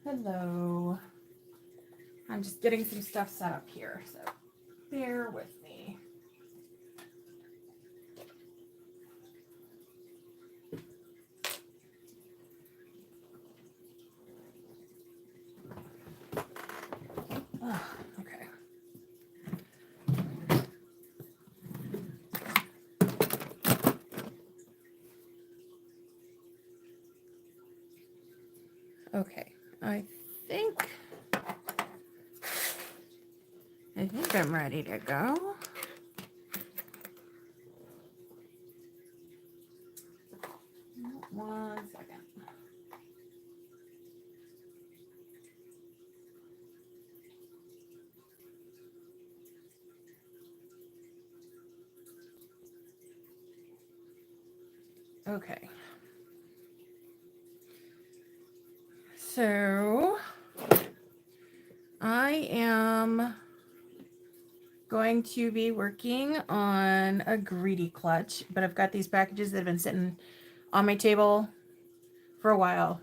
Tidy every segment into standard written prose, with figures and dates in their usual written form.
Hello. I'm just getting some stuff set up here, so bear with me. Oh, okay. Okay. I think I'm ready to go. One second. Okay. So I am going to be working on a greedy clutch, but I've got these packages that have been sitting on my table for a while.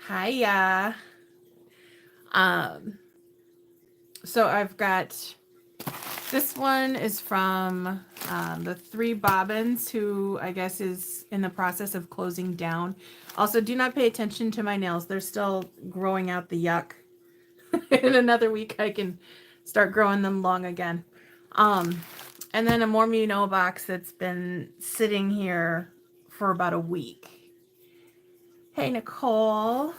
Hiya. So I've got this one is from the Three Bobbins, who I guess is in the process of closing down. Also, do not pay attention to my nails. They're still growing out the yuck. In another week, I can start growing them long again. And then a More Me Know box that's been sitting here for about a week. Hey, Nicole.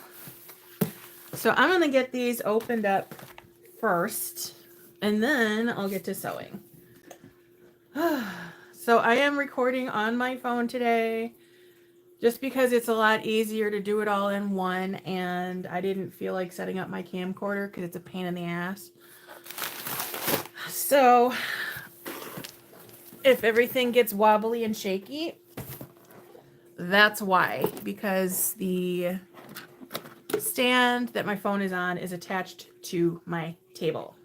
So I'm going to get these opened up first, and then I'll get to sewing. So I am recording on my phone today just because it's a lot easier to do it all in one, and I didn't feel like setting up my camcorder because it's a pain in the ass. So if everything gets wobbly and shaky, that's why, because the stand that my phone is on is attached to my table.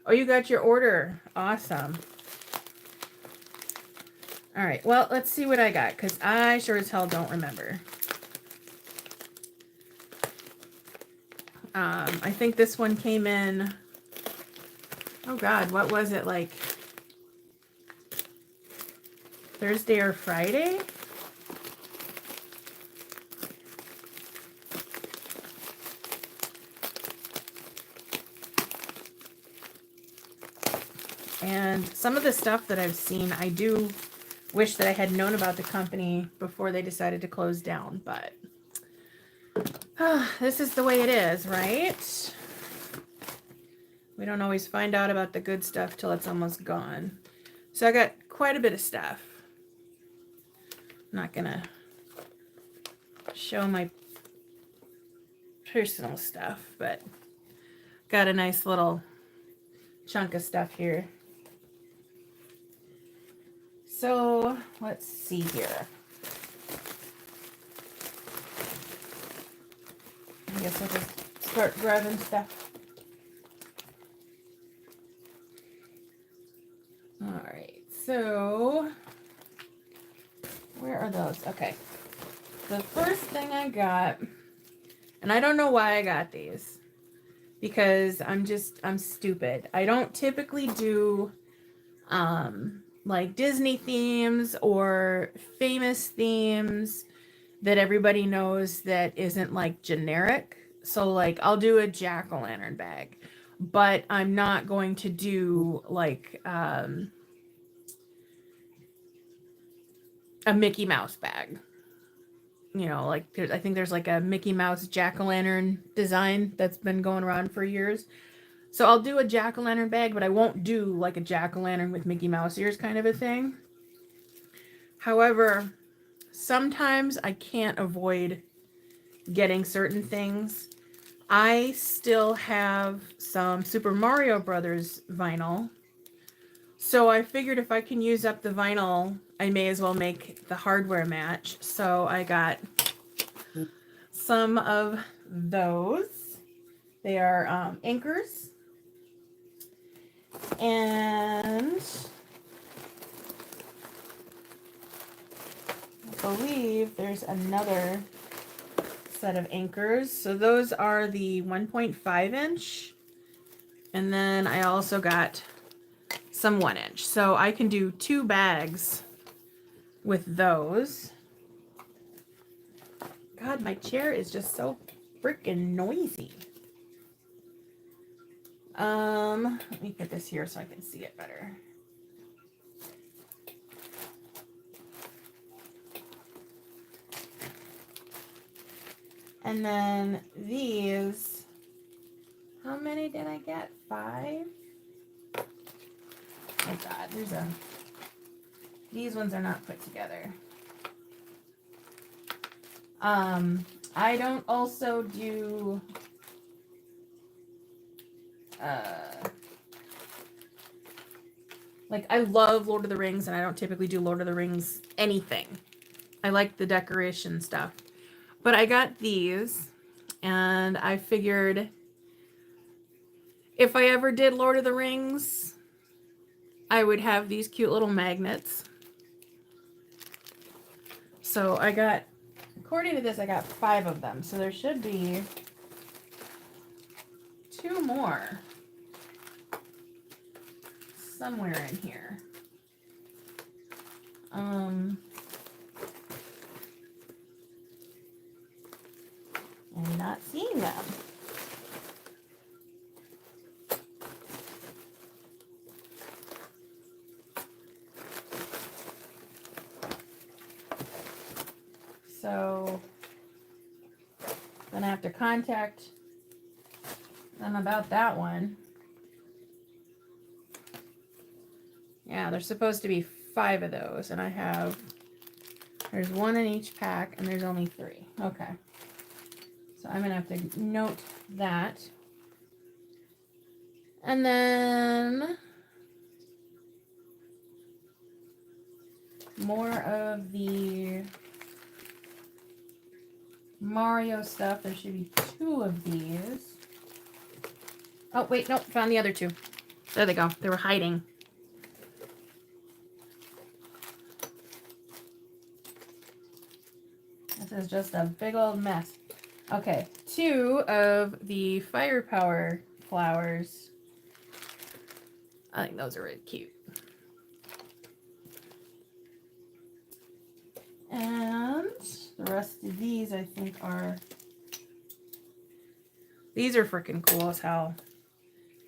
Oh, you got your order. Awesome. All right, well, let's see what I got, because I sure as hell don't remember. I think this one came in, oh God, what was it, like Thursday or Friday? And some of the stuff that I've seen, I do wish that I had known about the company before they decided to close down, but this is the way it is, right? We don't always find out about the good stuff till it's almost gone. So I got quite a bit of stuff. I'm not gonna show my personal stuff, but got a nice little chunk of stuff here. So let's see here. I guess I'll just start grabbing stuff. All right, So, where are those? Okay. The first thing I got, and I don't know why I got these, because I'm stupid. I don't typically do like Disney themes or famous themes that everybody knows that isn't like generic. So like I'll do a jack-o'-lantern bag, but I'm not going to do like a Mickey Mouse bag. You know, like I think there's like a Mickey Mouse jack-o'-lantern design that's been going around for years. So I'll do a jack-o'-lantern bag, but I won't do like a jack-o'-lantern with Mickey Mouse ears kind of a thing. However, sometimes I can't avoid getting certain things. I still have some Super Mario Brothers vinyl. So I figured if I can use up the vinyl, I may as well make the hardware match. So I got some of those. They are anchors. And I believe there's another set of anchors. So those are the 1.5 inch. And then I also got some 1 inch. So I can do 2 bags with those. God, my chair is just so freaking noisy. Let me put this here so I can see it better. And then these, how many did I get? 5? Oh God, these ones are not put together. I don't also do, like I love Lord of the Rings and I don't typically do Lord of the Rings anything. I like the decoration stuff. But I got these and I figured if I ever did Lord of the Rings, I would have these cute little magnets. So I got, according to this, I got 5 of them. So there should be 2 more somewhere in here. I'm not seeing them. So then I have to contact them about that one. Yeah, there's supposed to be 5 of those, and there's 1 in each pack, and there's only 3. Okay. So I'm going to have to note that. And then more of the Mario stuff. There should be 2 of these. Oh, wait, nope, found the other 2. There they go. They were hiding. This is just a big old mess. Okay, 2 of the Firepower flowers. I think those are really cute. And the rest of these, I think, these are freaking cool as hell.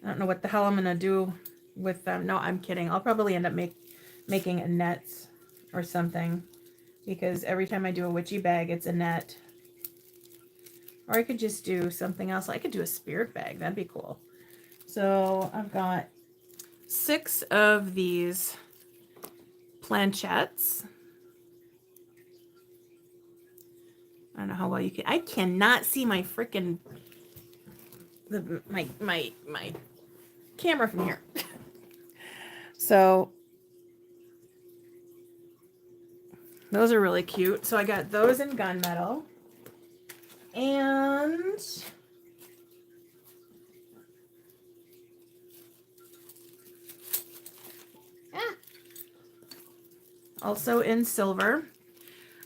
I don't know what the hell I'm going to do with them. No, I'm kidding. I'll probably end up making a nets or something. Because every time I do a witchy bag, it's a net. Or I could just do something else. I could do a spirit bag. That'd be cool. So I've got 6 of these planchettes. I don't know how well you can. I cannot see my freaking my camera from here. So those are really cute. So I got those in gunmetal. And also in silver.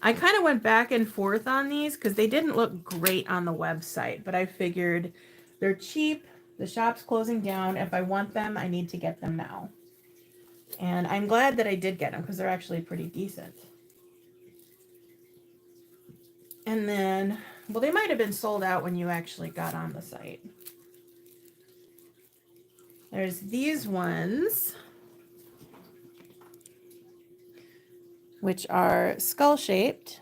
I kind of went back and forth on these because they didn't look great on the website, but I figured they're cheap. The shop's closing down. If I want them, I need to get them now. And I'm glad that I did get them because they're actually pretty decent. And then, well, they might have been sold out when you actually got on the site. There's these ones, which are skull-shaped.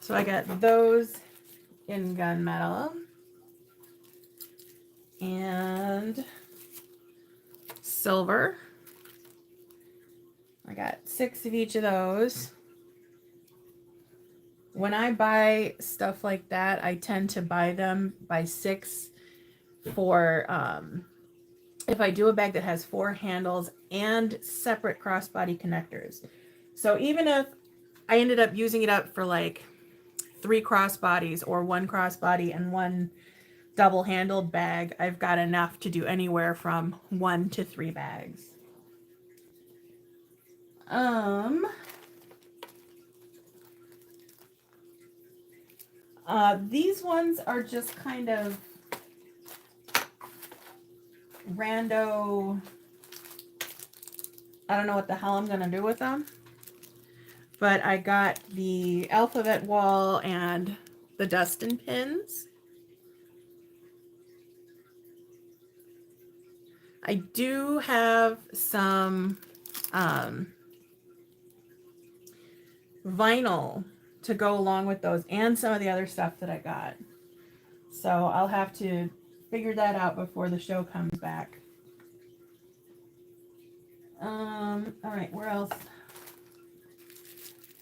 So I got those in gunmetal and silver. I got 6 of each of those. When I buy stuff like that, I tend to buy them by 6 for if I do a bag that has 4 handles and separate crossbody connectors. So even if I ended up using it up for like 3 crossbodies or 1 crossbody and 1 double-handled bag, I've got enough to do anywhere from 1 to 3 bags. These ones are just kind of rando. I don't know what the hell I'm gonna do with them, but I got the alphabet wall and the Dustin pins. I do have some vinyl to go along with those and some of the other stuff that I got. So I'll have to figure that out before the show comes back. All right, where else?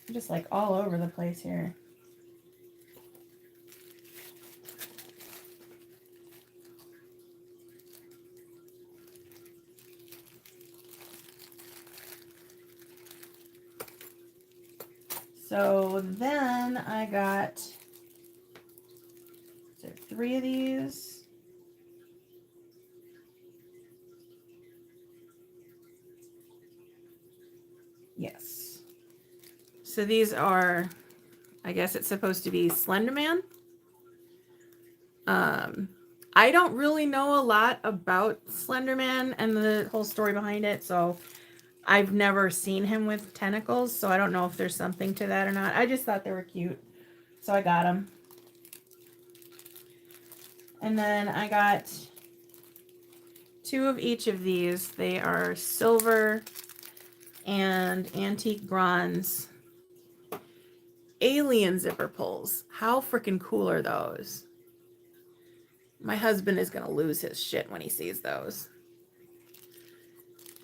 I'm just like all over the place here. So then I got 3 of these. Yes. So these are, I guess it's supposed to be Slender Man. I don't really know a lot about Slender Man and the whole story behind it, so I've never seen him with tentacles, so I don't know if there's something to that or not. I just thought they were cute, so I got them. And then I got 2 of each of these. They are silver and antique bronze alien zipper pulls. How freaking cool are those? My husband is going to lose his shit when he sees those.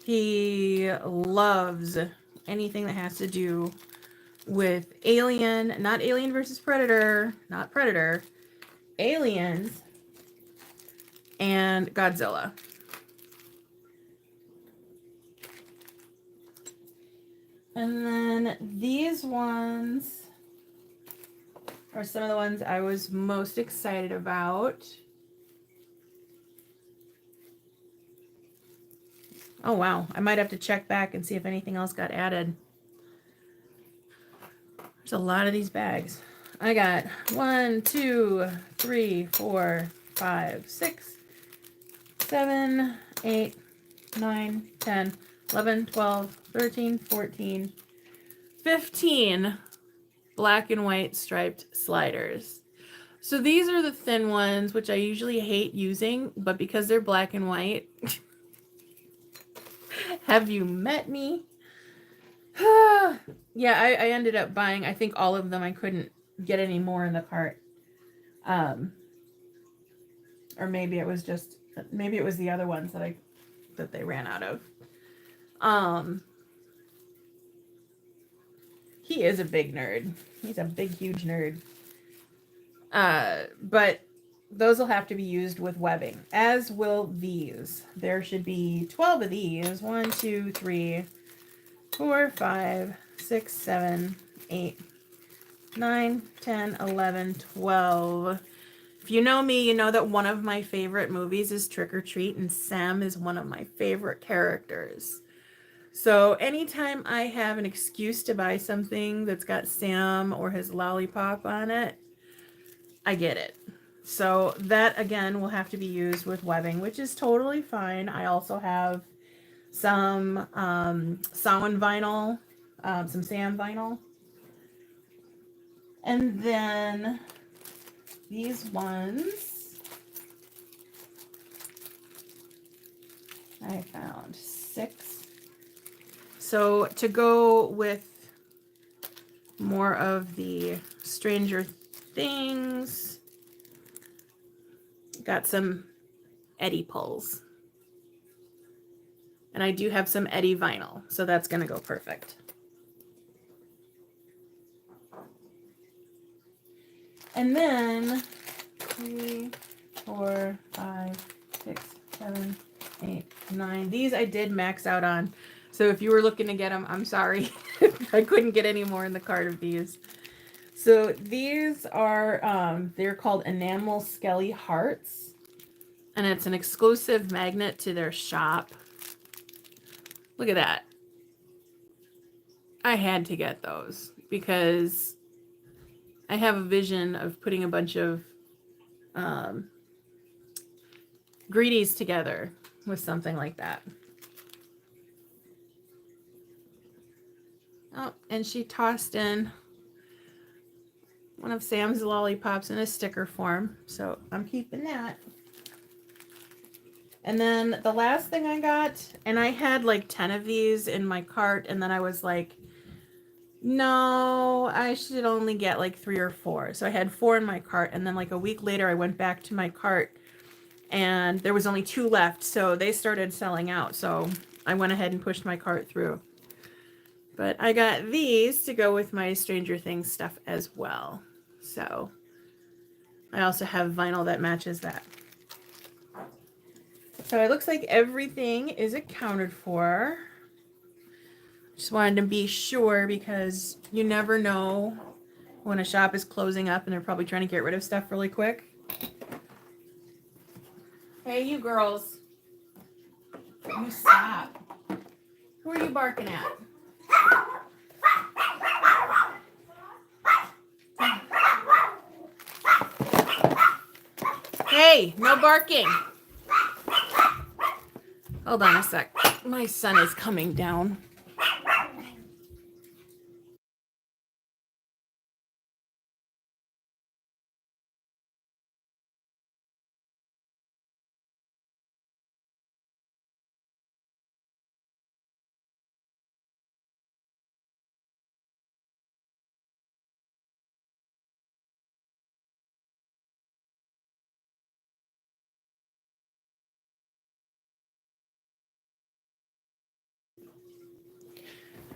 He loves anything that has to do with Alien, not Alien versus Predator, not Predator, Aliens, and Godzilla. And then these ones are some of the ones I was most excited about. Oh, wow. I might have to check back and see if anything else got added. There's a lot of these bags. I got 1, 2, 3, 4, 5, 6, 7, 8, 9, 10, 11, 12, 13, 14, 15 black and white striped sliders. So these are the thin ones, which I usually hate using, but because they're black and white, have you met me? Yeah, I ended up buying, I think, all of them. I couldn't get any more in the cart. Or maybe it was the other ones that they ran out of. He is a big nerd. He's a big, huge nerd. But those will have to be used with webbing, as will these. There should be 12 of these. 1, 2, 3, 4, 5, 6, 7, 8, 9, 10, 11, 12. If you know me, you know that one of my favorite movies is Trick or Treat, and Sam is one of my favorite characters. So anytime I have an excuse to buy something that's got Sam or his lollipop on it, I get it. So that again will have to be used with webbing, which is totally fine. I also have some Samhain vinyl, some Sam vinyl. And then these ones I found 6. So to go with more of the Stranger Things, got some Eddie pulls. And I do have some Eddie vinyl, so that's going to go perfect. And then 3, 4, 5, 6, 7, 8, 9. These I did max out on. So if you were looking to get them, I'm sorry. I couldn't get any more in the cart of these. So these are, they're called Enamel Skelly Hearts. And it's an exclusive magnet to their shop. Look at that. I had to get those because I have a vision of putting a bunch of greedies together with something like that. Oh, and she tossed in one of Sam's lollipops in a sticker form, so I'm keeping that. And then the last thing I got, and I had like 10 of these in my cart, and then I was like, no, I should only get like 3 or 4. So I had 4 in my cart, and then like a week later I went back to my cart and there was only 2 left, so they started selling out. So I went ahead and pushed my cart through. But I got these to go with my Stranger Things stuff as well. So I also have vinyl that matches that. So it looks like everything is accounted for. Just wanted to be sure because you never know when a shop is closing up and they're probably trying to get rid of stuff really quick. Hey, you girls. You stop. Who are you barking at? Hey, no barking. Hold on a sec. My son is coming down.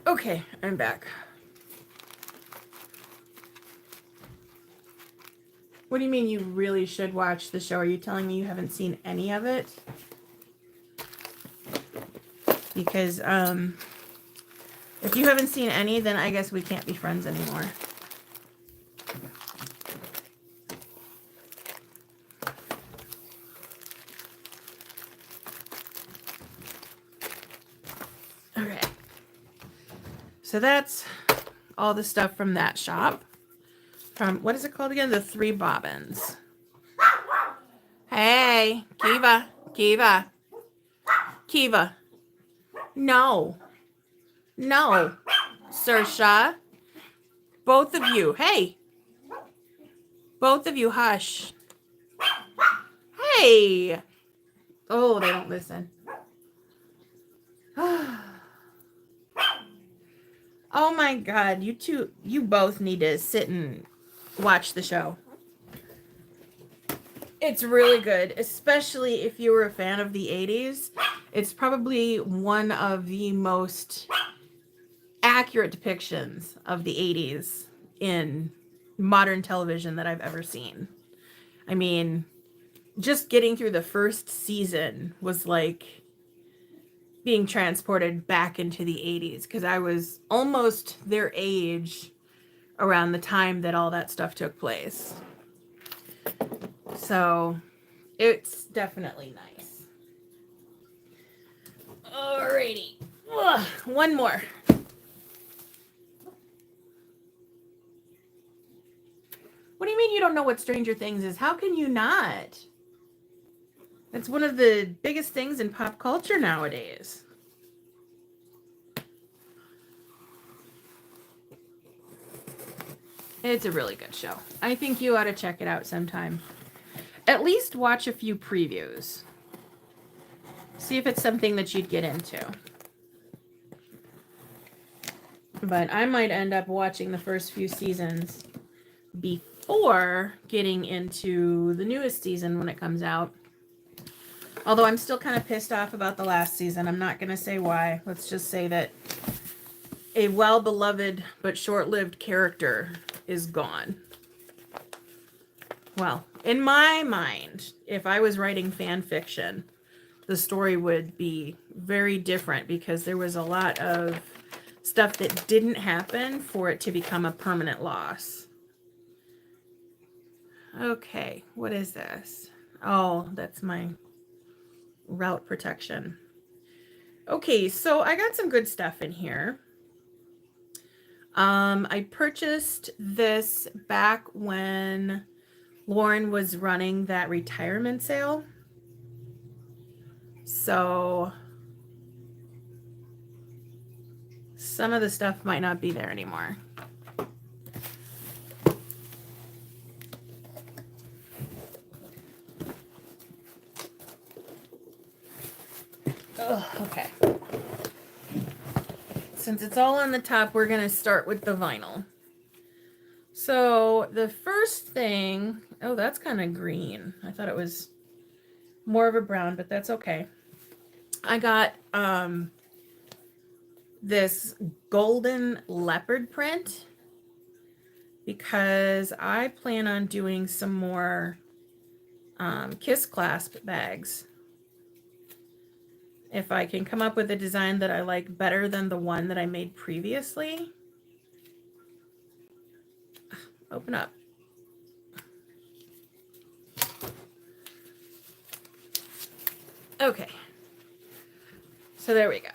Okay, I'm back. What do you mean you really should watch the show? Are you telling me you haven't seen any of it? Because if you haven't seen any, then I guess we can't be friends anymore. Okay. So that's all the stuff from that shop. From, what is it called again? The Three Bobbins. Hey, Kiva. Kiva. Kiva. No. No. Saoirse. Both of you. Hey. Both of you, hush. Hey. Oh, they don't listen. Oh my God. You two, you both need to sit and watch the show. It's really good, especially if you were a fan of the 80s. It's probably one of the most accurate depictions of the 80s in modern television that I've ever seen. I mean, just getting through the first season was like being transported back into the 80s because I was almost their age around the time that all that stuff took place. So it's definitely nice. Alrighty. Ugh, one more. What do you mean you don't know what Stranger Things is? How can you not? It's one of the biggest things in pop culture nowadays. It's a really good show. I think you ought to check it out sometime. At least watch a few previews. See if it's something that you'd get into. But I might end up watching the first few seasons before getting into the newest season when it comes out. Although I'm still kind of pissed off about the last season. I'm not going to say why. Let's just say that a well-beloved but short-lived character is gone. Well, in my mind, if I was writing fan fiction, the story would be very different because there was a lot of stuff that didn't happen for it to become a permanent loss. Okay, what is this? Oh, that's my route protection. Okay, so I got some good stuff in here. I purchased this back when Lauren was running that retirement sale. So some of the stuff might not be there anymore. Oh, okay. Since it's all on the top, we're going to start with the vinyl. So the first thing, oh, that's kind of green. I thought it was more of a brown, but that's okay. I got this golden leopard print because I plan on doing some more kiss clasp bags. If I can come up with a design that I like better than the one that I made previously. Open up. Okay. So there we go.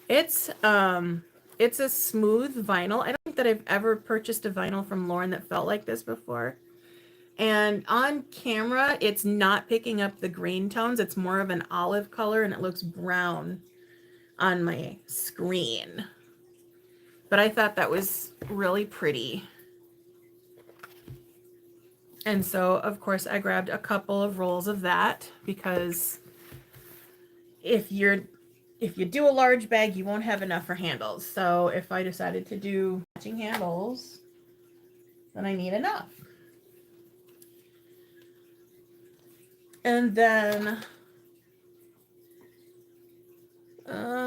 It's a smooth vinyl. I don't think that I've ever purchased a vinyl from Lauren that felt like this before. And on camera, it's not picking up the green tones. It's more of an olive color, and it looks brown on my screen. But I thought that was really pretty. And so, of course, I grabbed a couple of rolls of that because if you do a large bag, you won't have enough for handles. So if I decided to do matching handles, then I need enough. And then,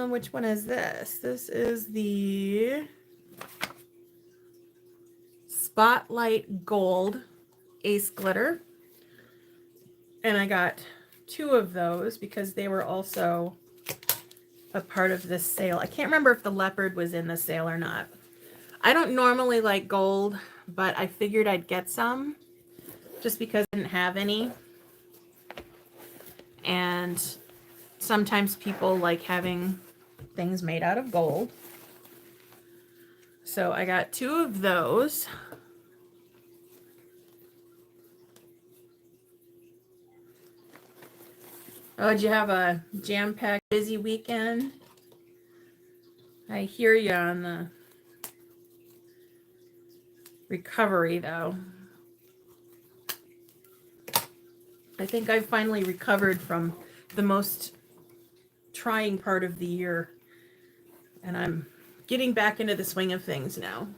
which one is this? This is the Spotlight Gold Ace Glitter. And I got 2 of those because they were also a part of this sale. I can't remember if the leopard was in the sale or not. I don't normally like gold, but I figured I'd get some just because I didn't have any. And sometimes people like having things made out of gold. So I got 2 of those. Oh, did you have a jam-packed busy weekend? I hear you on the recovery, though. I think I've finally recovered from the most trying part of the year, and I'm getting back into the swing of things now.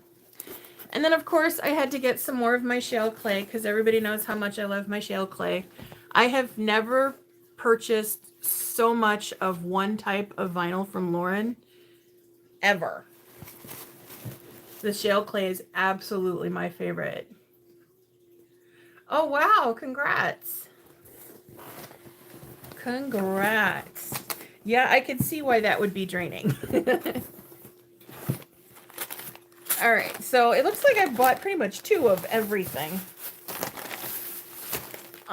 And then, of course, I had to get some more of my shale clay because everybody knows how much I love my shale clay. I have never purchased so much of one type of vinyl from Lauren ever. The shale clay is absolutely my favorite. Oh, wow. Congrats. Congrats. Yeah, I could see why that would be draining. All right, so it looks like I bought pretty much 2 of everything.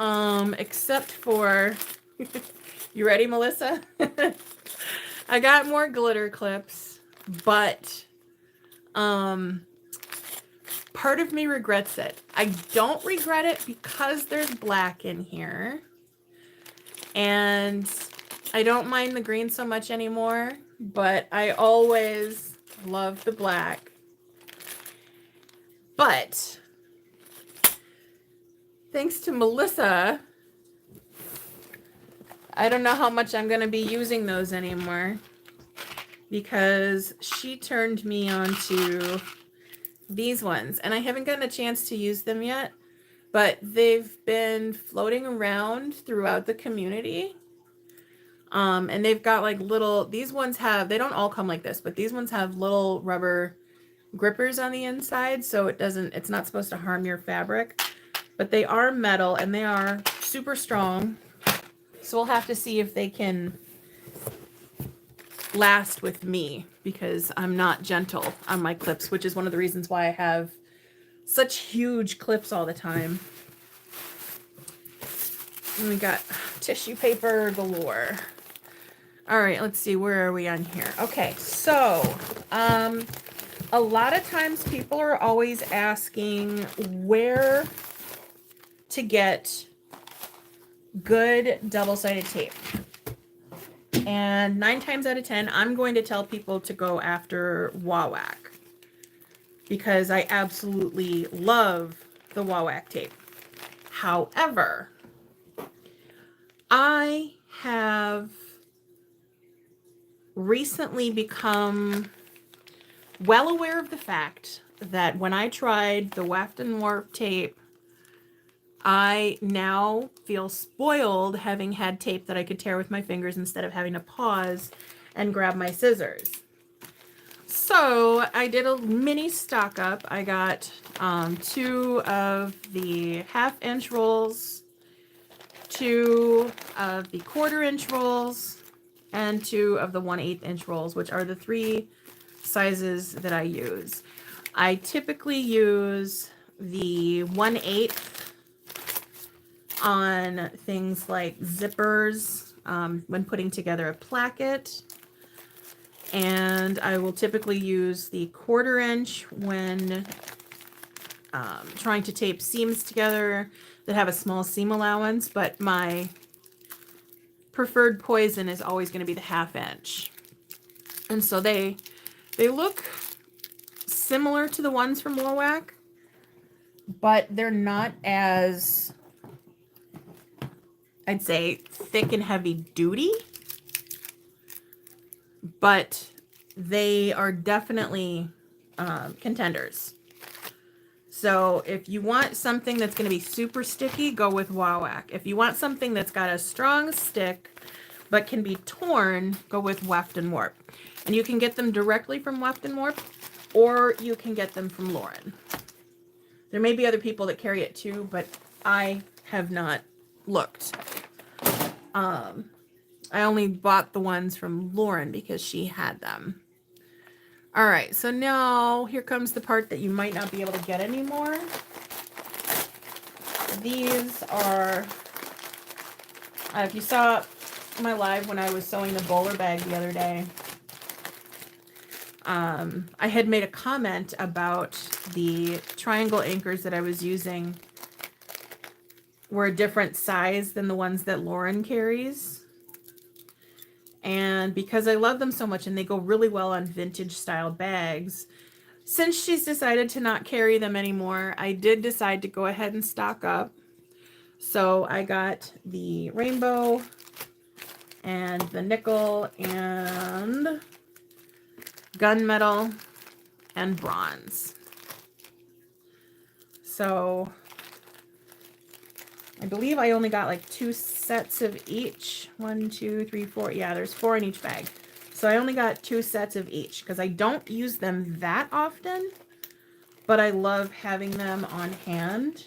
Except for, you ready, Melissa? I got more glitter clips, but part of me regrets it. I don't regret it because there's black in here, and I don't mind the green so much anymore, but I always love the black. But thanks to Melissa, I don't know how much I'm going to be using those anymore, because she turned me on to these ones, and I haven't gotten a chance to use them yet, but they've been floating around throughout the community. And they've got like little, these ones have, they don't all come like this, but these ones have little rubber grippers on the inside, so it's not supposed to harm your fabric, but they are metal and they are super strong. So we'll have to see if they can last with me, because I'm not gentle on my clips, which is one of the reasons why I have such huge clips all the time. And we got tissue paper galore. All right, let's see, where are we on here? Okay, so a lot of times people are always asking where to get good double-sided tape. And 9 times out of 10, I'm going to tell people to go after Wawak, because I absolutely love the Wawak tape. However, I have recently become well aware of the fact that when I tried the Waft and Warp tape, I now feel spoiled having had tape that I could tear with my fingers instead of having to pause and grab my scissors. So I did a mini stock up. I got 2 of the 1/2-inch rolls, 2 of the 1/4-inch rolls, and 2 of the 1/8-inch rolls, which are the 3 sizes that I use. I typically use the 1/8 on things like zippers when putting together a placket, and I will typically use the 1/4-inch when trying to tape seams together that have a small seam allowance, but my preferred poison is always going to be the 1/2-inch. And so they look similar to the ones from Wawak, but they're not as, I'd say, thick and heavy duty, but they are definitely contenders. So if you want something that's going to be super sticky, go with Wawak. If you want something that's got a strong stick but can be torn, go with Weft and Warp. And you can get them directly from Weft and Warp, or you can get them from Lauren. There may be other people that carry it too, but I have not looked. I only bought the ones from Lauren because she had them. All right, so now here comes the part that you might not be able to get anymore. These are, if you saw my live when I was sewing the bowler bag the other day, I had made a comment about the triangle anchors that I was using were a different size than the ones that Lauren carries. And because I love them so much and they go really well on vintage style bags, since she's decided to not carry them anymore, I did decide to go ahead and stock up. So I got the rainbow and the nickel and gunmetal and bronze. So I believe I only got like 2 sets of each. 1, 2, 3, 4. Yeah, there's 4 in each bag. So I only got 2 sets of each because I don't use them that often, but I love having them on hand.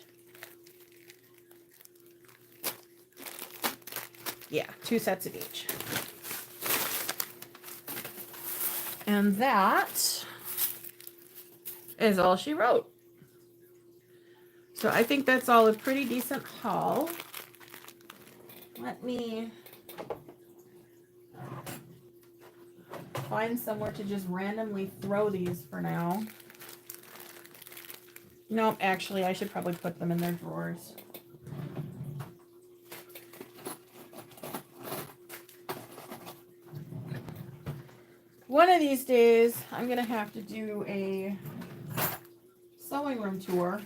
Yeah, 2 sets of each. And that is all she wrote. So I think that's all a pretty decent haul. let me find somewhere to just randomly throw these for now. No, actually, I should probably put them in their drawers. One of these days, I'm going to have to do a sewing room tour.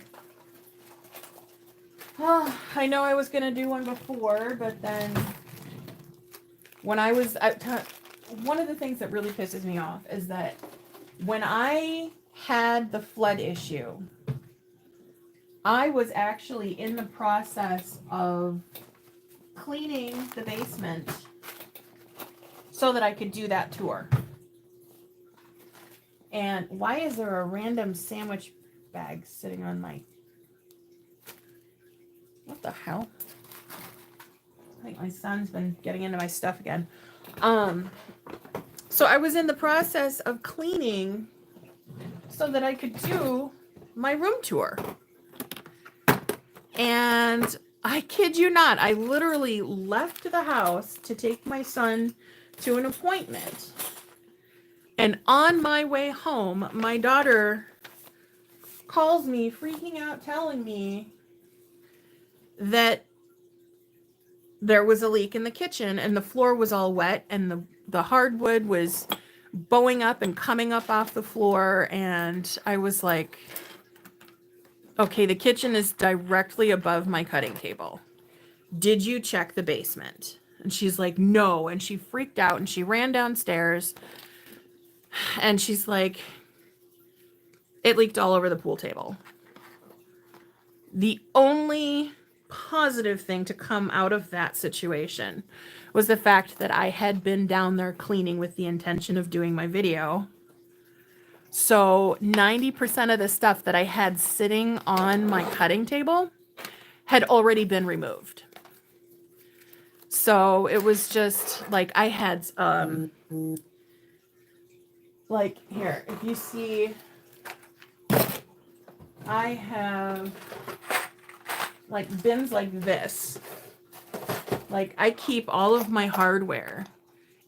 Oh, I know I was going to do one before, but then when I was... one of the things that really pisses me off is that when I had the flood issue, I was actually in the process of cleaning the basement so that I could do that tour. And why is there a random sandwich bag sitting on my... What the hell? I think my son's been getting into my stuff again. So I was in the process of cleaning so that I could do my room tour. And I kid you not, I literally left the house to take my son to an appointment. And on my way home, my daughter calls me freaking out, telling me that there was a leak in the kitchen and the floor was all wet and the hardwood was bowing up and coming up off the floor. And I was like, okay, the kitchen is directly above my cutting table. Did you check the basement? And she's like, no. And she freaked out and she ran downstairs and she's like, it leaked all over the pool table. The only positive thing to come out of that situation was the fact that I had been down there cleaning with the intention of doing my video. So 90% of the stuff that I had sitting on my cutting table had already been removed. So it was just like I had, like here, if you see, I have like bins like this. Like I keep all of my hardware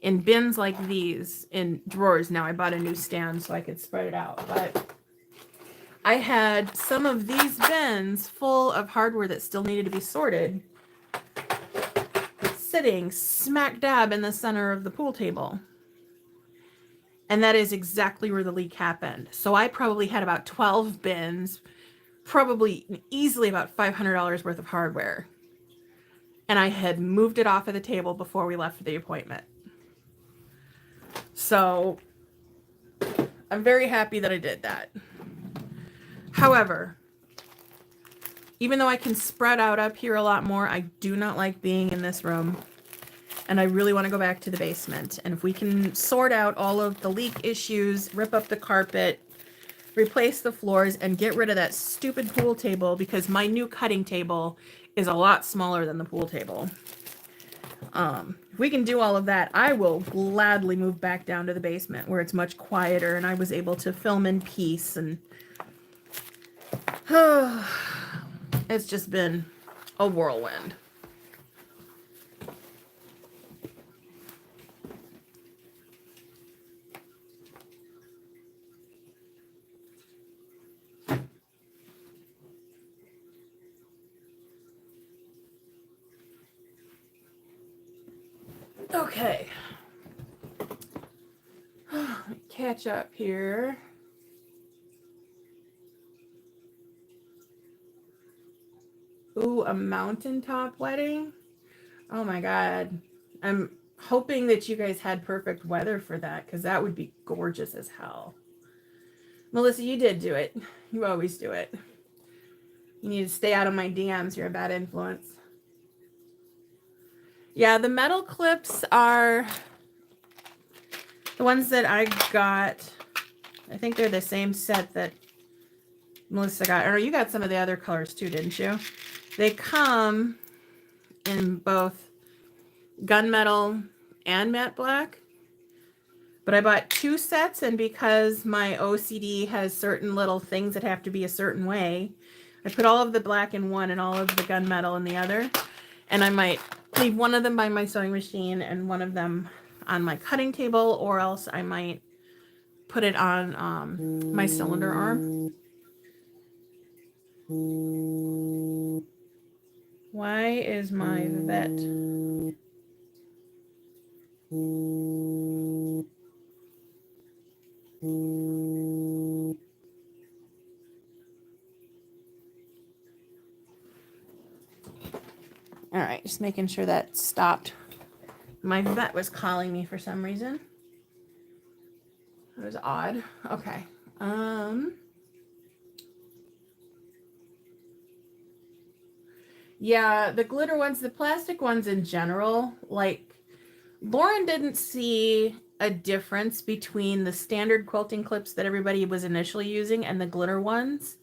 in bins like these in drawers. Now I bought a new stand so I could spread it out, but I had some of these bins full of hardware that still needed to be sorted, sitting smack dab in the center of the pool table. And that is exactly where the leak happened. So I probably had about 12 bins, probably easily about $500 worth of hardware. And I had moved it off of the table before we left for the appointment. So I'm very happy that I did that. However, even though I can spread out up here a lot more, I do not like being in this room. And I really want to go back to the basement. And if we can sort out all of the leak issues, rip up the carpet, replace the floors, and get rid of that stupid pool table, because my new cutting table is a lot smaller than the pool table. If we can do all of that, I will gladly move back down to the basement where it's much quieter and I was able to film in peace. And it's just been a whirlwind. Okay. Catch up here. Ooh, a mountaintop wedding? Oh my God. I'm hoping that you guys had perfect weather for that, because that would be gorgeous as hell. Melissa, you did do it. You always do it. You need to stay out of my DMs. You're a bad influence. Yeah, the metal clips are the ones that I got. I think they're the same set that Melissa got. Or you got some of the other colors too, didn't you? They come in both gunmetal and matte black. But I bought 2 sets, and because my OCD has certain little things that have to be a certain way, I put all of the black in one and all of the gunmetal in the other. And I might leave one of them by my sewing machine and one of them on my cutting table, or else I might put it on my cylinder arm. Why is my vet? All right, just making sure that stopped. My vet was calling me for some reason. It was odd. Okay. Yeah, the glitter ones, the plastic ones in general, like Lauren didn't see a difference between the standard quilting clips that everybody was initially using and the glitter ones.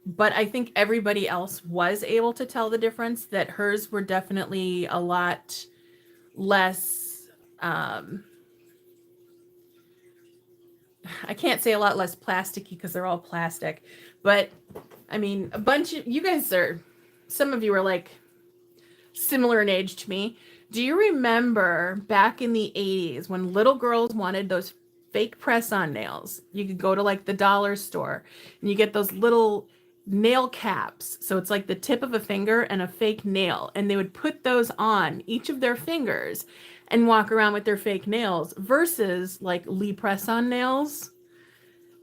But I think everybody else was able to tell the difference, that hers were definitely a lot less, I can't say a lot less plasticky because they're all plastic, but I mean, a bunch of you guys are, some of you are like similar in age to me. Do you remember back in the 80s when little girls wanted those fake press-on nails? You could go to like the dollar store and you get those little nail caps. So it's like the tip of a finger and a fake nail. And they would put those on each of their fingers and walk around with their fake nails versus like Lee press-on nails.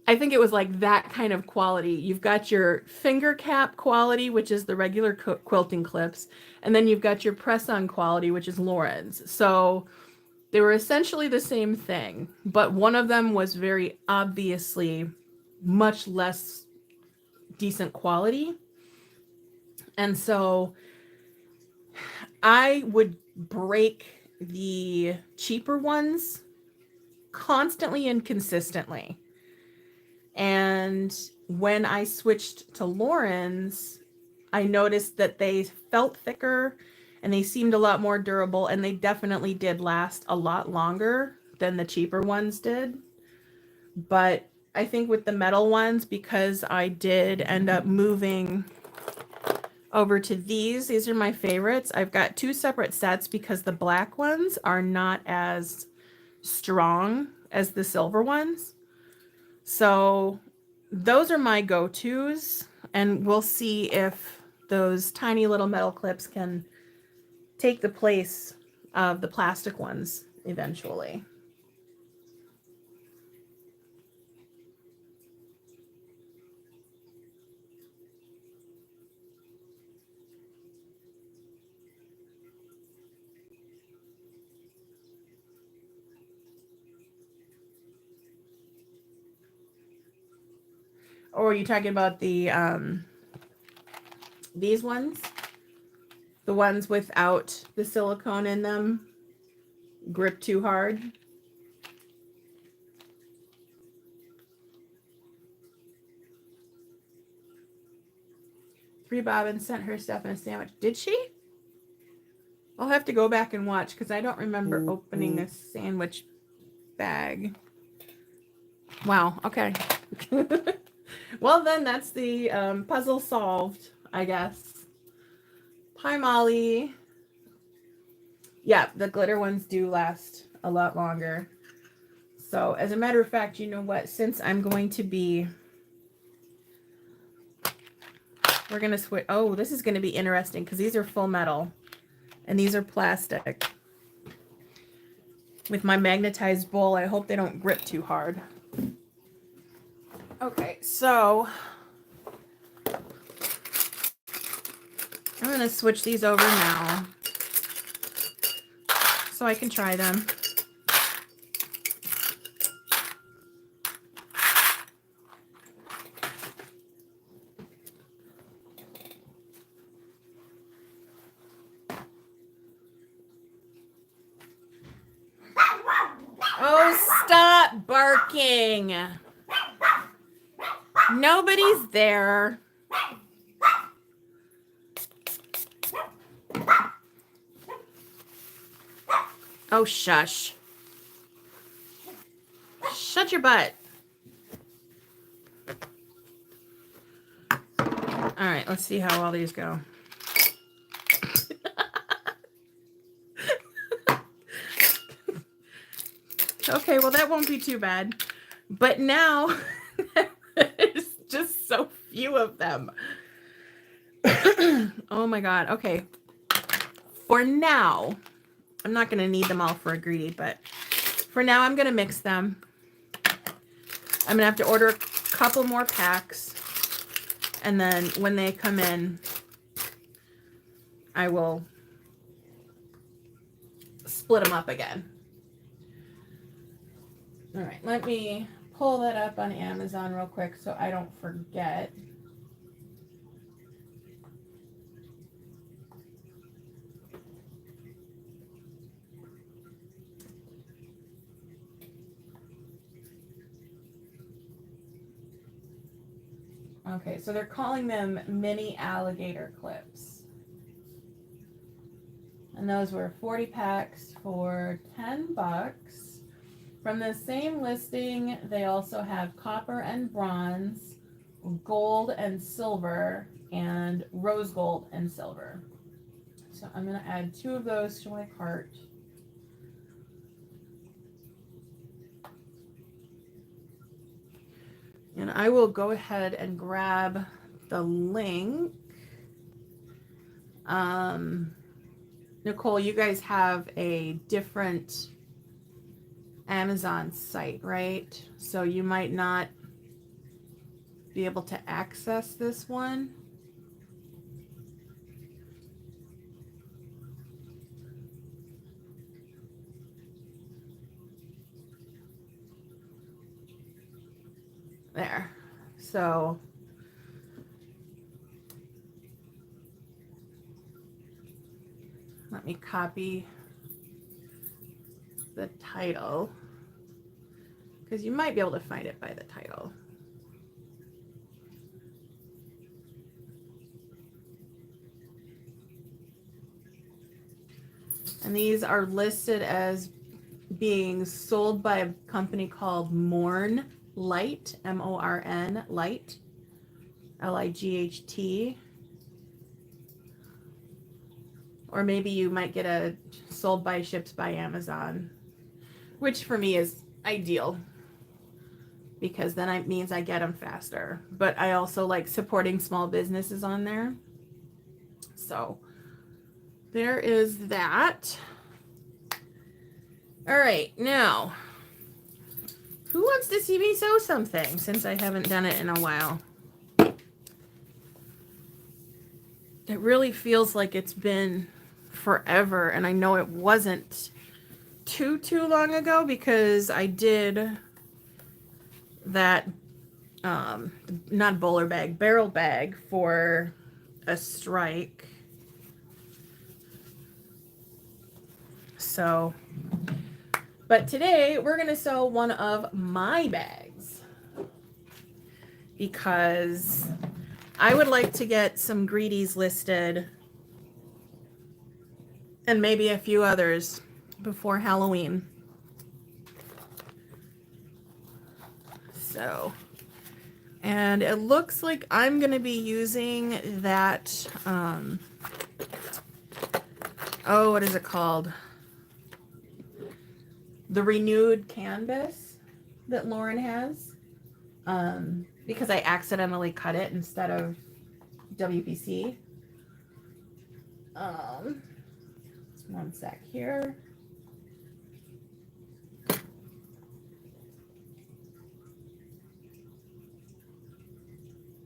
I think it was like that kind of quality. You've got your finger cap quality, which is the regular quilting clips, and then you've got your press-on quality, which is Lauren's. So they were essentially the same thing, but one of them was very obviously much less decent quality. And so I would break the cheaper ones constantly and consistently. And when I switched to Lauren's, I noticed that they felt thicker and they seemed a lot more durable, and they definitely did last a lot longer than the cheaper ones did. But I think with the metal ones, because I did end up moving over to these are my favorites. I've got two separate sets because the black ones are not as strong as the silver ones. So those are my go-tos, and we'll see if those tiny little metal clips can take the place of the plastic ones eventually. Or are you talking about the these ones? The ones without the silicone in them grip too hard? Three Bobbins sent her stuff in a sandwich. Did she? I'll have to go back and watch because I don't remember opening this sandwich bag. Wow, okay. Well, then that's the puzzle solved, I guess. Hi, Molly. Yeah, the glitter ones do last a lot longer. So, as a matter of fact, you know what? Since I'm going to be... We're going to switch... Oh, this is going to be interesting because these are full metal. And these are plastic. With my magnetized bowl, I hope they don't grip too hard. Okay, so... I'm going to switch these over now so I can try them. Oh, stop barking. Nobody's there. Oh, shush. Shut your butt. All right, let's see how all these go. Okay, well, that won't be too bad. But now, there's just so few of them. Oh my God. Okay. For now, I'm not going to need them all for a greedy, but for now, I'm going to mix them. I'm going to have to order a couple more packs. And then when they come in, I will split them up again. All right, let me pull that up on Amazon real quick so I don't forget. Okay, so they're calling them mini alligator clips. And those were 40 packs for $10. From the same listing, they also have copper and bronze, gold and silver, and rose gold and silver. So I'm going to add 2 of those to my cart. And I will go ahead and grab the link. Nicole, you guys have a different Amazon site, right? So you might not be able to access this one. There. So let me copy the title, because you might be able to find it by the title. And these are listed as being sold by a company called Morn Light, M-O-R-N Light, L-I-G-H-T. Or maybe you might get a sold by ships by Amazon, which for me is ideal, because then it means I get them faster. But I also like supporting small businesses on there. So there is that. All right, now, who wants to see me sew something, since I haven't done it in a while? It really feels like it's been forever, and I know it wasn't too long ago, because I did that not bowler bag, barrel bag for a strike. So, but today we're gonna sew one of my bags, because I would like to get some greedies listed and maybe a few others before Halloween. So, and it looks like I'm going to be using that, oh, what is it called? The renewed canvas that Lauren has, because I accidentally cut it instead of WPC. One sec here.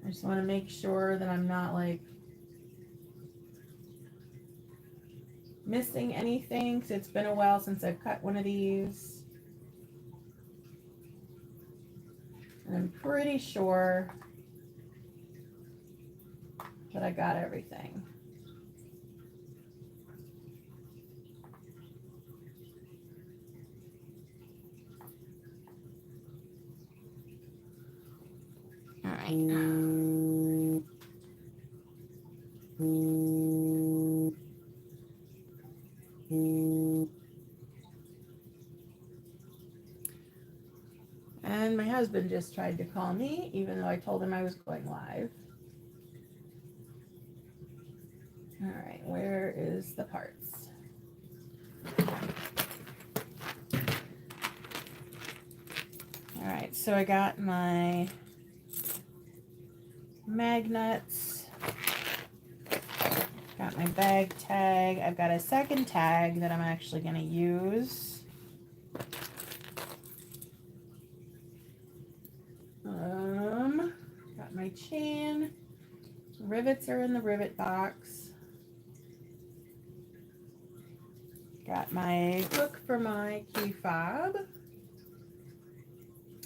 I just want to make sure that I'm not like missing anything, because it's been a while since I've cut one of these. And I'm pretty sure that I got everything. All right. And my husband just tried to call me, even though I told him I was going live. All right, where is the parts? so I got my magnets, got my bag tag. I've got a second tag that I'm actually going to use. Got my chain. Rivets are in the rivet box. Got my hook for my key fob.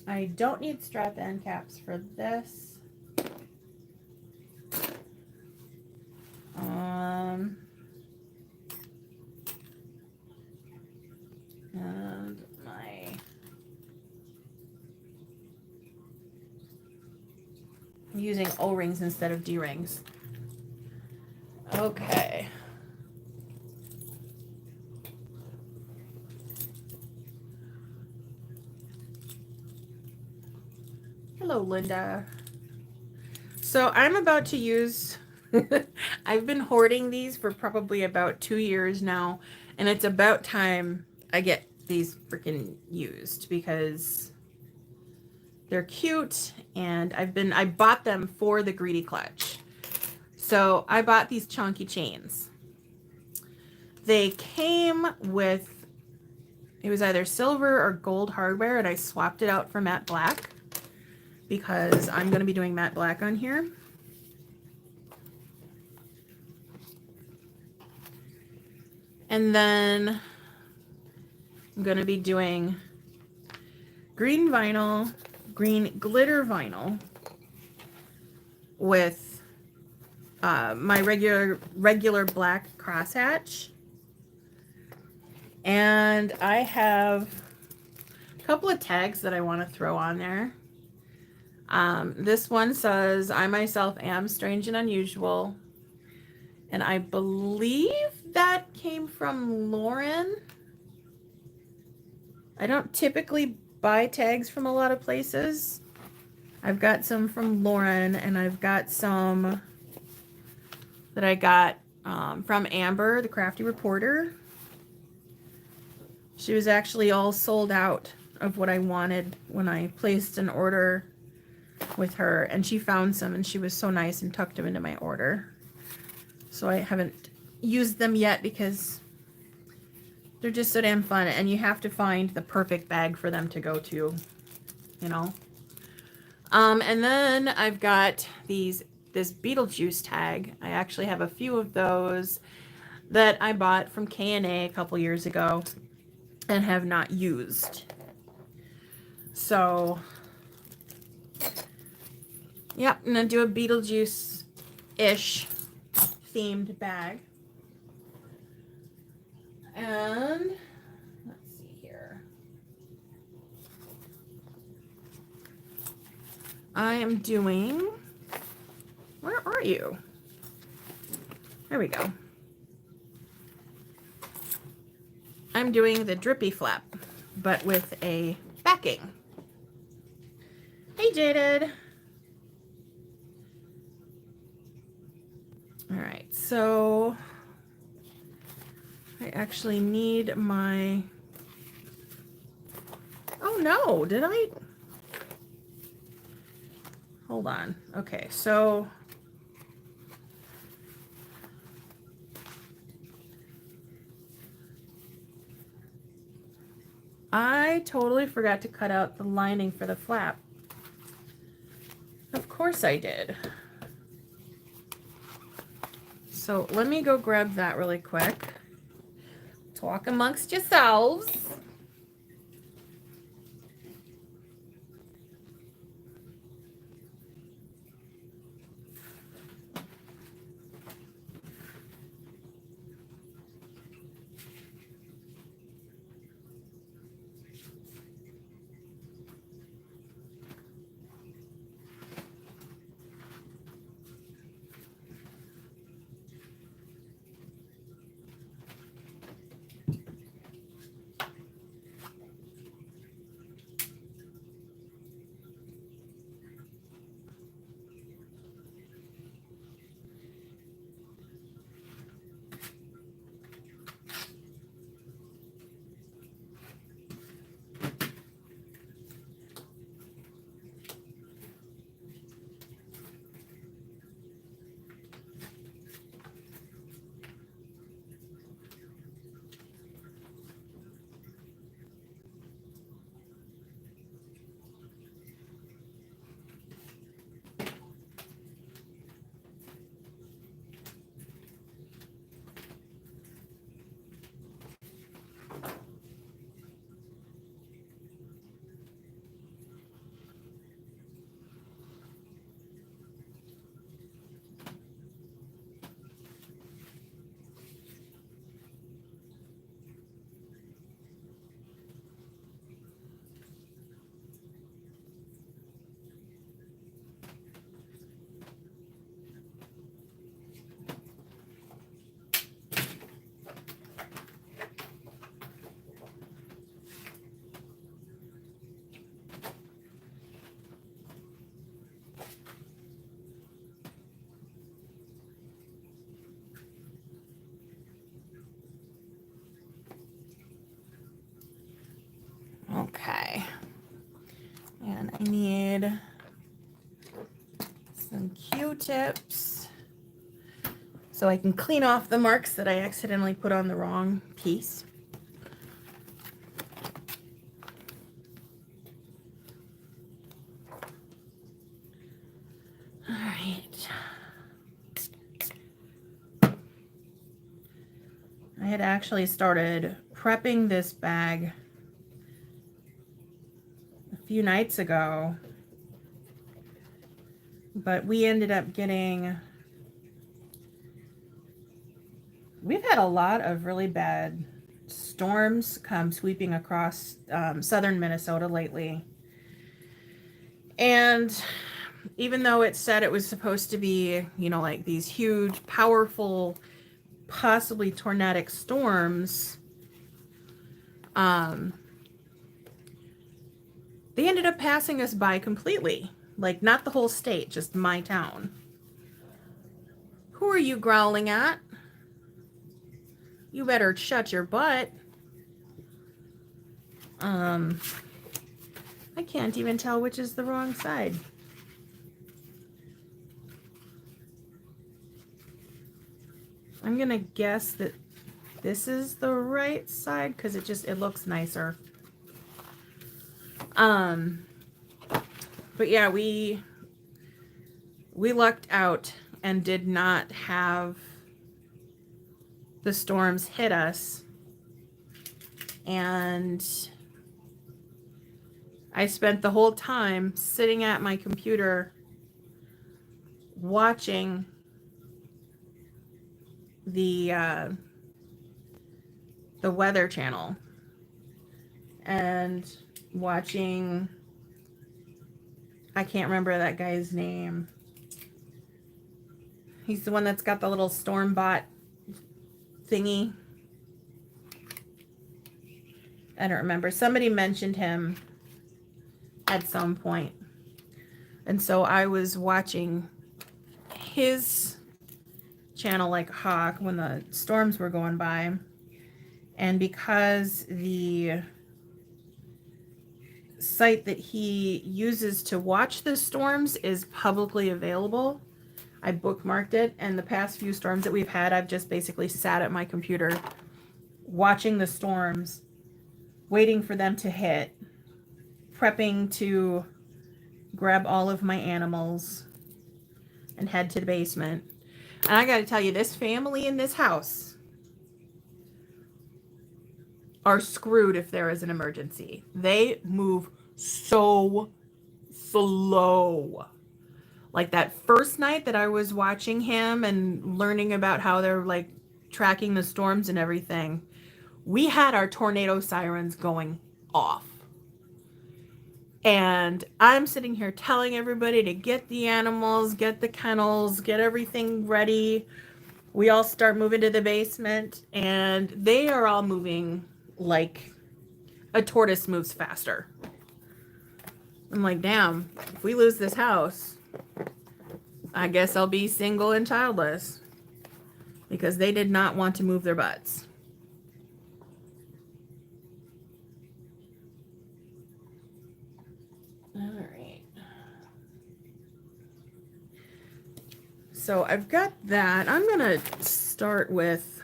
I don't need strap end caps for this. And I'm using O-rings instead of D-rings. Okay. Hello, Linda. So I'm about to use, I've been hoarding these for probably about 2 years now, and it's about time I get these freaking used because they're cute, and I bought them for the Greedy Clutch. So I bought these chunky chains. They came with, it was either silver or gold hardware, and I swapped it out for matte black because I'm going to be doing matte black on here. And then I'm going to be doing green vinyl, green glitter vinyl with my regular black crosshatch. And I have a couple of tags that I want to throw on there. This one says, I myself am strange and unusual. And I believe that came from Lauren. I don't typically buy tags from a lot of places. I've got some from Lauren, and I've got some that I got from Amber, the Crafty Reporter. She was actually all sold out of what I wanted when I placed an order with her, and she found some, and she was so nice and tucked them into my order. So I haven't used them yet because they're just so damn fun, and you have to find the perfect bag for them to go to, you know. And then I've got this Beetlejuice tag. I actually have a few of those that I bought from K&A a couple years ago and have not used. So yep, I'm gonna do a Beetlejuice-ish themed bag. And let's see here. I am doing, where are you? There we go. I'm doing the drippy flap, but with a backing. Hey, Jaded. All right, so I actually need my, oh no, did I? Hold on. Okay, so I totally forgot to cut out the lining for the flap. Of course I did. So let me go grab that really quick. Talk amongst yourselves. I need some Q-tips so I can clean off the marks that I accidentally put on the wrong piece. All right. I had actually started prepping this bag a few nights ago, but we ended up getting, we've had a lot of really bad storms come sweeping across southern Minnesota lately. And even though it said it was supposed to be, you know, like these huge, powerful, possibly tornadic storms, they ended up passing us by completely. Like, not the whole state, just my town. Who are you growling at? You better shut your butt. I can't even tell which is the wrong side. I'm gonna guess that this is the right side because it looks nicer. But yeah, we lucked out and did not have the storms hit us. And I spent the whole time sitting at my computer watching the Weather Channel and watching, I can't remember that guy's name. He's the one that's got the little storm bot thingy. I don't remember. Somebody mentioned him at some point. And so I was watching his channel like a hawk when the storms were going by. And because the site that he uses to watch the storms is publicly available, I bookmarked it. And the past few storms that we've had, I've just basically sat at my computer watching the storms, waiting for them to hit, prepping to grab all of my animals and head to the basement. And I got to tell you, this family in this house are screwed if there is an emergency. They move so slow. Like that first night that I was watching him and learning about how they're like tracking the storms and everything, we had our tornado sirens going off. And I'm sitting here telling everybody to get the animals, get the kennels, get everything ready. We all start moving to the basement, and they are all moving like a tortoise moves faster. I'm like, damn, if we lose this house, I guess I'll be single and childless, because they did not want to move their butts. All right. So I've got that. I'm going to start with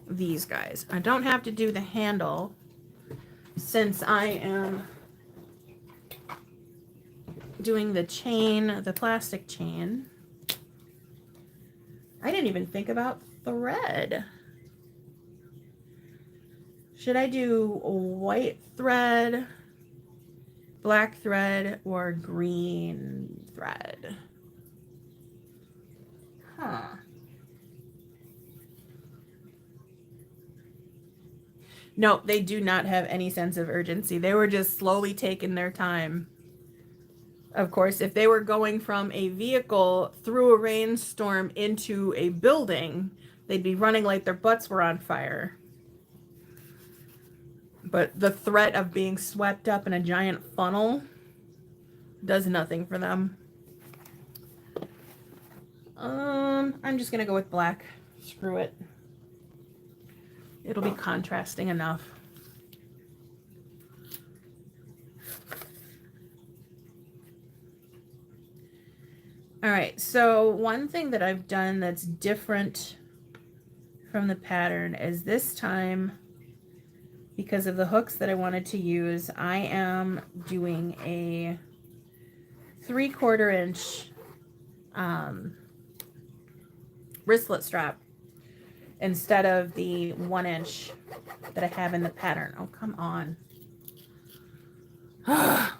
these guys. I don't have to do the handle since I am doing the chain, the plastic chain. I didn't even think about thread. Should I do white thread, black thread, or green thread? Huh. No, they do not have any sense of urgency. They were just slowly taking their time. Of course, if they were going from a vehicle through a rainstorm into a building, they'd be running like their butts were on fire. But the threat of being swept up in a giant funnel does nothing for them. I'm just gonna go with black. Screw it. It'll be contrasting enough. right, so one thing that I've done that's different from the pattern is this time, because of the hooks that I wanted to use, I am doing a 3/4 inch wristlet strap instead of the 1 inch that I have in the pattern. Oh, come on. I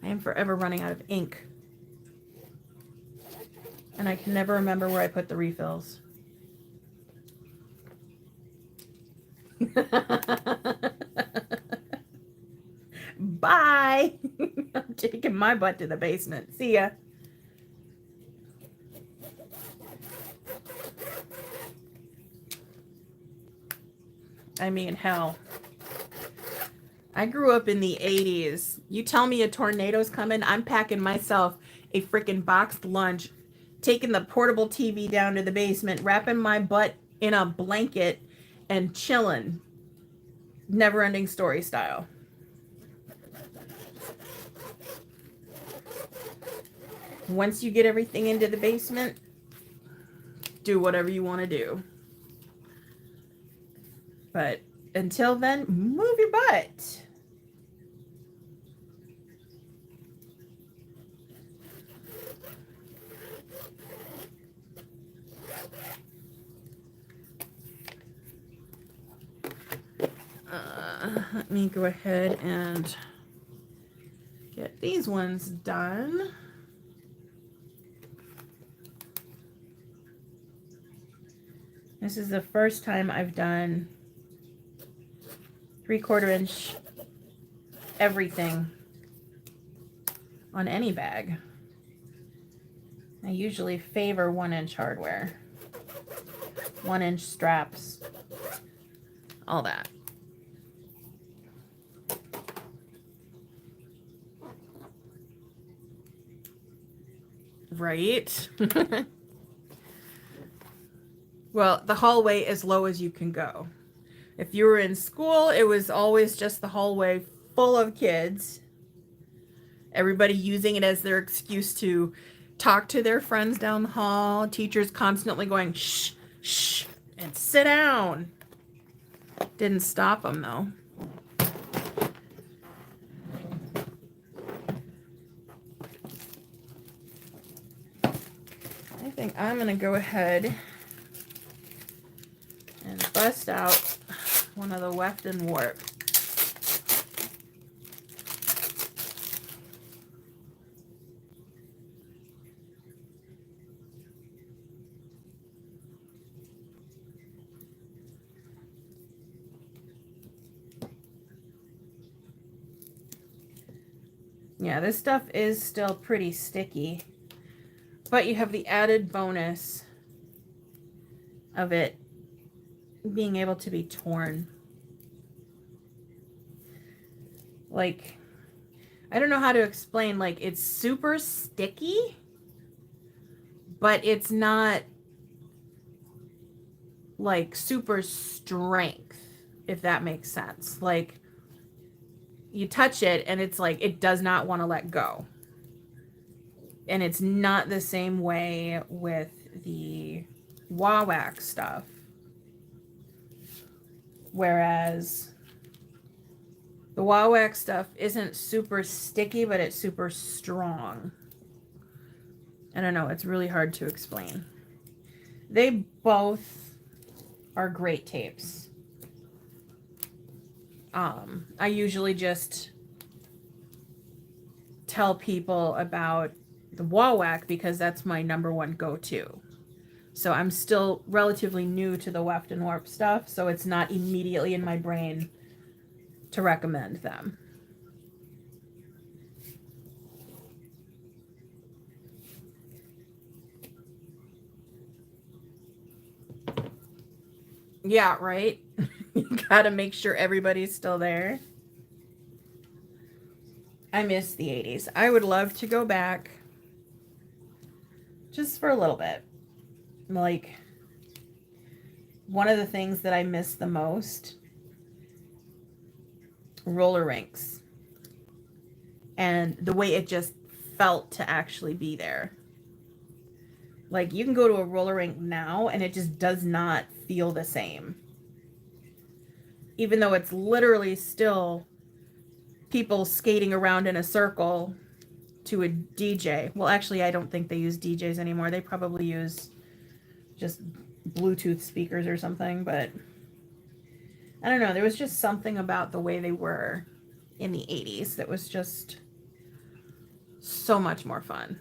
am forever running out of ink. And I can never remember where I put the refills. Bye. I'm taking my butt to the basement. See ya. I mean, hell. I grew up in the 80s. You tell me a tornado's coming, I'm packing myself a freaking boxed lunch, taking the portable TV down to the basement, wrapping my butt in a blanket, and chilling. Never ending story style. Once you get everything into the basement, do whatever you want to do. But until then, move your butt. Let me go ahead and get these ones done. This is the first time I've done 3/4 inch everything on any bag. I usually favor 1 inch hardware, 1 inch straps, all that. Right? Well, the hallway as low as you can go. If you were in school, it was always just the hallway full of kids. Everybody using it as their excuse to talk to their friends down the hall. Teachers constantly going, shh, shh, and sit down. Didn't stop them, though. I think I'm going to go ahead and bust out one of the Weft and Warp. Yeah, this stuff is still pretty sticky, but you have the added bonus of it being able to be torn. Like, I don't know how to explain, like, it's super sticky, but it's not like super strength, if that makes sense. Like, you touch it and it's like it does not want to let go. And it's not the same way with the Wah-Wax stuff. Whereas the Wah-Wax stuff isn't super sticky, but it's super strong. I don't know, it's really hard to explain. They both are great tapes. I usually just tell people about the Wah-Wax because that's my #1 go-to. So I'm still relatively new to the Weft and Warp stuff, so it's not immediately in my brain to recommend them. Yeah, right? You gotta make sure everybody's still there. I miss the 80s. I would love to go back just for a little bit. Like, one of the things that I miss the most, roller rinks. And the way it just felt to actually be there. Like, you can go to a roller rink now and it just does not feel the same. Even though it's literally still people skating around in a circle to a DJ. Well, actually, I don't think they use DJs anymore. They probably use just Bluetooth speakers or something, but I don't know. There was just something about the way they were in the 80s that was just so much more fun.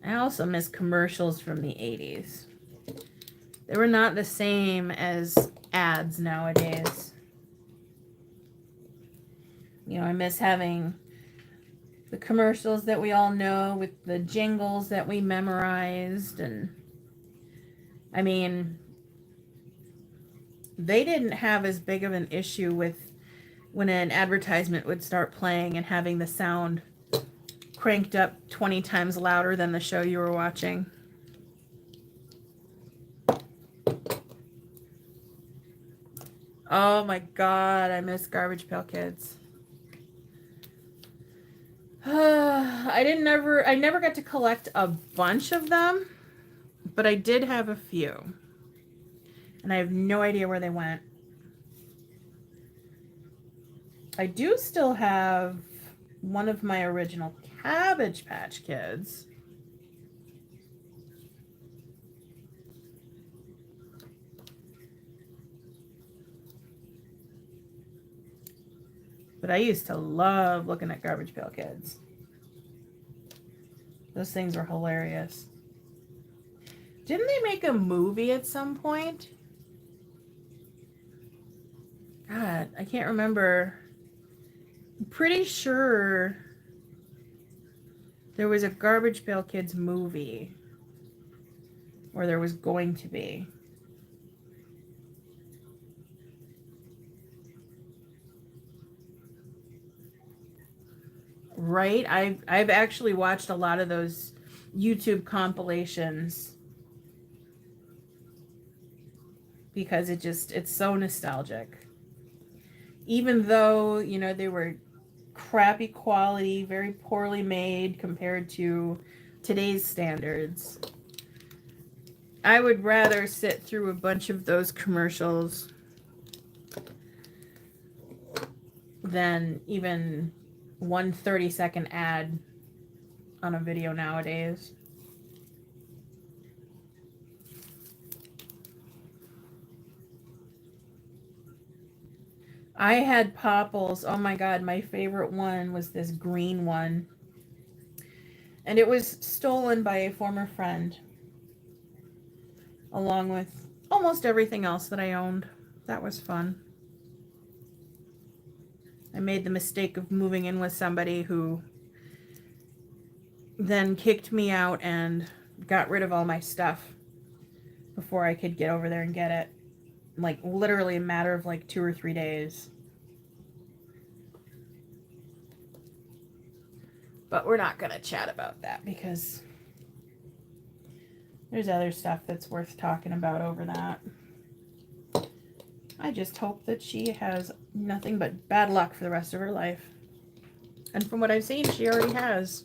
I also miss commercials from the 80s. They were not the same as ads nowadays. You know, I miss having the commercials that we all know with the jingles that we memorized. And I mean, they didn't have as big of an issue with when an advertisement would start playing and having the sound cranked up 20 times louder than the show you were watching. Oh my God, I miss Garbage Pail Kids. I never got to collect a bunch of them, but I did have a few. And I have no idea where they went. I do still have one of my original Cabbage Patch Kids. But I used to love looking at Garbage Pail Kids. Those things were hilarious. Didn't they make a movie at some point? God, I can't remember. I'm pretty sure there was a Garbage Pail Kids movie. Or there was going to be. Right? I've actually watched a lot of those YouTube compilations because it's so nostalgic. Even though, you know, they were crappy quality, very poorly made compared to today's standards. I would rather sit through a bunch of those commercials than even one 30-second ad on a video nowadays. I had Popples. Oh my God, my favorite one was this green one. And it was stolen by a former friend, along with almost everything else that I owned. That was fun. I made the mistake of moving in with somebody who then kicked me out and got rid of all my stuff before I could get over there and get it. Like, literally a matter of like 2 or 3 days. But we're not going to chat about that because there's other stuff that's worth talking about over that. I just hope that she has nothing but bad luck for the rest of her life. And from what I've seen, she already has.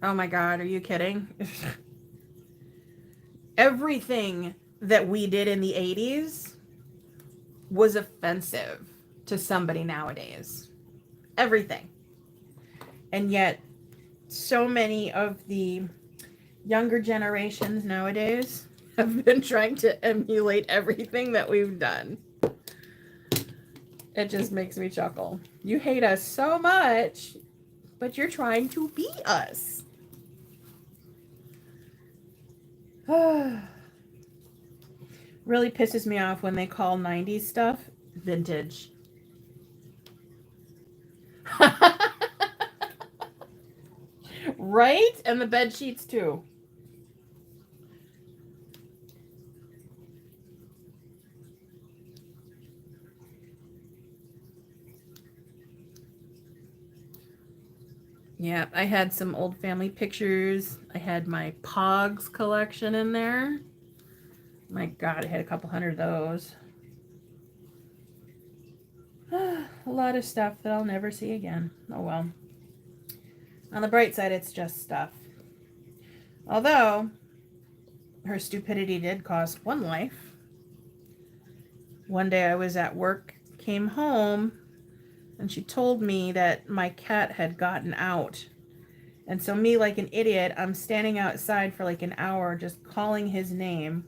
Oh my God, are you kidding? Everything that we did in the 80s was offensive to somebody nowadays. Everything. And yet, so many of the younger generations nowadays have been trying to emulate everything that we've done. It just makes me chuckle. You hate us so much, but you're trying to be us. Really pisses me off when they call 90s stuff vintage. Right? And the bed sheets too. Yeah, I had some old family pictures. I had my Pogs collection in there. My God, I had a couple hundred of those. A lot of stuff that I'll never see again. Oh well. On the bright side, it's just stuff. Although, her stupidity did cost one life. One day I was at work, came home, and she told me that my cat had gotten out. And so me, like an idiot, I'm standing outside for like an hour just calling his name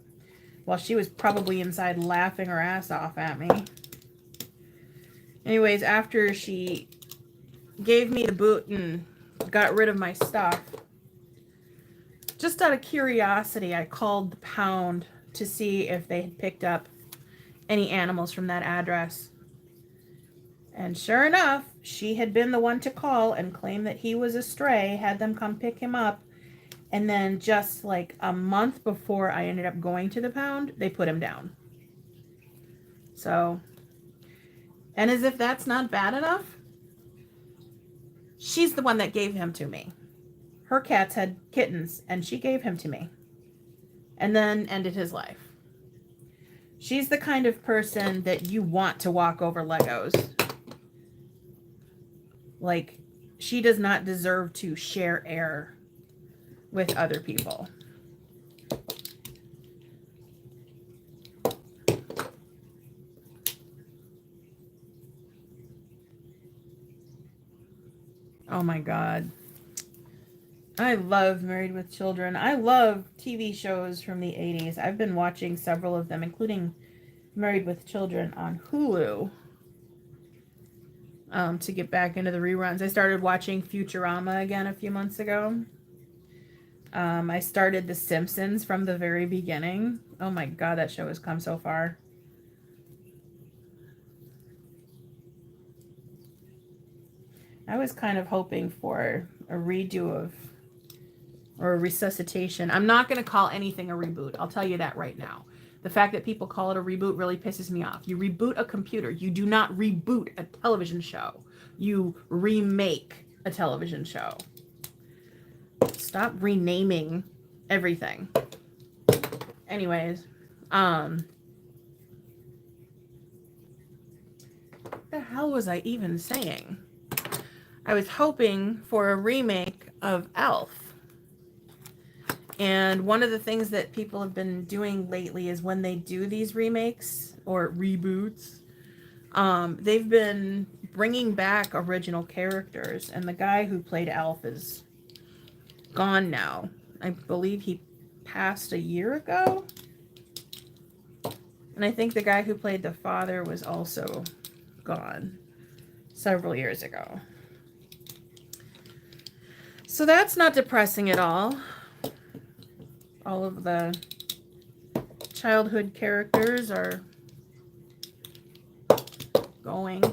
while she was probably inside laughing her ass off at me. Anyways, after she gave me the boot and got rid of my stuff, just out of curiosity, I called the pound to see if they had picked up any animals from that address. And sure enough, she had been the one to call and claim that he was a stray, had them come pick him up. And then just like a month before I ended up going to the pound, they put him down. So, and as if that's not bad enough, she's the one that gave him to me. Her cats had kittens and she gave him to me. And then ended his life. She's the kind of person that you want to walk over Legos. Like, she does not deserve to share air with other people. Oh my God. I love Married with Children. I love TV shows from the 80s. I've been watching several of them, including Married with Children on Hulu, to get back into the reruns. I started watching Futurama again a few months ago. I started The Simpsons from the very beginning. Oh my God, that show has come so far. I was kind of hoping for a redo of, or a resuscitation. I'm not going to call anything a reboot. I'll tell you that right now. The fact that people call it a reboot really pisses me off. You reboot a computer. You do not reboot a television show. You remake a television show. Stop renaming everything. Anyways, what the hell was I even saying? I was hoping for a remake of Elf. And one of the things that people have been doing lately is when they do these remakes or reboots, they've been bringing back original characters. And the guy who played Elf is gone now. I believe he passed a year ago. And I think the guy who played the father was also gone several years ago. So that's not depressing at all. All of the childhood characters are going.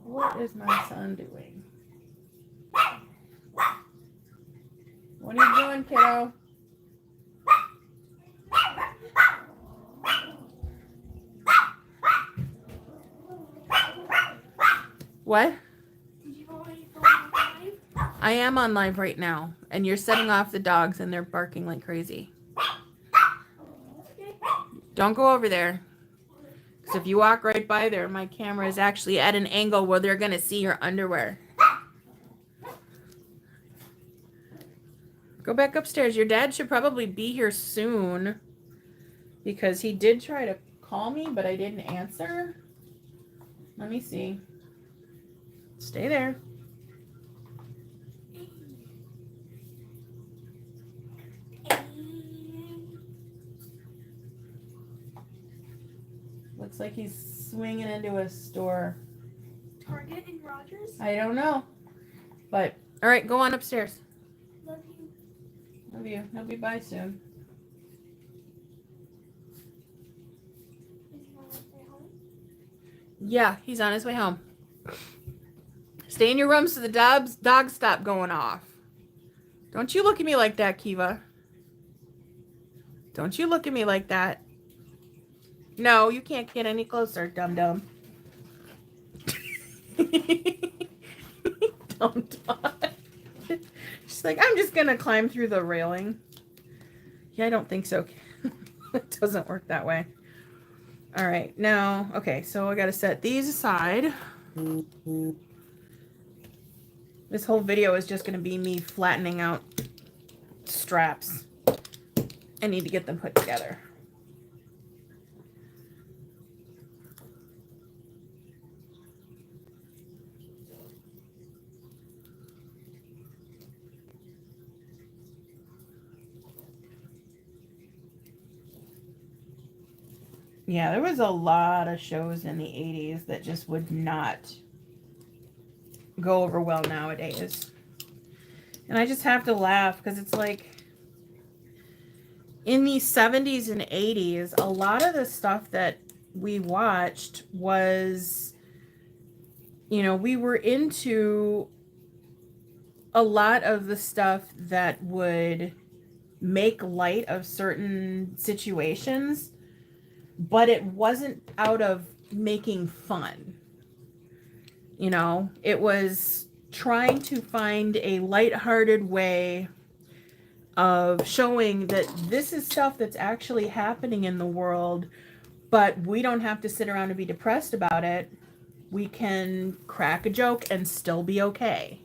What is my son doing? What are you doing, kiddo? What? I am on live right now, and you're setting off the dogs, and they're barking like crazy. Don't go over there. Because if you walk right by there, my camera is actually at an angle where they're going to see your underwear. Go back upstairs. Your dad should probably be here soon. Because he did try to call me, but I didn't answer. Let me see. Stay there. Looks like he's swinging into a store. Target and Rogers? I don't know. But, all right, go on upstairs. Love you. Love you. He'll be by soon. Yeah, he's on his way home. Stay in your room so the dogs stop going off. Don't you look at me like that, Kiva. Don't you look at me like that. No, you can't get any closer, dum-dum. Dum-dum. She's like, I'm just going to climb through the railing. Yeah, I don't think so. It doesn't work that way. All right, now, okay, so I got to set these aside. This whole video is just going to be me flattening out straps. I need to get them put together. Yeah, there was a lot of shows in the 80s that just would not go over well nowadays. And I just have to laugh because it's like in the 70s and 80s, a lot of the stuff that we watched was, you know, we were into a lot of the stuff that would make light of certain situations, but it wasn't out of making fun. You know, it was trying to find a lighthearted way of showing that this is stuff that's actually happening in the world, but we don't have to sit around and be depressed about it. We can crack a joke and still be okay.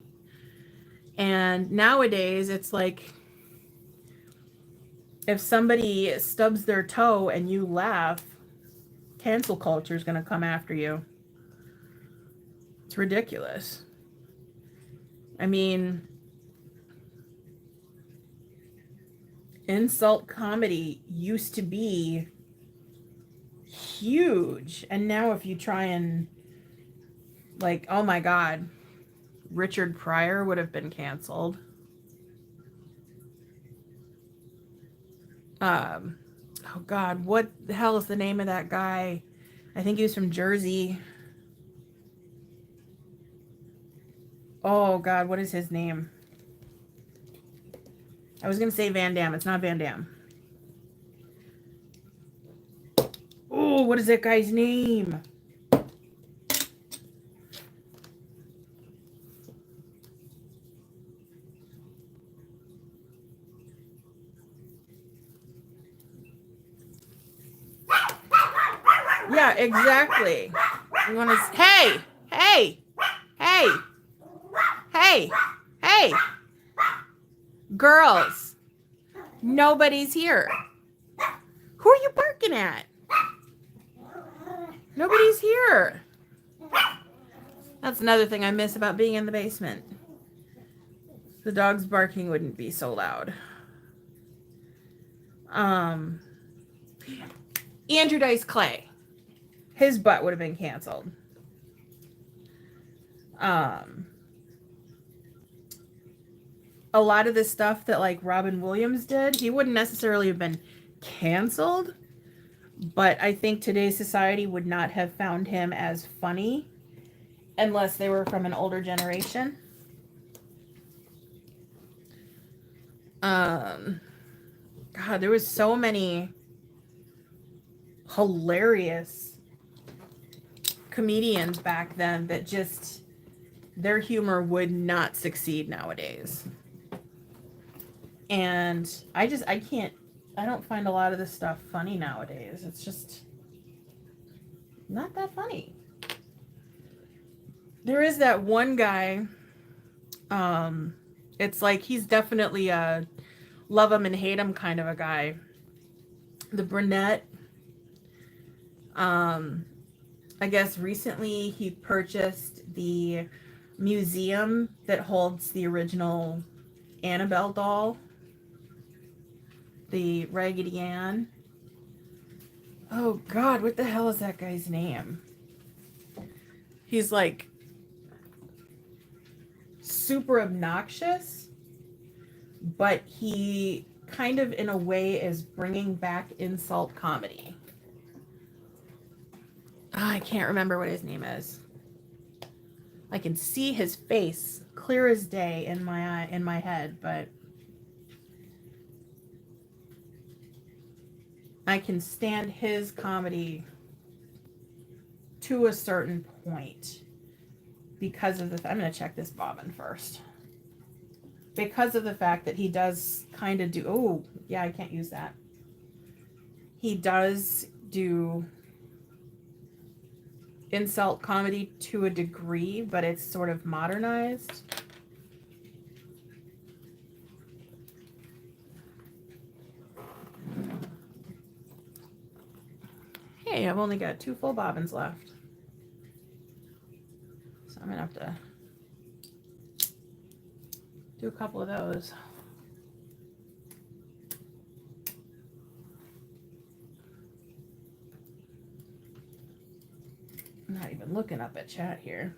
And nowadays, it's like if somebody stubs their toe and you laugh, cancel culture is going to come after you. It's ridiculous. I mean, insult comedy used to be huge. And now if you try and, like, oh my God, Richard Pryor would have been canceled. Oh God, what the hell is the name of that guy? I think he was from Jersey. Oh God, what is his name? I was going to say Van Damme. It's not Van Damme. Oh, what is that guy's name? Yeah, exactly. You want to? Hey, hey, hey, hey, hey, girls. Nobody's here. Who are you barking at? Nobody's here. That's another thing I miss about being in the basement. The dog's barking wouldn't be so loud. Andrew Dice Clay. His butt would have been canceled. A lot of the stuff that like Robin Williams did, he wouldn't necessarily have been canceled, but I think today's society would not have found him as funny unless they were from an older generation. God, there was so many hilarious comedians back then that just their humor would not succeed nowadays. And I don't find a lot of this stuff funny nowadays. It's just not that funny. There is that one guy, it's like he's definitely a love him and hate him kind of a guy. The brunette, I guess recently he purchased the museum that holds the original Annabelle doll, the Raggedy Ann. Oh God, what the hell is that guy's name? He's like super obnoxious, but he kind of in a way is bringing back insult comedy. I can't remember what his name is. I can see his face clear as day in my head, but I can stand his comedy to a certain point because of the I'm going to check this bobbin first. Because of the fact that he does kind of do oh, yeah, I can't use that. He does do insult comedy to a degree, but it's sort of modernized. Hey, I've only got 2 full bobbins left. So I'm going to have to do a couple of those. I'm not even looking up at chat here.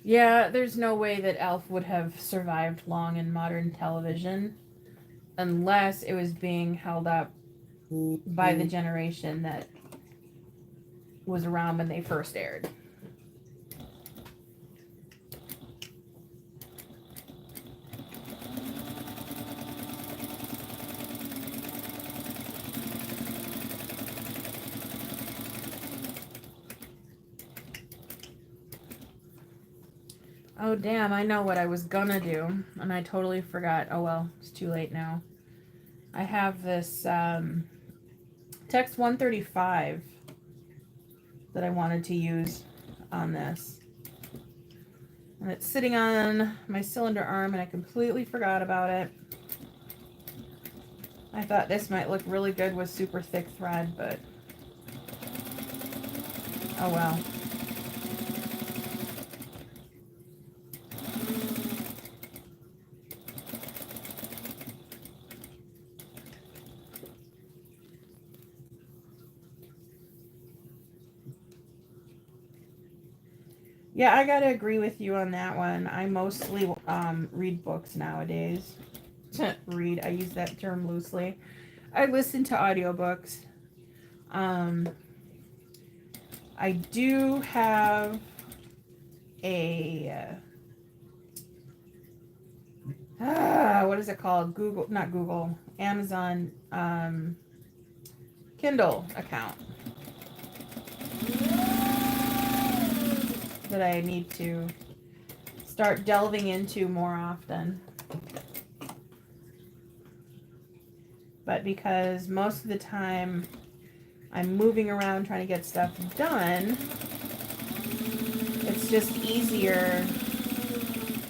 Yeah, there's no way that Alf would have survived long in modern television unless it was being held up by the generation that was around when they first aired. Oh, damn, I know what I was gonna do, and I totally forgot. Oh, well, it's too late now. I have this text 135 that I wanted to use on this. And it's sitting on my cylinder arm, and I completely forgot about it. I thought this might look really good with super thick thread, but oh well. Yeah, I gotta agree with you on that one. I mostly read books nowadays. Read, I use that term loosely. I listen to audiobooks. I do have a what is it called? Not Google, Amazon Kindle account that I need to start delving into more often. But because most of the time I'm moving around trying to get stuff done, it's just easier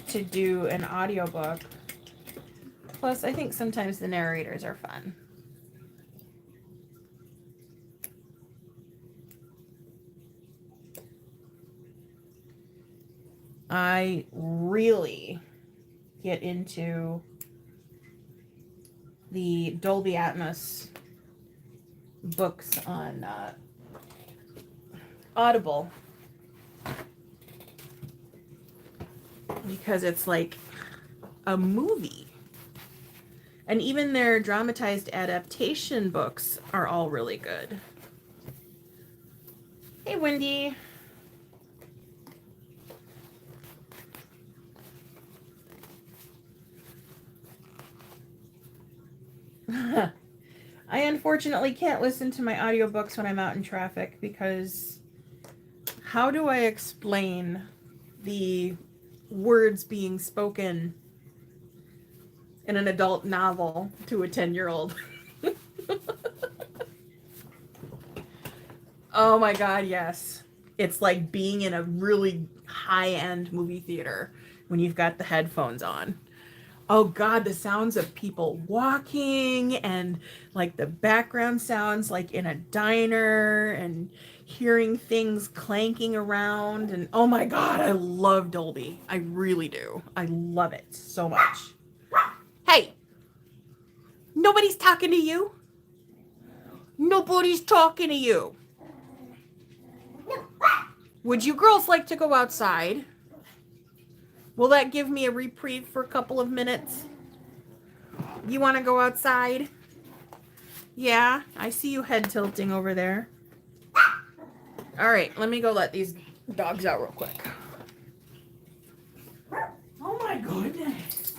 to do an audiobook. Plus, I think sometimes the narrators are fun. I really get into the Dolby Atmos books on Audible because it's like a movie. And even their dramatized adaptation books are all really good. Hey, Wendy. I unfortunately can't listen to my audiobooks when I'm out in traffic because how do I explain the words being spoken in an adult novel to a 10-year-old? Oh my God, yes. It's like being in a really high-end movie theater when you've got the headphones on. Oh God, the sounds of people walking and like the background sounds like in a diner and hearing things clanking around. And oh my God, I love Dolby. I really do. I love it so much. Hey, nobody's talking to you. Nobody's talking to you. Would you girls like to go outside? Will that give me a reprieve for a couple of minutes? You want to go outside? Yeah, I see you head tilting over there. All right, let me go let these dogs out real quick. Oh my goodness.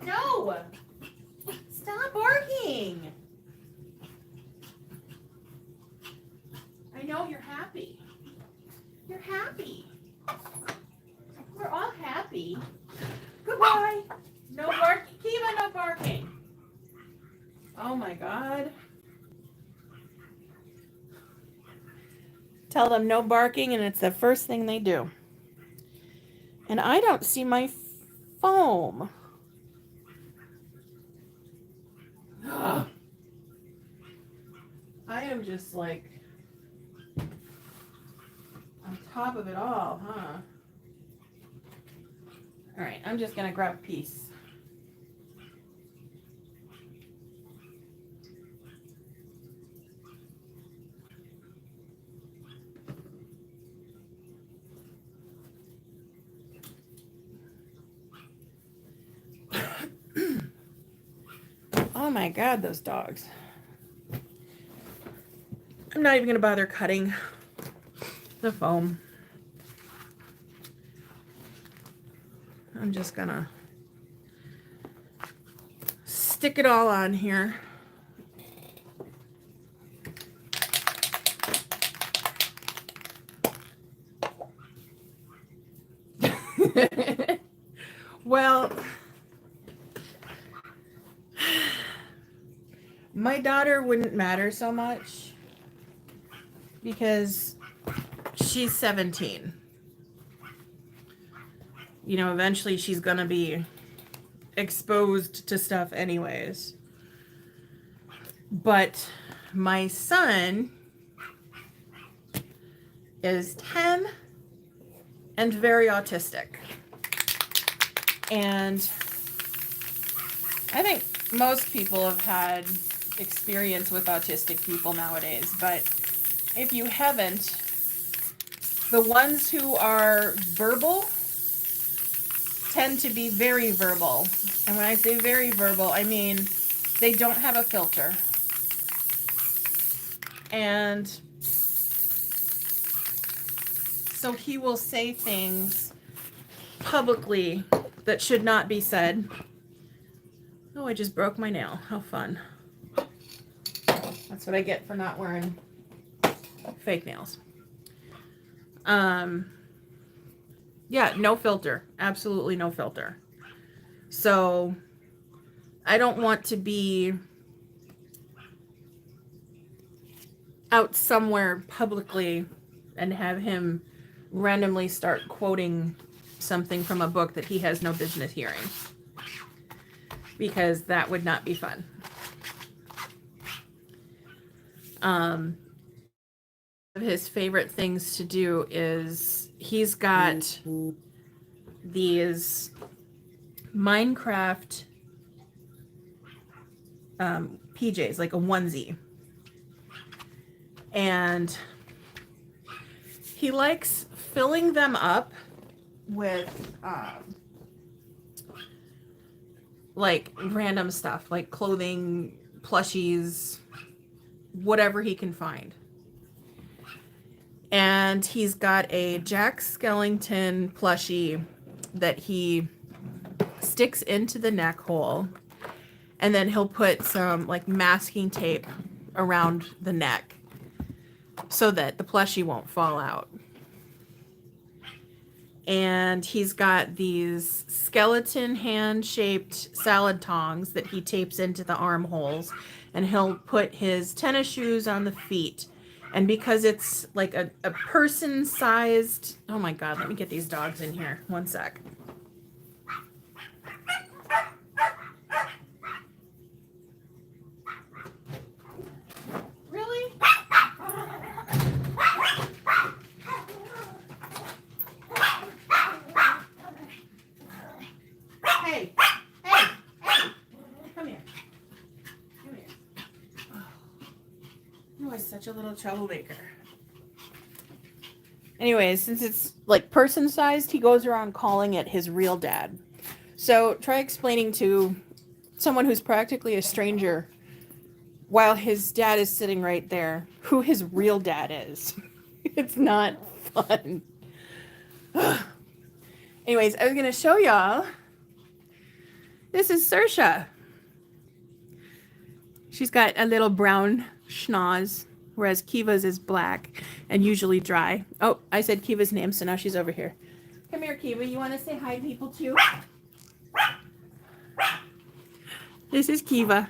No. Stop barking. I know you're happy. You're happy. We're all happy. Goodbye. No barking. Kiva, no barking. Oh my God. Tell them no barking, and it's the first thing they do. And I don't see my foam. Ugh. I am just like on top of it all, huh? All right, I'm just gonna grab a piece. Oh my God, those dogs. I'm not even gonna bother cutting the foam. I'm just gonna stick it all on here. Well, my daughter wouldn't matter so much because she's 17. You know, eventually she's gonna be exposed to stuff anyways. But my son is 10 and very autistic. And I think most people have had experience with autistic people nowadays, but if you haven't, the ones who are verbal tend to be very verbal. And when I say very verbal, I mean they don't have a filter. And so he will say things publicly that should not be said. Oh, I just broke my nail. How fun. That's what I get for not wearing fake nails. Yeah, no filter. Absolutely no filter. So I don't want to be out somewhere publicly and have him randomly start quoting something from a book that he has no business hearing, because that would not be fun. His favorite things to do is he's got these Minecraft PJs, like a onesie, and he likes filling them up with like random stuff, like clothing, plushies, whatever he can find. And he's got a Jack Skellington plushie that he sticks into the neck hole, and then he'll put some like masking tape around the neck so that the plushie won't fall out. And he's got these skeleton hand-shaped salad tongs that he tapes into the armholes, and he'll put his tennis shoes on the feet. And because it's like a person-sized... Oh my God, let me get these dogs in here. One sec. Really? Hey, hey, hey, come here. Come here. Oh, you are such a little troublemaker. Anyways, since it's like person sized, he goes around calling it his real dad. So try explaining to someone who's practically a stranger while his dad is sitting right there who his real dad is. It's not fun. Anyways, I was going to show y'all. This is Saoirse. She's got a little brown schnoz, whereas Kiva's is black and usually dry. Oh, I said Kiva's name, so now she's over here. Come here, Kiva. You want to say hi to people too? This is Kiva.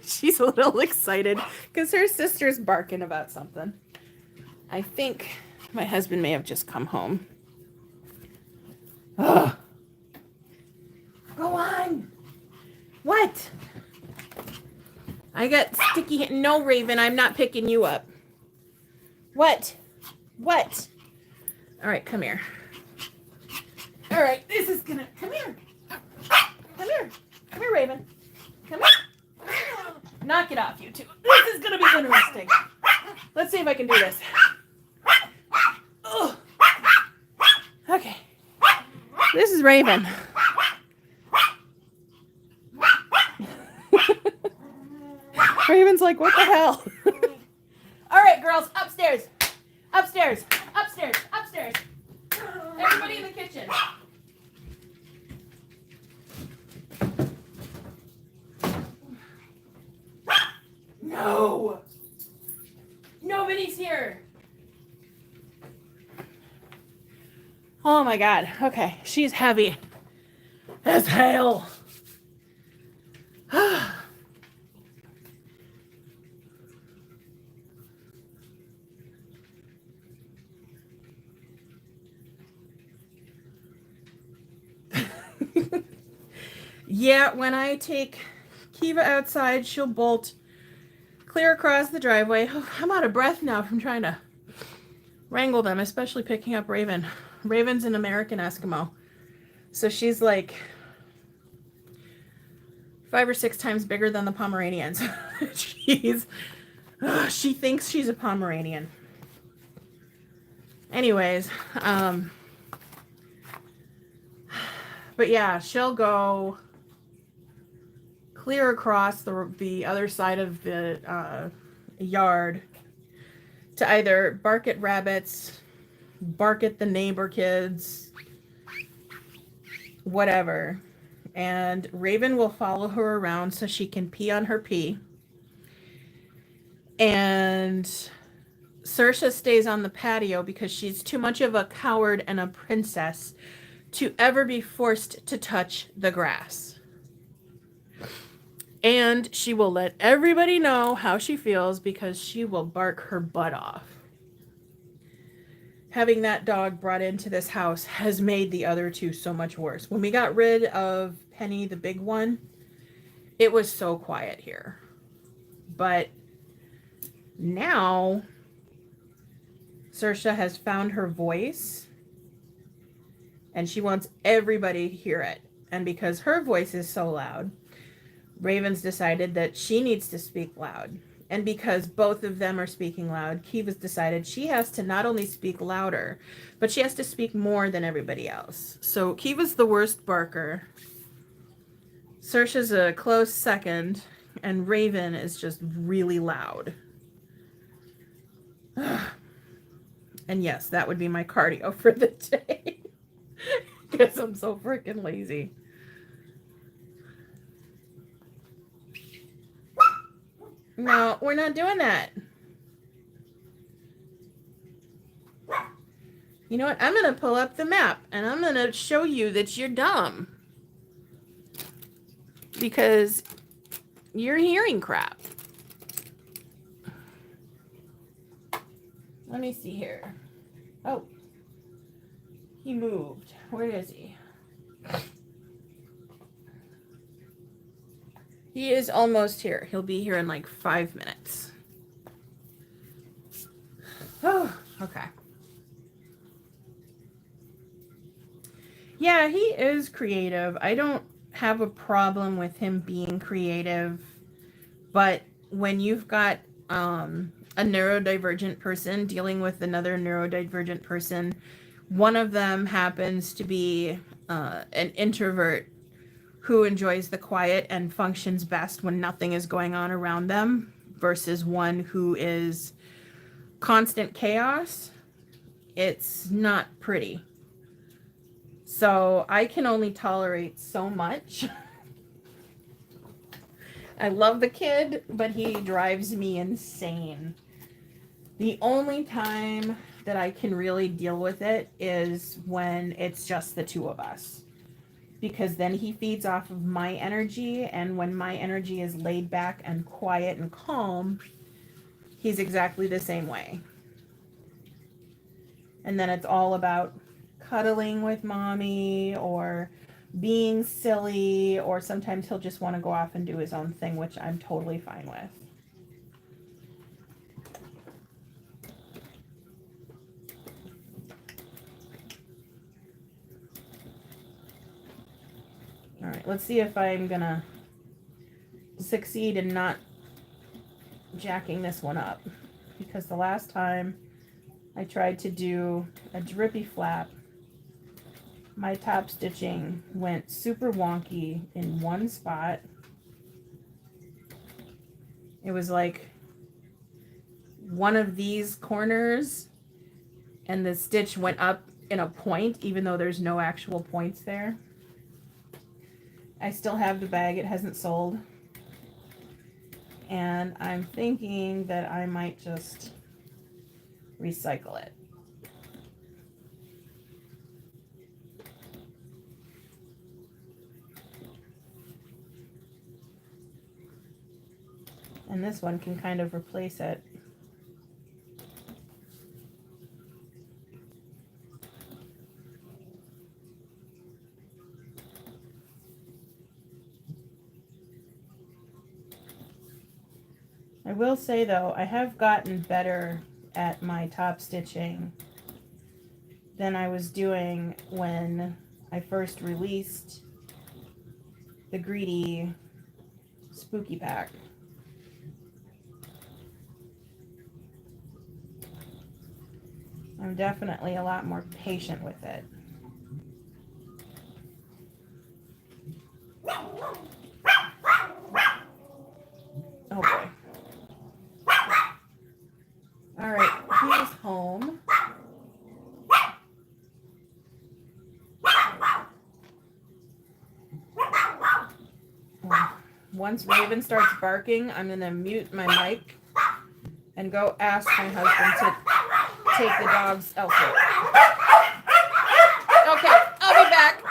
She's a little excited because her sister's barking about something. I think my husband may have just come home. Ugh. Go on. What? I got sticky hand. No, Raven, I'm not picking you up. What? What? All right, come here. All right, this is gonna... Come here. Come here. Come here, Raven. Come here. Knock it off, you two. This is gonna be interesting. Let's see if I can do this. Ugh. Okay. This is Raven. Raven's like, what the hell? All right, girls, upstairs. Upstairs. Upstairs. Upstairs. Everybody in the kitchen. No. Nobody's here. Oh my God. Okay. She's heavy as hell. Yeah, when I take Kiva outside, she'll bolt clear across the driveway. Oh, I'm out of breath now from trying to wrangle them, especially picking up Raven. Raven's an American Eskimo. So she's like 5 or 6 times bigger than the Pomeranians. She thinks she's a Pomeranian. Anyways, but yeah, she'll go clear across the other side of the yard to either bark at rabbits, bark at the neighbor kids, whatever. And Raven will follow her around so she can pee on her pee. And Saoirse stays on the patio because she's too much of a coward and a princess to ever be forced to touch the grass. And she will let everybody know how she feels because she will bark her butt off. Having that dog brought into this house has made the other two so much worse. When we got rid of Penny, the big one, it was so quiet here. But now Saoirse has found her voice and she wants everybody to hear it. And because her voice is so loud, Raven's decided that she needs to speak loud. And because both of them are speaking loud, Kiva's decided she has to not only speak louder, but she has to speak more than everybody else. So Kiva's the worst barker. Saoirse's a close second, and Raven is just really loud. And yes, that would be my cardio for the day. Because I'm so freaking lazy. No, we're not doing that. You know what? I'm going to pull up the map and I'm going to show you that you're dumb. Because you're hearing crap. Let me see here. Oh. He moved. Where is he? He is almost here. He'll be here in like 5 minutes. Oh, okay. Yeah, he is creative. I don't have a problem with him being creative. But when you've got a neurodivergent person dealing with another neurodivergent person. One of them happens to be an introvert who enjoys the quiet and functions best when nothing is going on around them, versus one who is constant chaos. It's not pretty. So I can only tolerate so much. I love the kid, but he drives me insane. The only time that I can really deal with it is when it's just the two of us. Because then he feeds off of my energy, and when my energy is laid back and quiet and calm, he's exactly the same way. And then it's all about cuddling with mommy or being silly, or sometimes he'll just want to go off and do his own thing, which I'm totally fine with. All right, let's see if I'm gonna succeed in not jacking this one up, because the last time I tried to do a drippy flap, my top stitching went super wonky in one spot. It was like one of these corners and the stitch went up in a point, even though there's no actual points there. I still have the bag, it hasn't sold. And I'm thinking that I might just recycle it. And this one can kind of replace it. I will say though, I have gotten better at my top stitching than I was doing when I first released the Greedy Spooky Pack. I'm definitely a lot more patient with it. Oh boy. Alright, he's home. Once Raven starts barking, I'm going to mute my mic and go ask my husband to take the dogs elsewhere. Okay, I'll be back.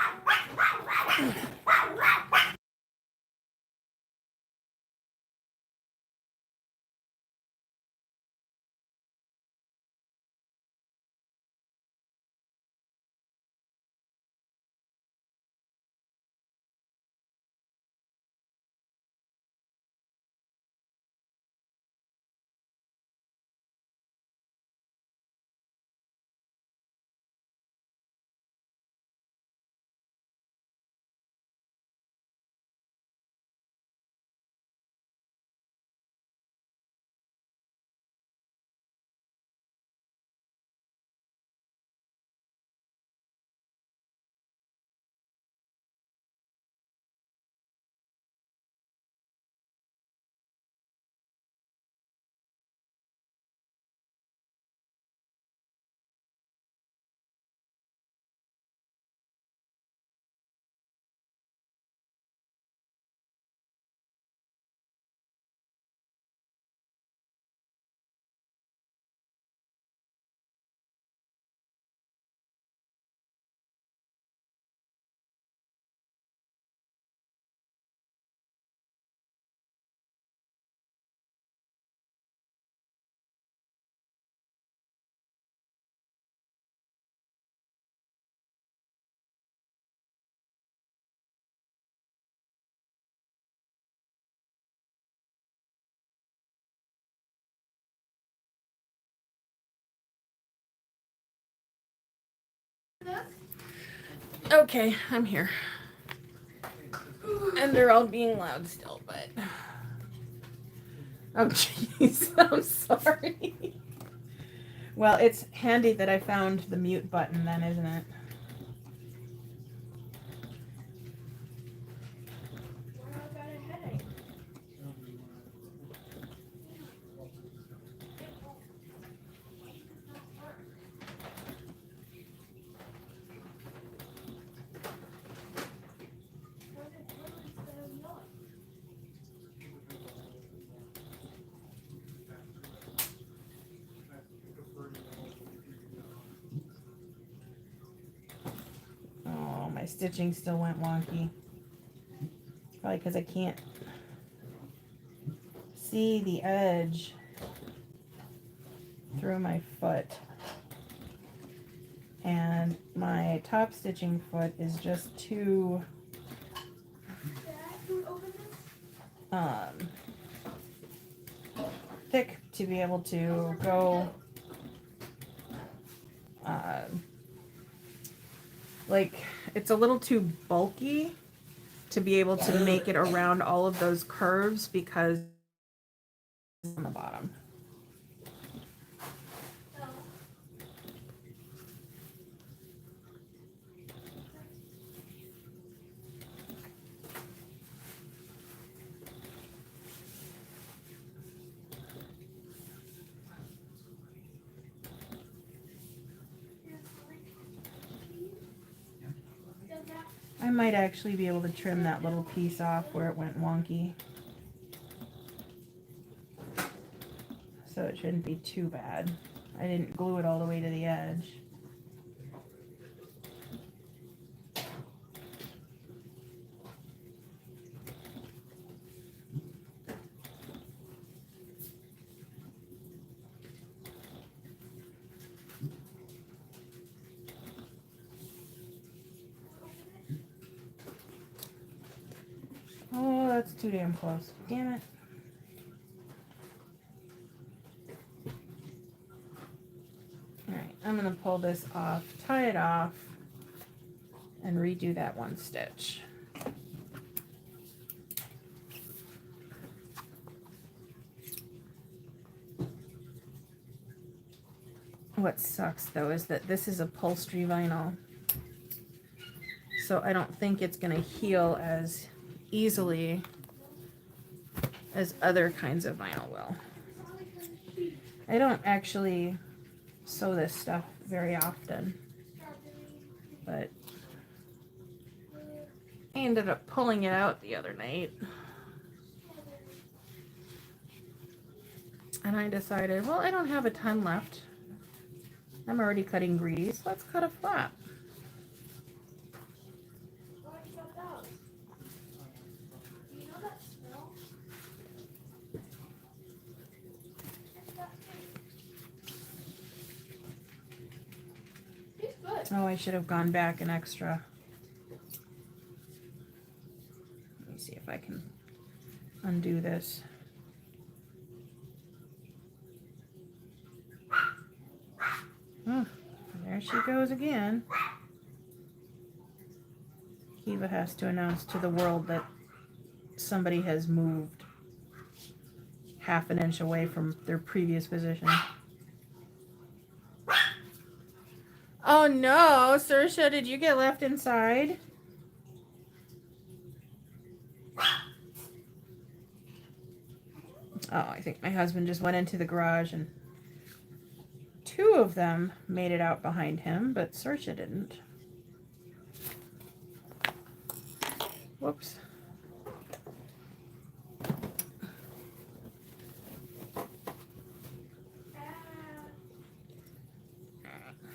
Okay, I'm here. And they're all being loud still, but Oh, jeez. I'm sorry. Well, it's handy that I found the mute button then, isn't it? Oh, my stitching still went wonky. Probably because I can't see the edge through my foot. And my top stitching foot is just too thick to be able to go like, it's a little too bulky to be able to make it around all of those curves because on the bottom. I might actually be able to trim that little piece off where it went wonky. So it shouldn't be too bad. I didn't glue it all the way to the edge. Oh, that's too damn close. Damn it. Alright, I'm going to pull this off, tie it off, and redo that one stitch. What sucks though is that this is upholstery vinyl, so I don't think it's going to heal as easily as other kinds of vinyl will. I don't actually sew this stuff very often, but I ended up pulling it out the other night, and I decided, well, I don't have a ton left. I'm already cutting grease. Let's cut a flap. Oh, I should have gone back an extra. Let me see if I can undo this. Oh, there she goes again. Kiva has to announce to the world that somebody has moved half an inch away from their previous position. Oh no, Saoirse, did you get left inside? Oh, I think my husband just went into the garage and two of them made it out behind him, but Saoirse didn't. Whoops.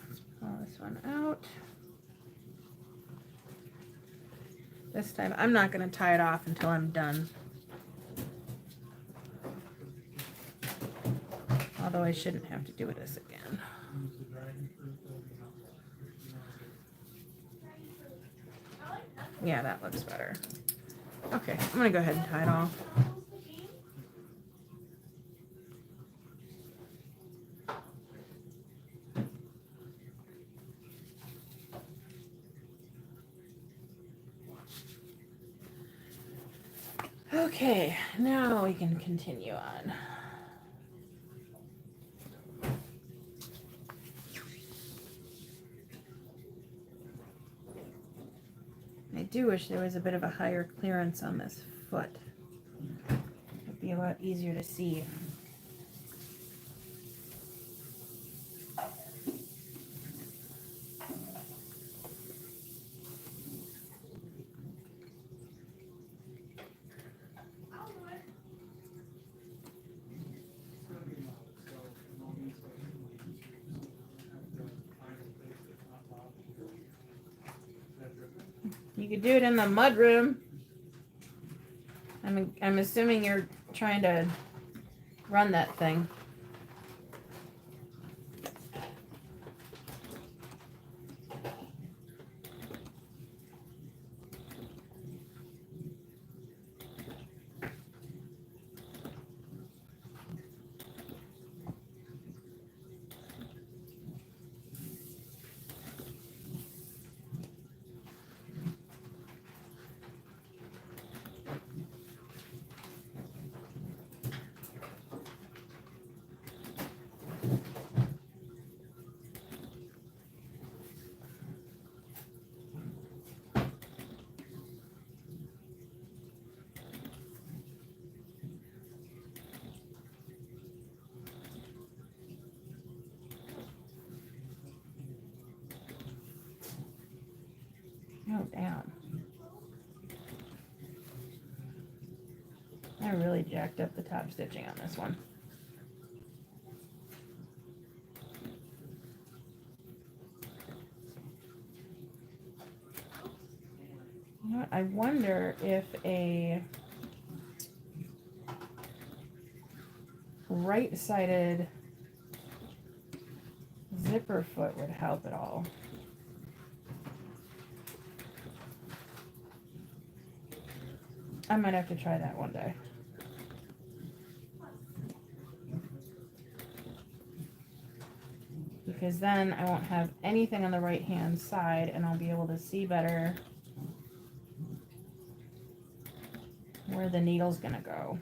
Let's pull this one out. This time I'm not going to tie it off until I'm done. Although I shouldn't have to do this again. Yeah, that looks better. Okay, I'm going to go ahead and tie it off. Okay, now we can continue on. I do wish there was a bit of a higher clearance on this foot. It'd be a lot easier to see. You could do it in the mud room. I'm assuming you're trying to run that thing. Oh, damn. I really jacked up the top stitching on this one. You know what? I wonder if a right-sided zipper foot would help at all. I might have to try that one day. Because then I won't have anything on the right hand side and I'll be able to see better where the needle's gonna go.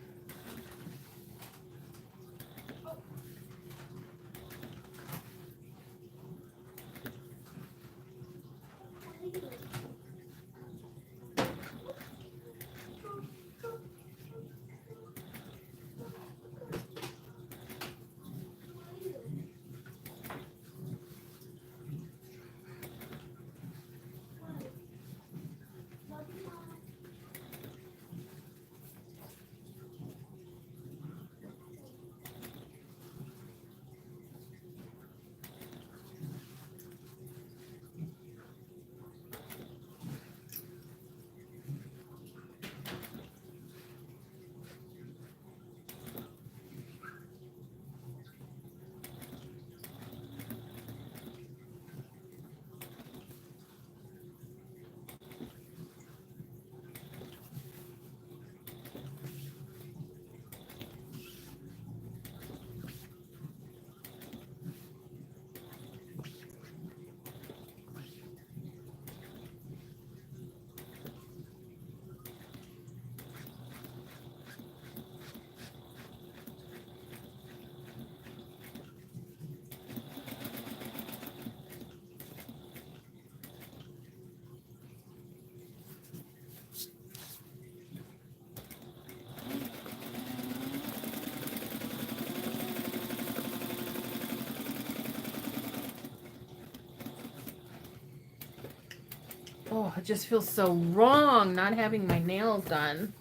Oh, it just feels so wrong not having my nails done.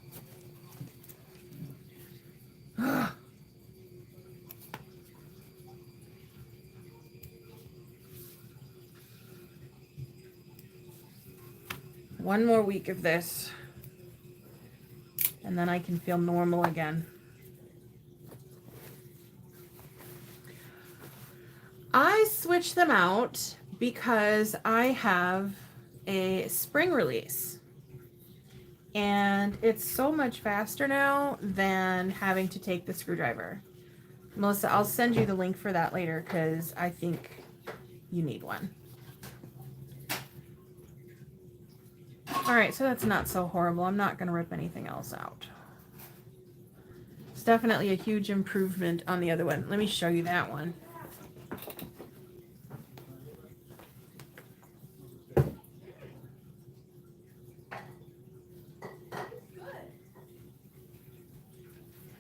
One more week of this, and then I can feel normal again. I switched them out because I have a spring release. And it's so much faster now than having to take the screwdriver. Melissa, I'll send you the link for that later because I think you need one. All right, so that's not so horrible. I'm not going to rip anything else out. definitely a huge improvement on the other one. Let me show you that one.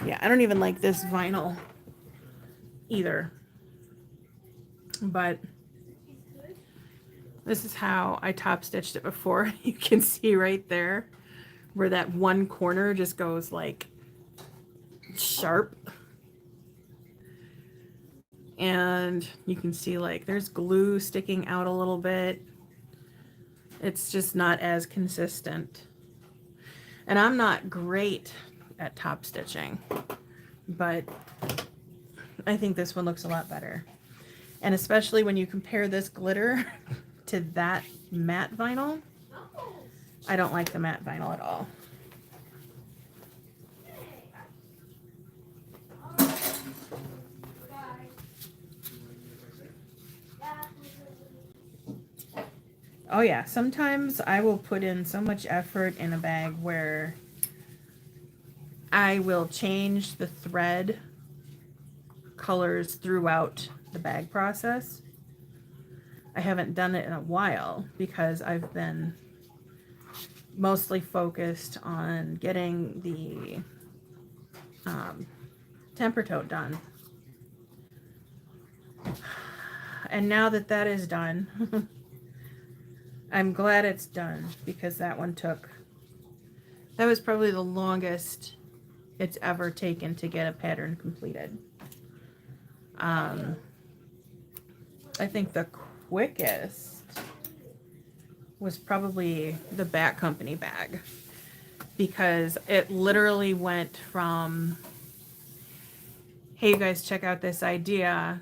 Yeah, I don't even like this vinyl either. But this is how I top stitched it before. You can see right there where that one corner just goes like sharp. And you can see like there's glue sticking out a little bit. It's just not as consistent. And I'm not great at top stitching, but I think this one looks a lot better. And especially when you compare this glitter to that matte vinyl, I don't like the matte vinyl at all. Oh yeah, sometimes I will put in so much effort in a bag where I will change the thread colors throughout the bag process. I haven't done it in a while because I've been mostly focused on getting the temper tote done. And now that that is done, I'm glad it's done because that one that was probably the longest it's ever taken to get a pattern completed. I think the quickest was probably the Bat Company bag because it literally went from, hey, you guys, check out this idea,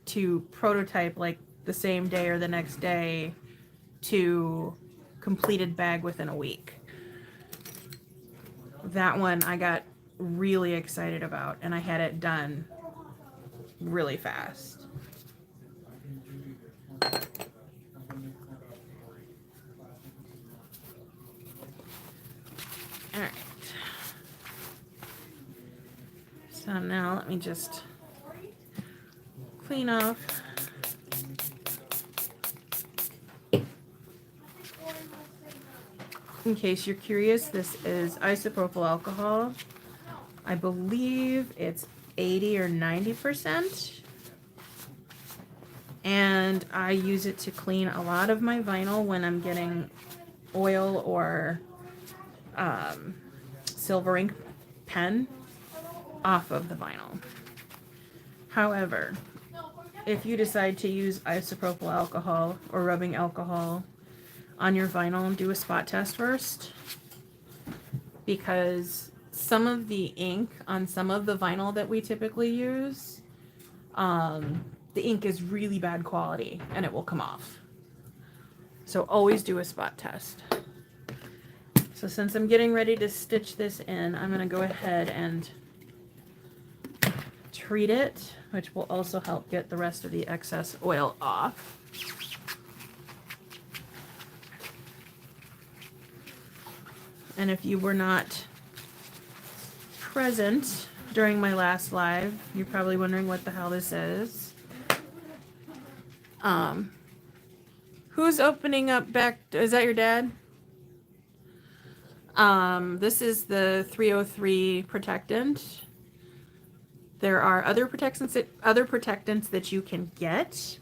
to prototype like the same day or the next day to completed bag within a week. That one I got really excited about, and I had it done really fast. All right. So now let me just clean off. In case you're curious, this is isopropyl alcohol. I believe it's 80 or 90%. And I use it to clean a lot of my vinyl when I'm getting oil or silver ink pen off of the vinyl. However, if you decide to use isopropyl alcohol or rubbing alcohol on your vinyl, do a spot test first, because some of the ink on some of the vinyl that we typically use, the ink is really bad quality and it will come off. So always do a spot test. So since I'm getting ready to stitch this in, I'm going to go ahead and treat it, which will also help get the rest of the excess oil off. And if you were not present during my last live, you're probably wondering what the hell this is. Who's opening up back? Is that your dad? This is the 303 protectant. There are other protectants that you can get,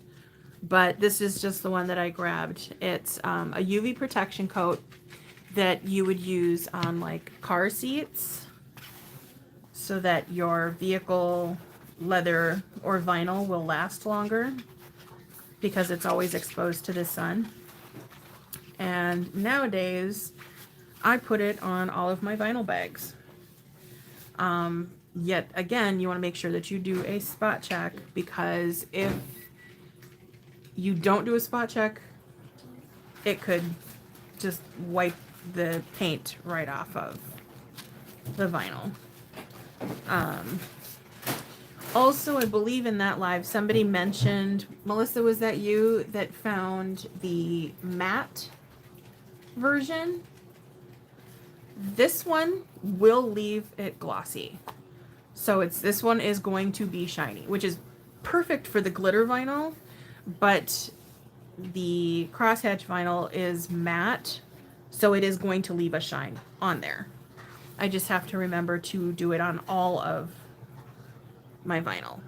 but this is just the one that I grabbed. It's a UV protection coat that you would use on like car seats so that your vehicle leather or vinyl will last longer because it's always exposed to the sun. And nowadays I put it on all of my vinyl bags. Yet again, you want to make sure that you do a spot check, because if you don't do a spot check, it could just wipe the paint right off of the vinyl. Also, I believe in that live, somebody mentioned, Melissa, was that you that found the matte version? This one will leave it glossy. So this one is going to be shiny, which is perfect for the glitter vinyl, but the crosshatch vinyl is matte, so it is going to leave a shine on there. I just have to remember to do it on all of my vinyl.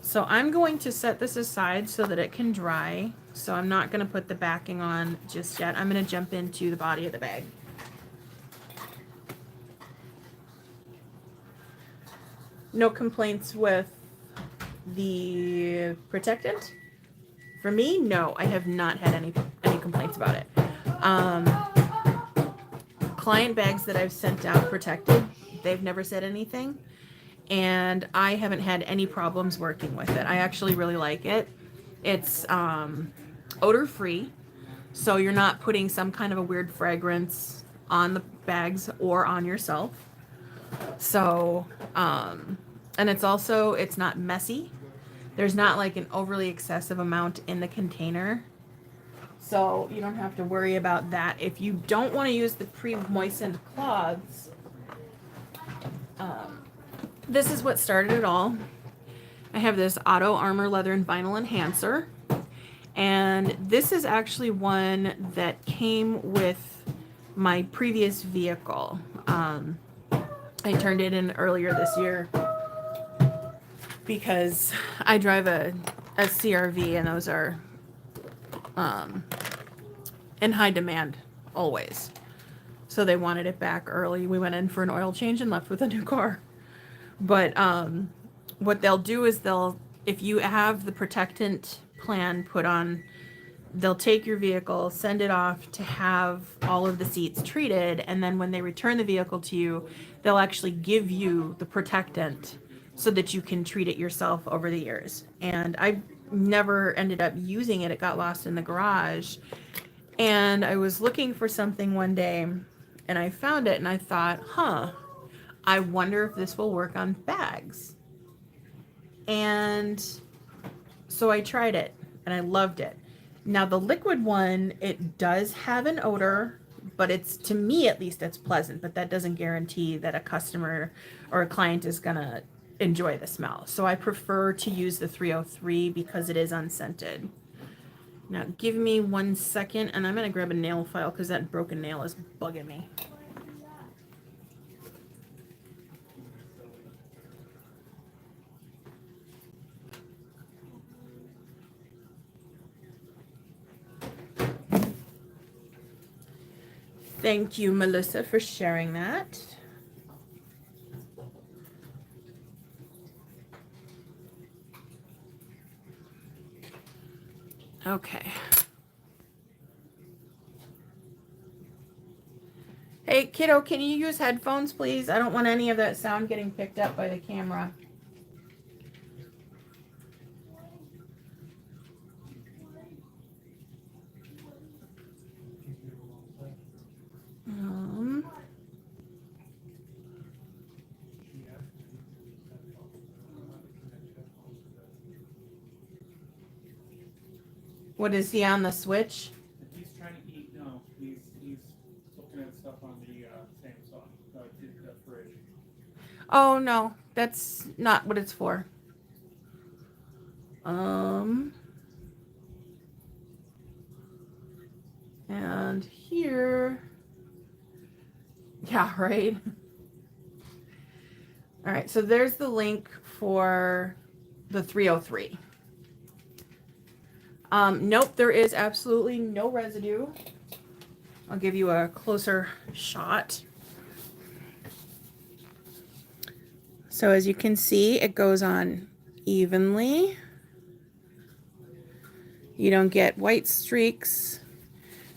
So I'm going to set this aside so that it can dry. So I'm not going to put the backing on just yet. I'm going to jump into the body of the bag. No complaints with the protectant? For me, no, I have not had any complaints about it. Client bags that I've sent out protected, they've never said anything. And I haven't had any problems working with it. I actually really like it. It's odor free, so you're not putting some kind of a weird fragrance on the bags or on yourself. So, and it's not messy. There's not like an overly excessive amount in the container. So you don't have to worry about that. If you don't want to use the pre-moistened cloths, this is what started it all. I have this Otto Armor Leather and Vinyl Enhancer. And this is actually one that came with my previous vehicle. I turned it in earlier this year because I drive a CRV, and those are in high demand always. So they wanted it back early. We went in for an oil change and left with a new car. But what they'll do is if you have the protectant plan put on, they'll take your vehicle, send it off to have all of the seats treated, and then when they return the vehicle to you, they'll actually give you the protectant so that you can treat it yourself over the years. And I never ended up using it. It got lost in the garage. And I was looking for something one day, and I found it, and I thought, I wonder if this will work on bags. And so I tried it, and I loved it. Now the liquid one, it does have an odor, but to me at least, it's pleasant, but that doesn't guarantee that a customer or a client is gonna enjoy the smell. So I prefer to use the 303 because it is unscented. Now give me 1 second, and I'm gonna grab a nail file because that broken nail is bugging me. Thank you, Melissa, for sharing that. Okay. Hey, kiddo, can you use headphones, please? I don't want any of that sound getting picked up by the camera. What is he on the Switch? He's trying to eat. No, he's looking at stuff on the Samsung, the fridge. Oh no, that's not what it's for. And here, yeah, right. All right, so there's the link for the 303. Nope, there is absolutely no residue. I'll give you a closer shot. So as you can see, it goes on evenly. You don't get white streaks.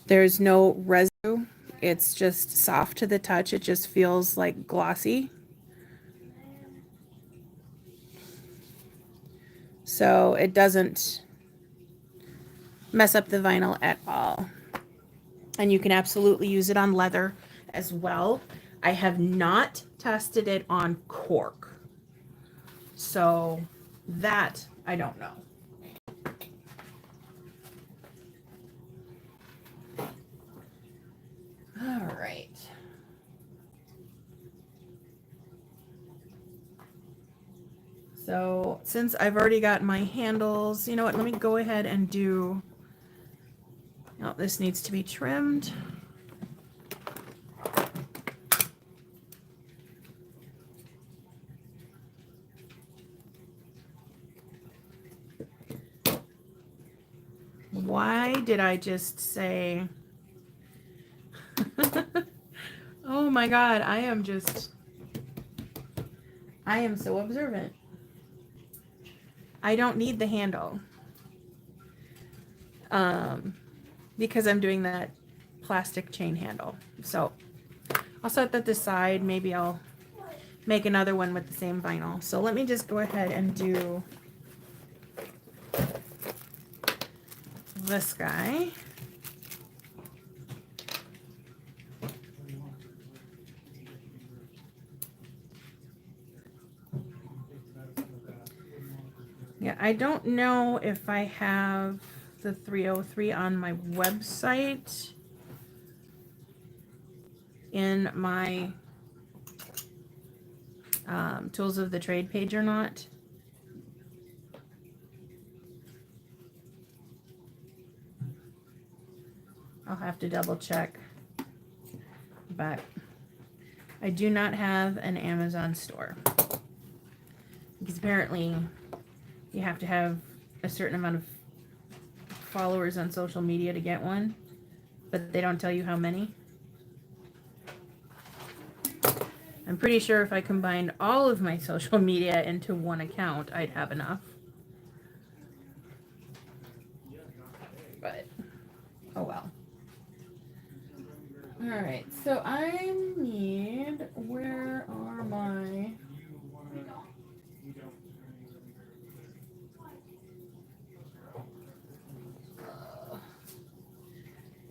There's no residue. It's just soft to the touch. It just feels like glossy. So it doesn't mess up the vinyl at all. And you can absolutely use it on leather as well. I have not tested it on cork. So that I don't know. All right. So since I've already got my handles, you know what, let me go ahead and do, oh, this needs to be trimmed. Why did I just say, oh my God, I am so observant. I don't need the handle. Because I'm doing that plastic chain handle. So I'll set that aside. Maybe I'll make another one with the same vinyl. So let me just go ahead and do this guy. Yeah, I don't know if I have the 303 on my website in my tools of the trade page or not. I'll have to double check, but I do not have an Amazon store because apparently you have to have a certain amount of followers on social media to get one, but they don't tell you how many. I'm pretty sure if I combined all of my social media into one account, I'd have enough. But, oh well. Alright, so I need, where are my...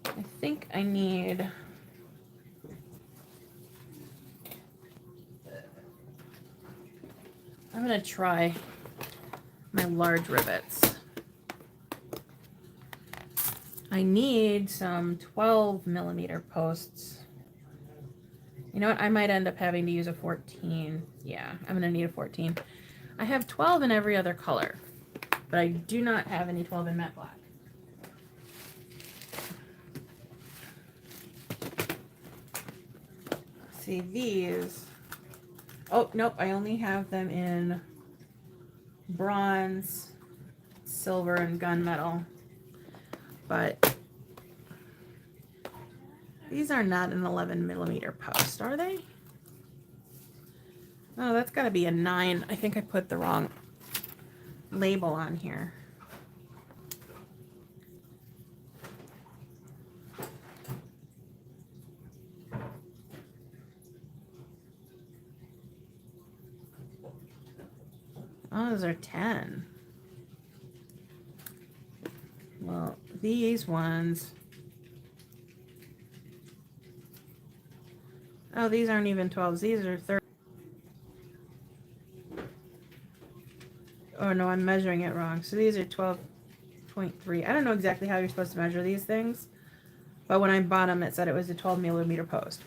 I think I need... I'm going to try my large rivets. I need some 12 millimeter posts. You know what? I might end up having to use a 14. Yeah, I'm going to need a 14. I have 12 in every other color, but I do not have any 12 in matte black. See these. Oh, nope. I only have them in bronze, silver, and gunmetal. But these are not an 11 millimeter post, are they? Oh, that's got to be a 9. I think I put the wrong label on here. Oh, those are 10. Well, these ones... Oh, these aren't even 12s. These are 30. Oh, no, I'm measuring it wrong. So these are 12.3. I don't know exactly how you're supposed to measure these things, but when I bought them, it said it was a 12 millimeter post.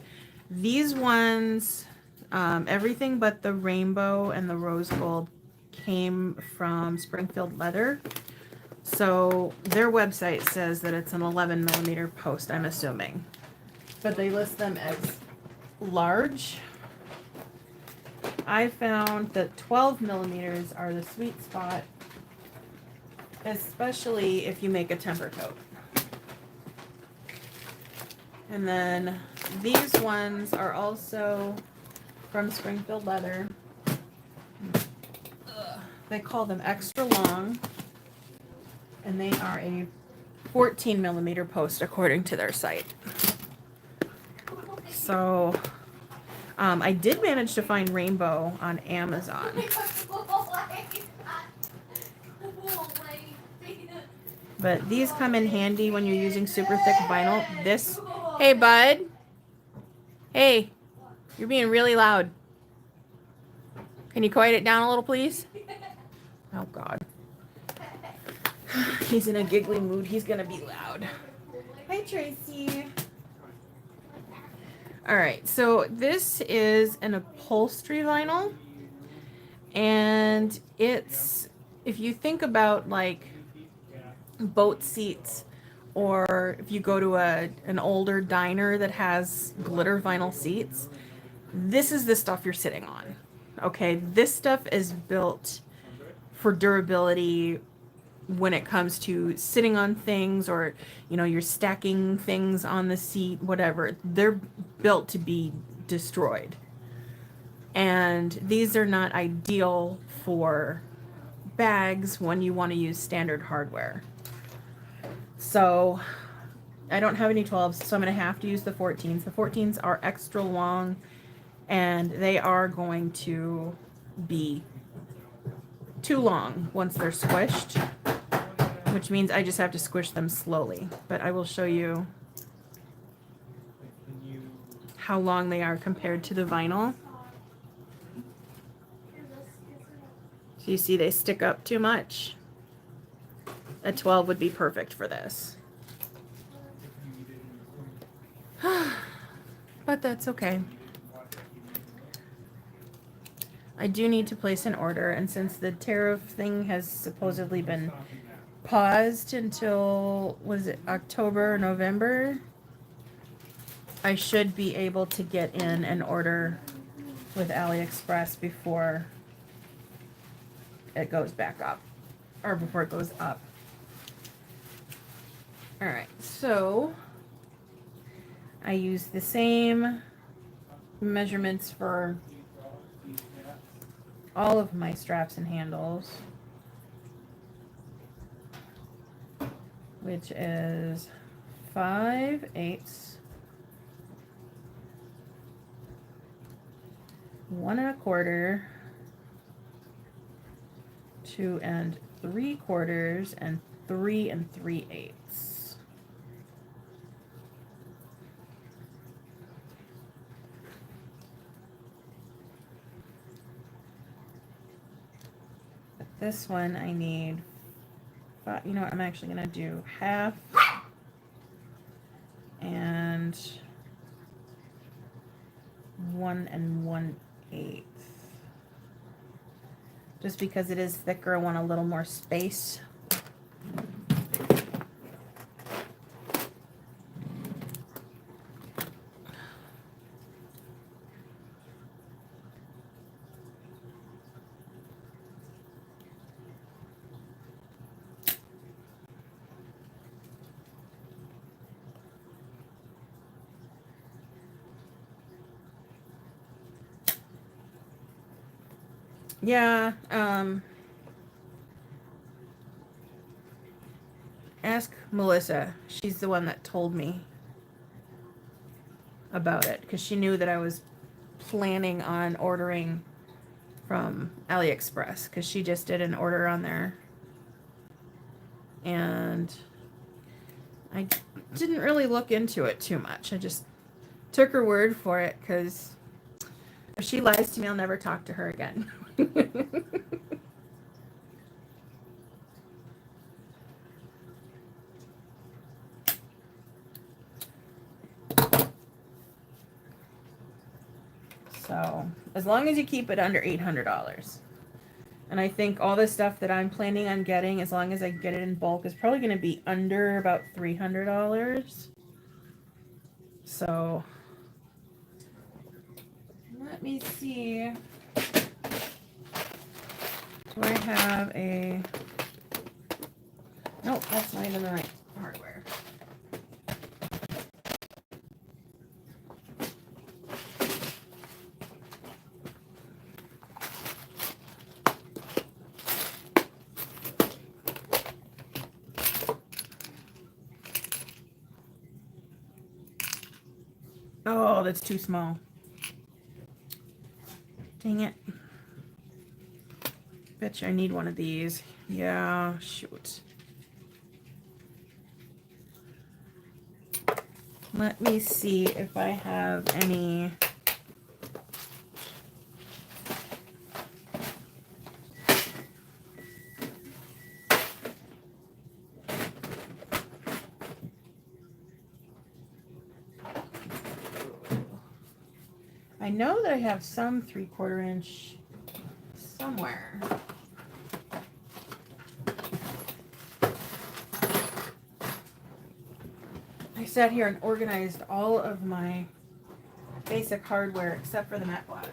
These ones, everything but the rainbow and the rose gold came from Springfield Leather. So their website says that it's an 11 millimeter post, I'm assuming. But they list them as large. I found that 12 millimeters are the sweet spot, especially if you make a temper coat. And then these ones are also from Springfield Leather. They call them extra long, and they are a 14 millimeter post according to their site. So I did manage to find rainbow on Amazon. But these come in handy when you're using super thick vinyl. This, hey bud, hey, you're being really loud. Can you quiet it down a little, please? Oh God. He's in a giggly mood. He's gonna be loud. Hi, Tracy. All right, so this is an upholstery vinyl, and And it's, if you think about like boat seats, or if you go to an older diner that has glitter vinyl seats, this is the stuff you're sitting on. Okay, this stuff is built for durability when it comes to sitting on things, or you're stacking things on the seat, whatever. They're built to be destroyed. And these are not ideal for bags when you want to use standard hardware. So I don't have any 12s, so I'm going to have to use the 14s. The 14s are extra long, and they are going to be too long once they're squished, which means I just have to squish them slowly. But I will show you how long they are compared to the vinyl. So you see they stick up too much. A 12 would be perfect for this. But that's okay. I do need to place an order, and since the tariff thing has supposedly been paused until, was it October or November, I should be able to get in an order with AliExpress before it goes back up, or before it goes up. Alright, so I use the same measurements for all of my straps and handles, which is 5/8, 1 1/4, 2 3/4, and 3 3/8. This one I need, you know what, I'm actually going to do half and 1 1/8. Just because it is thicker, I want a little more space. Yeah, ask Melissa. She's the one that told me about it, because she knew that I was planning on ordering from AliExpress, because she just did an order on there. And I didn't really look into it too much. I just took her word for it, because if she lies to me, I'll never talk to her again. So, as long as you keep it under $800. And I think all the stuff that I'm planning on getting, as long as I get it in bulk, is probably going to be under about $300. So, let me see. Do I have a... Nope, that's not even the right hardware. Oh, that's too small. Dang it. Bet you I need one of these. Yeah, shoot. Let me see if I have any... I know that I have some 3/4 inch somewhere. I sat here and organized all of my basic hardware except for the matte black.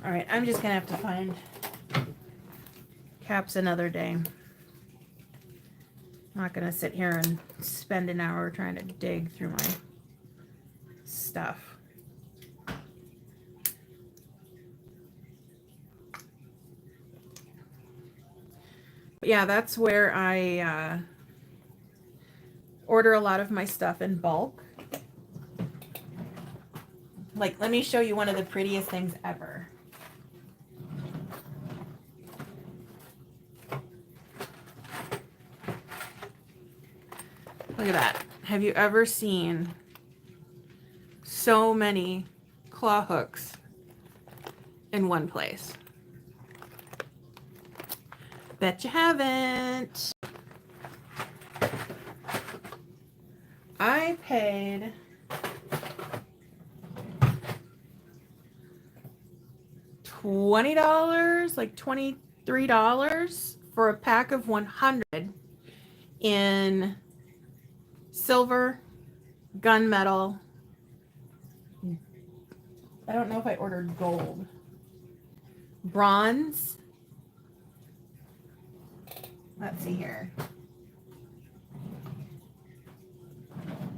All right, I'm just gonna have to find caps another day. I'm not gonna sit here and spend an hour trying to dig through my stuff. But yeah, that's where I order a lot of my stuff in bulk. Like, let me show you one of the prettiest things ever. Look at that. Have you ever seen so many claw hooks in one place? Bet you haven't. I paid $20, like $23 for a pack of 100 in silver, gunmetal. I don't know if I ordered gold. Bronze. Let's see here.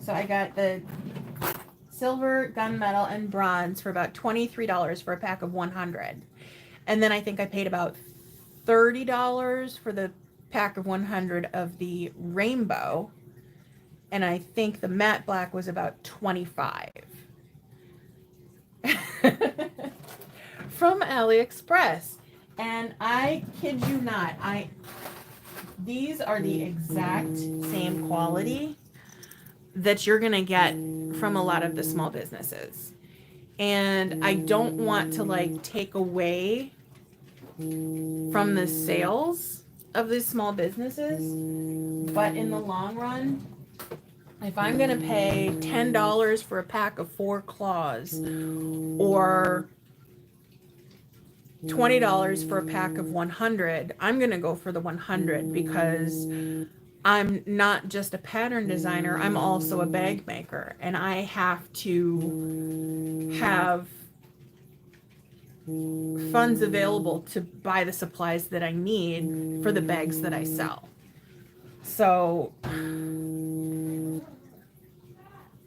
So I got the silver, gunmetal, and bronze for about $23 for a pack of 100. And then I think I paid about $30 for the pack of 100 of the rainbow. And I think the matte black was about $25. From AliExpress. And I kid you not, these are the exact same quality that you're gonna get from a lot of the small businesses. And I don't want to like take away from the sales of these small businesses, but in the long run, if I'm gonna pay $10 for a pack of 4 claws or $20 for a pack of 100, I'm gonna go for the 100 because I'm not just a pattern designer, I'm also a bag maker, and I have to have funds available to buy the supplies that I need for the bags that I sell. So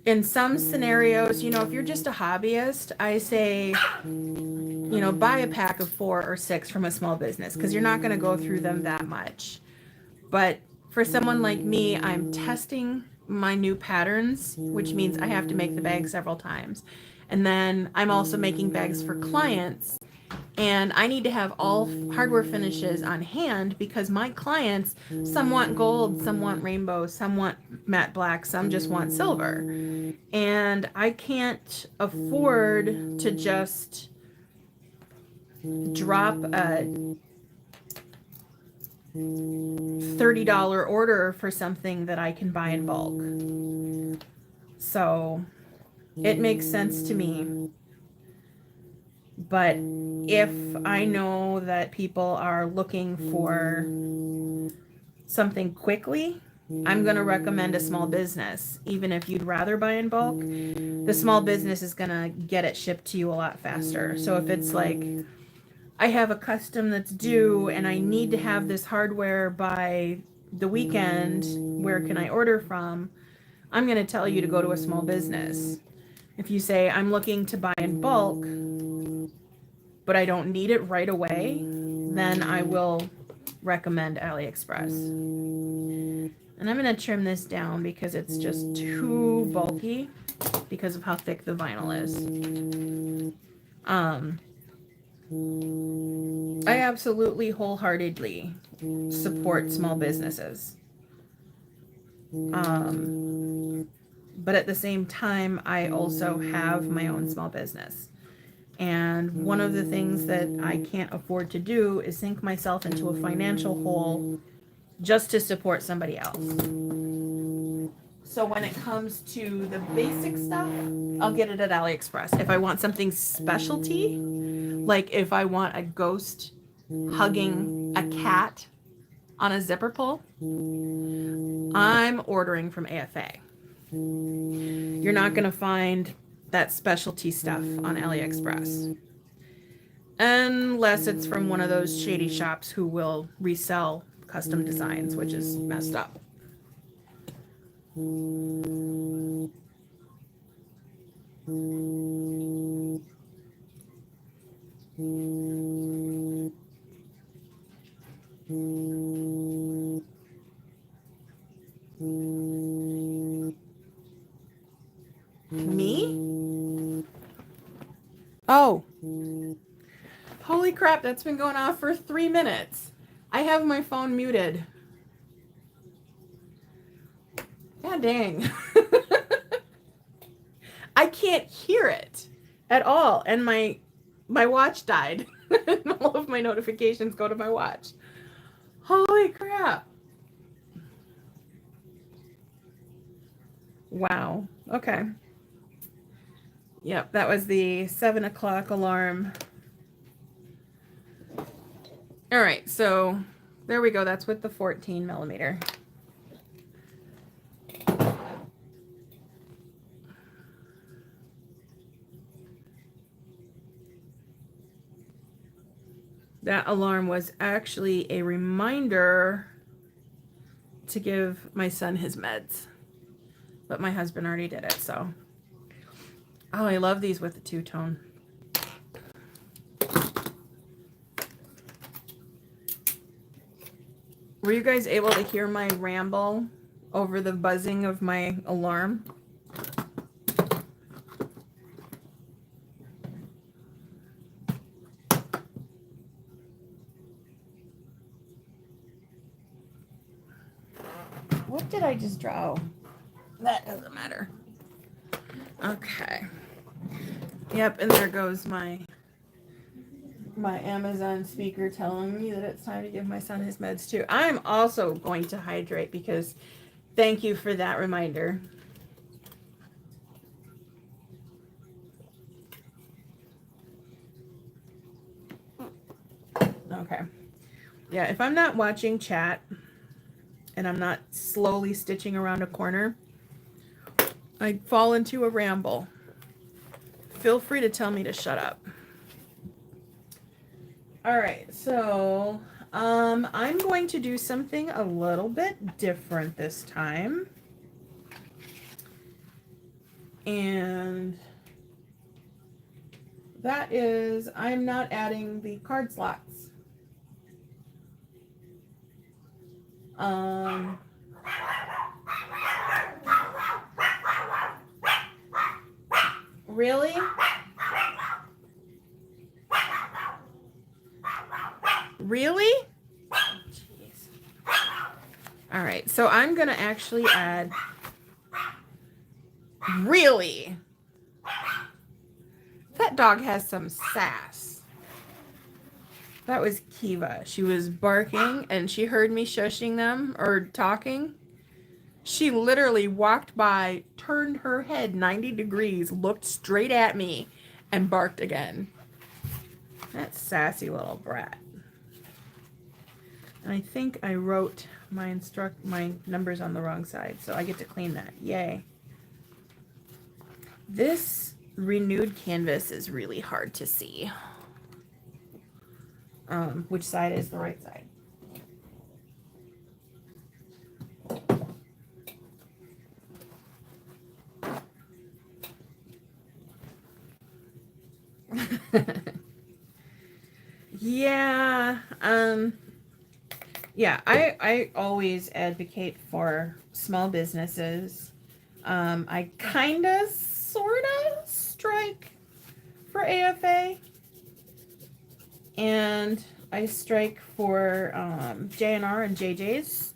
in some scenarios, you know, if you're just a hobbyist, I say, you know, buy a pack of 4 or 6 from a small business because you're not going to go through them that much. But for someone like me, I'm testing my new patterns, which means I have to make the bag several times. And then I'm also making bags for clients. And I need to have all hardware finishes on hand because my clients, some want gold, some want rainbow, some want matte black, some just want silver. And I can't afford to just drop a $30 order for something that I can buy in bulk. So it makes sense to me. But if I know that people are looking for something quickly, I'm going to recommend a small business. Even if you'd rather buy in bulk, the small business is going to get it shipped to you a lot faster. So if it's like, I have a custom that's due and I need to have this hardware by the weekend, where can I order from? I'm going to tell you to go to a small business. If you say, I'm looking to buy in bulk, but I don't need it right away, then I will recommend AliExpress. And I'm going to trim this down because it's just too bulky because of how thick the vinyl is. I absolutely wholeheartedly support small businesses. But at the same time, I also have my own small business. And one of the things that I can't afford to do is sink myself into a financial hole just to support somebody else. So when it comes to the basic stuff, I'll get it at AliExpress. If I want something specialty, like if I want a ghost hugging a cat on a zipper pull, I'm ordering from AFA. You're not going to find that specialty stuff on AliExpress. Unless it's from one of those shady shops who will resell custom designs, which is messed up. Me? Oh. Holy crap, that's been going on for 3 minutes. I have my phone muted. God dang. I can't hear it at all. And my watch died. All of my notifications go to my watch. Holy crap. Wow. Okay. Yep, that was the 7 o'clock alarm. All right, so there we go. That's with the 14 millimeter. That alarm was actually a reminder to give my son his meds. But my husband already did it, so. Oh, I love these with the two-tone. Were you guys able to hear my ramble over the buzzing of my alarm? What did I just draw? That doesn't matter. Okay. Yep, and there goes my Amazon speaker telling me that it's time to give my son his meds too. I'm also going to hydrate because thank you for that reminder. Okay. Yeah, if I'm not watching chat and I'm not slowly stitching around a corner, I fall into a ramble. Feel free to tell me to shut up. All right, so I'm going to do something a little bit different this time. And that is, I'm not adding the card slots. Really? Really? Jeez. All right, so I'm gonna actually add. Really? That dog has some sass. That was Kiva. She was barking and she heard me shushing them or talking. She literally walked by, turned her head 90 degrees, looked straight at me, and barked again. That sassy little brat. And I think I wrote my numbers on the wrong side, so I get to clean that. Yay. This renewed canvas is really hard to see. Which side is the right side? Yeah, yeah, I always advocate for small businesses. I kinda sorta strike for AFA, and I strike for JNR and JJ's.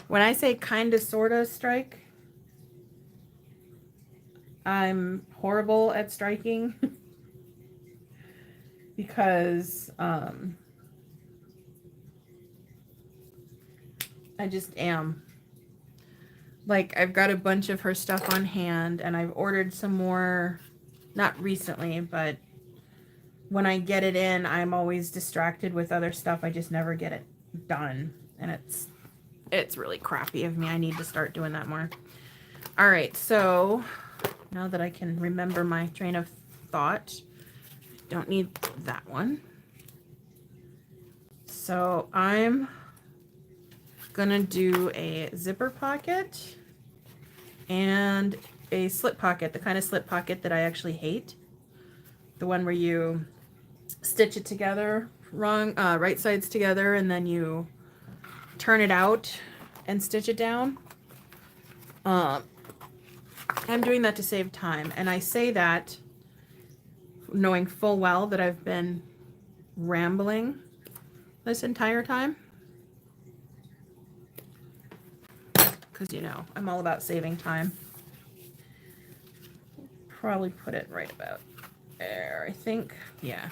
When I say kinda sorta strike, I'm horrible at striking because I just am. Like, I've got a bunch of her stuff on hand, and I've ordered some more, not recently, but when I get it in, I'm always distracted with other stuff. I just never get it done, and it's really crappy of me. I need to start doing that more. All right, so now that I can remember my train of thought, don't need that one. So I'm gonna do a zipper pocket and a slip pocket, the kind of slip pocket that I actually hate. The one where you stitch it together, right sides together, and then you turn it out and stitch it down. I'm doing that to save time, and I say that knowing full well that I've been rambling this entire time, because you know I'm all about saving time. Probably put it right about there, I think. Yeah.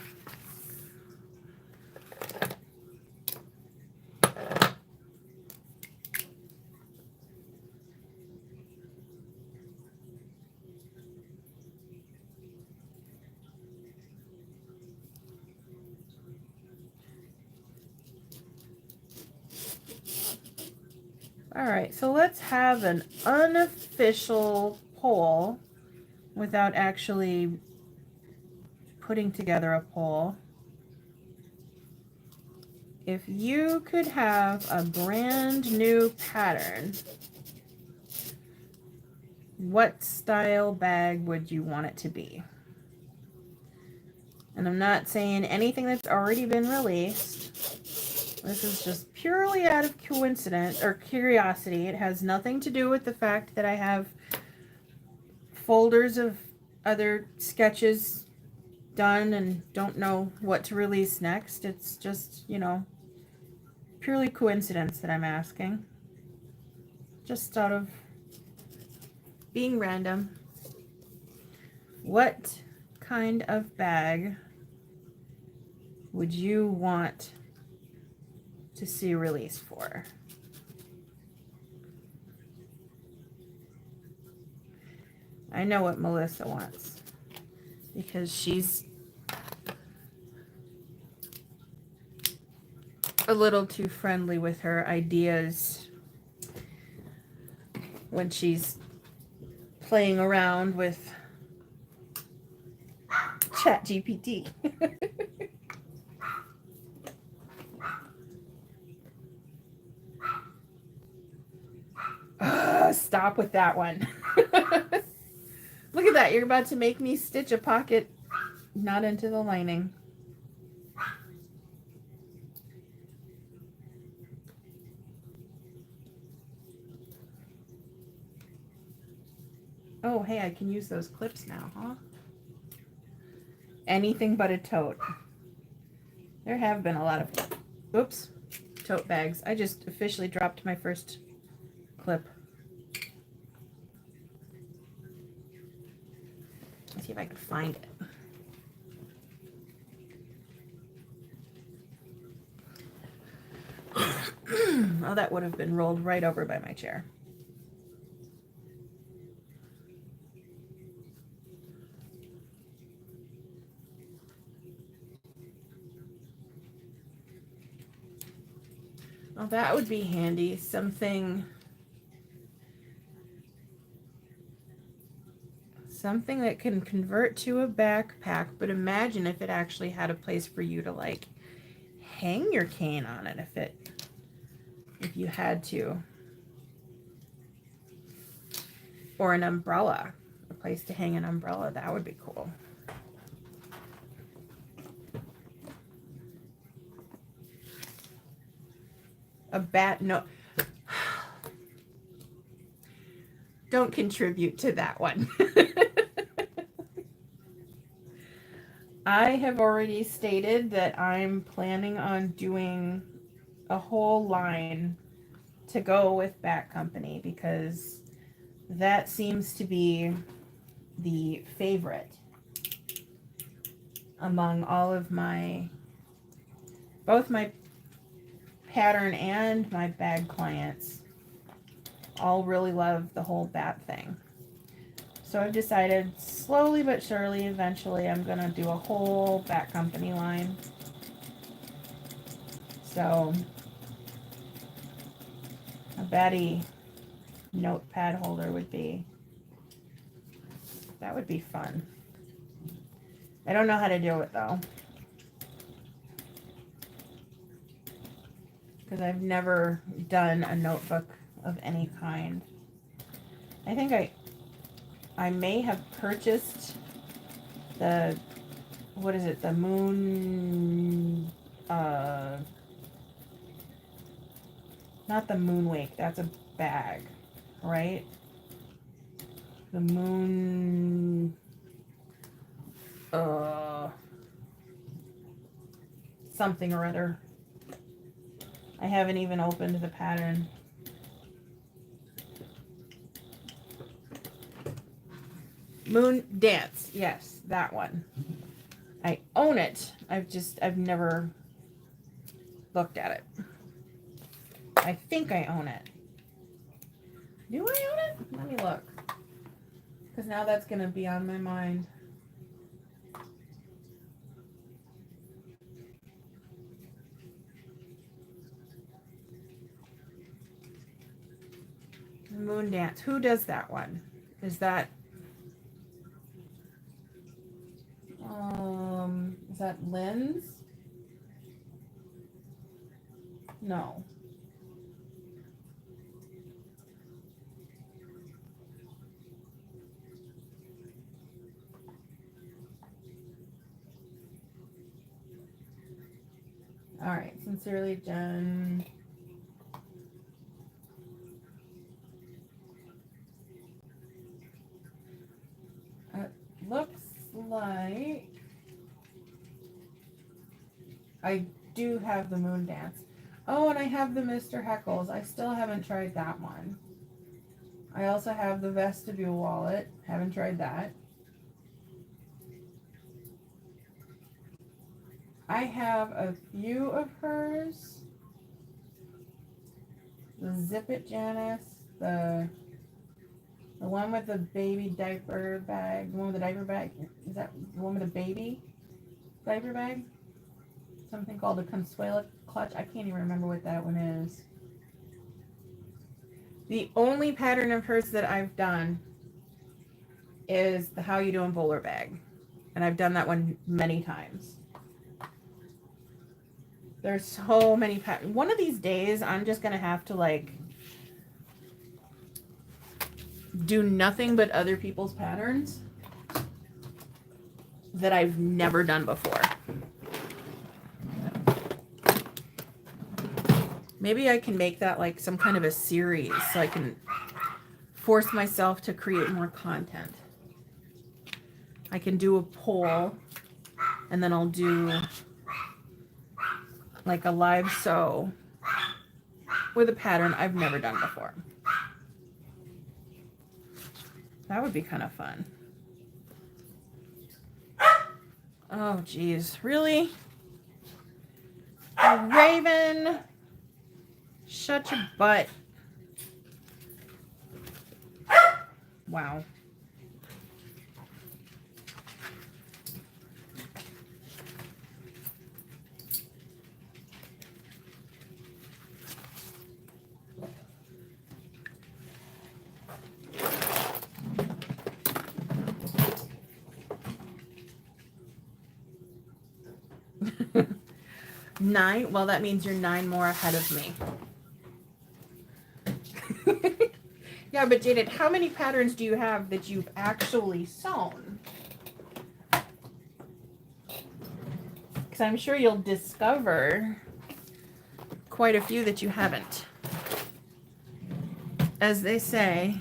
All right, so let's have an unofficial poll without actually putting together a poll. If you could have a brand new pattern, what style bag would you want it to be? And I'm not saying anything that's already been released. This is just purely out of coincidence or curiosity. It has nothing to do with the fact that I have folders of other sketches done and don't know what to release next. It's just, you know, purely coincidence that I'm asking. Just out of being random. What kind of bag would you want to see a release for? I know what Melissa wants because she's a little too friendly with her ideas when she's playing around with ChatGPT. Stop with that one. Look at that. You're about to make me stitch a pocket not into the lining. Oh, hey, I can use those clips now, huh? Anything but a tote. There have been a lot of, oops, tote bags. I just officially dropped my first clip. Let's see if I can find it. Oh, that would have been rolled right over by my chair. Oh, that would be handy. Something that can convert to a backpack, but imagine if it actually had a place for you to like hang your cane on it if you had to. Or an umbrella, a place to hang an umbrella. That would be cool. A bat, no. Don't contribute to that one. I have already stated that I'm planning on doing a whole line to go with Bat Company because that seems to be the favorite among all of both my pattern and my bag clients all really love the whole bat thing. So I've decided slowly but surely, eventually, I'm going to do a whole Bat Company line. So a batty notepad holder that would be fun. I don't know how to do it though, because I've never done a notebook of any kind. I think I may have purchased the, what is it, the Moon, not the Moonwake, that's a bag, right? The Moon, something or other. I haven't even opened the pattern. Moon Dance, yes, that one. I own it. I've never looked at it. I think I own it. Do I own it? Let me look. Because now that's going to be on my mind. Moon Dance. Who does that one? Is that Lynn's? No. All right. Sincerely, Jen. It looks like I do have the Moon Dance. Oh, and I have the Mr. Heckles. I still haven't tried that one. I also have the Vestibule Wallet. Haven't tried that. I have a few of hers. The Zip It Janice, the one with the baby diaper bag, the one with the diaper bag. Is that the one with the baby diaper bag? Something called a Consuela clutch. I can't even remember what that one is. The only pattern of hers that I've done is the How You Doing bowler bag. And I've done that one many times. There's so many patterns. One of these days, I'm just going to have to, like, do nothing but other people's patterns that I've never done before. Maybe I can make that, like, some kind of a series so I can force myself to create more content. I can do a poll, and then I'll do like a live sew with a pattern I've never done before. That would be kind of fun. Oh, geez. Really? Raven, shut your butt. Wow. Nine? Well, that means you're 9 more ahead of me. Yeah, but Jaded, how many patterns do you have that you've actually sewn? Because I'm sure you'll discover quite a few that you haven't. As they say,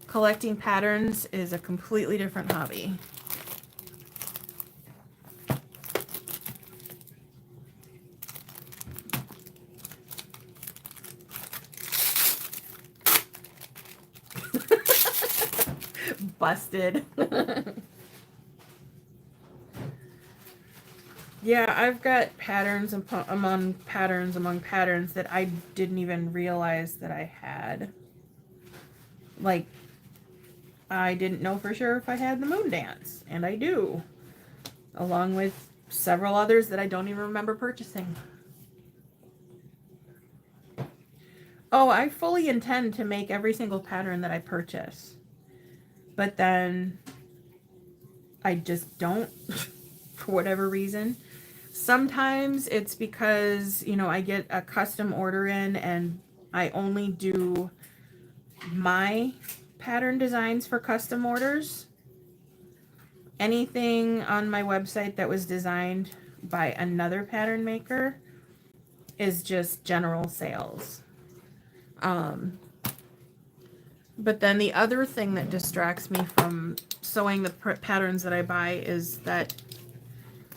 collecting patterns is a completely different hobby. busted. Yeah, I've got patterns among patterns that I didn't even realize that I had. Like, I didn't know for sure if I had the moon dance, and I do. Along with several others that I don't even remember purchasing. Oh, I fully intend to make every single pattern that I purchase. But then I just don't for whatever reason. Sometimes it's because, you know, I get a custom order in and I only do my pattern designs for custom orders. Anything on my website that was designed by another pattern maker is just general sales. But then the other thing that distracts me from sewing the patterns that I buy is that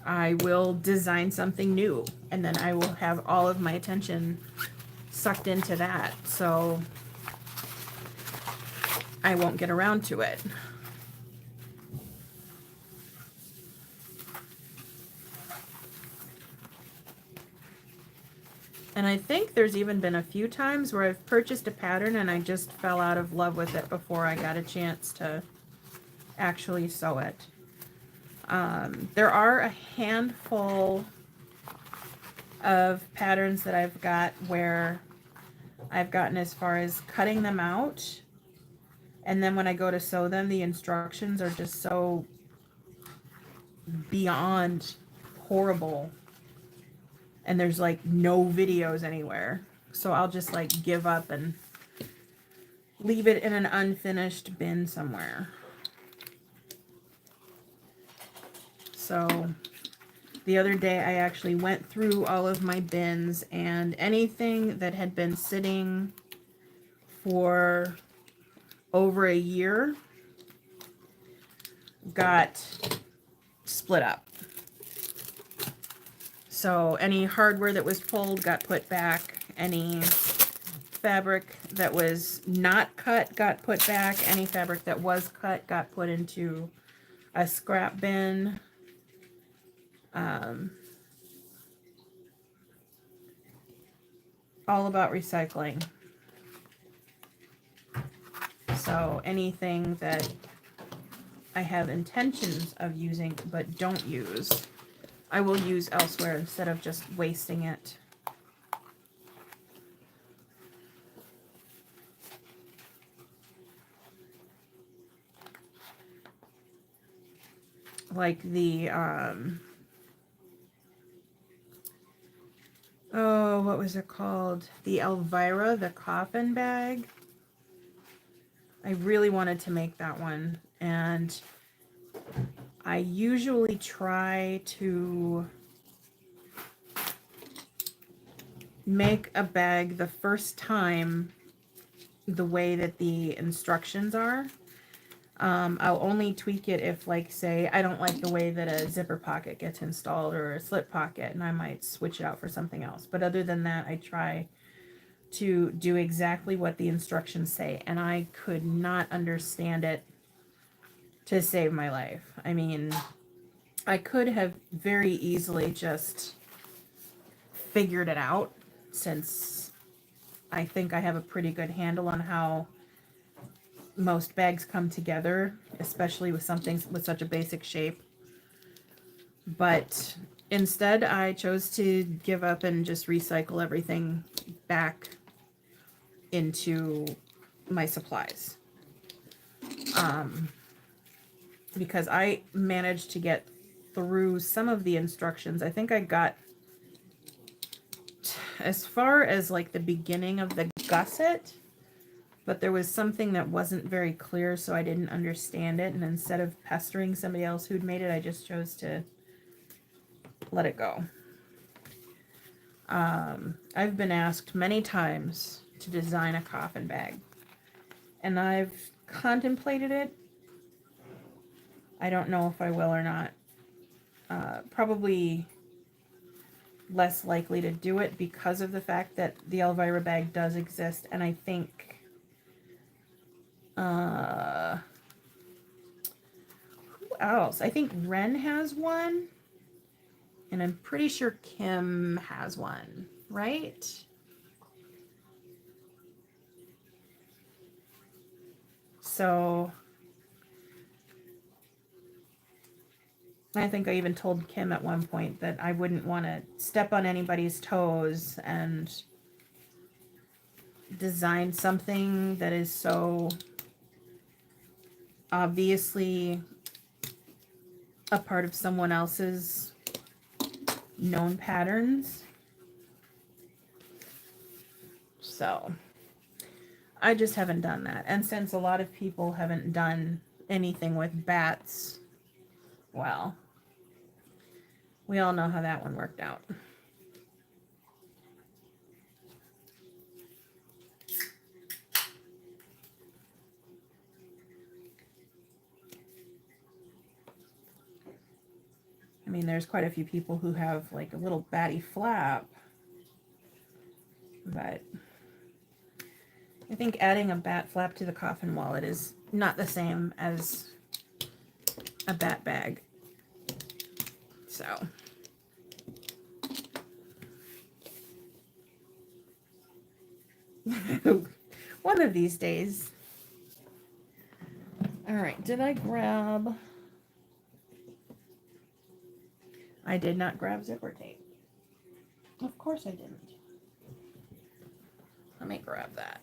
I will design something new and then I will have all of my attention sucked into that. So I won't get around to it. And I think there's even been a few times where I've purchased a pattern and I just fell out of love with it before I got a chance to actually sew it. There are a handful of patterns that I've got where I've gotten as far as cutting them out, and then when I go to sew them, the instructions are just so beyond horrible. And there's like no videos anywhere. So I'll just like give up and leave it in an unfinished bin somewhere. So the other day I actually went through all of my bins, and anything that had been sitting for over a year got split up. So any hardware that was pulled got put back. Any fabric that was not cut got put back. Any fabric that was cut got put into a scrap bin. All about recycling. So anything that I have intentions of using but don't use, I will use elsewhere instead of just wasting it. Like the, oh, what was it called? The Elvira, the coffin bag. I really wanted to make that one, and I usually try to make a bag the first time the way that the instructions are. I'll only tweak it if, like, say, I don't like the way that a zipper pocket gets installed or a slip pocket, and I might switch it out for something else. But other than that, I try to do exactly what the instructions say, and I could not understand it to save my life. I mean, I could have very easily just figured it out, since I think I have a pretty good handle on how most bags come together, especially with something with such a basic shape. But instead, I chose to give up and just recycle everything back into my supplies. Because I managed to get through some of the instructions. I think I got as far as like the beginning of the gusset, but there was something that wasn't very clear, so I didn't understand it, and instead of pestering somebody else who'd made it, I just chose to let it go. I've been asked many times to design a coffin bag, and I've contemplated it. I don't know if I will or not. Probably less likely to do it because of the fact that the Elvira bag does exist, and I think else. I think Ren has one. And I'm pretty sure Kim has one, right? So I think I even told Kim at one point that I wouldn't want to step on anybody's toes and design something that is so obviously a part of someone else's known patterns. So I just haven't done that. And since a lot of people haven't done anything with bats, well, we all know how that one worked out. I mean, there's quite a few people who have like a little batty flap, but I think adding a bat flap to the coffin wallet is not the same as a bat bag. So one of these days. All right, did I grab? I did not grab zipper tape. Of course I didn't. Let me grab that.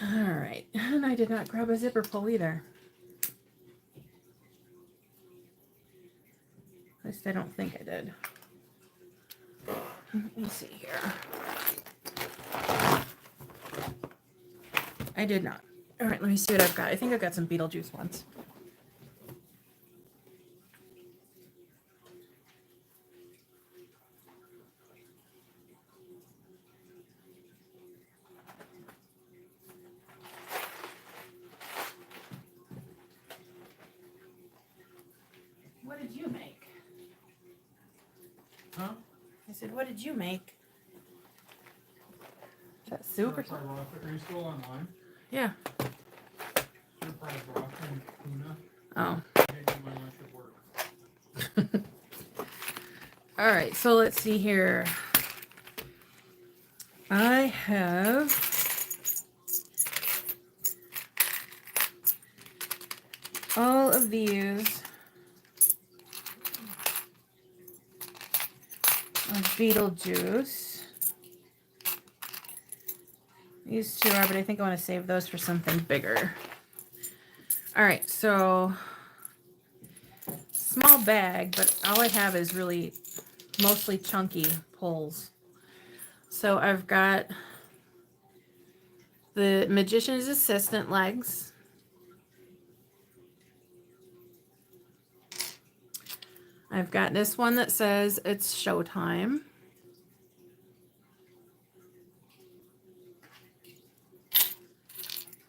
All right, and I did not grab a zipper pull either. At least I don't think I did. Let me see here. I did not. All right, let me see what I've got. I think I've got some Beetlejuice ones. What did you make? Huh? I said, what did you make? Is that soup or something? Are you still online? Yeah. Stir fried broth and tuna. Oh. Making my lunch at work. All right, so let's see here. I have all of these of Beetlejuice. These two are, but I think I want to save those for something bigger. All right, so small bag, but all I have is really mostly chunky pulls. So I've got the Magician's Assistant legs. I've got this one that says it's showtime.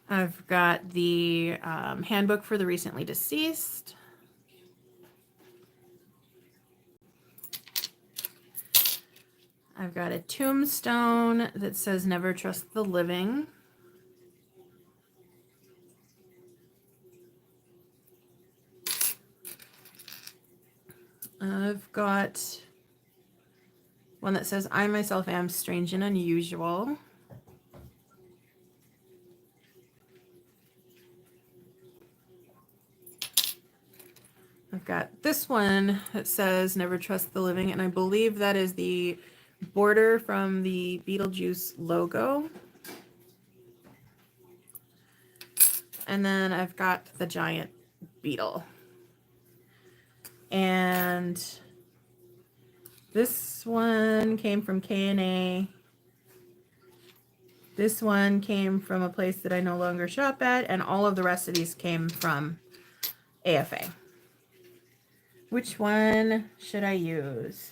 I've got the handbook for the recently deceased. I've got a tombstone that says never trust the living. I've got one that says I myself am strange and unusual. I've got this one that says never trust the living, and I believe that is the border from the Beetlejuice logo. And then I've got the giant beetle. And this one came from K&A. This one came from a place that I no longer shop at, and all of the rest of these came from AFA. Which one should I use?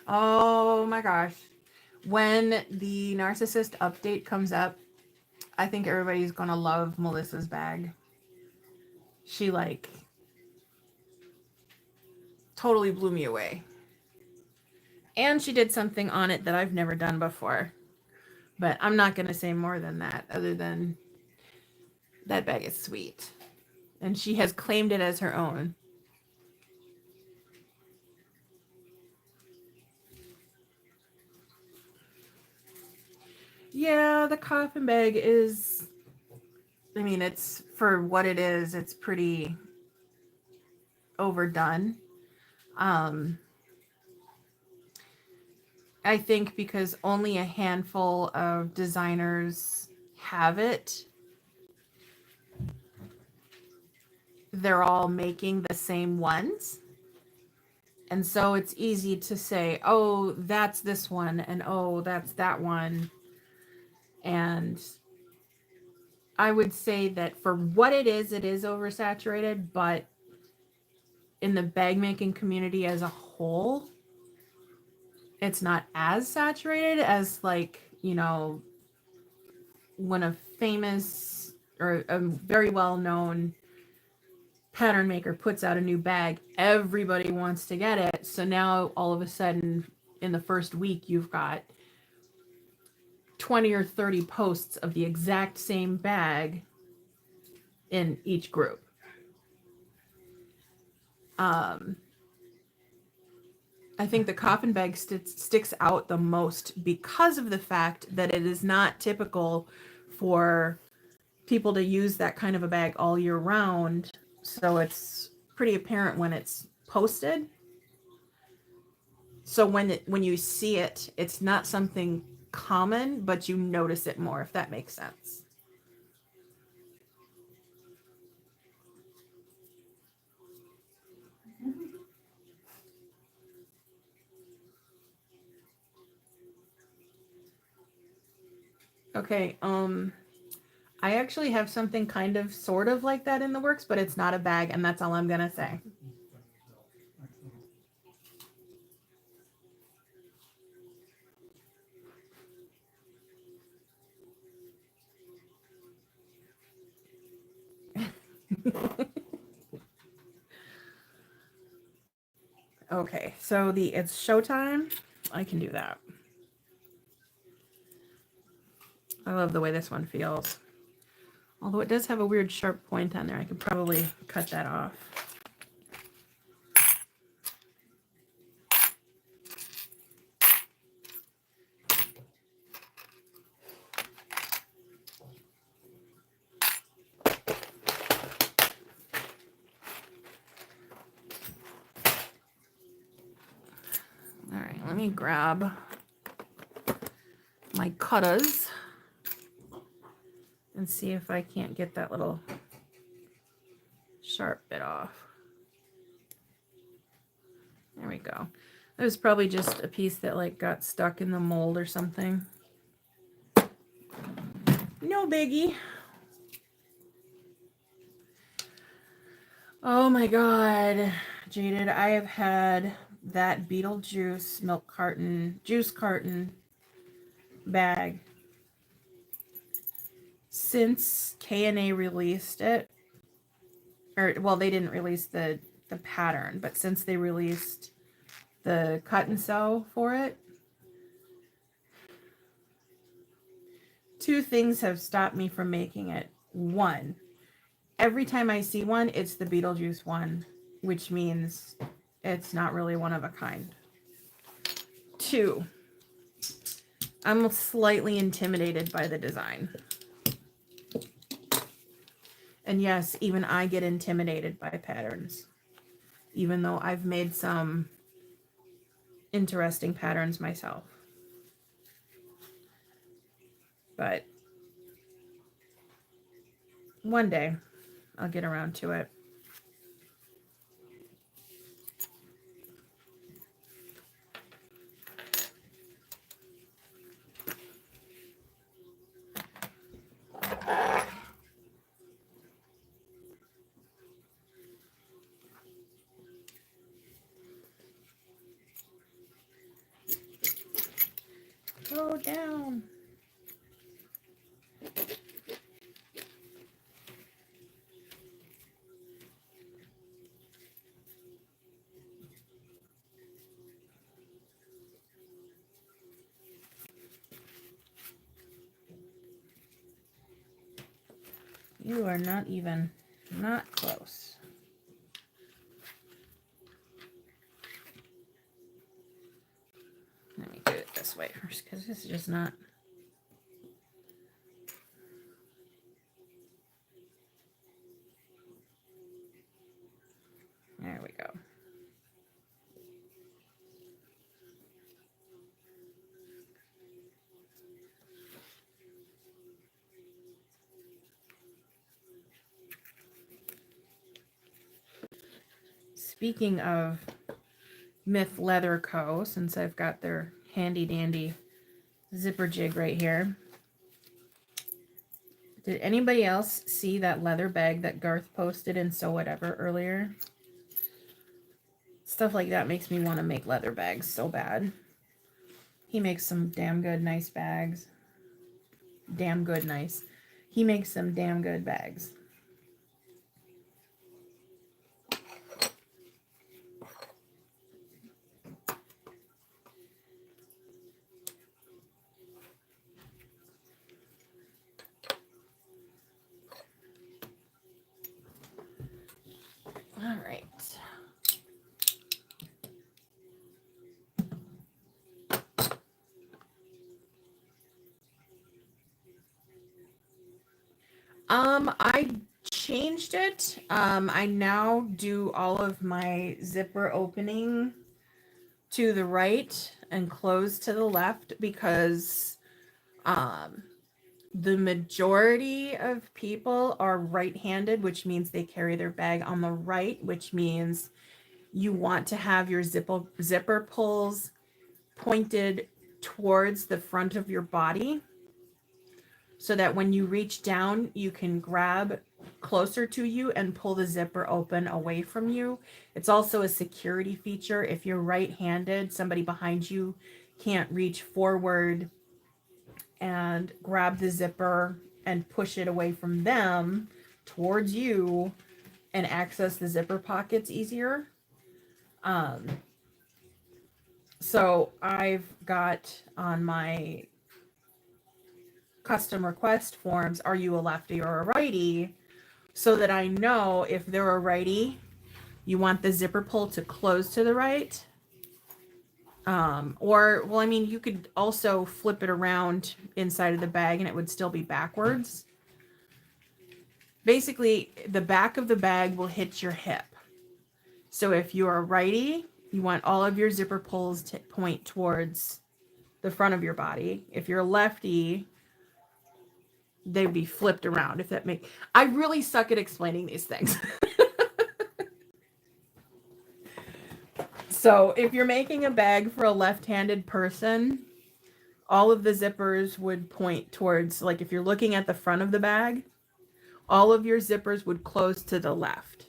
Oh my gosh. When the Narcissist update comes up, I think everybody's gonna love Melissa's bag. She like totally blew me away. And she did something on it that I've never done before. But I'm not gonna say more than that, other than that bag is sweet. And she has claimed it as her own. Yeah, the coffin bag is, I mean, it's for what it is, it's pretty overdone. I think because only a handful of designers have it, they're all making the same ones. And so it's easy to say, oh, that's this one, and oh, that's that one. And I would say that for what it is oversaturated, but in the bag making community as a whole, it's not as saturated as, like, you know, when a famous or a very well known pattern maker puts out a new bag, everybody wants to get it. So now all of a sudden in the first week, you've got 20 or 30 posts of the exact same bag in each group. I think the coffin bag sticks out the most because of the fact that it is not typical for people to use that kind of a bag all year round. So it's pretty apparent when it's posted. So when you see it, it's not something common, but you notice it more, if that makes sense. Okay, I actually have something kind of sort of like that in the works, but it's not a bag, and that's all I'm gonna say. Okay, so it's showtime. I can do that. I love the way this one feels. Although it does have a weird sharp point on there. I could probably cut that off. All right, let me grab my cutters and see if I can't get that little sharp bit off. There we go. That was probably just a piece that like got stuck in the mold or something. No biggie. Oh my God, Jaded, I have had that Beetlejuice milk carton, juice carton bag since K&A released it. Or, well, they didn't release the pattern, but since they released the cut and sew for it, two things have stopped me from making it. One, every time I see one, it's the Beetlejuice one, which means it's not really one of a kind. Two, I'm slightly intimidated by the design. And yes, even I get intimidated by patterns, even though I've made some interesting patterns myself. But one day I'll get around to it. Slow down. You are not even, not close. Let me do it this way first, because this is just not. There we go. Speaking of Myth Leather Co., since I've got their handy dandy zipper jig right here. Did anybody else see that leather bag that Garth posted in So Whatever earlier? Stuff like that makes me want to make leather bags so bad. He makes some damn good, nice bags. Damn good, nice. He makes some damn good bags. All right. I changed it. I now do all of my zipper opening to the right and close to the left because the majority of people are right-handed, which means they carry their bag on the right, which means you want to have your zipper pulls pointed towards the front of your body so that when you reach down, you can grab closer to you and pull the zipper open away from you. It's also a security feature. If you're right-handed, somebody behind you can't reach forward and grab the zipper and push it away from them towards you and access the zipper pockets easier. So I've got on my custom request forms, are you a lefty or a righty? So that I know if they're a righty, you want the zipper pull to close to the right. Well, I mean, you could also flip it around inside of the bag and it would still be backwards. Basically, the back of the bag will hit your hip. So if you're a righty, you want all of your zipper pulls to point towards the front of your body. If you're a lefty, they'd be flipped around. If that make, I really suck at explaining these things. So if you're making a bag for a left-handed person, all of the zippers would point towards, like if you're looking at the front of the bag, all of your zippers would close to the left.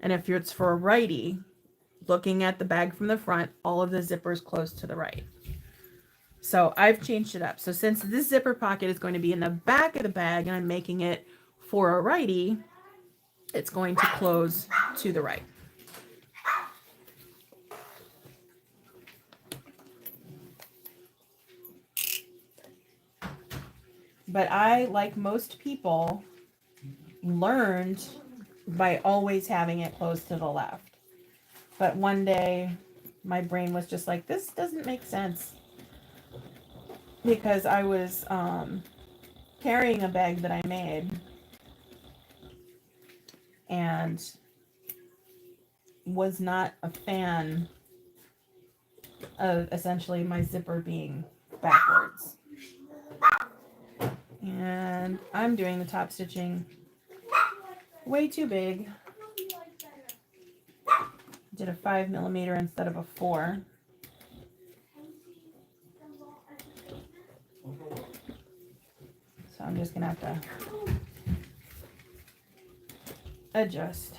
And if it's for a righty, looking at the bag from the front, all of the zippers close to the right. So I've changed it up. So since this zipper pocket is going to be in the back of the bag and I'm making it for a righty, it's going to close to the right. But I, like most people, learned by always having it close to the left. But one day, my brain was just like, this doesn't make sense. Because I was carrying a bag that I made and was not a fan of essentially my zipper being backwards. And I'm doing the top stitching way too big. Did a 5mm instead of a 4. So I'm just gonna have to adjust.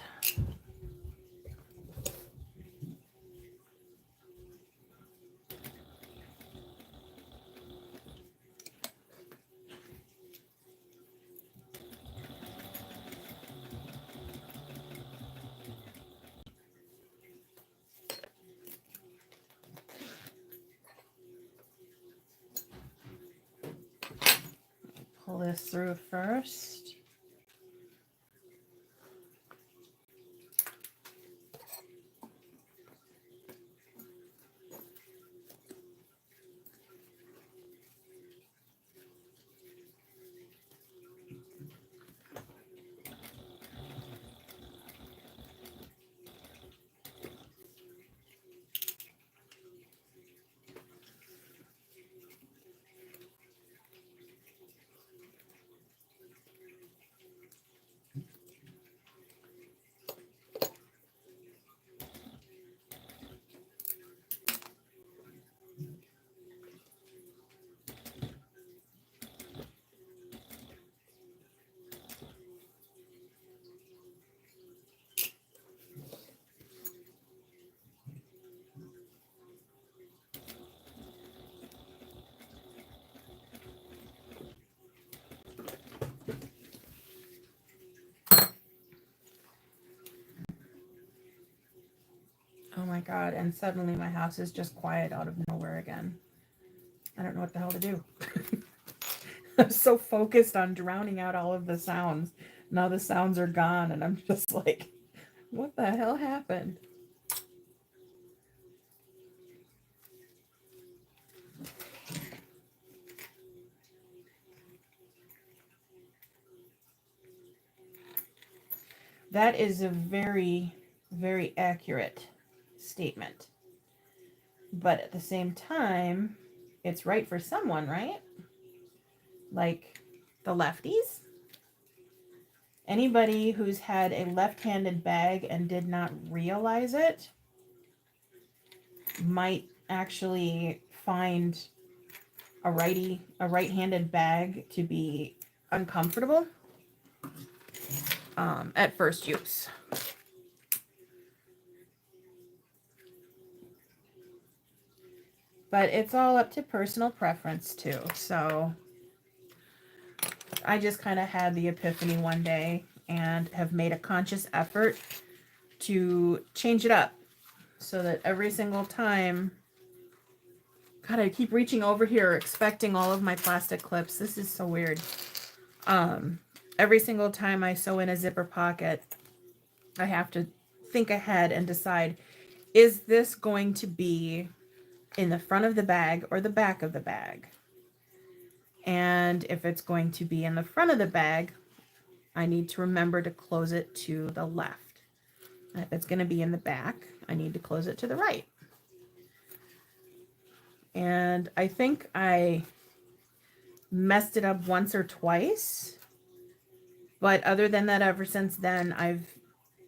pull this through first. Oh my God, and suddenly my house is just quiet out of nowhere again. I don't know what the hell to do. I'm so focused on drowning out all of the sounds. Now the sounds are gone and I'm just like, what the hell happened? That is a very, very accurate statement. But at the same time, it's right for someone, right? Like the lefties? Anybody who's had a left-handed bag and did not realize it might actually find a right-handed bag to be uncomfortable at first use. But it's all up to personal preference too. So I just kind of had the epiphany one day and have made a conscious effort to change it up so that every single time, God, I keep reaching over here expecting all of my plastic clips. This is so weird. Every single time I sew in a zipper pocket, I have to think ahead and decide, is this going to be in the front of the bag or the back of the bag? And if it's going to be in the front of the bag, I need to remember to close it to the left. And if it's going to be in the back, I need to close it to the right. And I think I messed it up once or twice. But other than that, ever since then, I've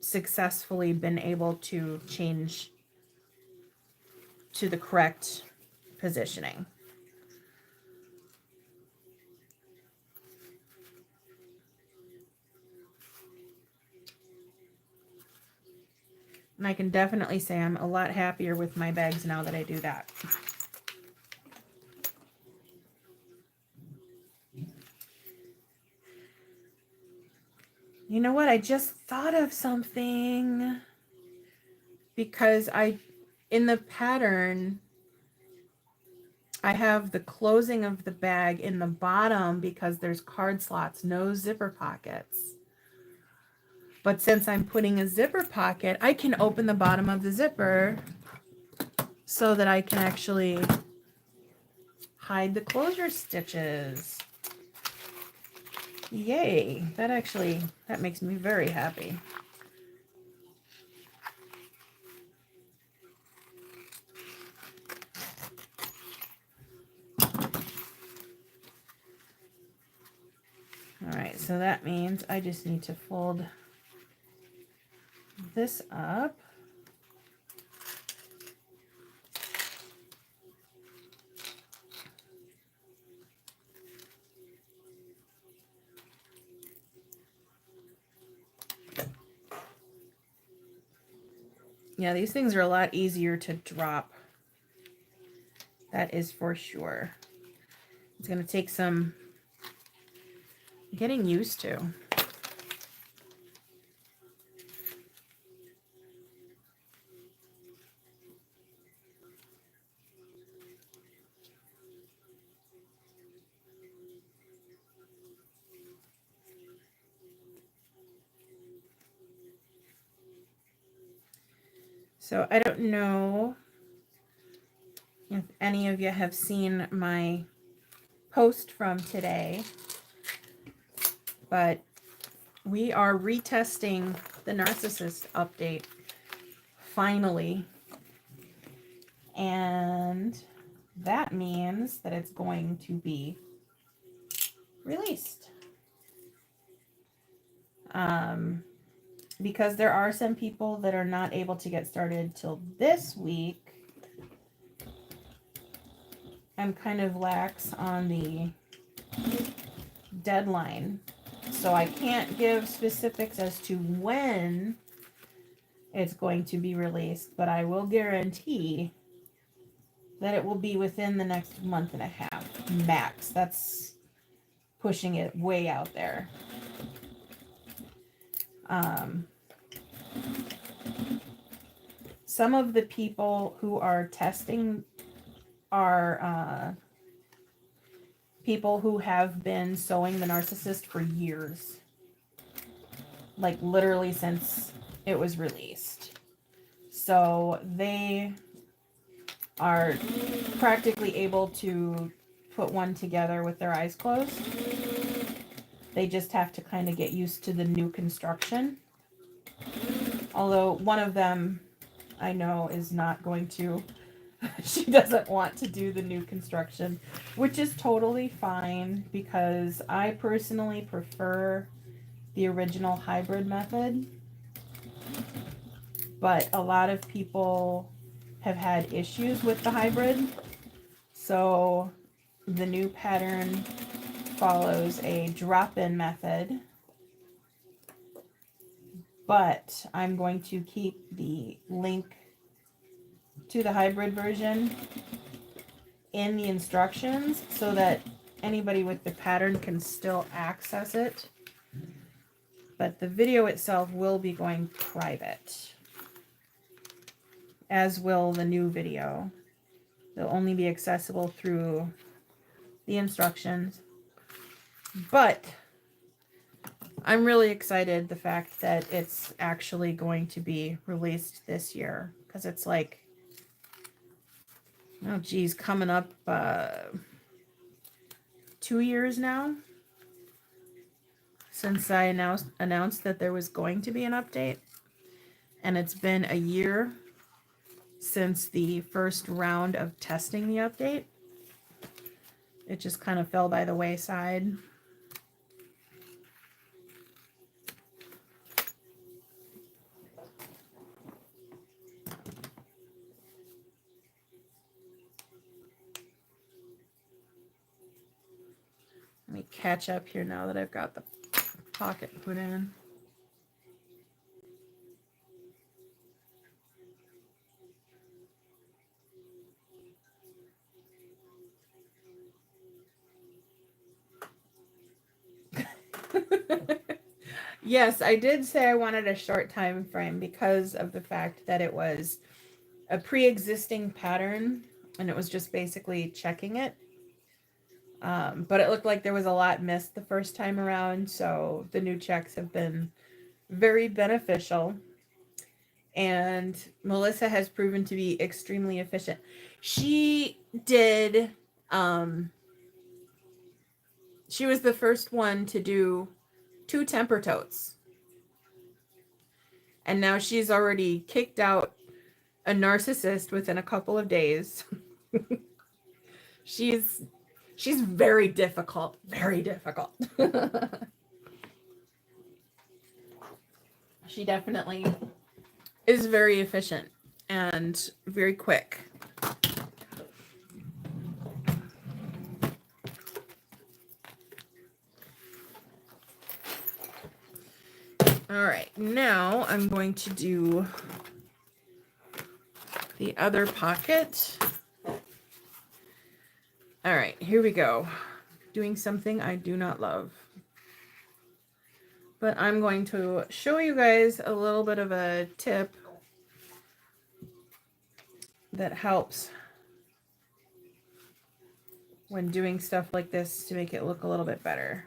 successfully been able to change to the correct positioning. And I can definitely say I'm a lot happier with my bags now that I do that. You know what? I just thought of something. Because in the pattern, I have the closing of the bag in the bottom because there's card slots, no zipper pockets. But since I'm putting a zipper pocket, I can open the bottom of the zipper so that I can actually hide the closure stitches. Yay. That makes me very happy. All right, so that means I just need to fold this up. Yeah, these things are a lot easier to drop. That is for sure. It's going to take some getting used to. So I don't know if any of you have seen my post from today, but we are retesting the Narcissist update finally. And that means that it's going to be released. Because there are some people that are not able to get started till this week, I'm kind of lax on the deadline. So I can't give specifics as to when it's going to be released, but I will guarantee that it will be within the next month and a half max. That's pushing it way out there. Some of the people who are testing are people who have been sowing the Narcissist for years. Like literally since it was released. So they are practically able to put one together with their eyes closed. They just have to kind of get used to the new construction. Although one of them I know is not going to, she doesn't want to do the new construction, which is totally fine because I personally prefer the original hybrid method. But a lot of people have had issues with the hybrid. So the new pattern follows a drop-in method. But I'm going to keep the link to the hybrid version in the instructions so that anybody with the pattern can still access it. But the video itself will be going private, as will the new video. They'll only be accessible through the instructions. But I'm really excited the fact that it's actually going to be released this year, because it's like, oh geez, coming up 2 years now since I announced that there was going to be an update, and it's been a year since the first round of testing the update. It just kind of fell by the wayside. Let me catch up here now that I've got the pocket put in. Yes, I did say I wanted a short time frame because of the fact that it was a pre-existing pattern and it was just basically checking it. But it looked like there was a lot missed the first time around, so the new checks have been very beneficial. And Melissa has proven to be extremely efficient. She did, she was the first one to do 2 temper totes. And now she's already kicked out a narcissist within a couple of days. She's very difficult, very difficult. She definitely is very efficient and very quick. All right, now I'm going to do the other pocket. All right, here we go. Doing something I do not love. But I'm going to show you guys a little bit of a tip that helps when doing stuff like this to make it look a little bit better.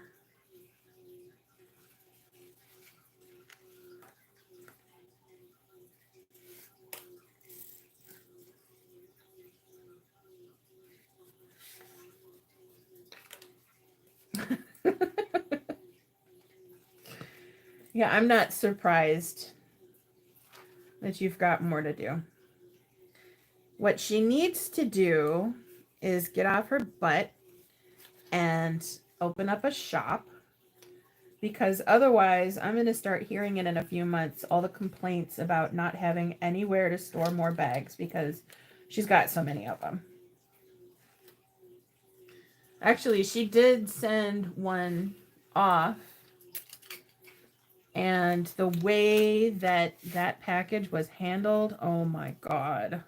Yeah, I'm not surprised that you've got more to do. What she needs to do is get off her butt and open up a shop, because otherwise I'm going to start hearing it in a few months, all the complaints about not having anywhere to store more bags because she's got so many of them. Actually, she did send one off, and the way that that package was handled, oh my God.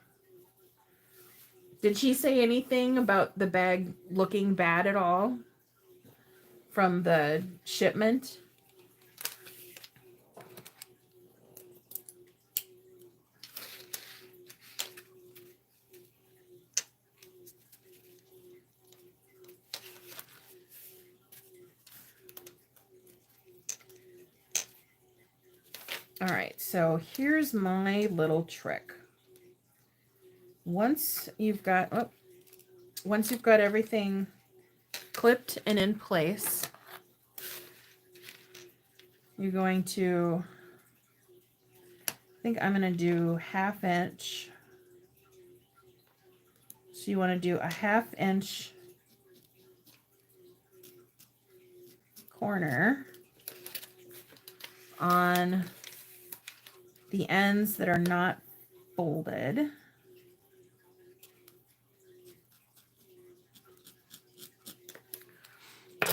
Did she say anything about the bag looking bad at all from the shipment? All right, so here's my little trick. Once you've got everything clipped and in place, you're going to, I think I'm going to do 1/2 inch. So you want to do a 1/2 inch corner on the ends that are not folded.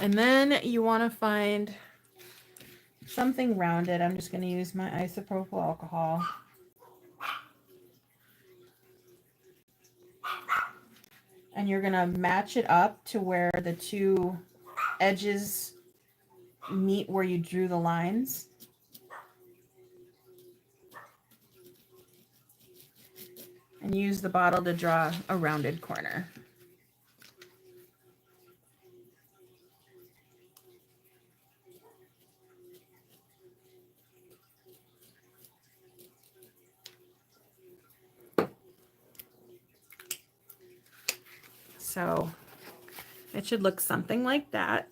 And then you want to find something rounded. I'm just going to use my isopropyl alcohol. And you're going to match it up to where the two edges meet where you drew the lines. And use the bottle to draw a rounded corner. So it should look something like that.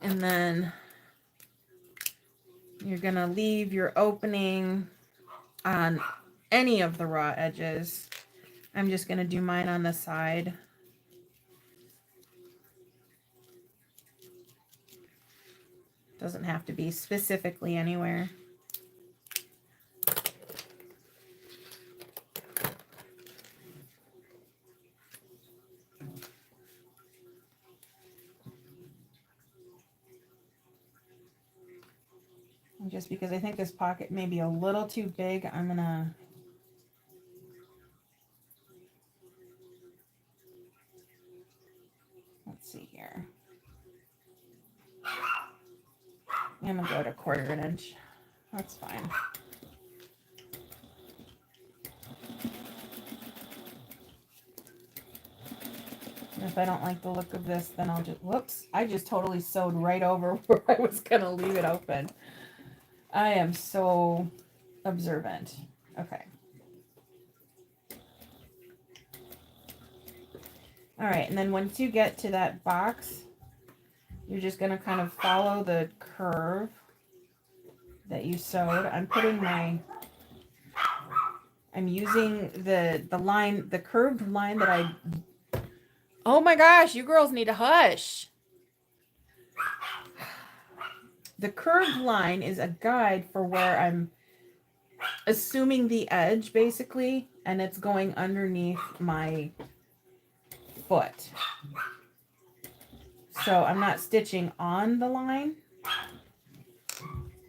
And then you're going to leave your opening on any of the raw edges. I'm just going to do mine on the side. Doesn't have to be specifically anywhere. And just because I think this pocket may be a little too big, I'm gonna let's see here. I'm gonna go to 1/4 inch. That's fine. And if I don't like the look of this, then I'll just, whoops, I just totally sewed right over where I was gonna leave it open. I am so observant. Okay. All right, and then once you get to that box, you're just gonna kind of follow the curve that you sewed. I'm using the line, the curved line that I, oh my gosh, you girls need to hush. The curved line is a guide for where I'm assuming the edge basically, and it's going underneath my foot. So I'm not stitching on the line,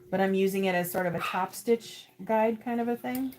but I'm using it as sort of a top stitch guide kind of a thing.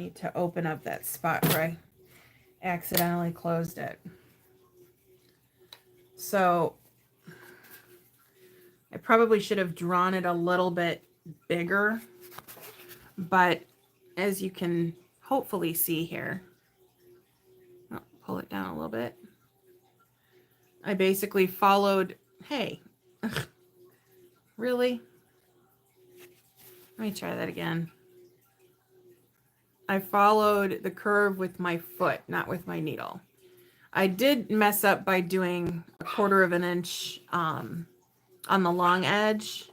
need to open up that spot where I accidentally closed it. So I probably should have drawn it a little bit bigger, but as you can hopefully see here, I'll pull it down a little bit. I basically followed, hey, really? Let me try that again. I followed the curve with my foot, not with my needle. I did mess up by doing 1/4 of an inch on the long edge,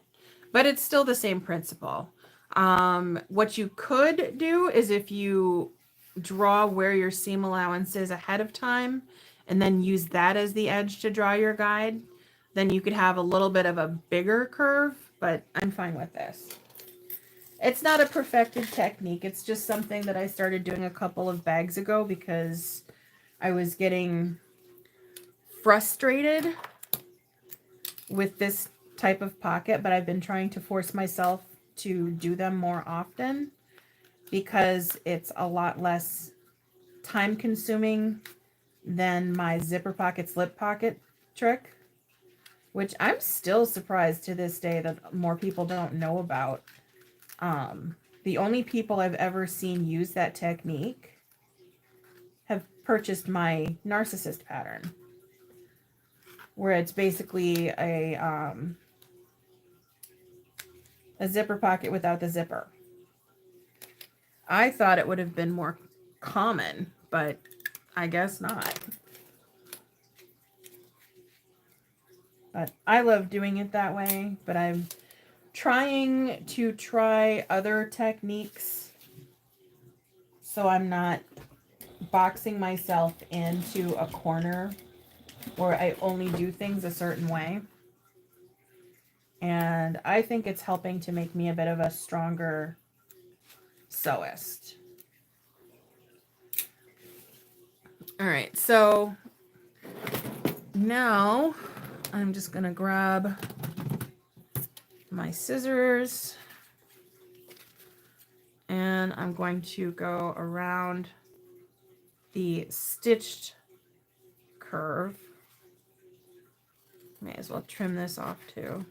but it's still the same principle. What you could do is if you draw where your seam allowance is ahead of time and then use that as the edge to draw your guide, then you could have a little bit of a bigger curve, but I'm fine with this. It's not a perfected technique. It's just something that I started doing a couple of bags ago because I was getting frustrated with this type of pocket, but I've been trying to force myself to do them more often because it's a lot less time consuming than my zipper pocket slip pocket trick, which I'm still surprised to this day that more people don't know about. The only people I've ever seen use that technique have purchased my narcissist pattern, where it's basically a zipper pocket without the zipper. I thought it would have been more common, but I guess not. But I love doing it that way, but I'm trying to try other techniques so I'm not boxing myself into a corner where I only do things a certain way. And I think it's helping to make me a bit of a stronger sewist. All right, so now I'm just gonna grab my scissors and I'm going to go around the stitched curve. May as well trim this off too.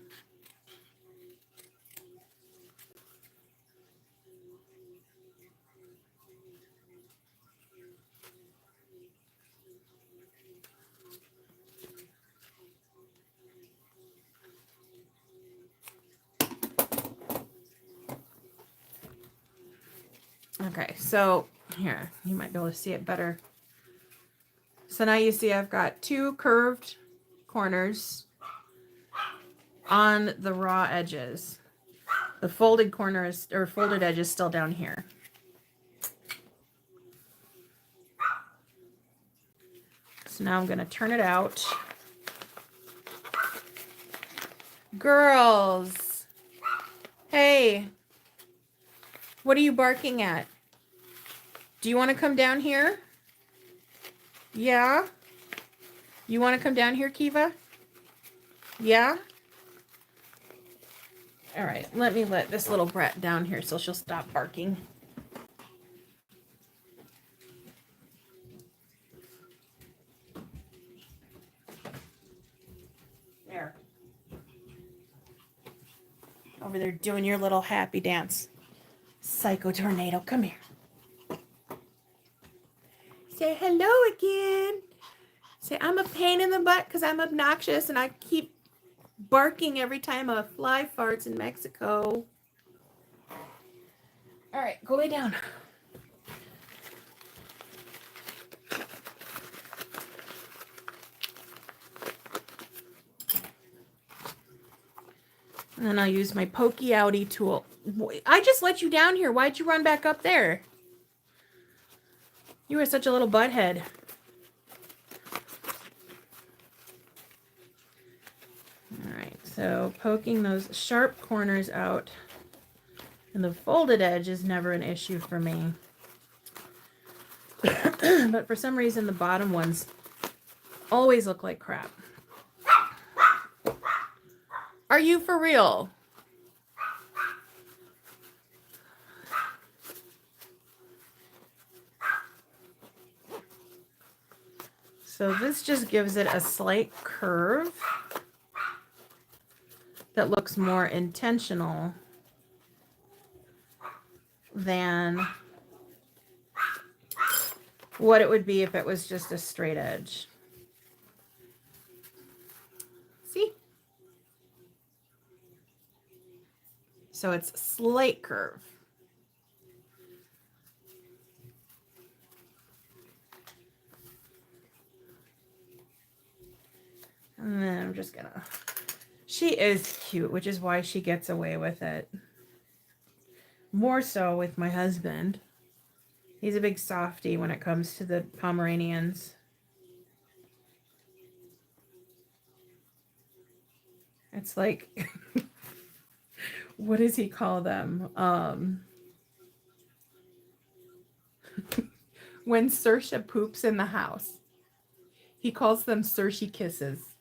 Okay, so here, you might be able to see it better. So now you see I've got 2 curved corners on the raw edges. The folded corners or folded edge is still down here. So now I'm going to turn it out. Girls, hey, what are you barking at? Do you want to come down here? Yeah? You want to come down here, Kiva? Yeah? All right, let me let this little brat down here so she'll stop barking. There. Over there doing your little happy dance. Psycho Tornado, come here. Say hello again. Say I'm a pain in the butt because I'm obnoxious and I keep barking every time a fly farts in Mexico. All right, go lay down. And then I'll use my pokey outie tool. I just let you down here. Why'd you run back up there? You were such a little butthead. All right, so poking those sharp corners out and the folded edge is never an issue for me. But for some reason, the bottom ones always look like crap. Are you for real? So this just gives it a slight curve that looks more intentional than what it would be if it was just a straight edge. See? So it's slight curve. And then I'm just gonna, she is cute, which is why she gets away with it. More so with my husband. He's a big softie when it comes to the Pomeranians. It's like, what does he call them? When Saoirse poops in the house, he calls them Saoirse kisses.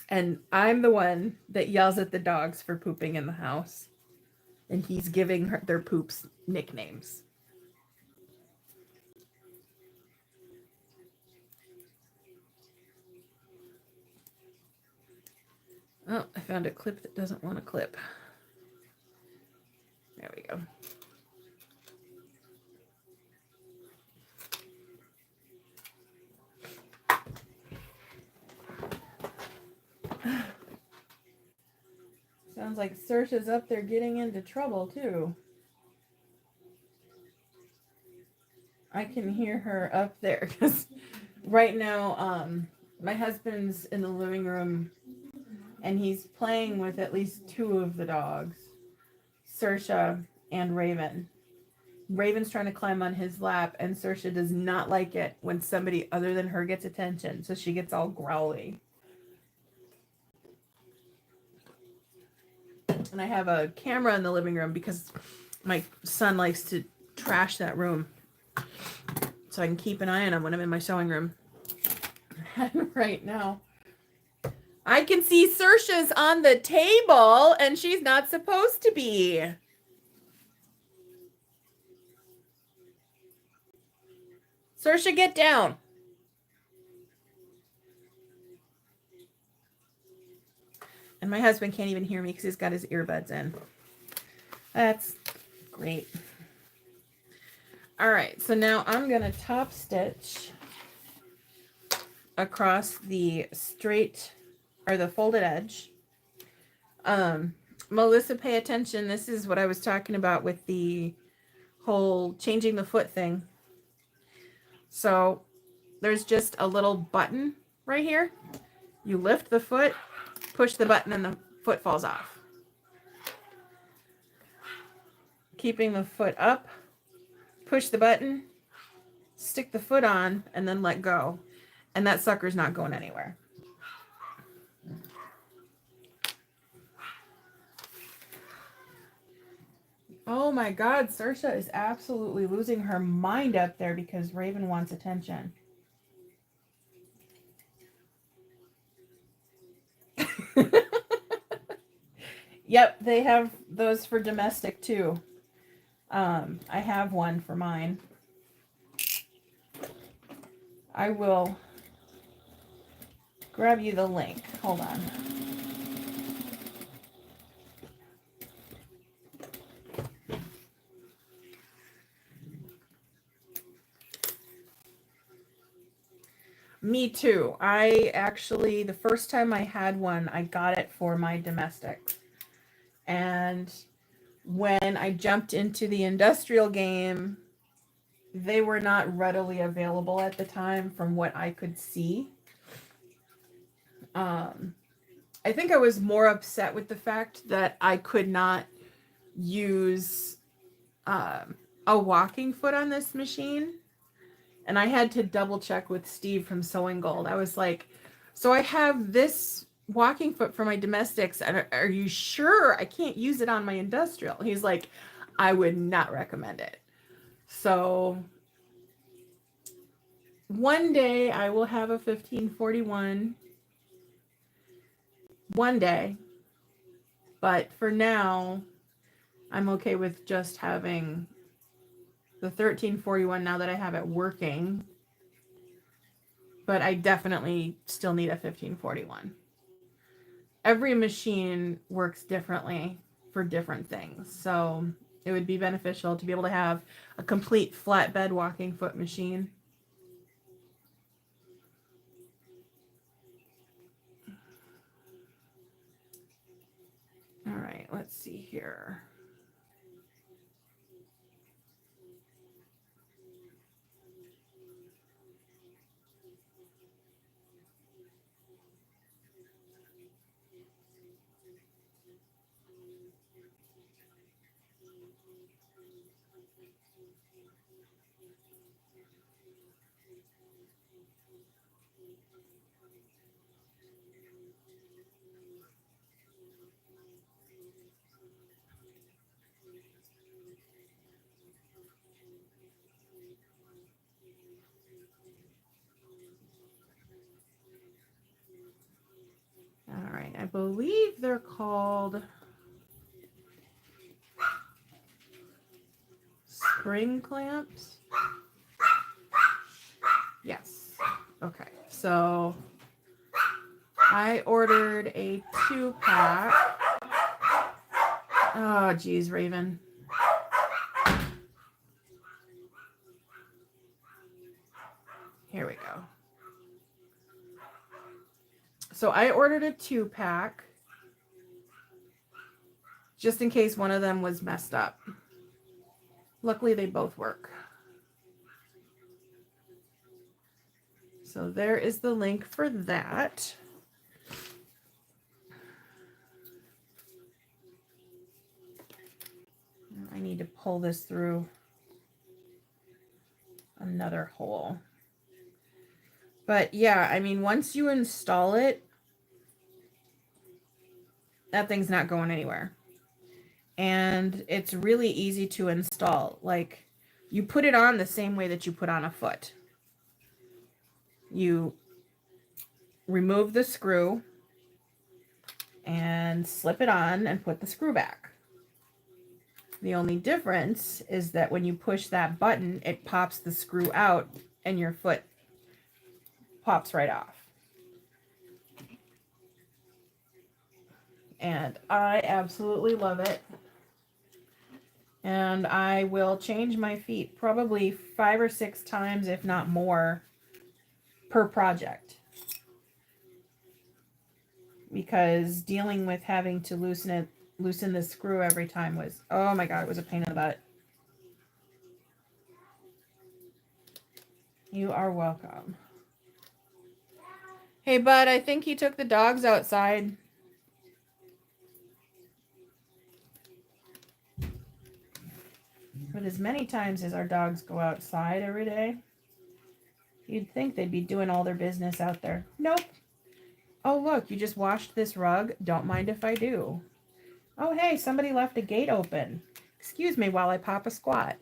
And I'm the one that yells at the dogs for pooping in the house. And he's giving their poops nicknames. Oh, I found a clip that doesn't want to clip. There we go. Sounds like Saoirse's up there getting into trouble too. I can hear her up there because right now my husband's in the living room and he's playing with at least two of the dogs, Saoirse and Raven. Raven's trying to climb on his lap, and Saoirse does not like it when somebody other than her gets attention, so she gets all growly. And I have a camera in the living room because my son likes to trash that room, so I can keep an eye on him when I'm in my sewing room. And right now, I can see Saoirse's on the table, and she's not supposed to be. Saoirse, get down. And my husband can't even hear me because he's got his earbuds in. That's great. All right, so now I'm going to top stitch across the straight or the folded edge. Melissa, pay attention. This is what I was talking about with the whole changing the foot thing. So there's just a little button right here. You lift the foot, push the button, and the foot falls off. Keeping the foot up, push the button, stick the foot on, and then let go. And that sucker's not going anywhere. Oh my God, Saoirse is absolutely losing her mind up there because Raven wants attention. Yep, they have those for domestic too. I have one for mine. I will grab you the link. Hold on. Me too. I actually, the first time I had one, I got it for my domestics. And when I jumped into the industrial game, they were not readily available at the time from what I could see. I think I was more upset with the fact that I could not use a walking foot on this machine. And I had to double check with Steve from Sewing Gold. I was like, so I have this walking foot for my domestics. And are you sure I can't use it on my industrial? He's like, I would not recommend it. So one day I will have a 1541. One day. But for now, I'm okay with just having the 1341 now that I have it working. But I definitely still need a 1541. Every machine works differently for different things. So it would be beneficial to be able to have a complete flatbed walking foot machine. All right, let's see here. All right, I believe they're called spring clamps. Yes. Okay, so I ordered a 2-pack. Oh, geez, Raven. Here we go. So I ordered a 2-pack just in case one of them was messed up. Luckily, they both work. So there is the link for that. I need to pull this through another hole. But yeah, I mean, once you install it, that thing's not going anywhere. And it's really easy to install. Like, you put it on the same way that you put on a foot. You remove the screw and slip it on and put the screw back. The only difference is that when you push that button, it pops the screw out and your foot pops right off. And I absolutely love it. And I will change my feet probably 5 or 6 times, if not more, per project. Because dealing with having to loosen the screw every time was, oh my God, it was a pain in the butt. You are welcome. Hey, bud, I think he took the dogs outside. But as many times as our dogs go outside every day, you'd think they'd be doing all their business out there. Nope. Oh, look, you just washed this rug. Don't mind if I do. Oh, hey, somebody left a gate open. Excuse me while I pop a squat.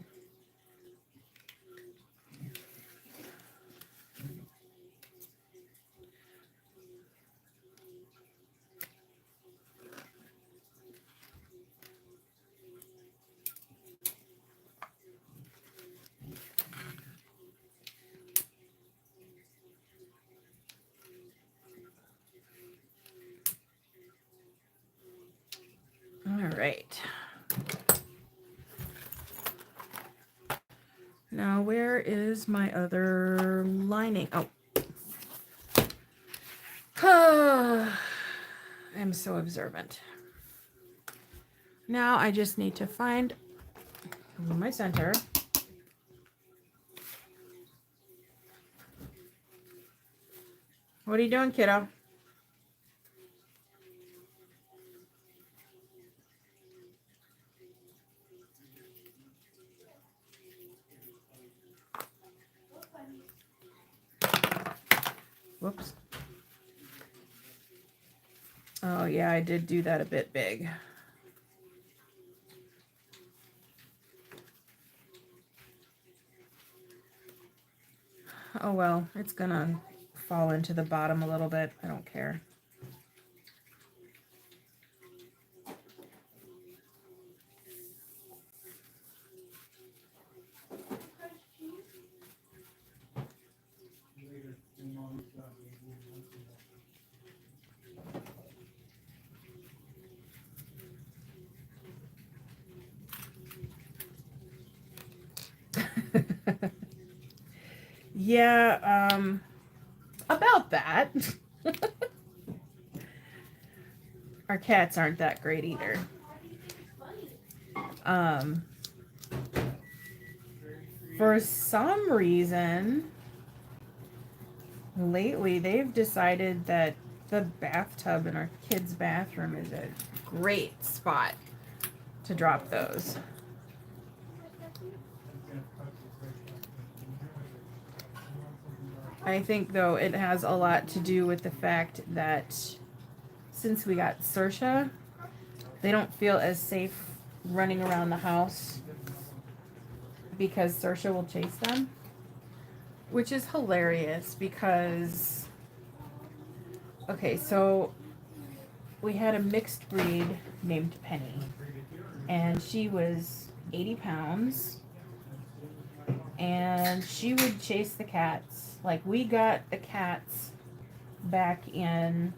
All right. Now, where is my other lining? Oh. I'm so observant. Now I just need to find my center. What are you doing, kiddo? Whoops. Oh, yeah, I did do that a bit big. Oh, well, it's gonna fall into the bottom a little bit. I don't care. Yeah, about that. Our cats aren't that great either. Um, for some reason, lately they've decided that the bathtub in our kids' bathroom is a great spot to drop those. I think, though, it has a lot to do with the fact that since we got Saoirse, they don't feel as safe running around the house because Saoirse will chase them, which is hilarious because, okay, so we had a mixed breed named Penny, and she was 80 pounds, and she would chase the cats. Like, we got the cats back in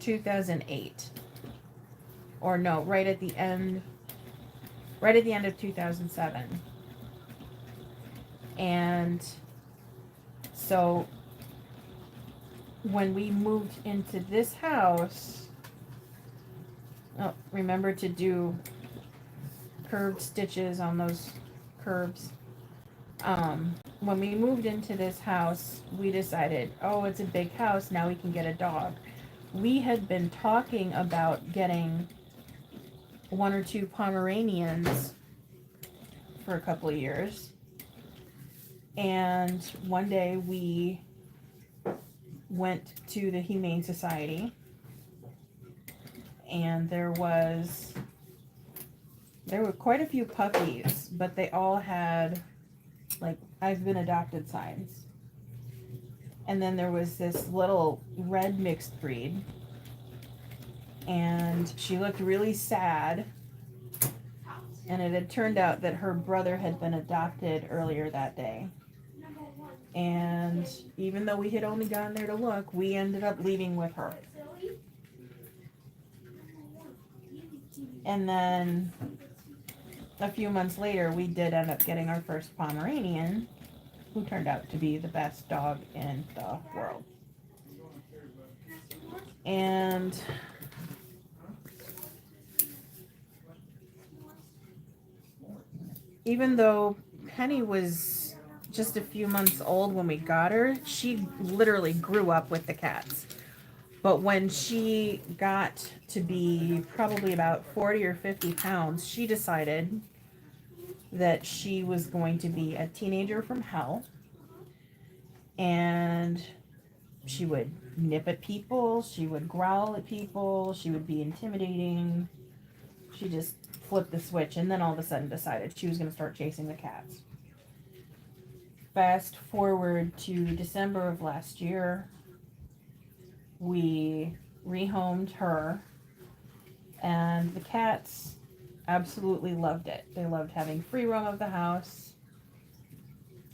2008, or no, right at the end of 2007. And so when we moved into this house, remember to do curved stitches on those curves. When we moved into this house, we decided, oh, it's a big house, now we can get a dog. We had been talking about getting 1 or 2 Pomeranians for a couple of years. And one day we went to the Humane Society, and there were quite a few puppies, but they all had, like, I've been adopted signs. And then there was this little red mixed breed, and she looked really sad. And it had turned out that her brother had been adopted earlier that day. And even though we had only gone there to look, we ended up leaving with her. And then a few months later, we did end up getting our first Pomeranian, who turned out to be the best dog in the world. And even though Penny was just a few months old when we got her, she literally grew up with the cats. But when she got to be probably about 40 or 50 pounds, she decided that she was going to be a teenager from hell. And she would nip at people, she would growl at people, she would be intimidating. She just flipped the switch and then all of a sudden decided she was going to start chasing the cats. Fast forward to December of last year, we rehomed her, and the cats absolutely loved it. They loved having free roam of the house.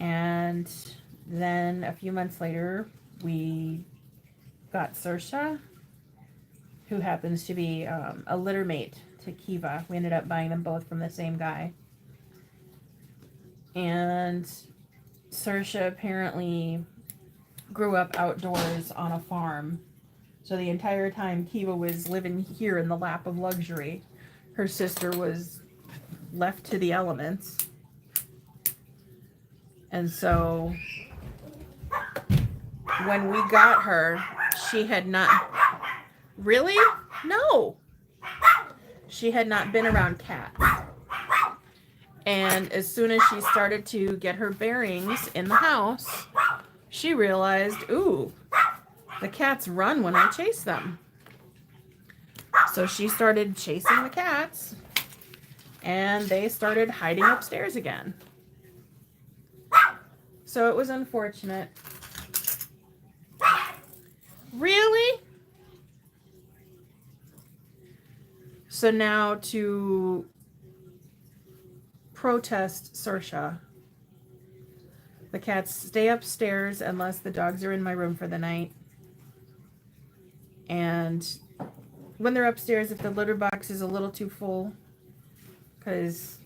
And then a few months later, we got Saoirse, who happens to be a litter mate to Kiva. We ended up buying them both from the same guy. And Saoirse apparently grew up outdoors on a farm. So the entire time Kiva was living here in the lap of luxury, her sister was left to the elements. And so when we got her, she had not... Really? No. She had not been around cats. And as soon as she started to get her bearings in the house, she realized, ooh, the cats run when I chase them. So she started chasing the cats, and they started hiding upstairs again. So it was unfortunate. Really? So now to protest Saoirse, the cats stay upstairs unless the dogs are in my room for the night. And when they're upstairs, if the litter box is a little too full, because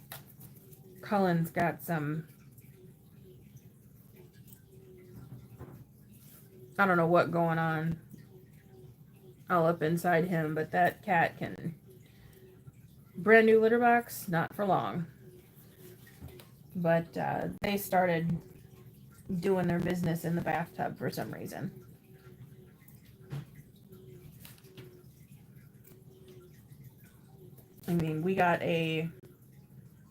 Cullen's got some I don't know what going on all up inside him, but that cat can. Brand new litter box, not for long. But they started doing their business in the bathtub for some reason. I mean, we got a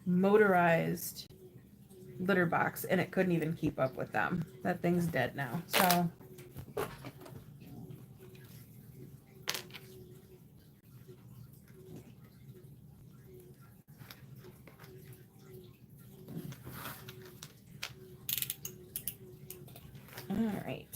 motorized litter box and it couldn't even keep up with them. That thing's dead now. So all right.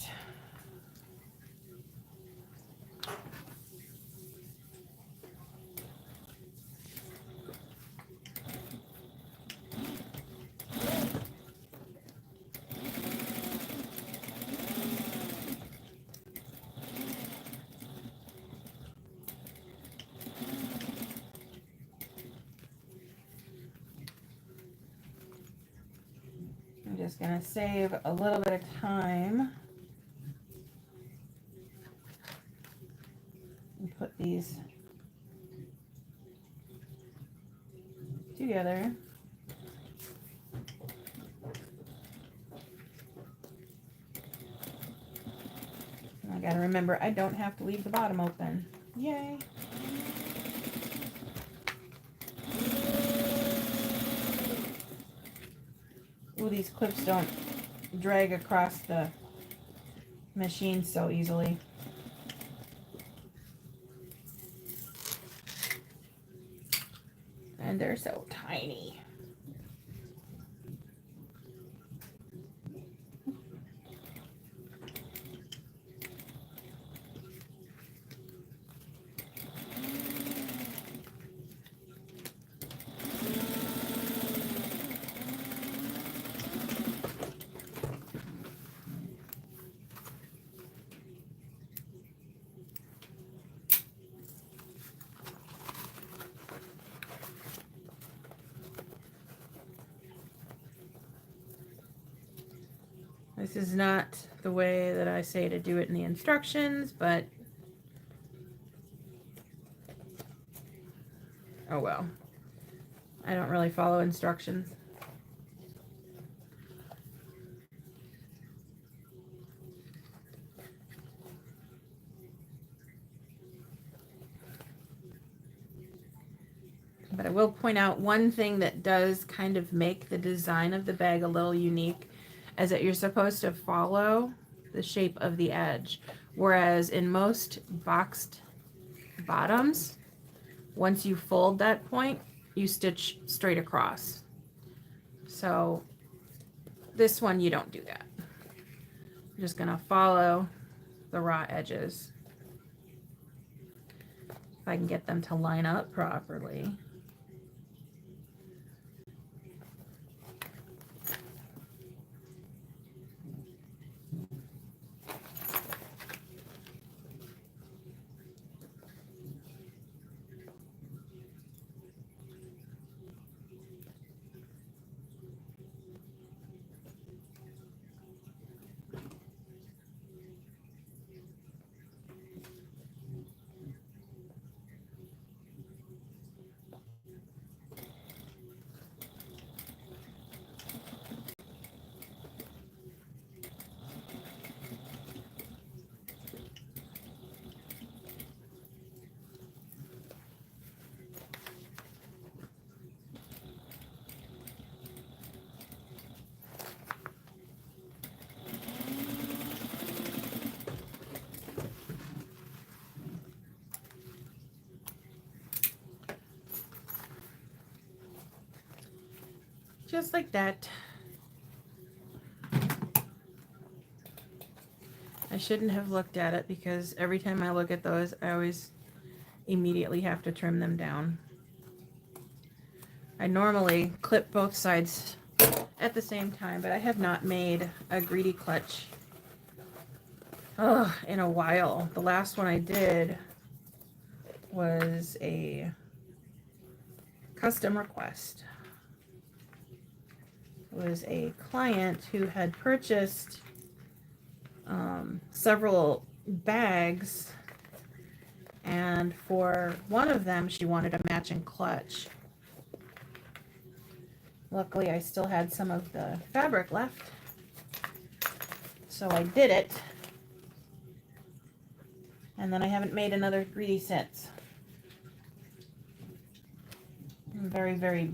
I'm just gonna save a little bit of time and put these together. And I gotta remember, I don't have to leave the bottom open. Yay! Ooh, these clips don't drag across the machine so easily. And they're so tiny. This is not the way that I say to do it in the instructions, but oh well. I don't really follow instructions. But I will point out one thing that does kind of make the design of the bag a little unique is that you're supposed to follow the shape of the edge. Whereas in most boxed bottoms, once you fold that point, you stitch straight across. So this one, you don't do that. You're just gonna follow the raw edges. If I can get them to line up properly. Just like that. I shouldn't have looked at it because every time I look at those, I always immediately have to trim them down. I normally clip both sides at the same time, but I have not made a greedy clutch in a while. The last one I did was a custom request. It was a client who had purchased several bags, and for one of them she wanted a matching clutch. Luckily I still had some of the fabric left, so I did it, and then I haven't made another greedy since. I'm a very, very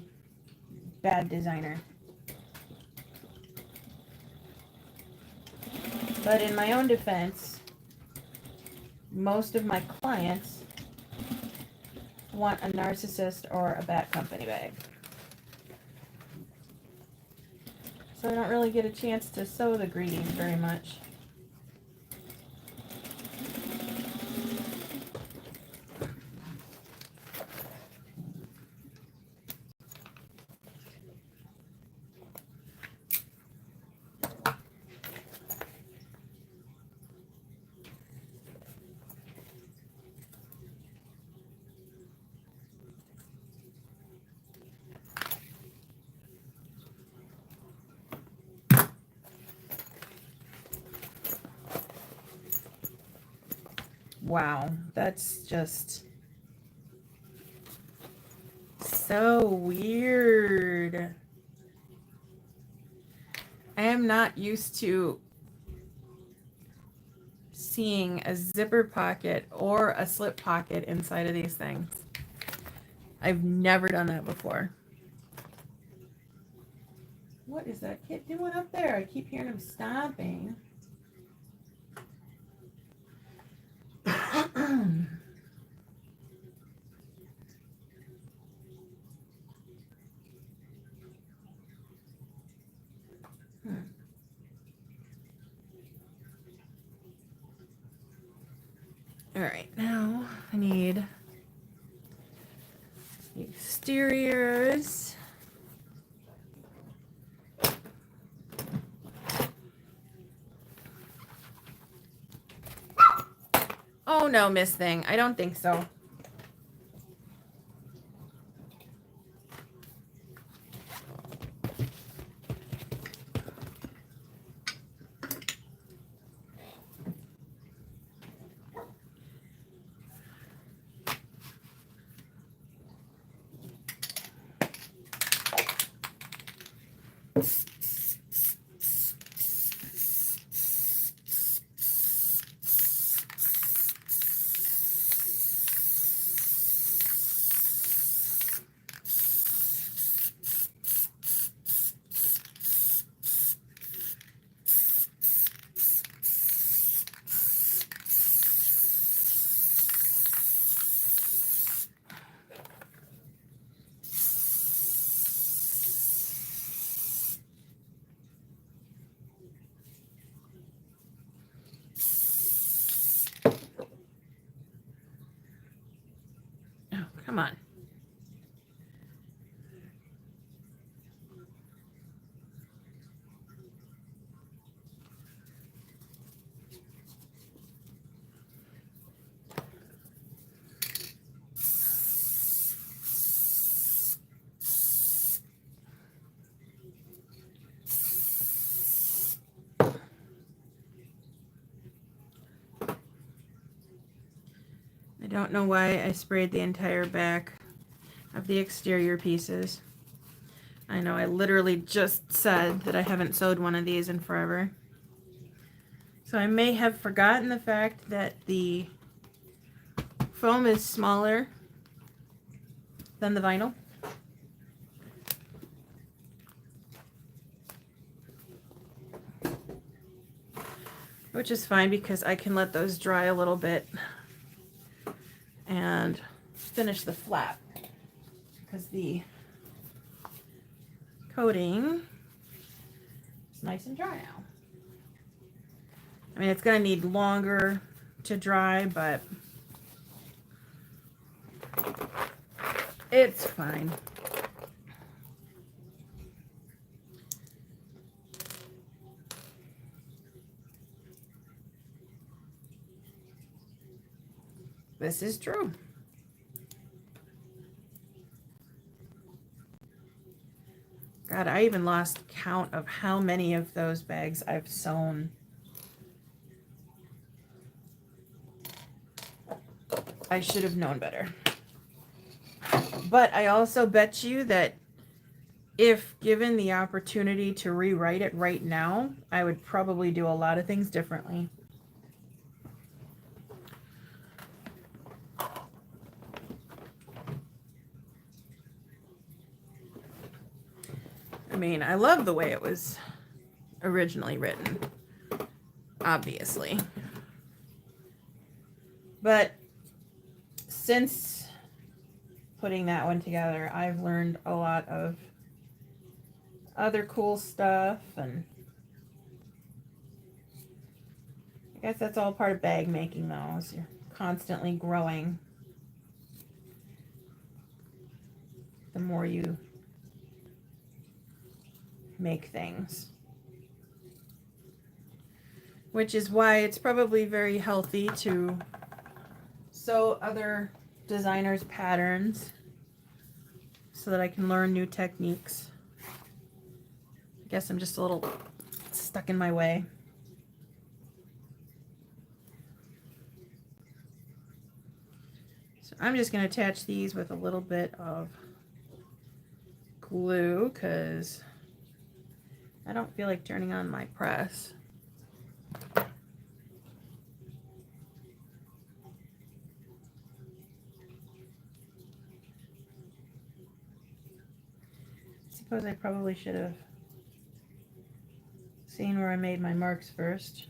bad designer. But in my own defense, most of my clients want a Narcissist or a Bat Company bag. So I don't really get a chance to sew the greetings very much. Wow, that's just so weird. I am not used to seeing a zipper pocket or a slip pocket inside of these things. I've never done that before. What is that kid doing up there? I keep hearing him stomping. All right, now I need the exteriors. Oh no, Miss Thing, I don't think so. Oh, come on. I don't know why I sprayed the entire back of the exterior pieces. I know I literally just said that I haven't sewed one of these in forever. So I may have forgotten the fact that the foam is smaller than the vinyl. Which is fine because I can let those dry a little bit and finish the flap because the coating is nice and dry now. I mean, it's going to need longer to dry, but it's fine. This is true. God, I even lost count of how many of those bags I've sewn I should have known better. But I also bet you that if given the opportunity to rewrite it right now, I would probably do a lot of things differently. I mean, I love the way it was originally written, obviously. But since putting that one together, I've learned a lot of other cool stuff, and I guess that's all part of bag making, though, is you're constantly growing the more you make things. Which is why it's probably very healthy to sew other designers' patterns so that I can learn new techniques. I guess I'm just a little stuck in my way. So I'm just going to attach these with a little bit of glue because I don't feel like turning on my press. I suppose I probably should have seen where I made my marks first.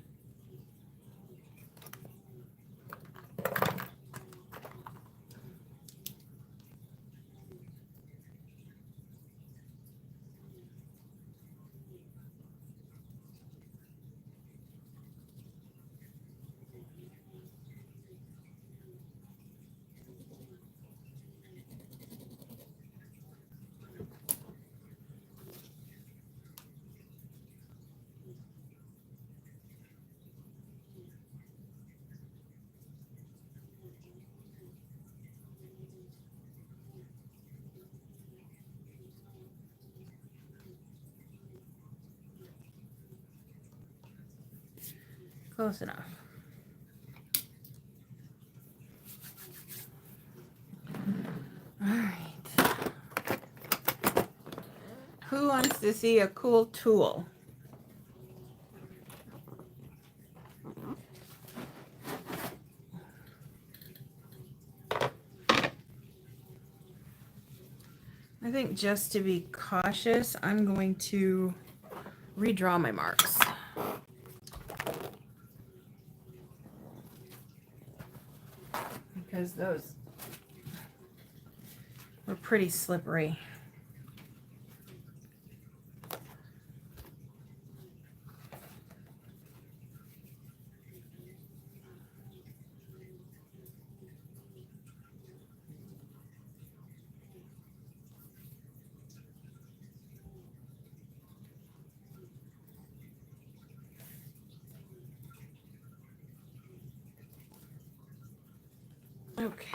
Close enough. All right. Who wants to see a cool tool? I think just to be cautious, I'm going to redraw my marks. Because those were pretty slippery. Okay.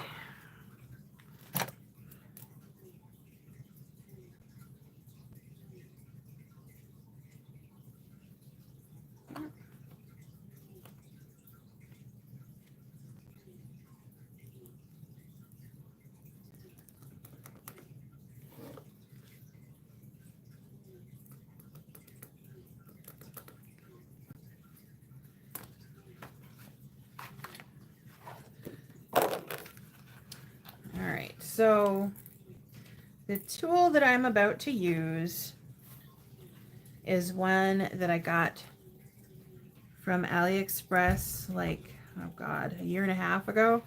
So the tool that I'm about to use is one that I got from AliExpress like, oh God, a year and a half ago.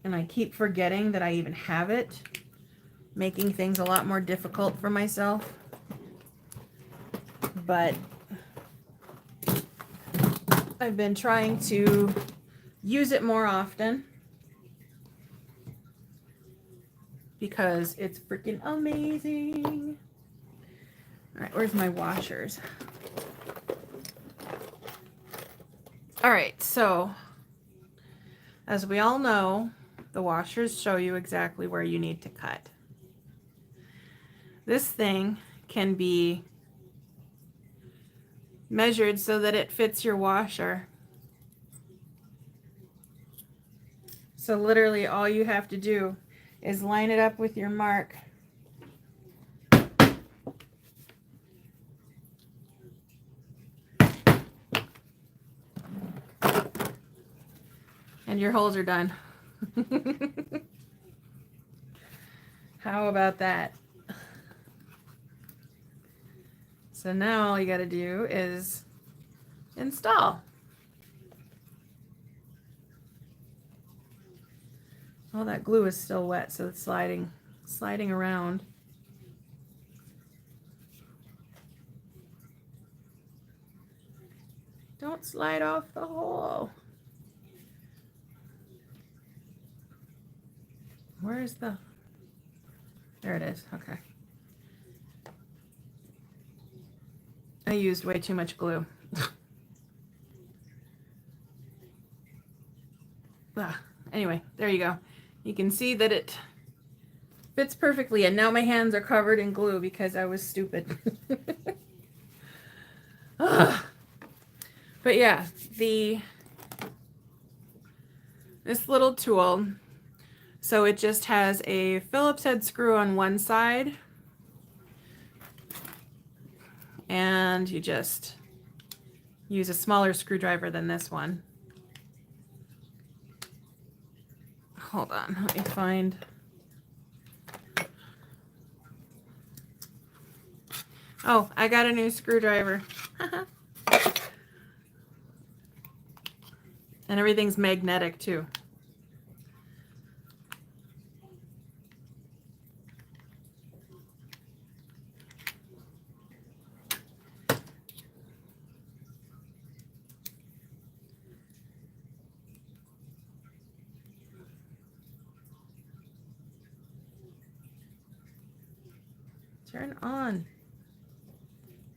And I keep forgetting that I even have it, making things a lot more difficult for myself. But I've been trying to use it more often because it's freaking amazing. All right, where's my washers? All right, so as we all know, the washers show you exactly where you need to cut. This thing can be measured so that it fits your washer. So literally all you have to do is line it up with your mark. And your holes are done. How about that? So now all you got to do is install. All that glue is still wet, so it's sliding around. Don't slide off the hole. Where is the... There it is. Okay. I used way too much glue. Anyway, there you go. You can see that it fits perfectly, and now my hands are covered in glue because I was stupid. But yeah, this little tool, so it just has a Phillips head screw on one side, and you just use a smaller screwdriver than this one. Hold on, let me find. Oh, I got a new screwdriver. And everything's magnetic too. Turn on.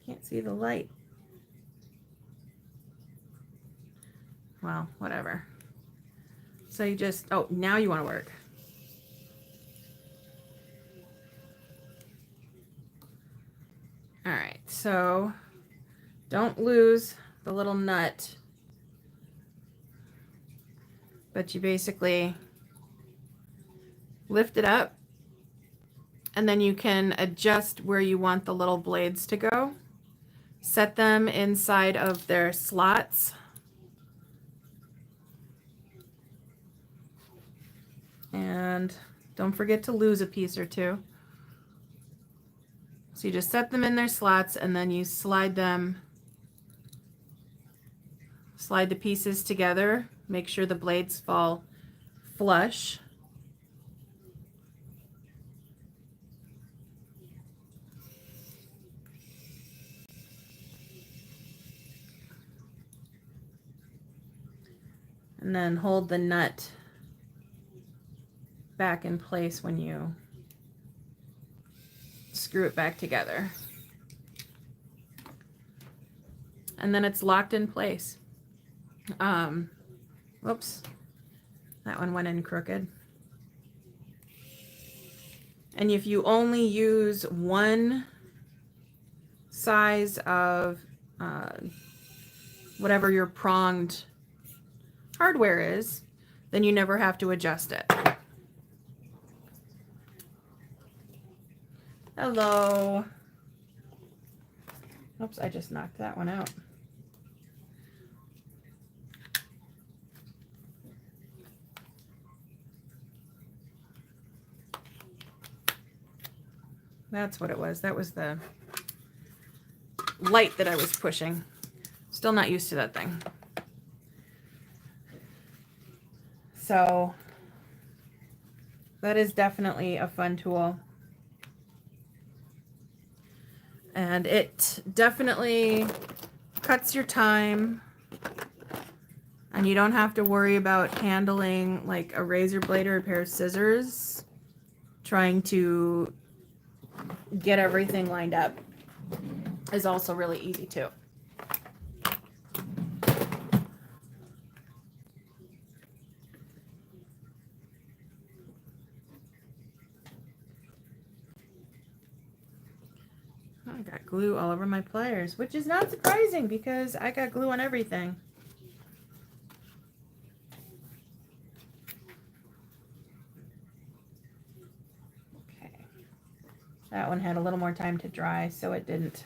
Can't see the light. Well, whatever. So you just, oh, now you want to work. All right, so don't lose the little nut, but you basically lift it up, and then you can adjust where you want the little blades to go. Set them inside of their slots. And don't forget to lose a piece or two. So you just set them in their slots, and then you slide the pieces together. Make sure the blades fall flush. And then hold the nut back in place when you screw it back together. And then it's locked in place. Whoops, that one went in crooked. And if you only use one size of whatever your pronged hardware is, then you never have to adjust it. Hello. Oops, I just knocked that one out. That's what it was. That was the light that I was pushing. Still not used to that thing. So that is definitely a fun tool. And it definitely cuts your time, and you don't have to worry about handling like a razor blade or a pair of scissors trying to get everything lined up. Is also really easy too. I got glue all over my pliers, which is not surprising because I got glue on everything. That one had a little more time to dry, so it didn't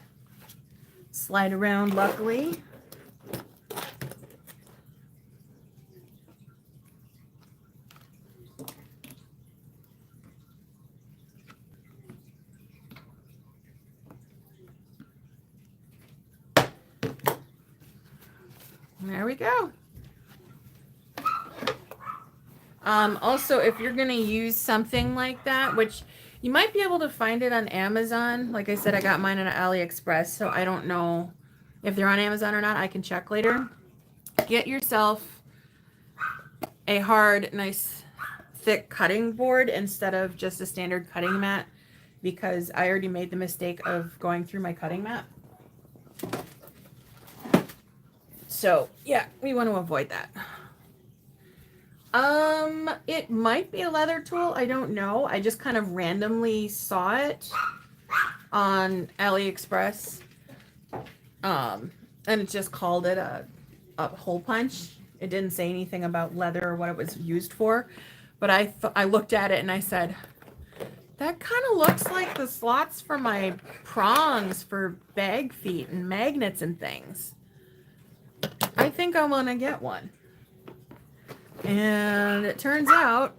slide around, luckily. There we go. Also, if you're going to use something like that, which you might be able to find it on Amazon. Like I said, I got mine on AliExpress, so I don't know if they're on Amazon or not. I can check later. Get yourself a hard, nice, thick cutting board instead of just a standard cutting mat, because I already made the mistake of going through my cutting mat. So, yeah, we want to avoid that. It might be a leather tool. I don't know. I just kind of randomly saw it on AliExpress. And it just called it a hole punch. It didn't say anything about leather or what it was used for. But I looked at it and I said, that kind of looks like the slots for my prongs for bag feet and magnets and things. I think I want to get one. And it turns out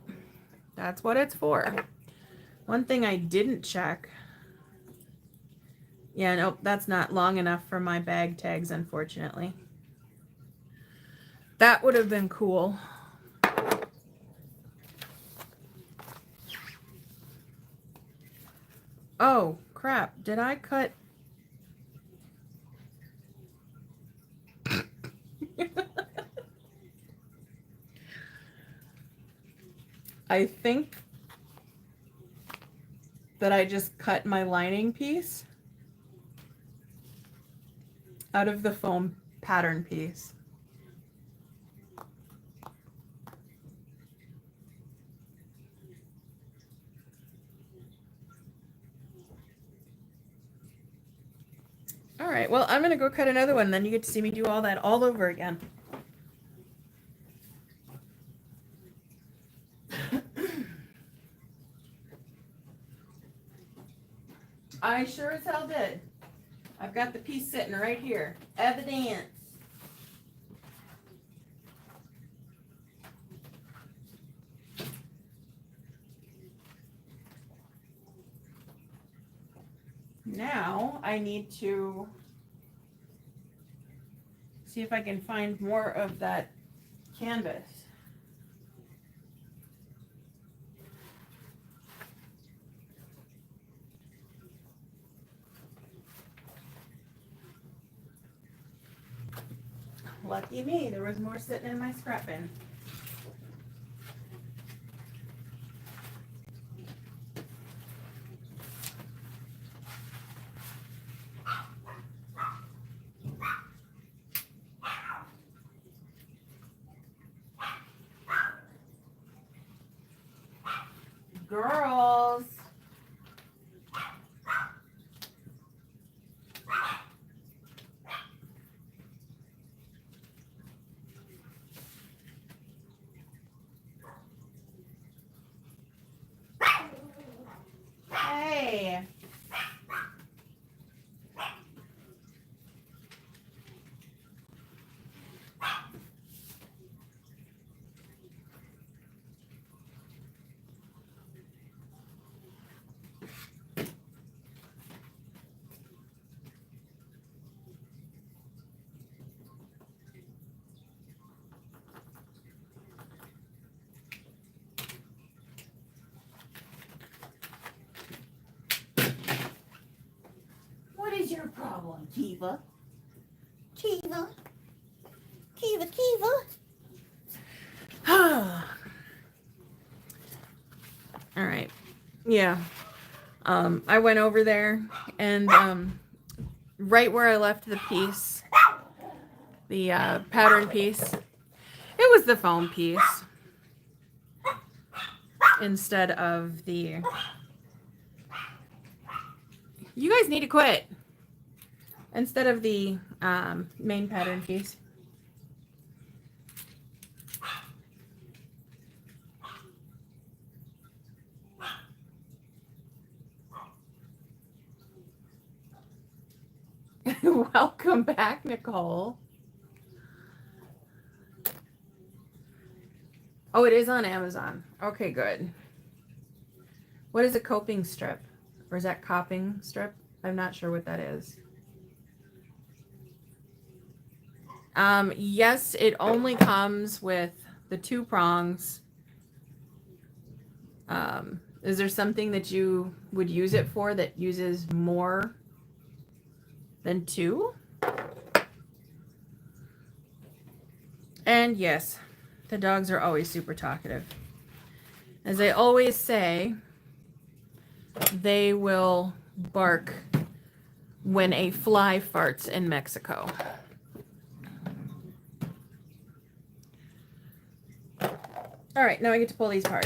that's what it's for. One thing I didn't check. Yeah, nope, that's not long enough for my bag tags, unfortunately. That would have been cool. Oh, crap. Did I cut? I think that I just cut my lining piece out of the foam pattern piece. All right, well, I'm going to go cut another one, then you get to see me do all that all over again. I sure as hell did. I've got the piece sitting right here. Evidence. Now I need to see if I can find more of that canvas. Lucky me, there was more sitting in my scrap bin. Girls. Hey. What is your problem, Kiva? Kiva? Kiva, Kiva? All right. Yeah. I went over there and right where I left the piece, the pattern piece, it was the foam piece instead of the... You guys need to quit. Instead of the main pattern piece. Welcome back, Nicole. Oh, it is on Amazon. Okay, good. What is a coping strip? Or is that coping strip? I'm not sure what that is. Yes, it only comes with the 2 prongs. Is there something that you would use it for that uses more than 2? And yes, the dogs are always super talkative. As I always say, they will bark when a fly farts in Mexico. All right, now I get to pull these apart.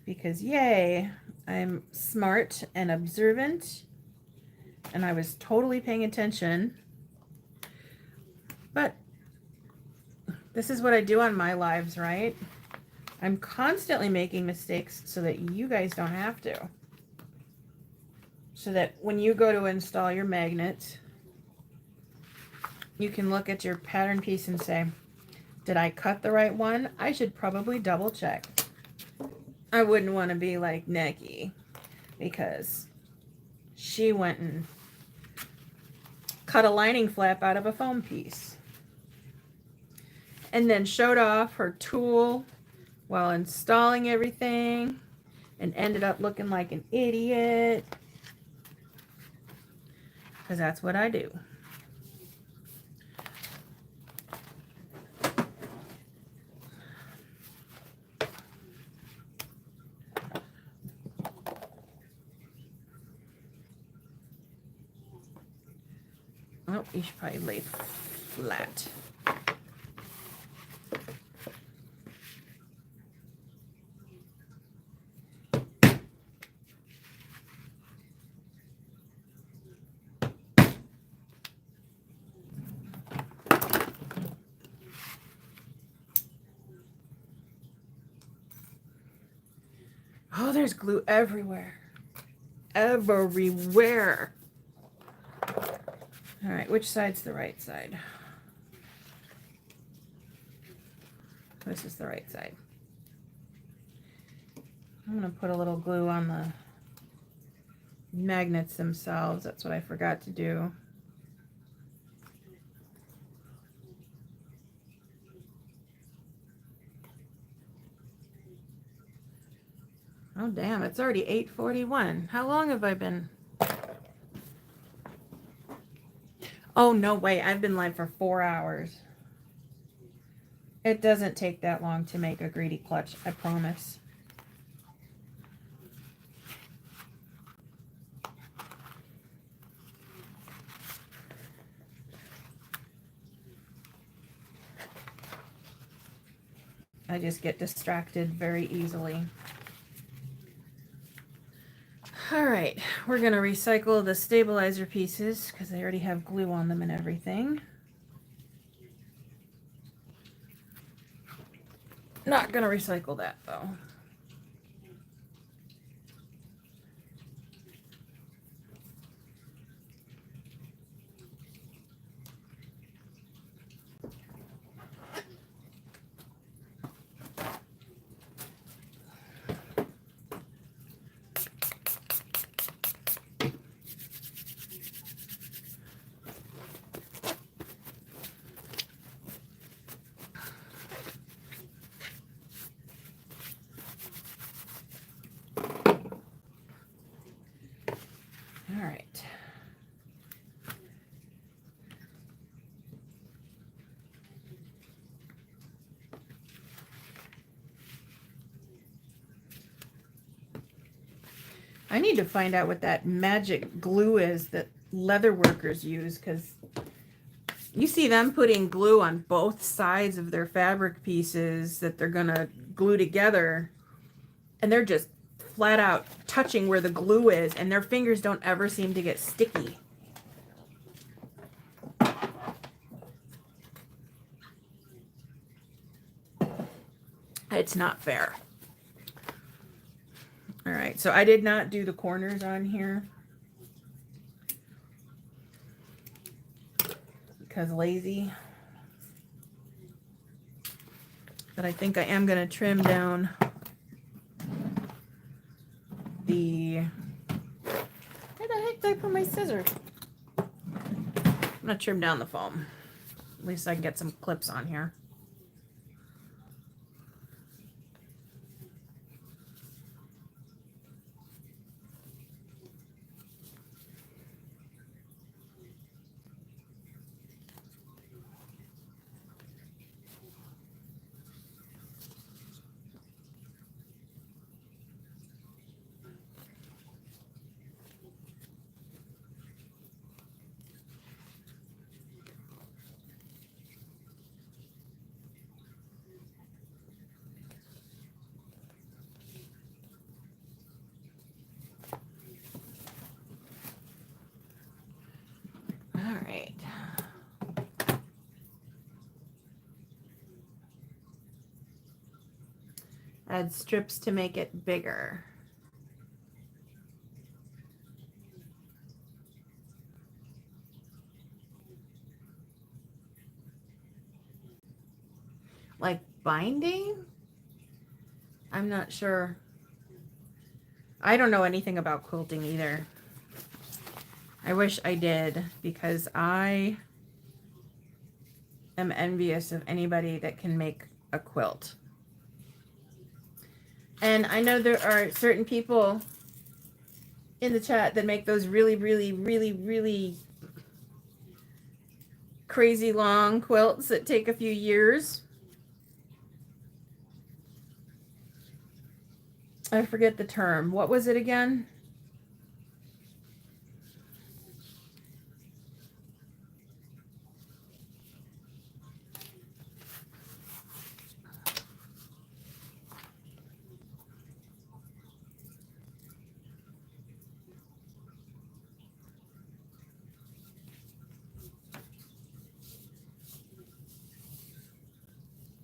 Because yay, I'm smart and observant, and I was totally paying attention. But this is what I do on my lives, right? I'm constantly making mistakes so that you guys don't have to. So that when you go to install your magnet, you can look at your pattern piece and say, did I cut the right one? I should probably double check. I wouldn't want to be like Nikki, because she went and cut a lining flap out of a foam piece and then showed off her tool while installing everything and ended up looking like an idiot, because that's what I do. Oh, you should probably lay flat. Oh, there's glue everywhere. Everywhere. All right, which side's the right side? This is the right side. I'm going to put a little glue on the magnets themselves. That's what I forgot to do. Oh, damn, it's already 8:41. How long have I been? Oh, no way. I've been live for 4 hours. It doesn't take that long to make a greedy clutch, I promise. I just get distracted very easily. All right, we're going to recycle the stabilizer pieces because they already have glue on them and everything. Not going to recycle that though. All right. I need to find out what that magic glue is that leather workers use, because you see them putting glue on both sides of their fabric pieces that they're going to glue together, and they're just flat out touching where the glue is, and their fingers don't ever seem to get sticky. It's not fair. All right, so I did not do the corners on here. because lazy. But I think I am going to trim down the... Where the heck did I put my scissors? I'm going to trim down the foam. At least I can get some clips on here. All right. Add strips to make it bigger. Like binding? I'm not sure. I don't know anything about quilting either. I wish I did, because I am envious of anybody that can make a quilt. And I know there are certain people in the chat that make those really, really, really, really crazy long quilts that take a few years. I forget the term. What was it again?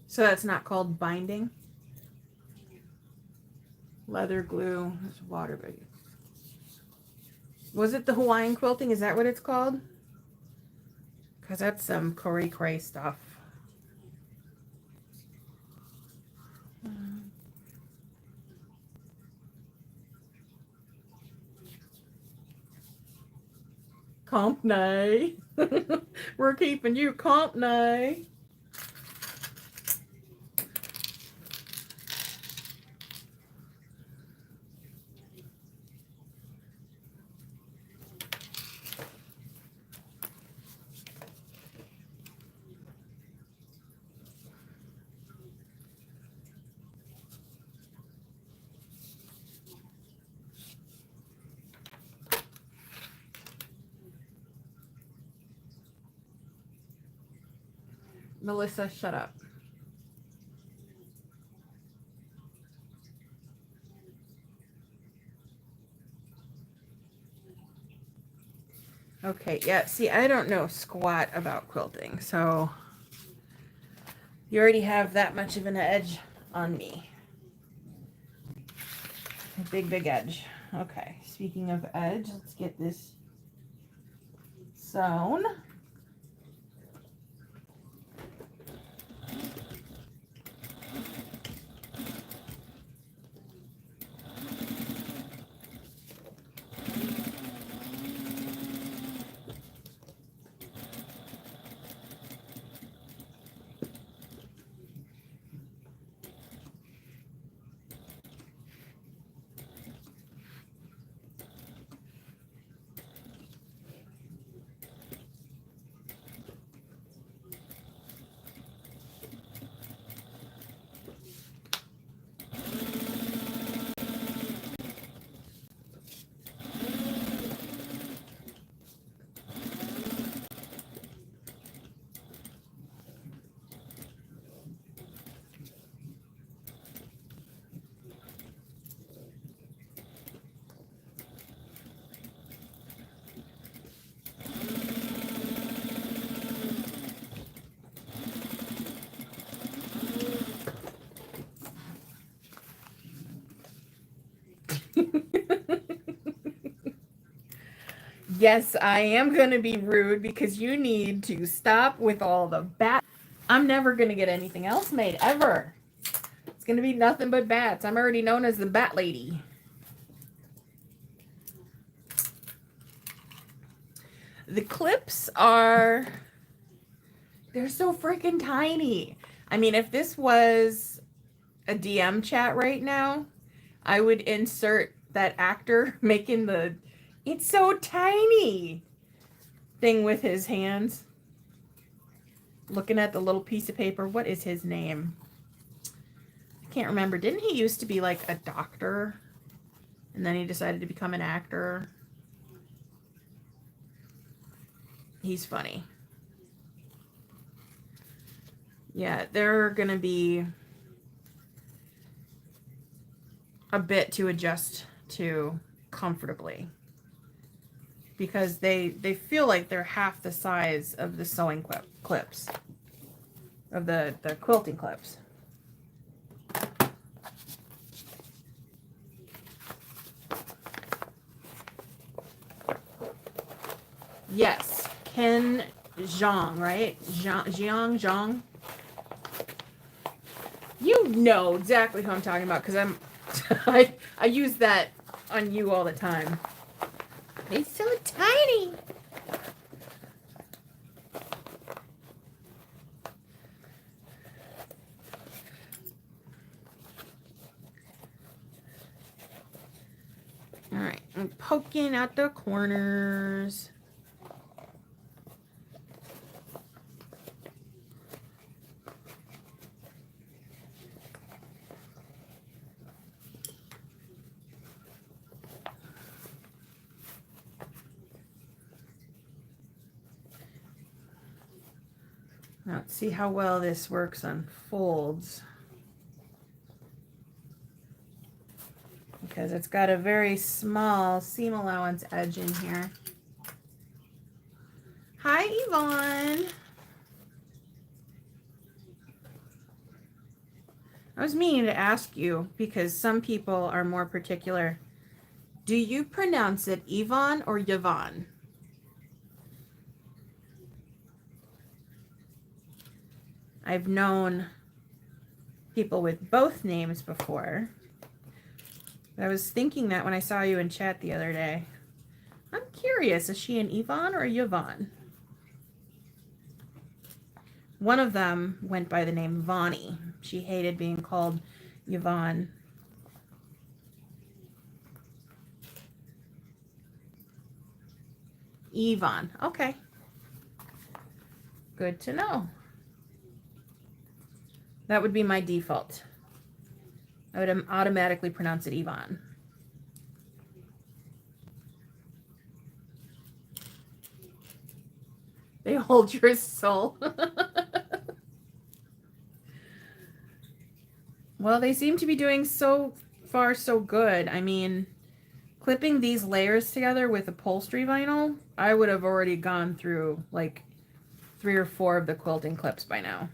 So that's not called binding. Leather glue, that's water baby. Was it the Hawaiian quilting? Is that what it's called? Because that's some cray stuff. Company. We're keeping you company. Melissa, shut up. Okay, yeah, see, I don't know squat about quilting, so you already have that much of an edge on me. A big, big edge. Okay, speaking of edge, let's get this sewn. Yes, I am going to be rude because you need to stop with all the bat. I'm never going to get anything else made ever. It's going to be nothing but bats. I'm already known as the Bat Lady. The clips are, they're so freaking tiny. I mean, if this was a DM chat right now, I would insert that actor making the "it's so tiny" thing with his hands. Looking at the little piece of paper. What is his name? I can't remember. Didn't he used to be like a doctor? And then he decided to become an actor. He's funny. Yeah, they're going to be a bit to adjust to comfortably. Because they feel like they're half the size of the sewing clips. Of the quilting clips. Yes, Ken Jeong, right? Zhang. You know exactly who I'm talking about because I use that on you all the time. It's so tiny. All right, I'm poking out the corners. Now, let's see how well this works on folds. Because it's got a very small seam allowance edge in here. Hi, Yvonne. I was meaning to ask you because some people are more particular. Do you pronounce it Yvonne or Yvonne? I've known people with both names before. I was thinking that when I saw you in chat the other day. I'm curious, is she an Yvonne or a Yvonne? One of them went by the name Vonnie. She hated being called Yvonne. Yvonne. Okay. Good to know. That would be my default. I would automatically pronounce it Yvonne. They hold your soul. Well, they seem to be doing so far so good. I mean, clipping these layers together with upholstery vinyl, I would have already gone through like 3 or 4 of the quilting clips by now.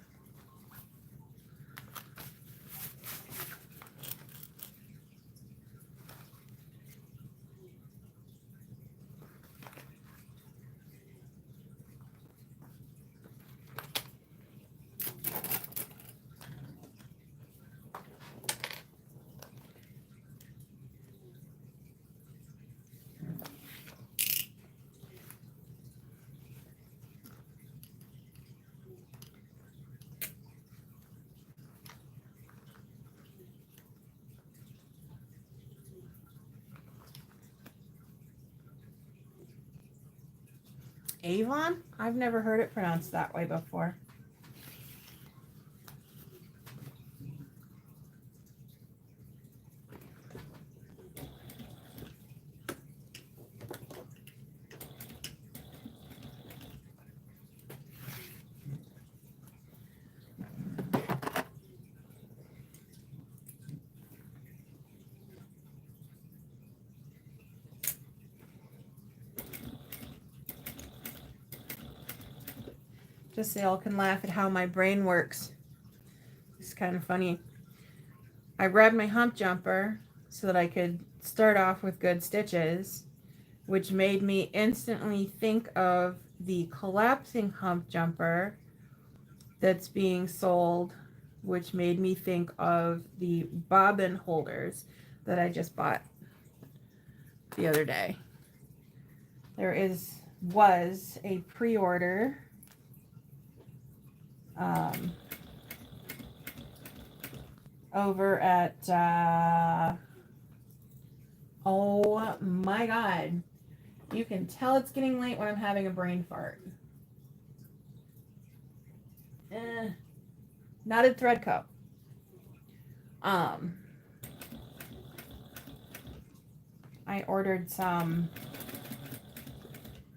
Avon? I've never heard it pronounced that way before. Just so y'all can laugh at how my brain works. It's kind of funny. I grabbed my hump jumper so that I could start off with good stitches. which made me instantly think of the collapsing hump jumper that's being sold, which made me think of the bobbin holders that I just bought the other day. There was a pre-order over at oh my god, you can tell it's getting late when I'm having a brain fart. Knotted Thread Co. I ordered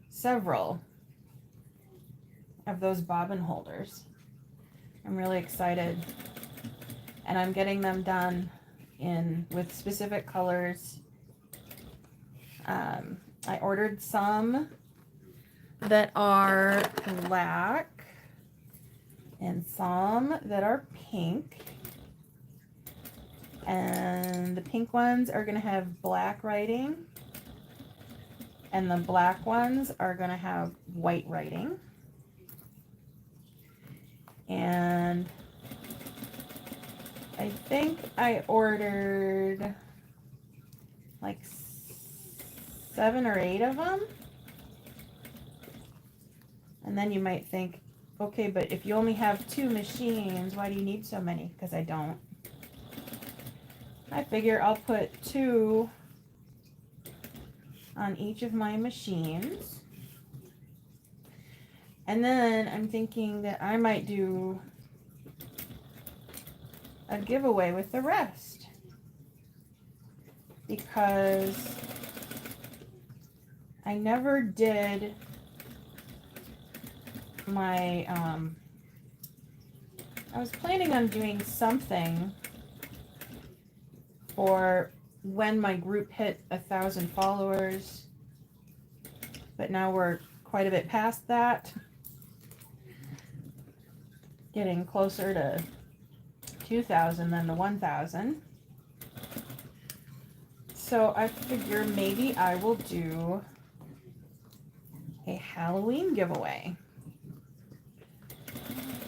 several of those bobbin holders. I'm really excited, and I'm getting them done with specific colors. I ordered some that are black and some that are pink, and the pink ones are going to have black writing, and the black ones are going to have white writing. And I think I ordered like 7 or 8 of them. And then you might think, okay, but if you only have 2 machines, why do you need so many? Because I don't. I figure I'll put 2 on each of my machines. And then I'm thinking that I might do a giveaway with the rest, because I never did my, I was planning on doing something for when my group hit 1,000 followers, but now we're quite a bit past that, getting closer to 2,000 than the 1,000. So I figure maybe I will do a Halloween giveaway.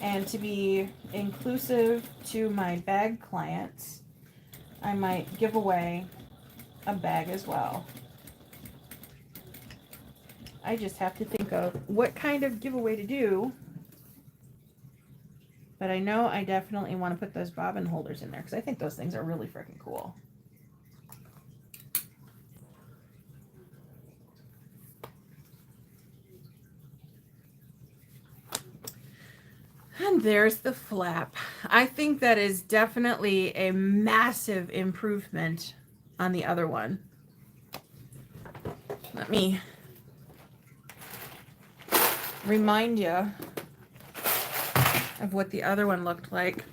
And to be inclusive to my bag clients, I might give away a bag as well. I just have to think of what kind of giveaway to do. But I know I definitely want to put those bobbin holders in there because I think those things are really freaking cool. And there's the flap. I think that is definitely a massive improvement on the other one. Let me remind you of what the other one looked like.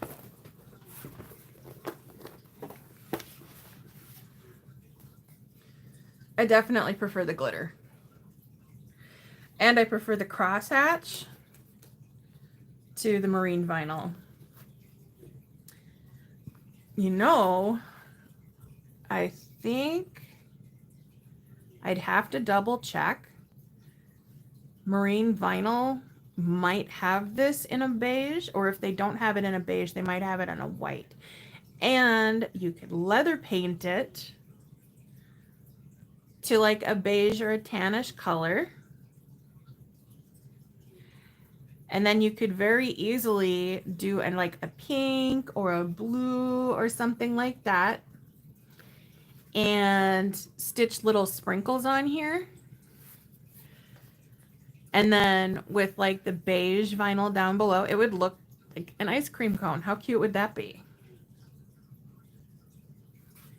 I definitely prefer the glitter. And I prefer the crosshatch to the marine vinyl. You know, I think I'd have to double check. Marine vinyl might have this in a beige, or if they don't have it in a beige, they might have it in a white. And you could leather paint it to like a beige or a tannish color. And then you could very easily do like a pink or a blue or something like that, and stitch little sprinkles on here. And then with like the beige vinyl down below, it would look like an ice cream cone. How cute would that be?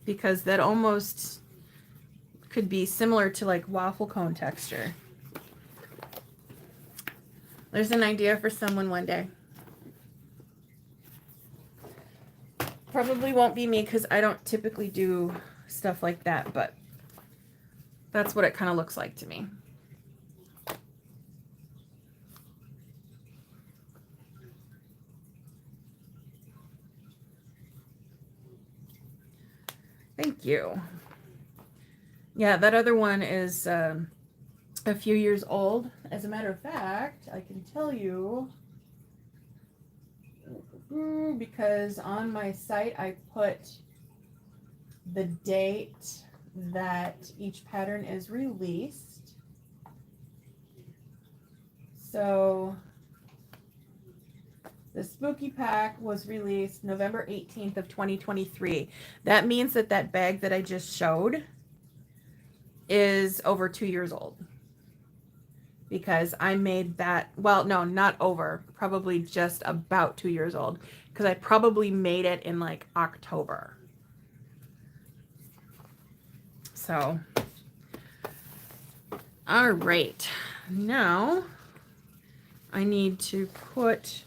Because that almost could be similar to like waffle cone texture. There's an idea for someone one day. Probably won't be me because I don't typically do stuff like that, but that's what it kind of looks like to me. Thank you. Yeah, that other one is a few years old. As a matter of fact, I can tell you because on my site I put the date that each pattern is released. So the Spooky Pack was released November 18th of 2023. That means that that bag that I just showed is over 2 years old. Because I made that, well, no, not over, probably just about 2 years old. Because I probably made it in like October. So, all right. Now, I need to put,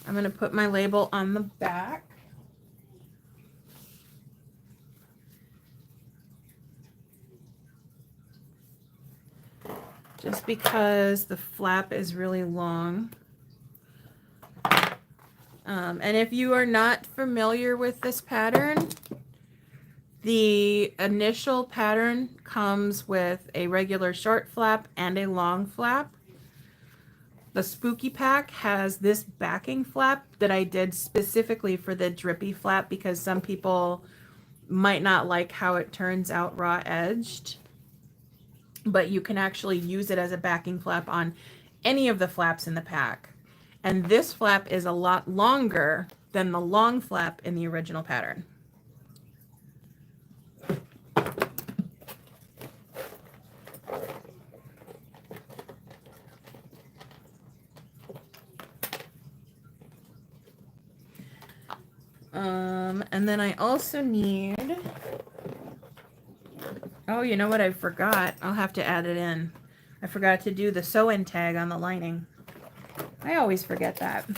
I'm going to put my label on the back. Just because the flap is really long. And if you are not familiar with this pattern, the initial pattern comes with a regular short flap and a long flap. The Spooky Pack has this backing flap that I did specifically for the drippy flap because some people might not like how it turns out raw edged. But you can actually use it as a backing flap on any of the flaps in the pack. And this flap is a lot longer than the long flap in the original pattern. And then I also need, oh, you know what I forgot? I'll have to add it in. I forgot to do the sew-in tag on the lining. I always forget that.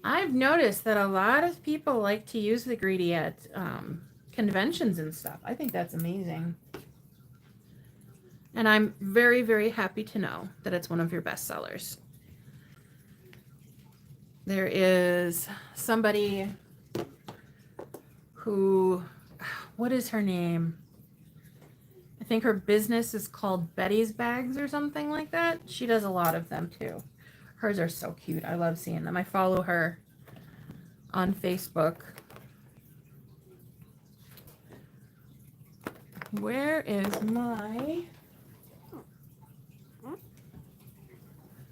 I've noticed that a lot of people like to use the Greedy at conventions and stuff. I think that's amazing. And I'm very, very happy to know that it's one of your best sellers. There is somebody who, what is her name? I think her business is called Betty's Bags or something like that. She does a lot of them too. Hers are so cute. I love seeing them. I follow her on Facebook. Where is my...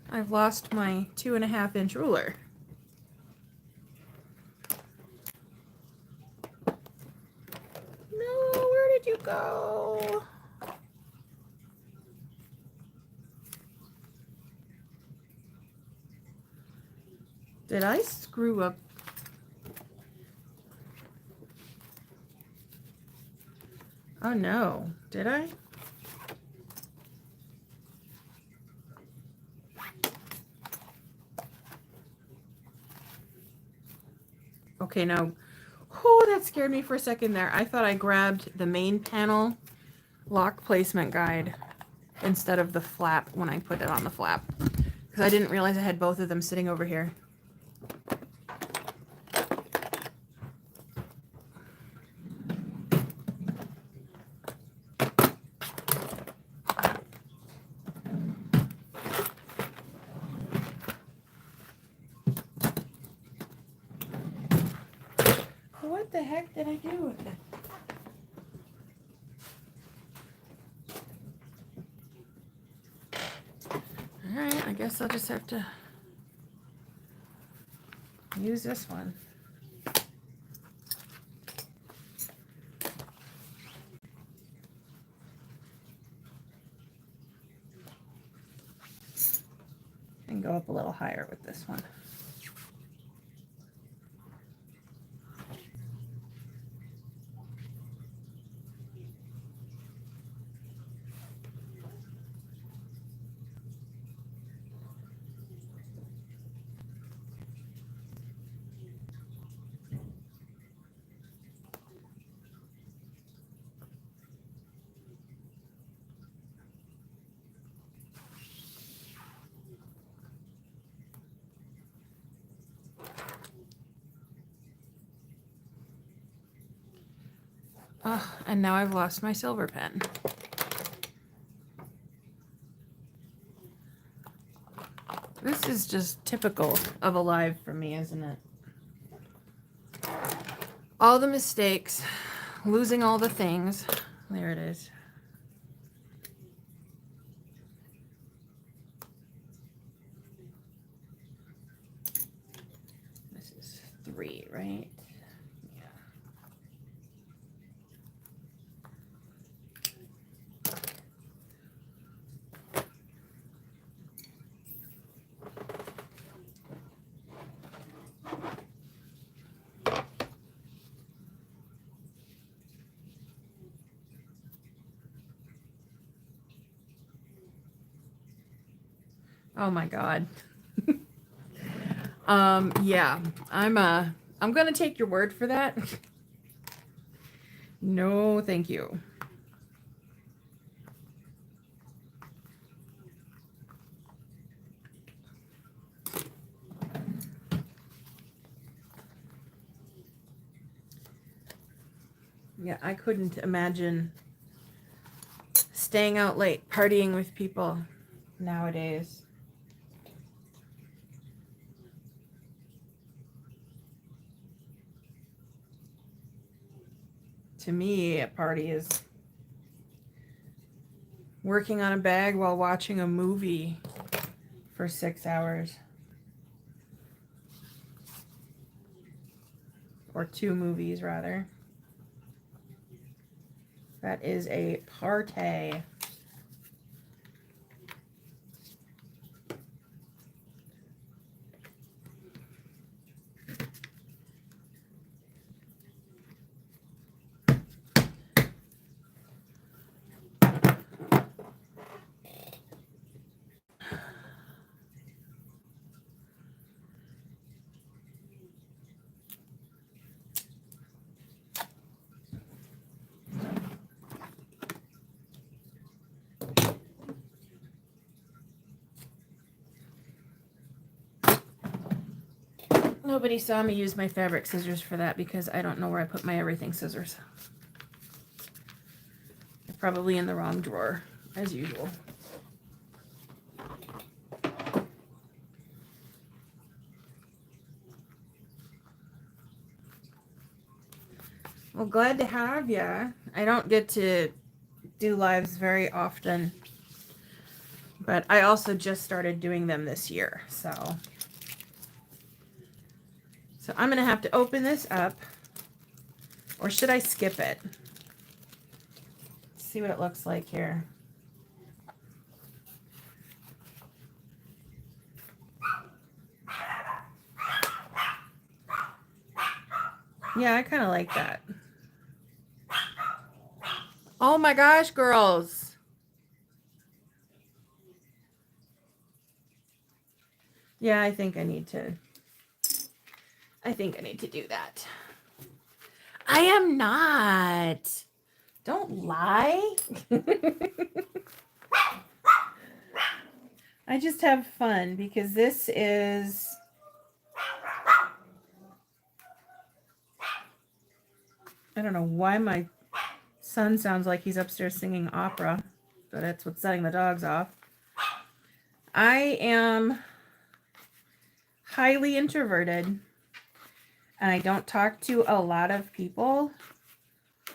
I've lost my 2.5-inch ruler. No, where did you go? Did I screw up? Oh no, did I? Okay, now, oh, that scared me for a second there. I thought I grabbed the main panel lock placement guide instead of the flap when I put it on the flap. Because I didn't realize I had both of them sitting over here. What the heck did I do with it? Alright, I guess I'll just have to use this one. And go up a little higher with this one. Oh, and now I've lost my silver pen. This is just typical of a live for me, isn't it? All the mistakes, losing all the things. There it is. This is 3, right? Yeah. Oh my God. Yeah, I'm gonna take your word for that. No, thank you. Yeah, I couldn't imagine staying out late, partying with people nowadays. To me, a party is working on a bag while watching a movie for 6 hours. Or 2 movies, rather. That is a party. Nobody saw me use my fabric scissors for that because I don't know where I put my everything scissors. They're probably in the wrong drawer, as usual. Well, glad to have ya. I don't get to do lives very often, but I also just started doing them this year, so I'm gonna have to open this up, or should I skip it? Let's see what it looks like here. Yeah, I kind of like that. Oh my gosh, girls. Yeah, I think I need to do that. I am not. Don't lie. I just have fun because this is I don't know why my son sounds like he's upstairs singing opera, but that's what's setting the dogs off. I am highly introverted and I don't talk to a lot of people.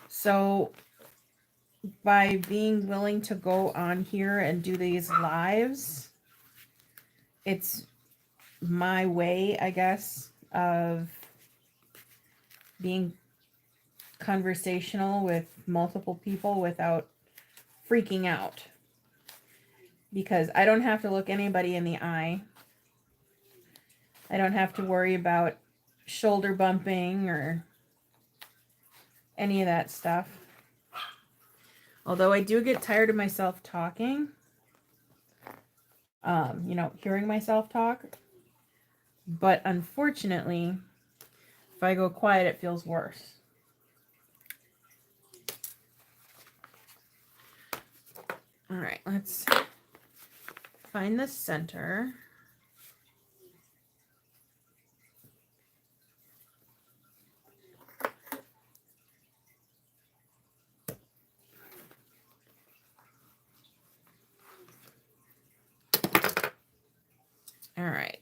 So by being willing to go on here and do these lives, it's my way, I guess, of being conversational with multiple people without freaking out. Because I don't have to look anybody in the eye. I don't have to worry about shoulder bumping or any of that stuff. Although I do get tired of myself talking. Hearing myself talk. But unfortunately, if I go quiet, it feels worse. All right, let's find the center.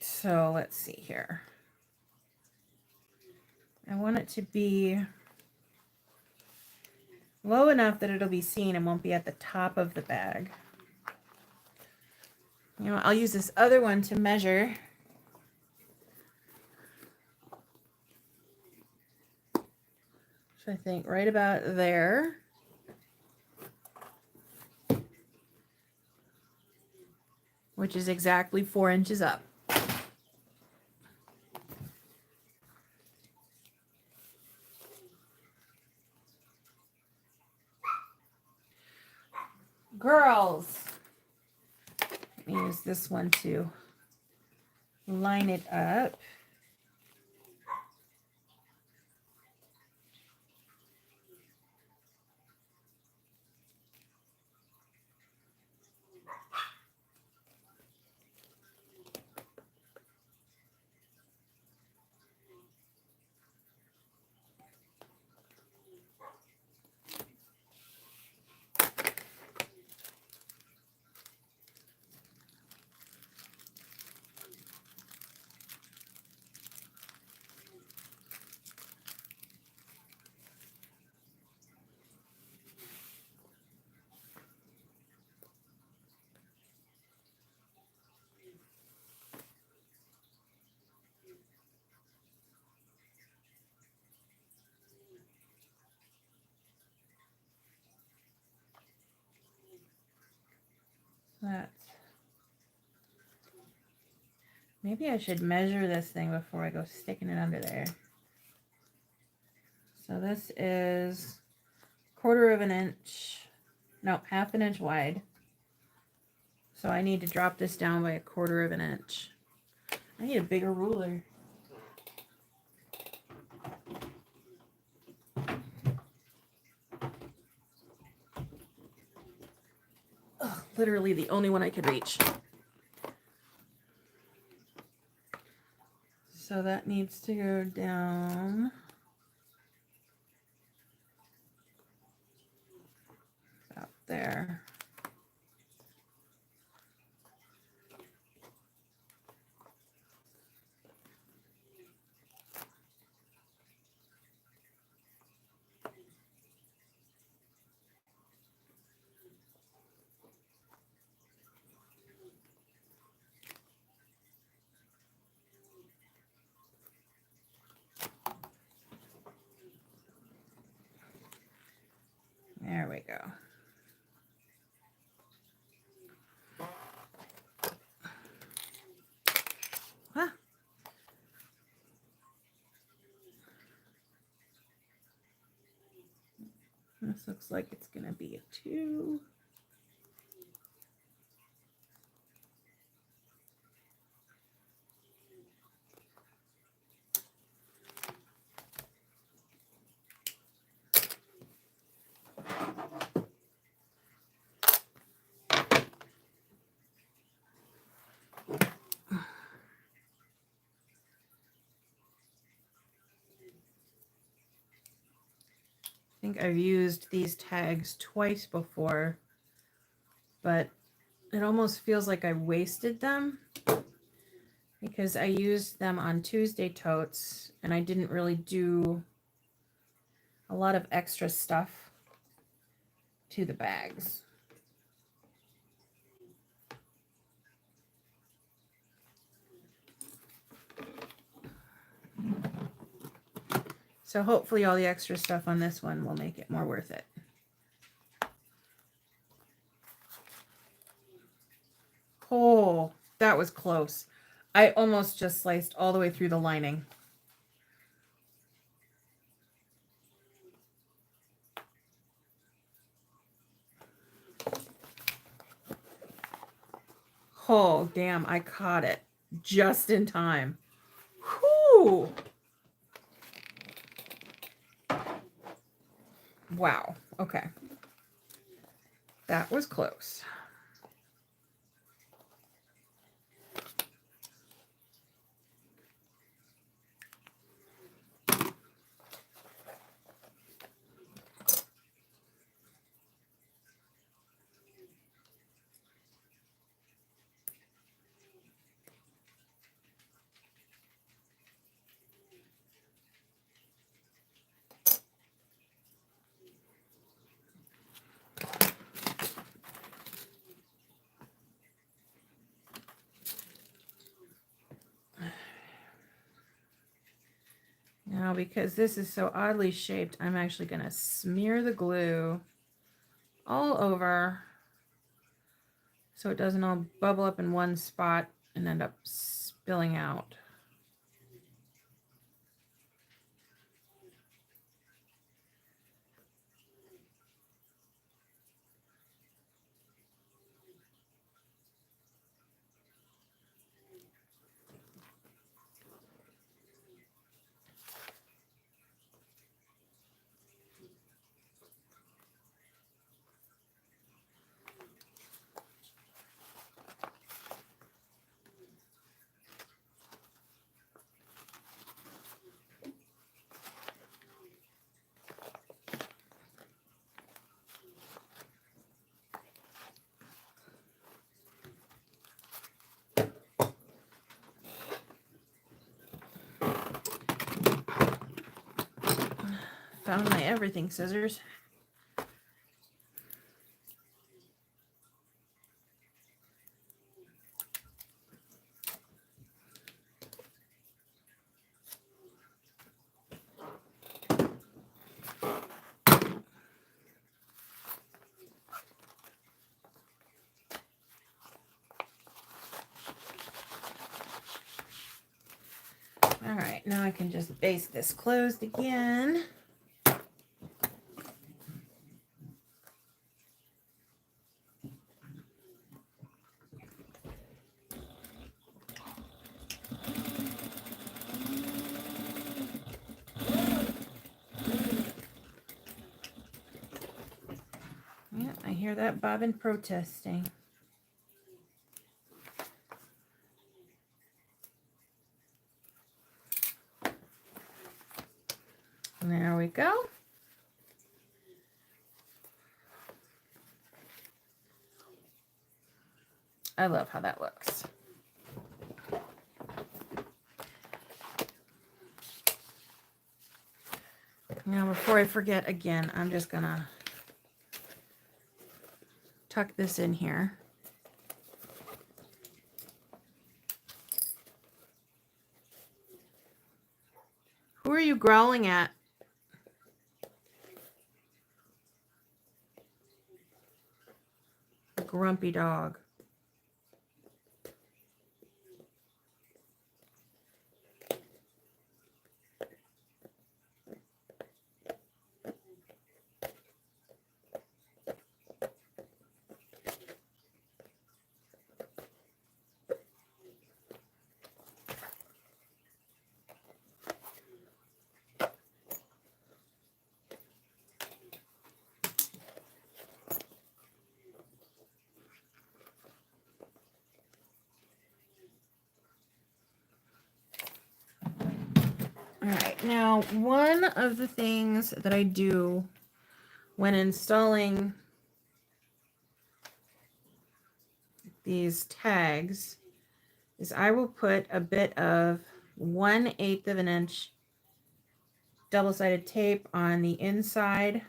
so let's see here. I want it to be low enough that it'll be seen and won't be at the top of the bag. You know, I'll use this other one to measure. So I think right about there. Which is exactly 4 inches up. Girls, let me use this one to line it up. Maybe I should measure this thing before I go sticking it under there. So this is 1/4 of an inch, no, 1/2 an inch wide. So I need to drop this down by 1/4 of an inch. I need a bigger ruler. Ugh, literally the only one I could reach. So that needs to go down about there. There we go. Huh. This looks like it's going to be a 2. I think I've used these tags twice before, but it almost feels like I wasted them because I used them on Tuesday totes and I didn't really do a lot of extra stuff to the bags. So hopefully all the extra stuff on this one will make it more worth it. Oh, that was close. I almost just sliced all the way through the lining. Oh, damn, I caught it just in time. Whew. Wow. Okay. That was close. because this is so oddly shaped, I'm actually going to smear the glue all over so it doesn't all bubble up in one spot and end up spilling out. Found my everything scissors. All right, now I can just base this closed again. Yeah, I hear that bobbin protesting. There we go. I love how that looks. Now, before I forget again, I'm just gonna tuck this in here. Who are you growling at? A grumpy dog. All right, now one of the things that I do when installing these tags is I will put a bit of 1/8 of an inch double-sided tape on the inside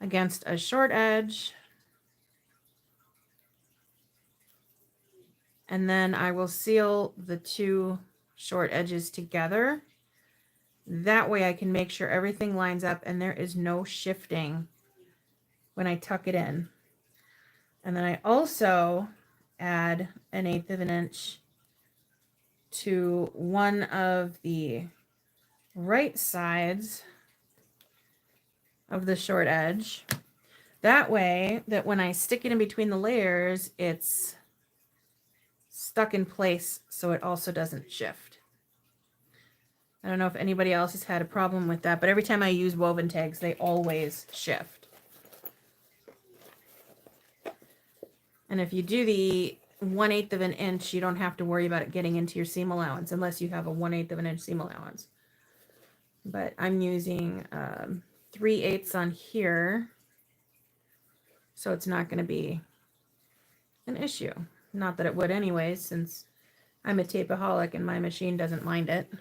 against a short edge, and then I will seal the two short edges together. That way I can make sure everything lines up and there is no shifting when I tuck it in. And then I also add 1/8 of an inch to one of the right sides of the short edge. That way that when I stick it in between the layers, it's stuck in place so it also doesn't shift. I don't know if anybody else has had a problem with that, but every time I use woven tags, they always shift. And if you do the 1/8 of an inch, you don't have to worry about it getting into your seam allowance unless you have a 1/8 of an inch seam allowance. But I'm using 3/8 on here, so it's not going to be an issue. Not that it would anyway, since I'm a tapeaholic and my machine doesn't mind it.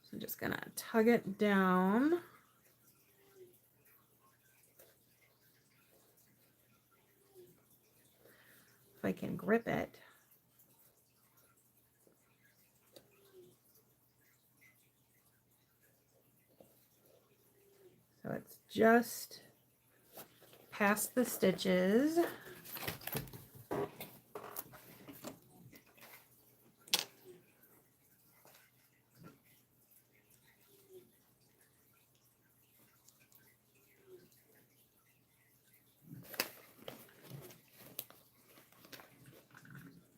So I'm just gonna tug it down. If I can grip it. So it's just past the stitches.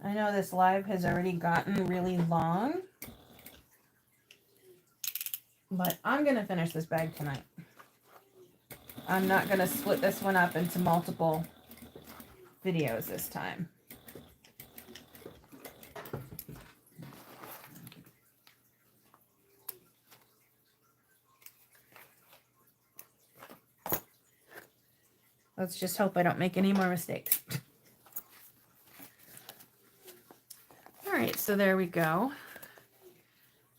I know this live has already gotten really long, but I'm going to finish this bag tonight. I'm not going to split this one up into multiple videos this time. Let's just hope I don't make any more mistakes. All right, so there we go.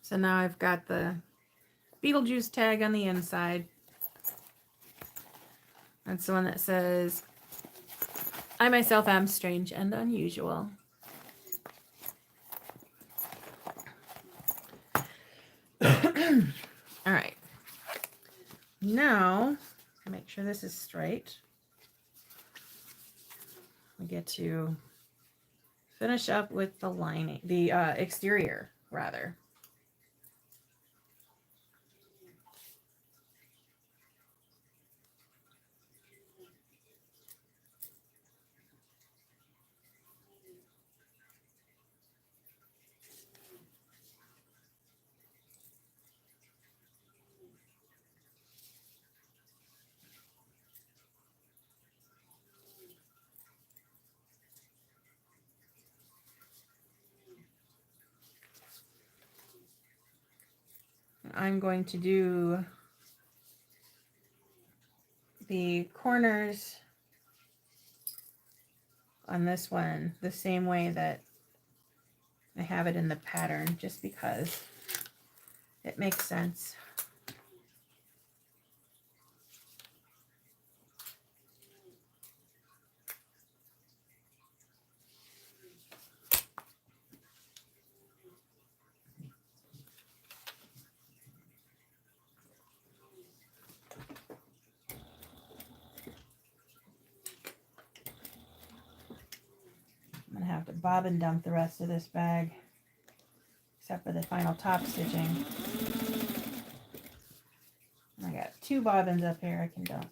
So now I've got the Beetlejuice tag on the inside. That's the one that says, I myself am strange and unusual. All right. Now, make sure this is straight. We get to finish up with the lining, the exterior, rather. I'm going to do the corners on this one the same way that I have it in the pattern, just because it makes sense. I'm going to have to bobbin dump the rest of this bag, except for the final top stitching. I got 2 bobbins up here I can dump.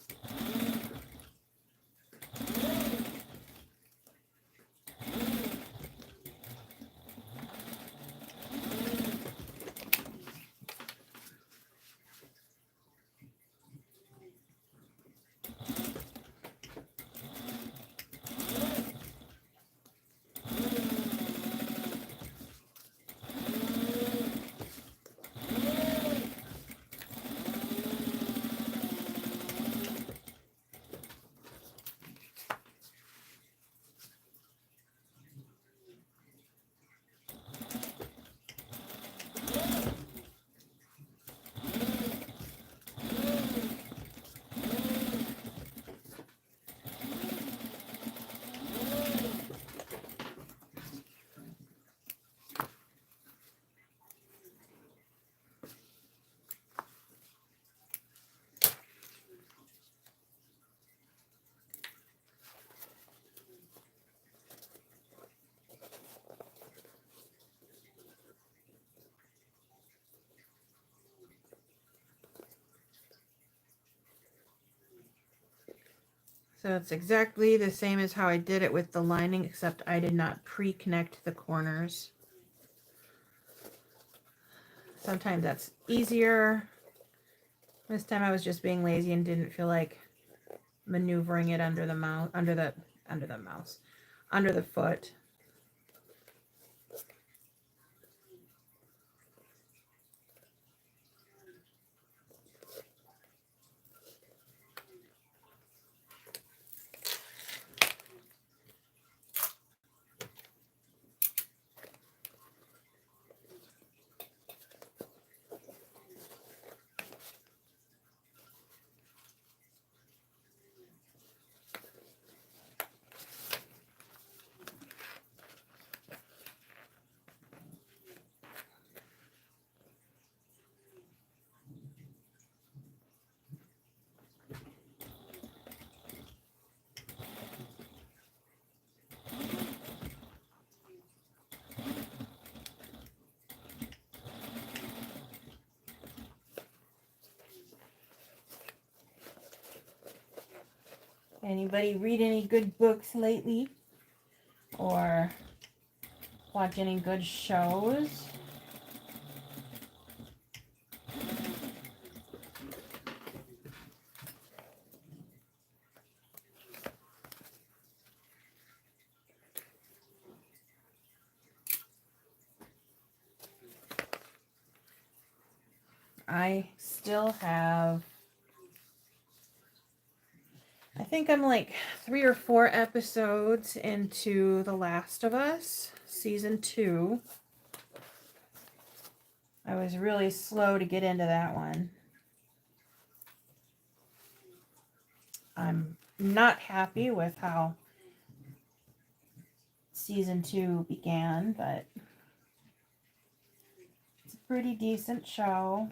So it's exactly the same as how I did it with the lining, except I did not pre-connect the corners. Sometimes that's easier. This time I was just being lazy and didn't feel like maneuvering it under the mouse, under the foot. Anybody read any good books lately? Or watch any good shows? I still have, I think I'm like 3 or 4 episodes into The Last of Us, season 2. I was really slow to get into that one. I'm not happy with how season 2 began, but it's a pretty decent show.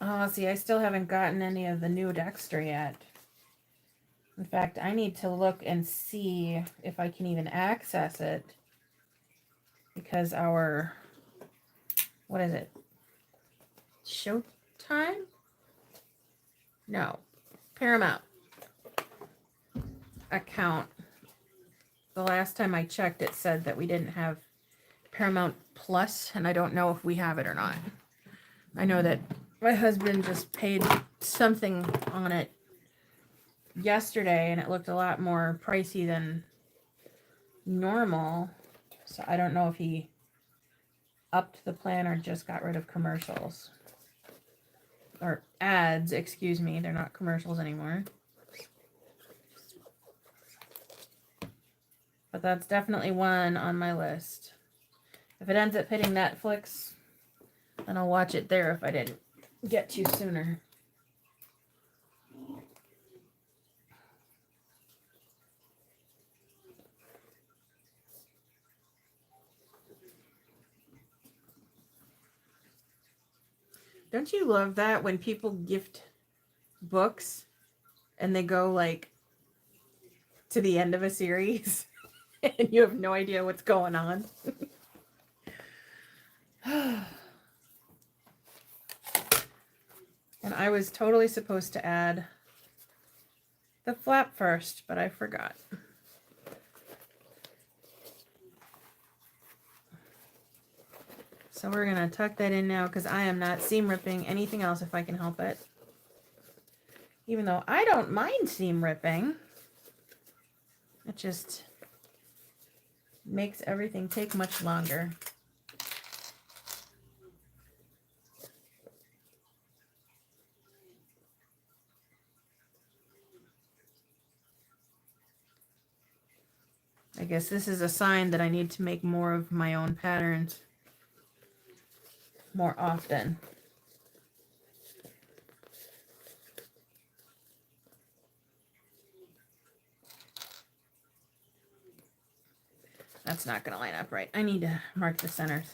Oh, see, I still haven't gotten any of the new Dexter yet. In fact, I need to look and see if I can even access it. Because our, what is it? Showtime? No. Paramount account. The last time I checked, it said that we didn't have Paramount Plus, and I don't know if we have it or not. I know that my husband just paid something on it yesterday, and it looked a lot more pricey than normal. So I don't know if he upped the plan or just got rid of commercials. Or ads, excuse me. They're not commercials anymore. But that's definitely one on my list. If it ends up hitting Netflix, then I'll watch it there if I didn't get to sooner. Don't you love that when people gift books and they go like to the end of a series and you have no idea what's going on? And I was totally supposed to add the flap first, but I forgot. So we're going to tuck that in now because I am not seam ripping anything else if I can help it. Even though I don't mind seam ripping, it just makes everything take much longer. I guess this is a sign that I need to make more of my own patterns more often. That's not going to line up right. I need to mark the centers.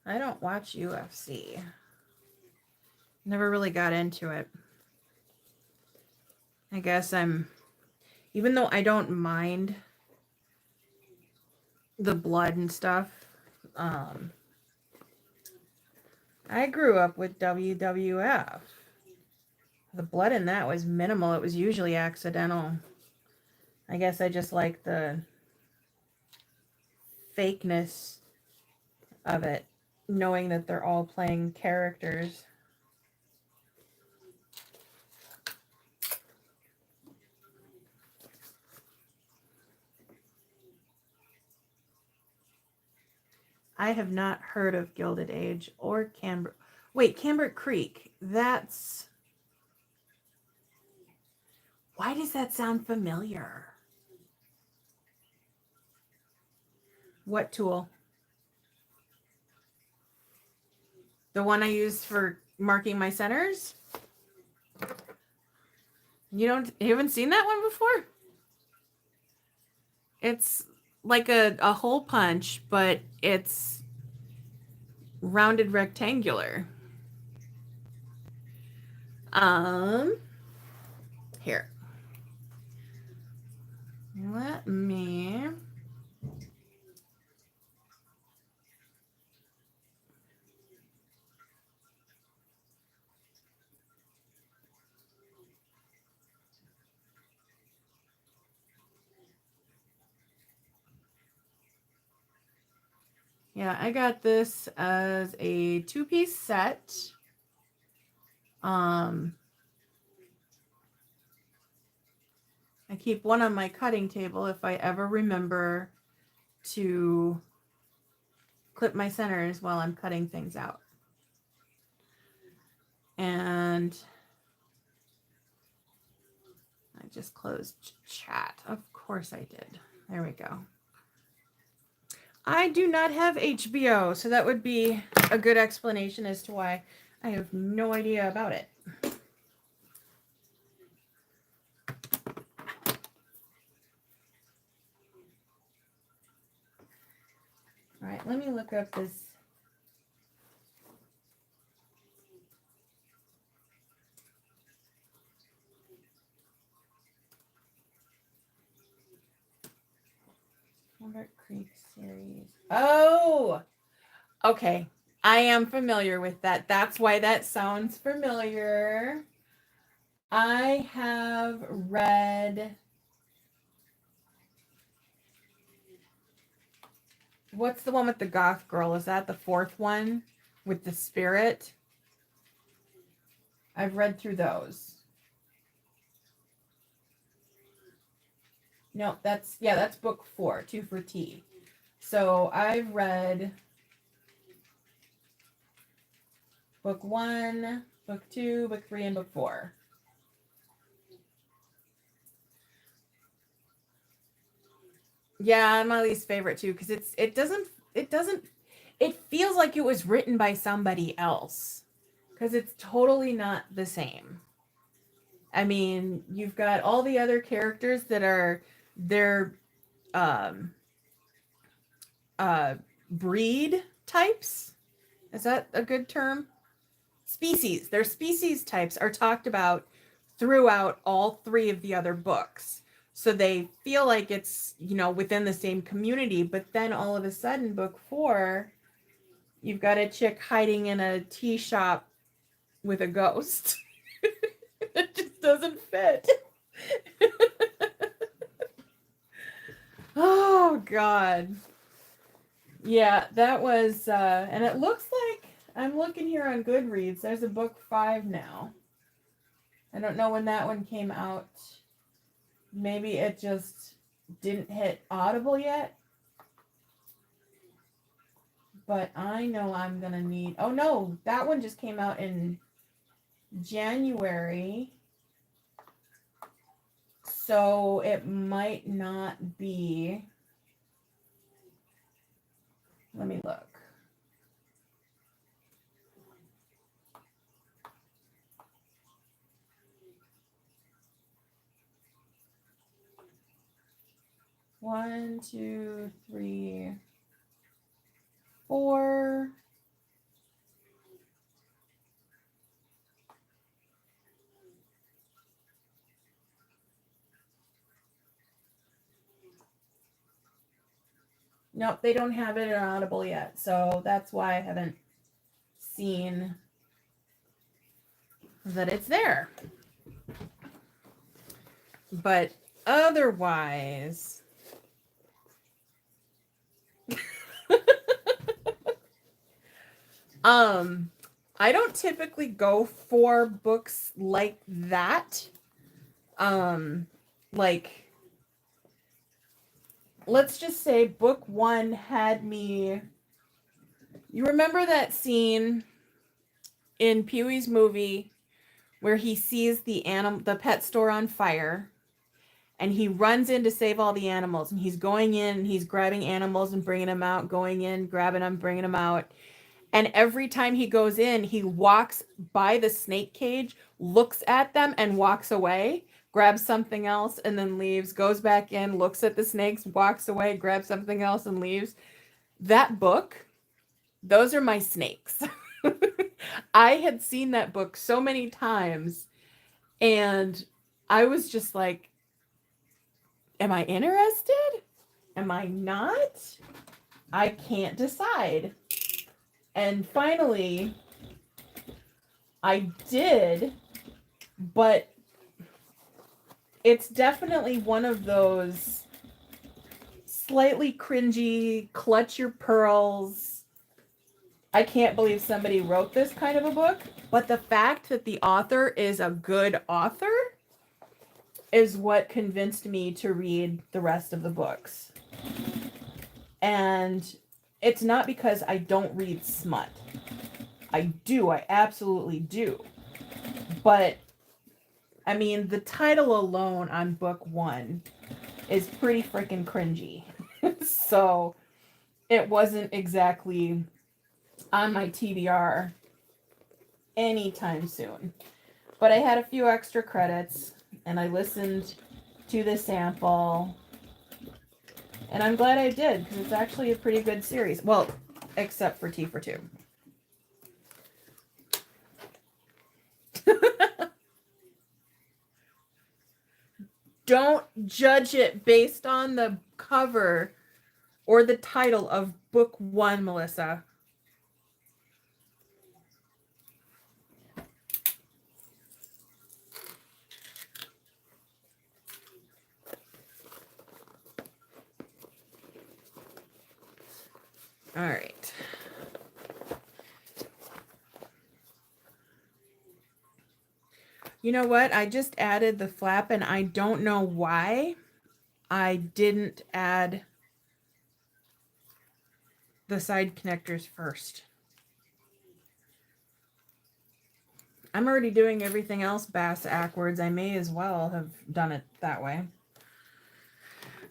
I don't watch UFC. Never really got into it. I guess even though I don't mind the blood and stuff, I grew up with WWF. The blood in that was minimal. It was usually accidental. I guess I just like the fakeness of it, knowing that they're all playing characters. I have not heard of Gilded Age or Cambric. Wait, Cambric Creek. That's... Why does that sound familiar? What tool? The one I use for marking my centers? You haven't seen that one before? It's like a hole punch, but it's rounded rectangular. Here. Let me... Yeah, I got this as a 2-piece set. I keep one on my cutting table if I ever remember to clip my centers while I'm cutting things out. And I just closed chat. Of course I did. There we go. I do not have HBO, so that would be a good explanation as to why I have no idea about it. All right, let me look up this. Cambric Creek series. Oh, okay. I am familiar with that. That's why that sounds familiar. I have read... What's the one with the goth girl? Is that the 4th one with the spirit? I've read through those. No, that's book 4, 2 for Tea. So I've read book 1, book 2, book 3, and book 4. Yeah, my least favorite too, because it feels like it was written by somebody else, because it's totally not the same. I mean, you've got all the other characters that are their breed types. Is that a good term? Species. Their species types are talked about throughout all 3 of the other books. So they feel like it's, within the same community, but then all of a sudden, book 4, you've got a chick hiding in a tea shop with a ghost. It just doesn't fit. Oh, God. Yeah, that was, and it looks like, I'm looking here on Goodreads, there's a book 5 now. I don't know when that one came out. Maybe it just didn't hit Audible yet. But I know I'm going to need... Oh, no. That one just came out in January. So it might not be... Let me look. One, two, three, 4. Nope, they don't have it on Audible yet, so that's why I haven't seen that it's there. But otherwise, I don't typically go for books like that. Like, let's just say book one had me. You remember that scene in Pee-wee's movie where he sees the pet store on fire, and he runs in to save all the animals, and he's going in and he's grabbing animals and bringing them out, going in, grabbing them, bringing them out. And every time he goes in, he walks by the snake cage, looks at them and walks away, grabs something else and then leaves, goes back in, looks at the snakes, walks away, grabs something else and leaves. That book, those are my snakes. I had seen that book so many times, and I was just like, am I interested? Am I not? I can't decide. And finally, I did, but it's definitely one of those slightly cringy, clutch your pearls. I can't believe somebody wrote this kind of a book, but the fact that the author is a good author is what convinced me to read the rest of the books. And it's not because I don't read smut. I do, I absolutely do. But, I mean, the title alone on book one is pretty freaking cringy. So, it wasn't exactly on my TBR anytime soon. But I had a few extra credits, and I listened to the sample, and I'm glad I did, because it's actually a pretty good series. Well, except for T for Two. Don't judge it based on the cover or the title of book one, Melissa. All right. You know what? I just added the flap, and I don't know why I didn't add the side connectors first. I'm already doing everything else backwards. I may as well have done it that way.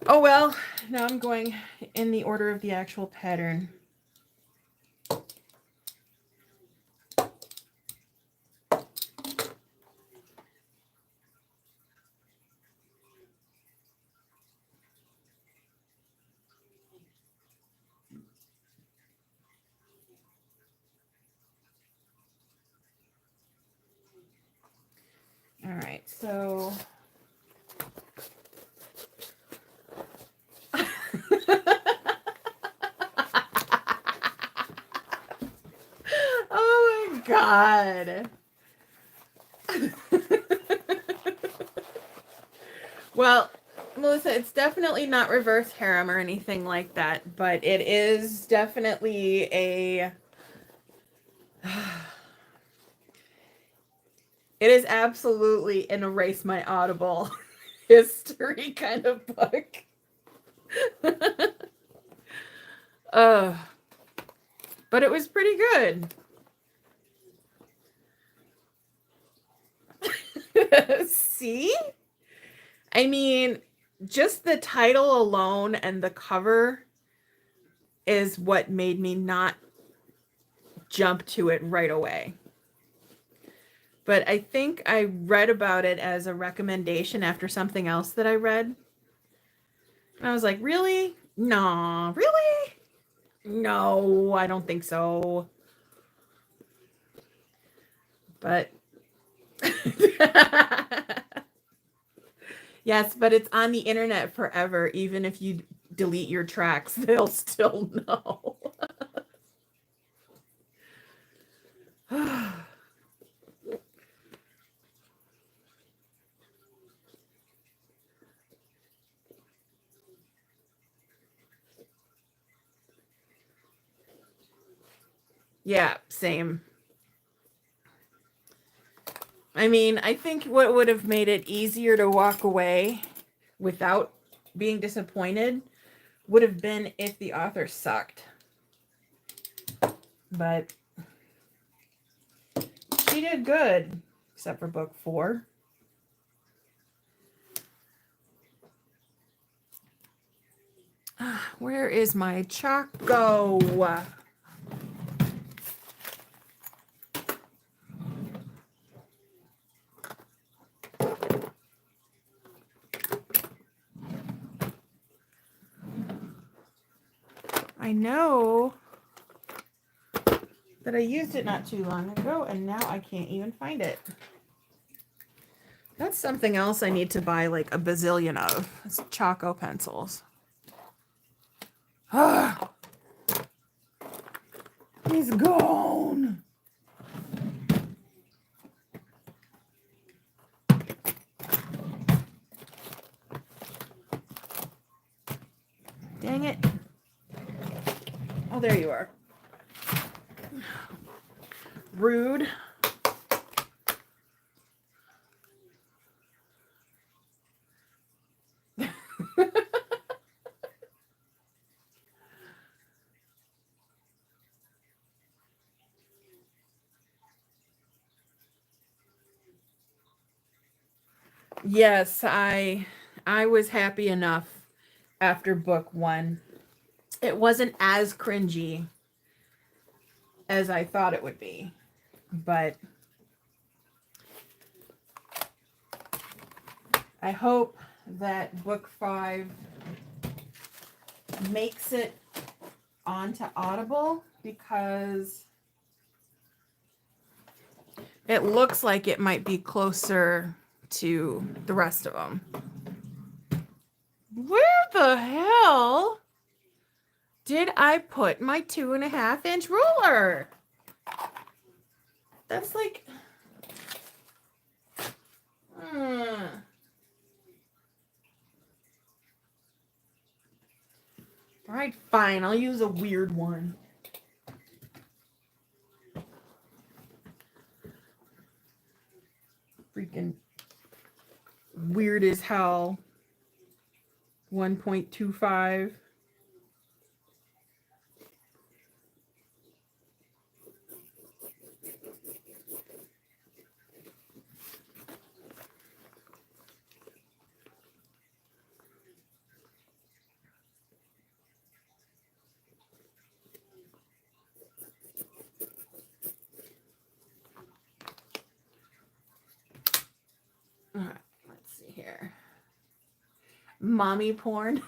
Oh well, now I'm going in the order of the actual pattern. All right, so oh my God. Well, Melissa, it's definitely not reverse harem or anything like that, but it is definitely a it is absolutely an erase my Audible history kind of book. But it was pretty good. See? I mean, just the title alone and the cover is what made me not jump to it right away. But I think I read about it as a recommendation after something else that I read. And I was like, really? No, really? No, I don't think so. But yes, but it's on the internet forever. Even if you delete your tracks, they'll still know. Yeah, same. I mean, I think what would have made it easier to walk away without being disappointed would have been if the author sucked. But she did good, except for book 4. Where is my Choco? I know that I used it not too long ago, and now I can't even find it. That's something else I need to buy like a bazillion of. It's Choco pencils. He's gone. Dang it. Oh, there you are. Rude. Yes, I was happy enough after book 1. It wasn't as cringy as I thought it would be, but I hope that book 5 makes it onto Audible, because it looks like it might be closer to the rest of them. Where the hell did I put my 2.5-inch ruler? That's like... All right, fine. I'll use a weird one. Freaking weird as hell. 1.25. All right, let's see here. Mommy porn.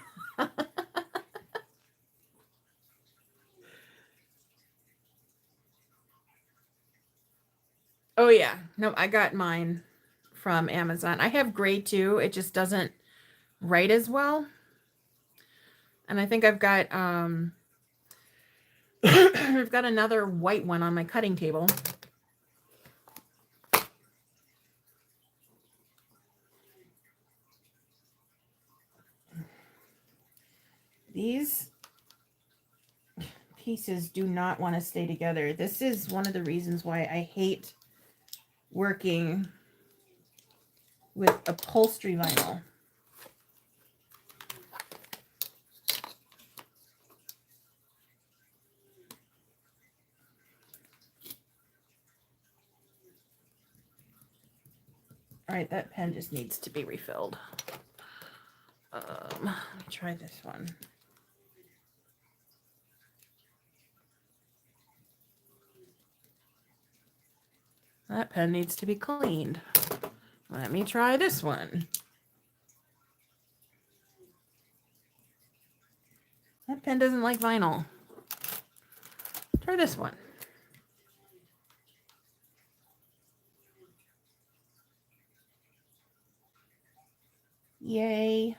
Oh yeah. No, I got mine from Amazon. I have gray too. It just doesn't write as well. And I think I've got I've got another white one on my cutting table. These pieces do not want to stay together. This is one of the reasons why I hate working with upholstery vinyl. All right, that pen just needs to be refilled. Let me try this one. That pen needs to be cleaned. Let me try this one. That pen doesn't like vinyl. Try this one. Yay.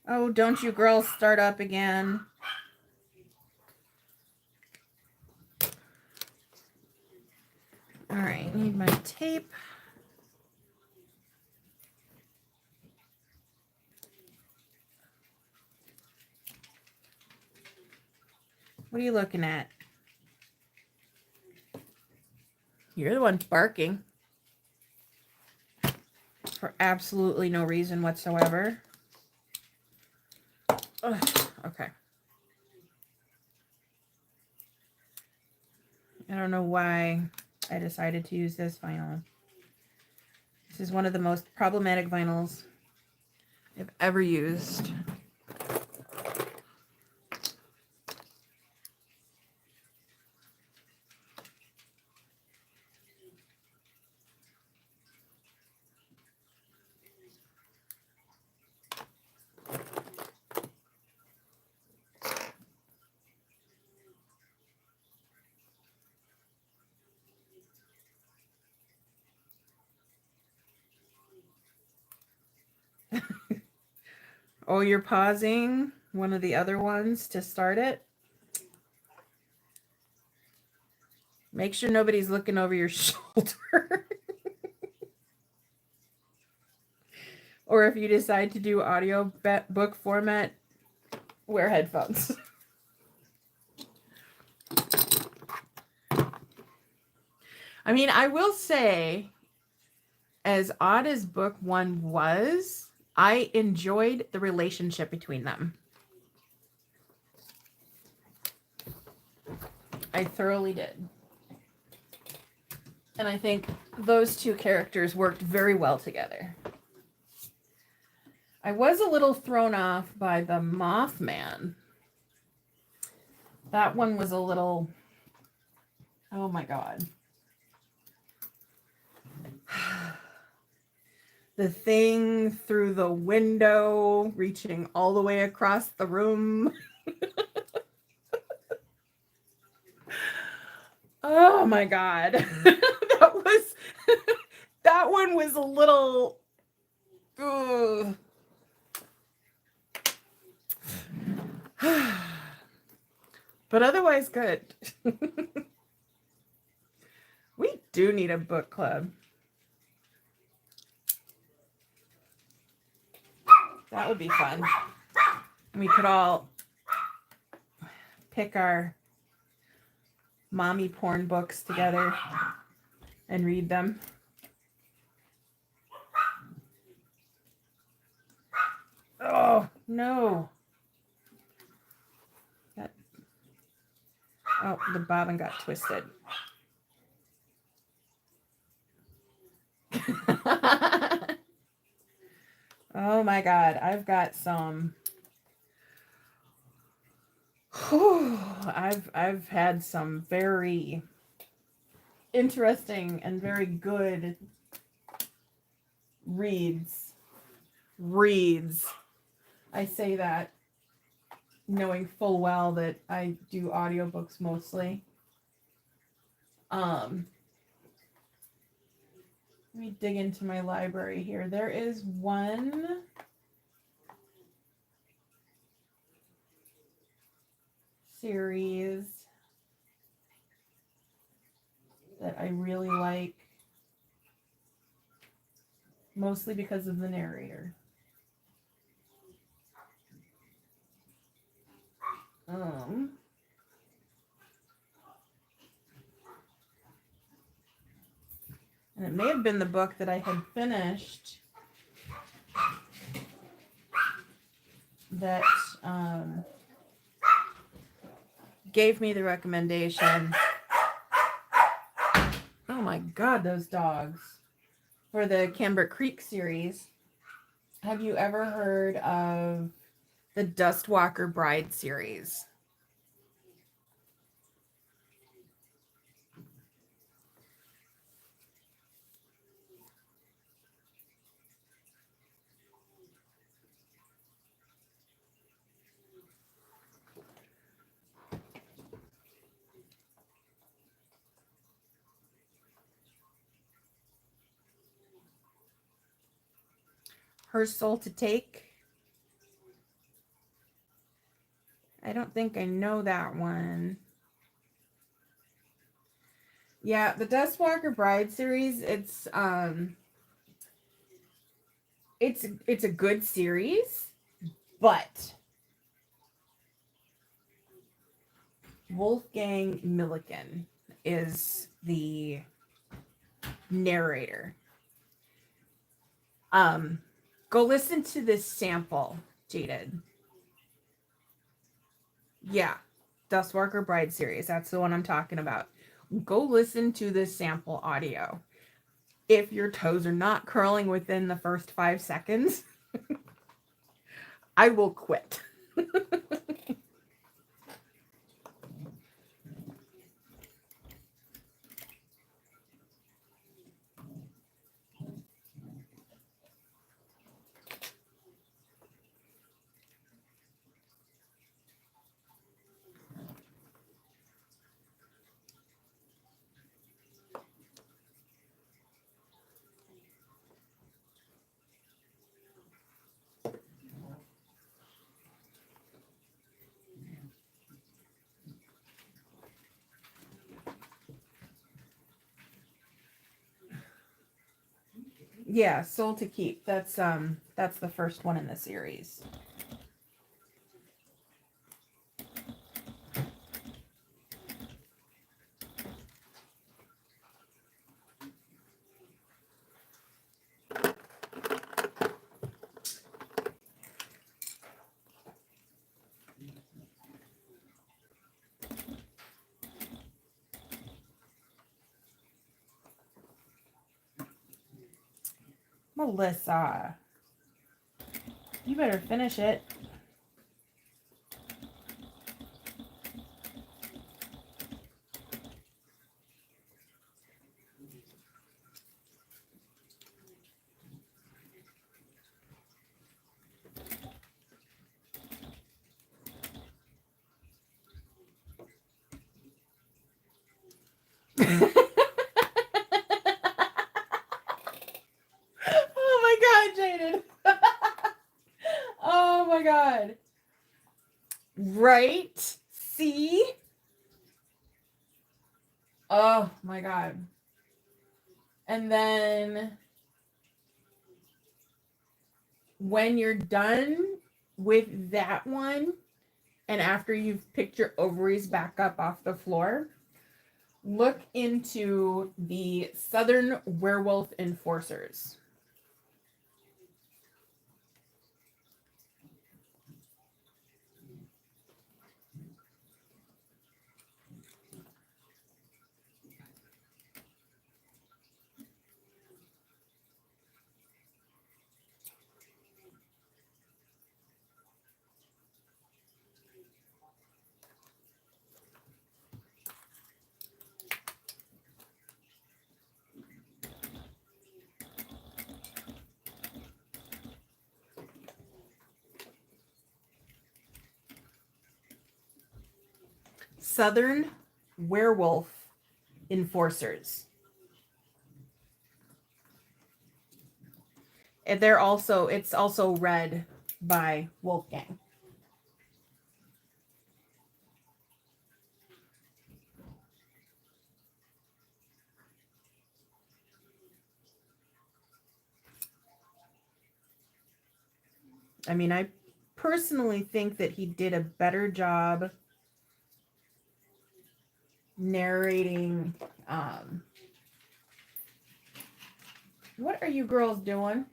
Oh, don't you girls start up again. All right, need my tape. What are you looking at? You're the one barking for absolutely no reason whatsoever. Ugh, okay. I don't know why I decided to use this vinyl. This is one of the most problematic vinyls I've ever used. Oh, you're pausing one of the other ones to start it? Make sure nobody's looking over your shoulder. Or if you decide to do audio book format, wear headphones. I mean, I will say, as odd as book one was, I enjoyed the relationship between them. I thoroughly did. And I think those two characters worked very well together. I was a little thrown off by the Mothman. That one was a little... Oh my God. The thing through the window, reaching all the way across the room. Oh my God. That one was a little... Ugh. But otherwise good. We do need a book club. That would be fun. We could all pick our mommy porn books together and read them. Oh, no. Oh, the bobbin got twisted. Oh my God, I've got some... I've had some very interesting and very good reads. I say that knowing full well that I do audiobooks mostly. Let me dig into my library here. There is one series that I really like, mostly because of the narrator. And it may have been the book that I had finished that gave me the recommendation. Oh my God, those dogs. For the Camber Creek series. Have you ever heard of the Dustwalker Bride series? Her Soul to Take. I don't think I know that one. Yeah, the Dustwalker Bride series, it's a good series, but Wolfgang Milliken is the narrator. Go listen to this sample, Jaded. Yeah, Dustwalker Bride series. That's the one I'm talking about. Go listen to this sample audio. If your toes are not curling within the first 5 seconds, I will quit. Yeah, Soul to Keep. That's the first one in the series. Melissa, you better finish it. Oh my god, Jaden. Oh my god. Right? See? Oh my god. And then when you're done with that one, and after you've picked your ovaries back up off the floor, look into the Southern Werewolf Enforcers. Southern Werewolf Enforcers. And it's also read by Wolfgang. I mean, I personally think that he did a better job narrating. What are you girls doing?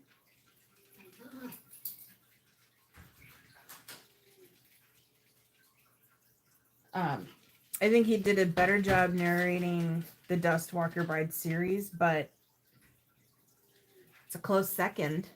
I think he did a better job narrating the Dustwalker Bride series, but it's a close second.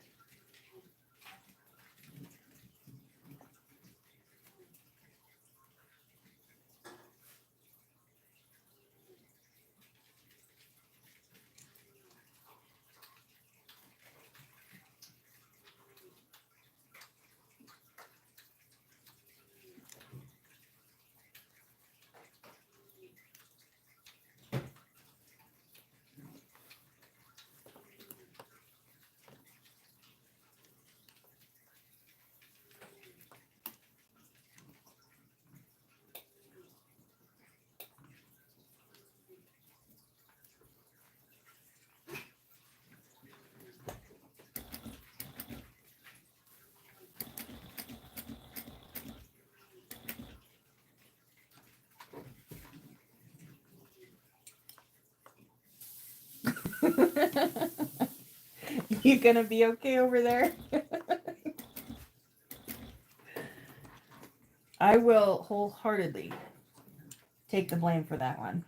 You gonna be okay over there? I will wholeheartedly take the blame for that one.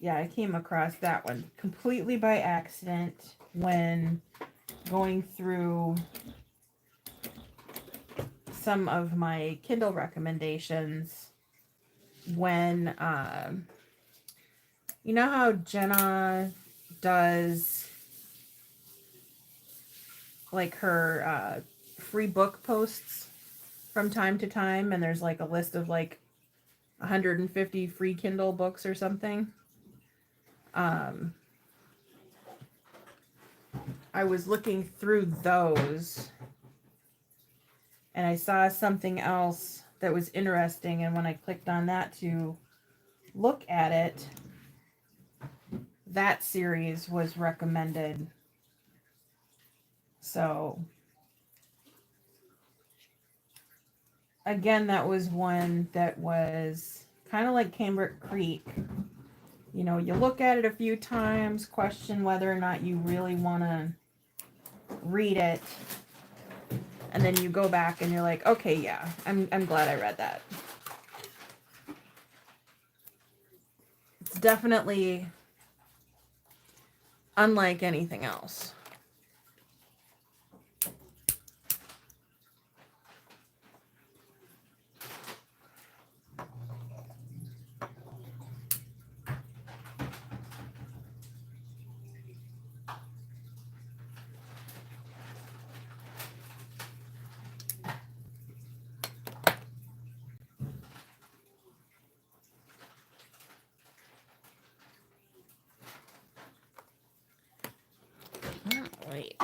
Yeah, I came across that one completely by accident when going through some of my Kindle recommendations. When, you know how Jenna does like her free book posts from time to time, and there's like a list of like 150 free Kindle books or something. I was looking through those and I saw something else that was interesting, and when I clicked on that to look at it, that series was recommended. So again, that was one that was kind of like Cambric Creek. You know, you look at it a few times, question whether or not you really want to read it, and then you go back and you're like, okay, yeah, I'm glad I read that. It's definitely unlike anything else. Wait.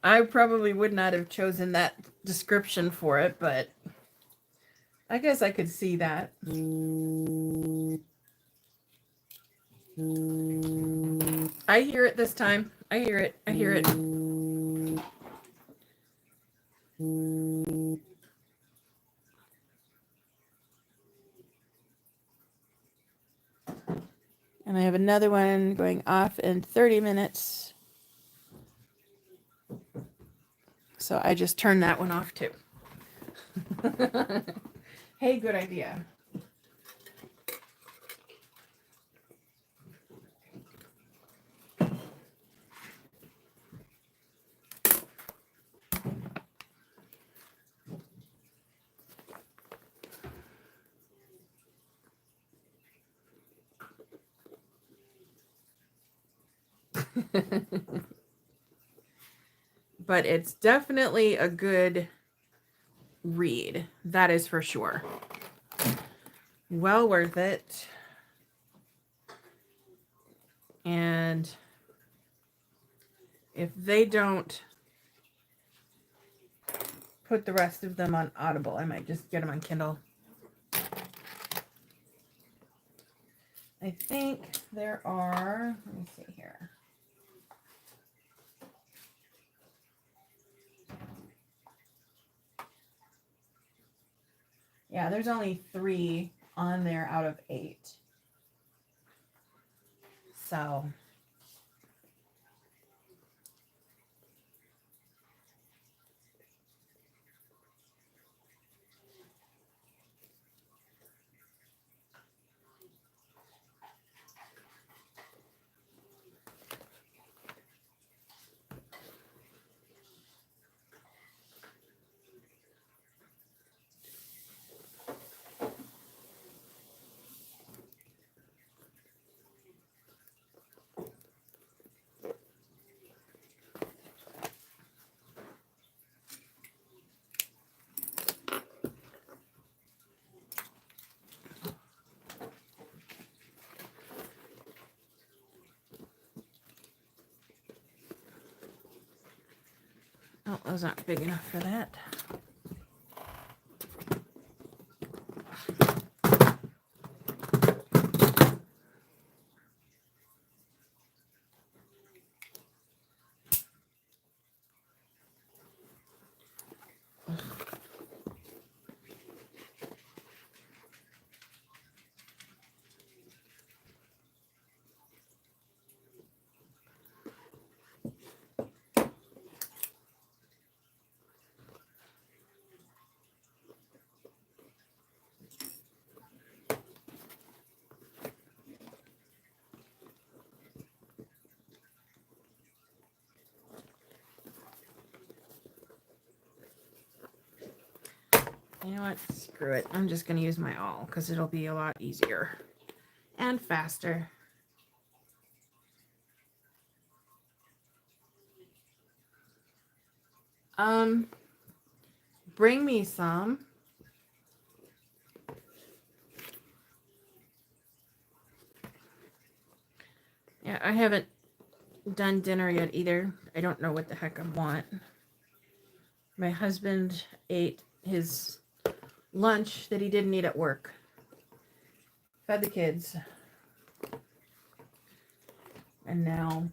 I probably would not have chosen that description for it, but I guess I could see that. I hear it this time. I hear it. I hear it. And I have another one going off in 30 minutes. So I just turned that one off too. Hey, good idea. But it's definitely a good read. That is for sure. Well worth it. And if they don't put the rest of them on Audible, I might just get them on Kindle. I think there are, let me see here. Yeah, there's only 3 on there out of 8. So oh, those aren't big enough for that. You know what? Screw it. I'm just going to use my awl because it'll be a lot easier and faster. Bring me some. Yeah, I haven't done dinner yet either. I don't know what the heck I want. My husband ate his lunch that he didn't eat at work. Fed the kids. And now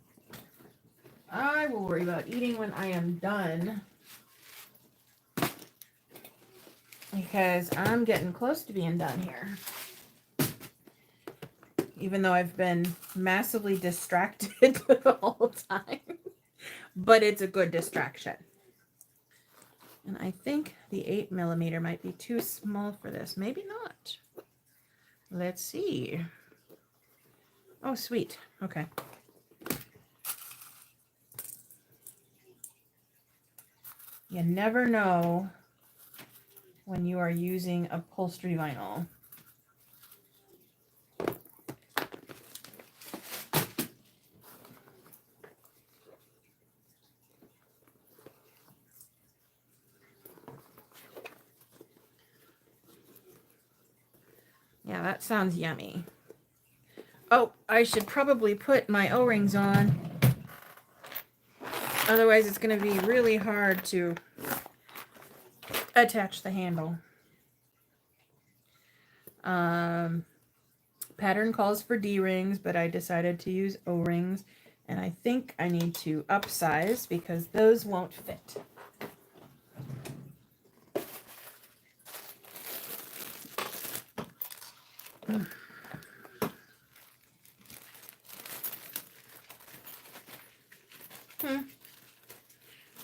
I will worry about eating when I am done. Because I'm getting close to being done here. Even though I've been massively distracted the whole time. But it's a good distraction. And I think the 8mm might be too small for this. Maybe not. Let's see. Oh, sweet. Okay. You never know when you are using upholstery vinyl. Yeah, that sounds yummy. Oh, I should probably put my O-rings on. Otherwise, it's going to be really hard to attach the handle. Pattern calls for D-rings, but I decided to use O-rings. And I think I need to upsize because those won't fit.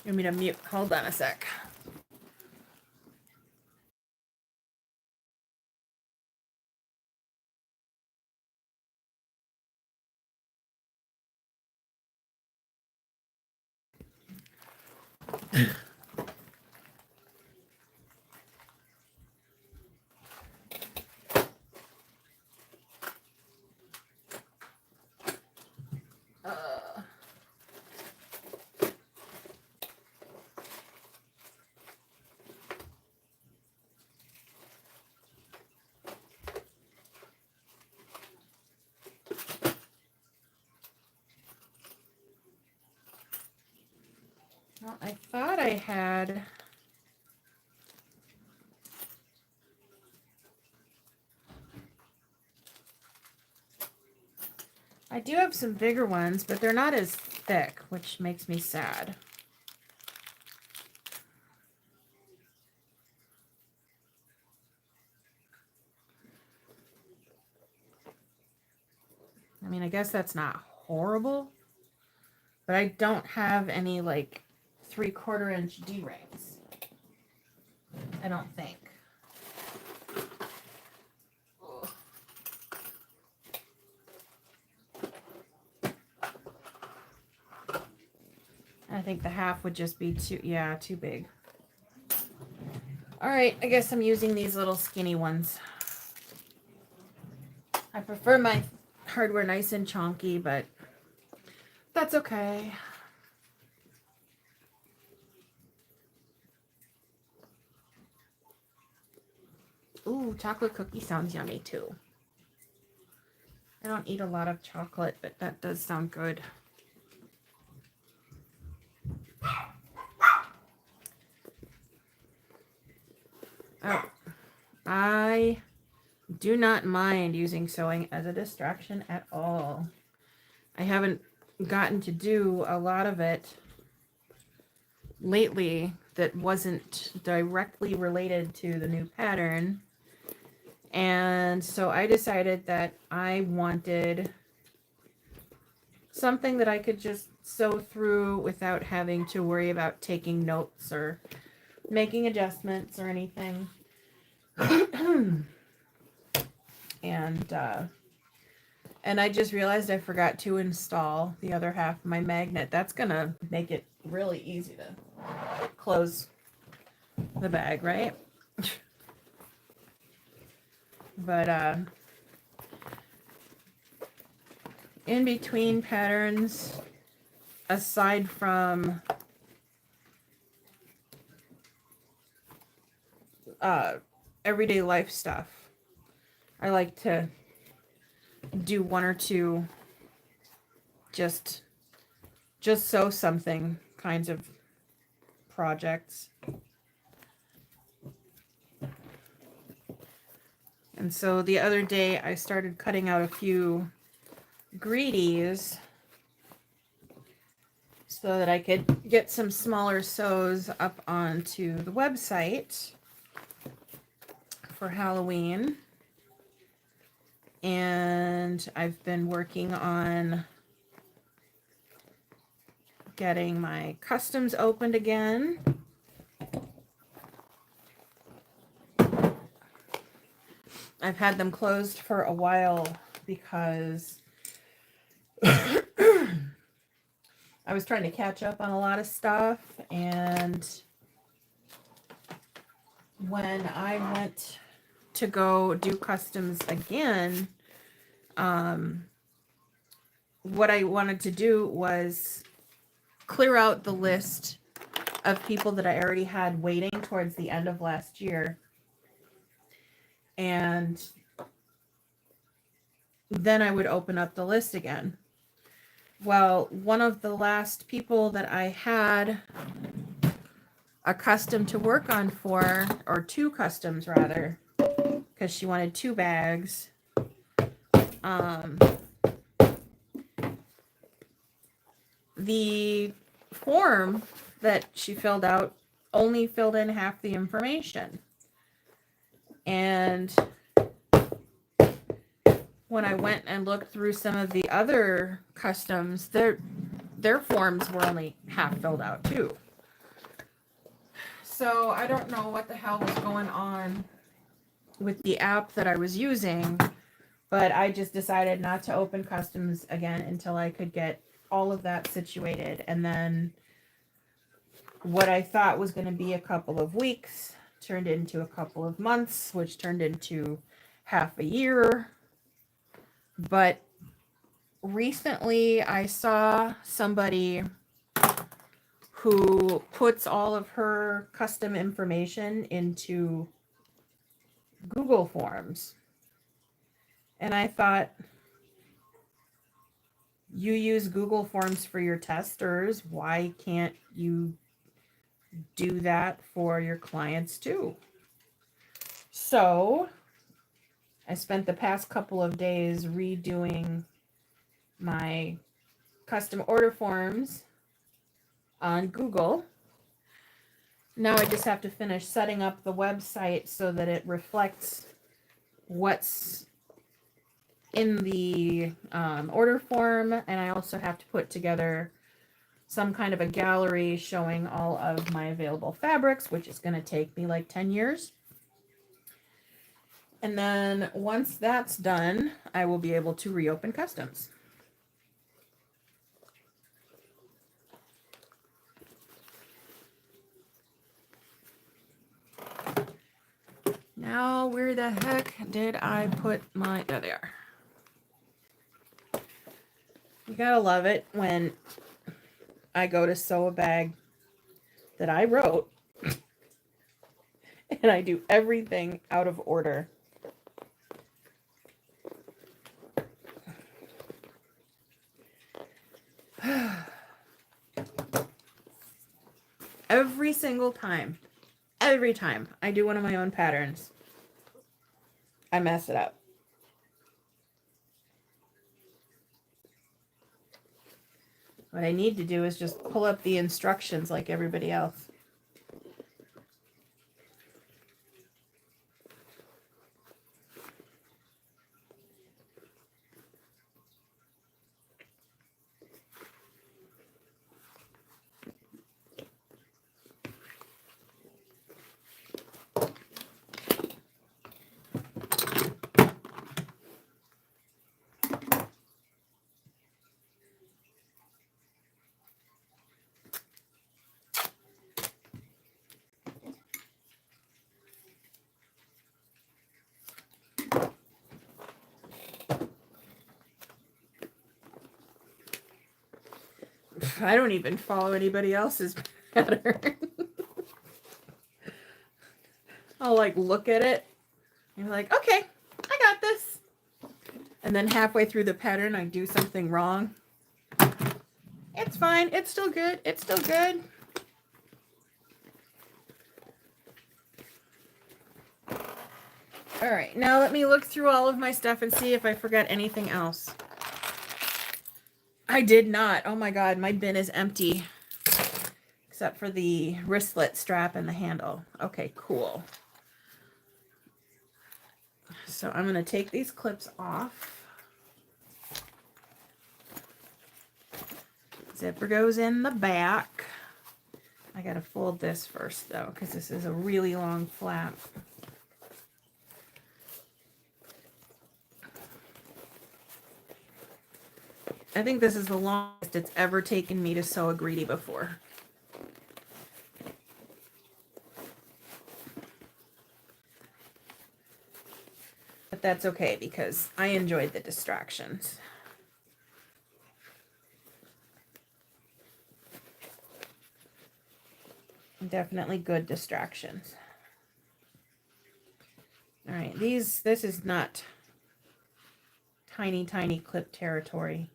You want me to mute? Hold on a sec. Well, I thought I had. I do have some bigger ones, but they're not as thick, which makes me sad. I mean, I guess that's not horrible, but I don't have any like 3/4 inch D-rings. I don't think. Ugh. I think the half would just be too big. All right, I guess I'm using these little skinny ones. I prefer my hardware nice and chunky, but that's okay. Ooh, chocolate cookie sounds yummy too. I don't eat a lot of chocolate, but that does sound good. Oh, I do not mind using sewing as a distraction at all. I haven't gotten to do a lot of it lately that wasn't directly related to the new pattern. And so I decided that I wanted something that I could just sew through without having to worry about taking notes or making adjustments or anything. And I just realized I forgot to install the other half of my magnet. That's gonna make it really easy to close the bag, right? But in between patterns, aside from everyday life stuff, I like to do one or two just sew something kinds of projects. And so the other day I started cutting out a few greedies so that I could get some smaller sews up onto the website for Halloween. And I've been working on getting my customs opened again. I've had them closed for a while because I was trying to catch up on a lot of stuff, and when I went to go do customs again, what I wanted to do was clear out the list of people that I already had waiting towards the end of last year. And then I would open up the list again. Well, one of the last people that I had a custom to work on for, or two customs rather, because she wanted 2 bags. The form that she filled out only filled in half the information. And when I went and looked through some of the other customs, their forms were only half filled out too. So I don't know what the hell was going on with the app that I was using, but I just decided not to open customs again until I could get all of that situated. And then what I thought was going to be a couple of weeks turned into a couple of months, which turned into half a year. But recently I saw somebody who puts all of her custom information into Google Forms. And I thought, you use Google Forms for your testers. Why can't you do that for your clients too? So I spent the past couple of days redoing my custom order forms on Google. Now I just have to finish setting up the website so that it reflects what's in the order form, and I also have to put together some kind of a gallery showing all of my available fabrics, which is going to take me like 10 years. And then once that's done, I will be able to reopen customs. Now, where the heck did I put my... There they are. You gotta love it when I go to sew a bag that I wrote and I do everything out of order. Every single time, every time I do one of my own patterns, I mess it up. What I need to do is just pull up the instructions like everybody else. I don't even follow anybody else's pattern. I'll like look at it and be like, okay, I got this. And then halfway through the pattern, I do something wrong. It's fine. It's still good. It's still good. All right, now let me look through all of my stuff and see if I forgot anything else. I did not. Oh my God, my bin is empty. Except for the wristlet strap and the handle. Okay, cool. So I'm going to take these clips off. Zipper goes in the back. I got to fold this first though, because this is a really long flap. I think this is the longest it's ever taken me to sew a greedy before. But that's okay because I enjoyed the distractions. Definitely good distractions. All right, this is not tiny clip territory.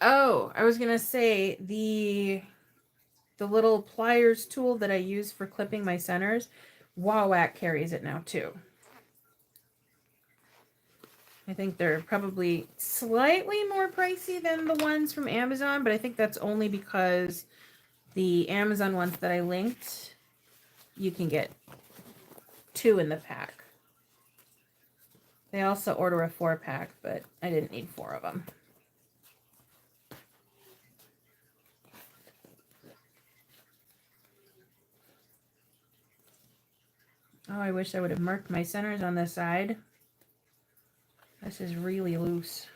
Oh, I was gonna say the little pliers tool that I use for clipping my centers, Wawak carries it now too. I think they're probably slightly more pricey than the ones from Amazon, but I think that's only because the Amazon ones that I linked, you can get 2 in the pack. They also order a 4-pack, but I didn't need 4 of them. Oh, I wish I would have marked my centers on this side. This is really loose.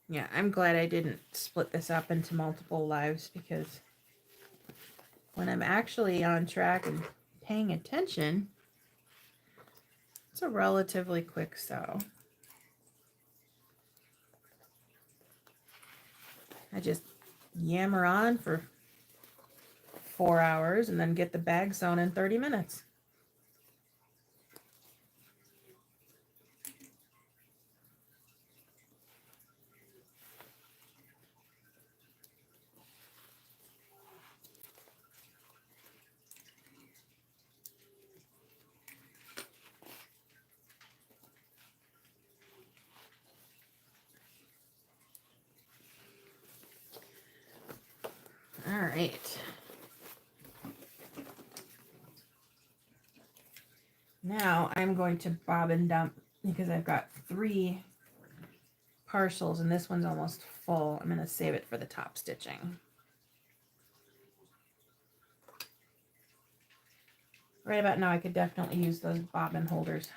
Yeah, I'm glad I didn't split this up into multiple lives, because when I'm actually on track and paying attention, it's a relatively quick sew. I just yammer on for 4 hours and then get the bag sewn in 30 minutes. All right. Now I'm going to bob and dump, because I've got 3 partials and this one's almost full. I'm going to save it for the top stitching. Right about now I could definitely use those bobbin holders.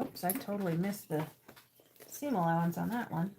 Oops, I totally missed the seam allowance on that one.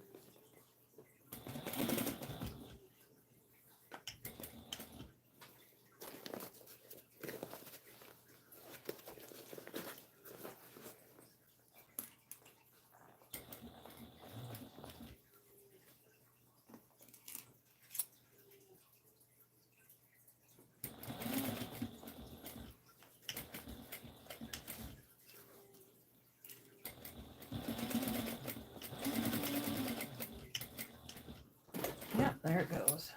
Yep, there it goes.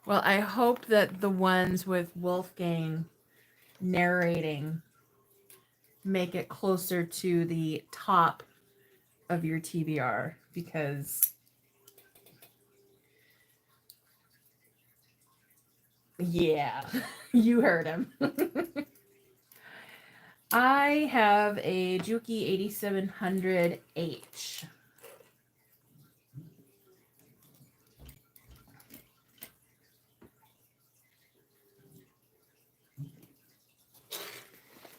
Well, I hope that the ones with Wolfgang narrating make it closer to the top of your TBR, because yeah, you heard him. I have a Juki 8700H.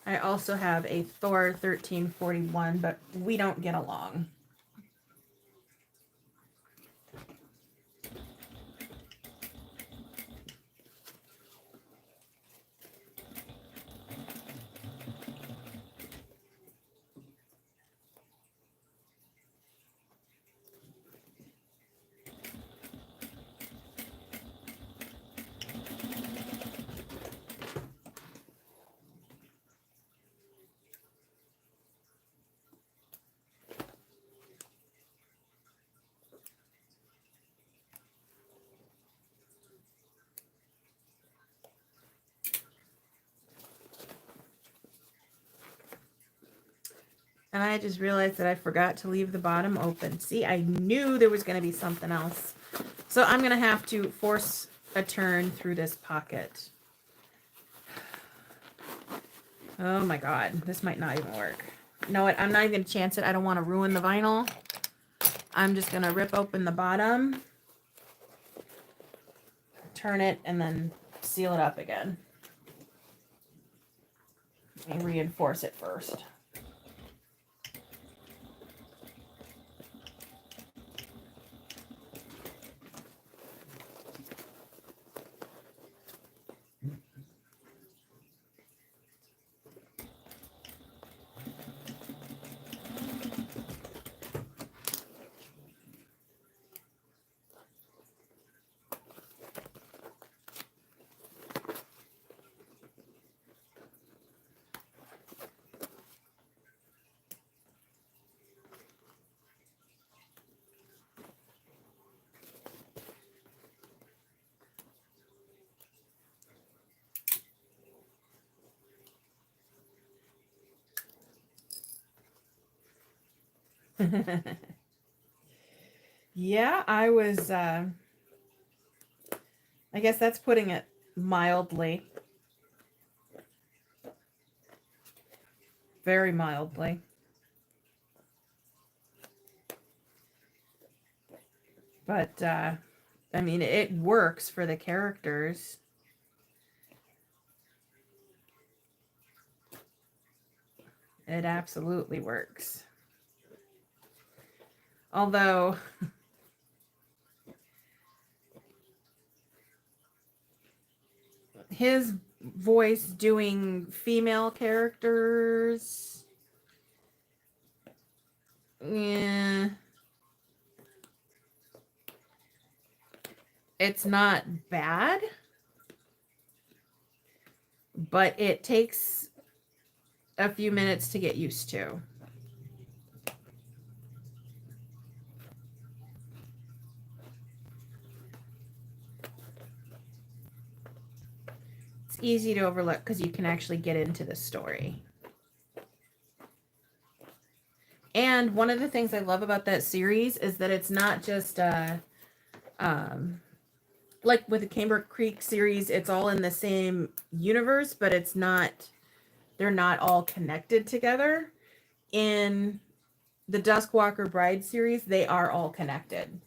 I also have a Thor 1341, but we don't get along. And I just realized that I forgot to leave the bottom open. See, I knew there was going to be something else. So I'm going to have to force a turn through this pocket. Oh my God, this might not even work. You know what? I'm not even going to chance it. I don't want to ruin the vinyl. I'm just going to rip open the bottom, turn it, and then seal it up again. And reinforce it first. Yeah, I was, I guess that's putting it mildly. Very mildly. But, I mean, it works for the characters. It absolutely works. Although, his voice doing female characters, yeah, it's not bad, but it takes a few minutes to get used to. It's easy to overlook because you can actually get into the story. And one of the things I love about that series is that it's not just like with the Camber Creek series, it's all in the same universe, but it's not, they're not all connected together. in the Duskwalker Bride series, they are all connected.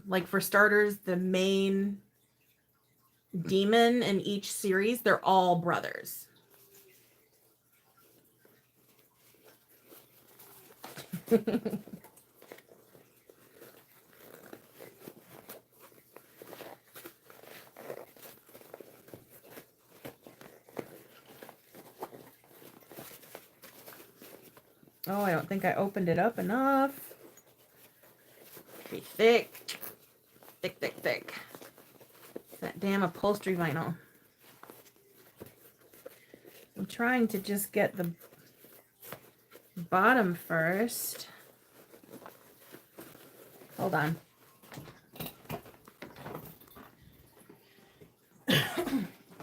Like for starters, the main demon in each series, they're all brothers. Oh, I don't think I opened it up enough. Be thick. Thick, thick, thick. It's that damn upholstery vinyl. I'm trying to just get the bottom first. Hold on.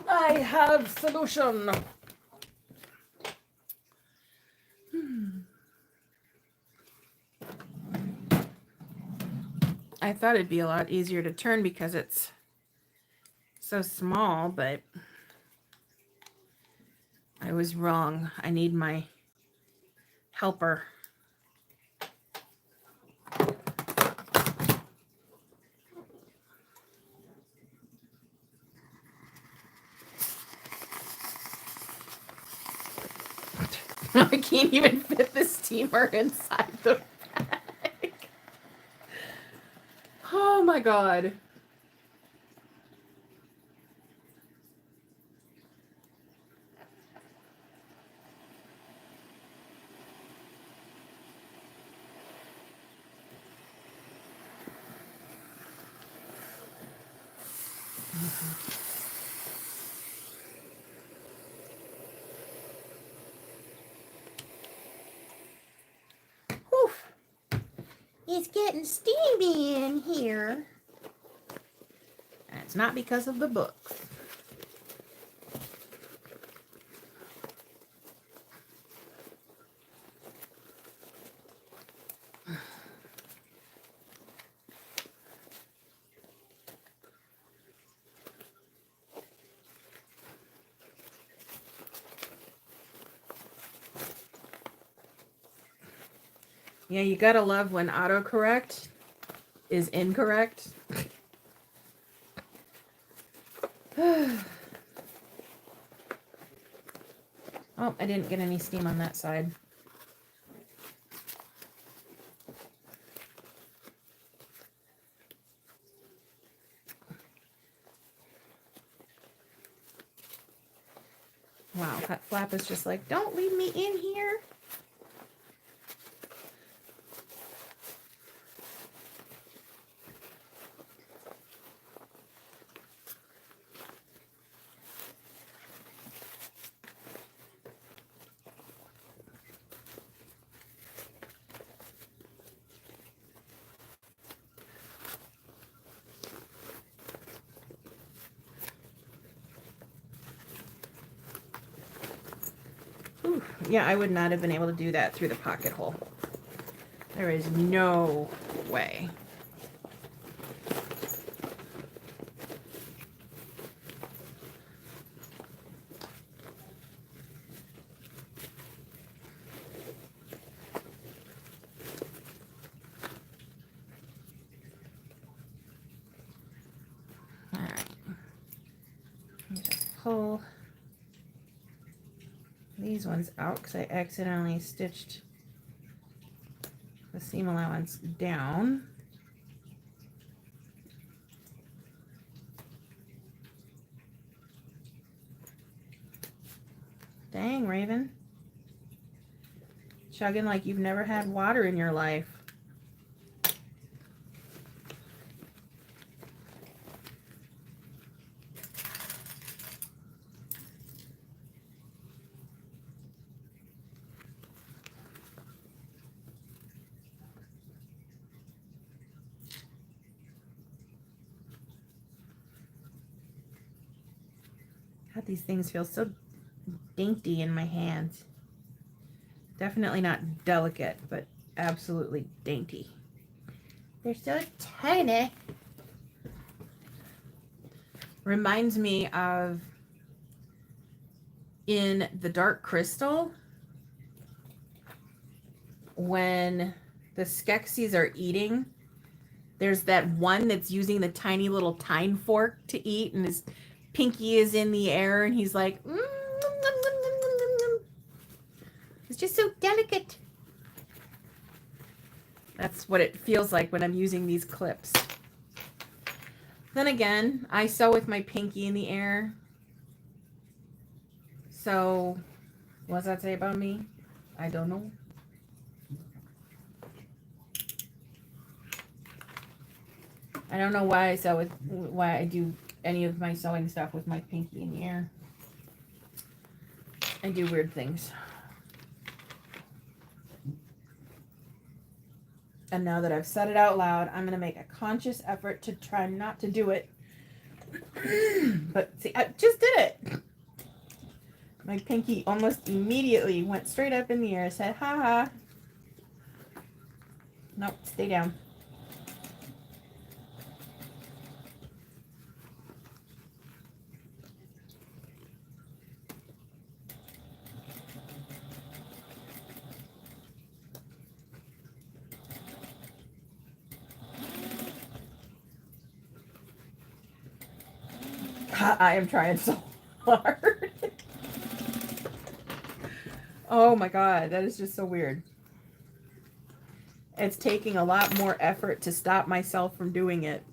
I have solution. I thought it'd be a lot easier to turn because it's so small, but I was wrong. I need my helper. I can't even fit the steamer inside the bag. Oh my god. Whew. It's getting steamy in here. And it's not because of the books. Yeah, you gotta love when autocorrect is incorrect. Oh, I didn't get any steam on that side. Wow, that flap is just like, don't leave me in here. Ooh, yeah, I would not have been able to do that through the pocket hole. There is no way. All right. Just pull these ones out because I accidentally stitched the seam allowance down. Dang, Raven. Chugging like you've never had water in your life. God, these things feel so dainty in my hands. Definitely not delicate, but absolutely dainty. They're so tiny. Reminds me of in the dark crystal, when the Skeksis are eating, there's that one that's using the tiny little tine fork to eat, and his pinky is in the air, and he's like, it's just so delicate. That's what it feels like when I'm using these clips. Then again, I sew with my pinky in the air. So, what does that say about me? I don't know. I don't know why why I do any of my sewing stuff with my pinky in the air. I do weird things. And now that I've said it out loud, I'm going to make a conscious effort to try not to do it. But see, I just did it. My pinky almost immediately went straight up in the air, said, ha ha. Nope, stay down. I am trying so hard. Oh my God, that is just so weird. It's taking a lot more effort to stop myself from doing it.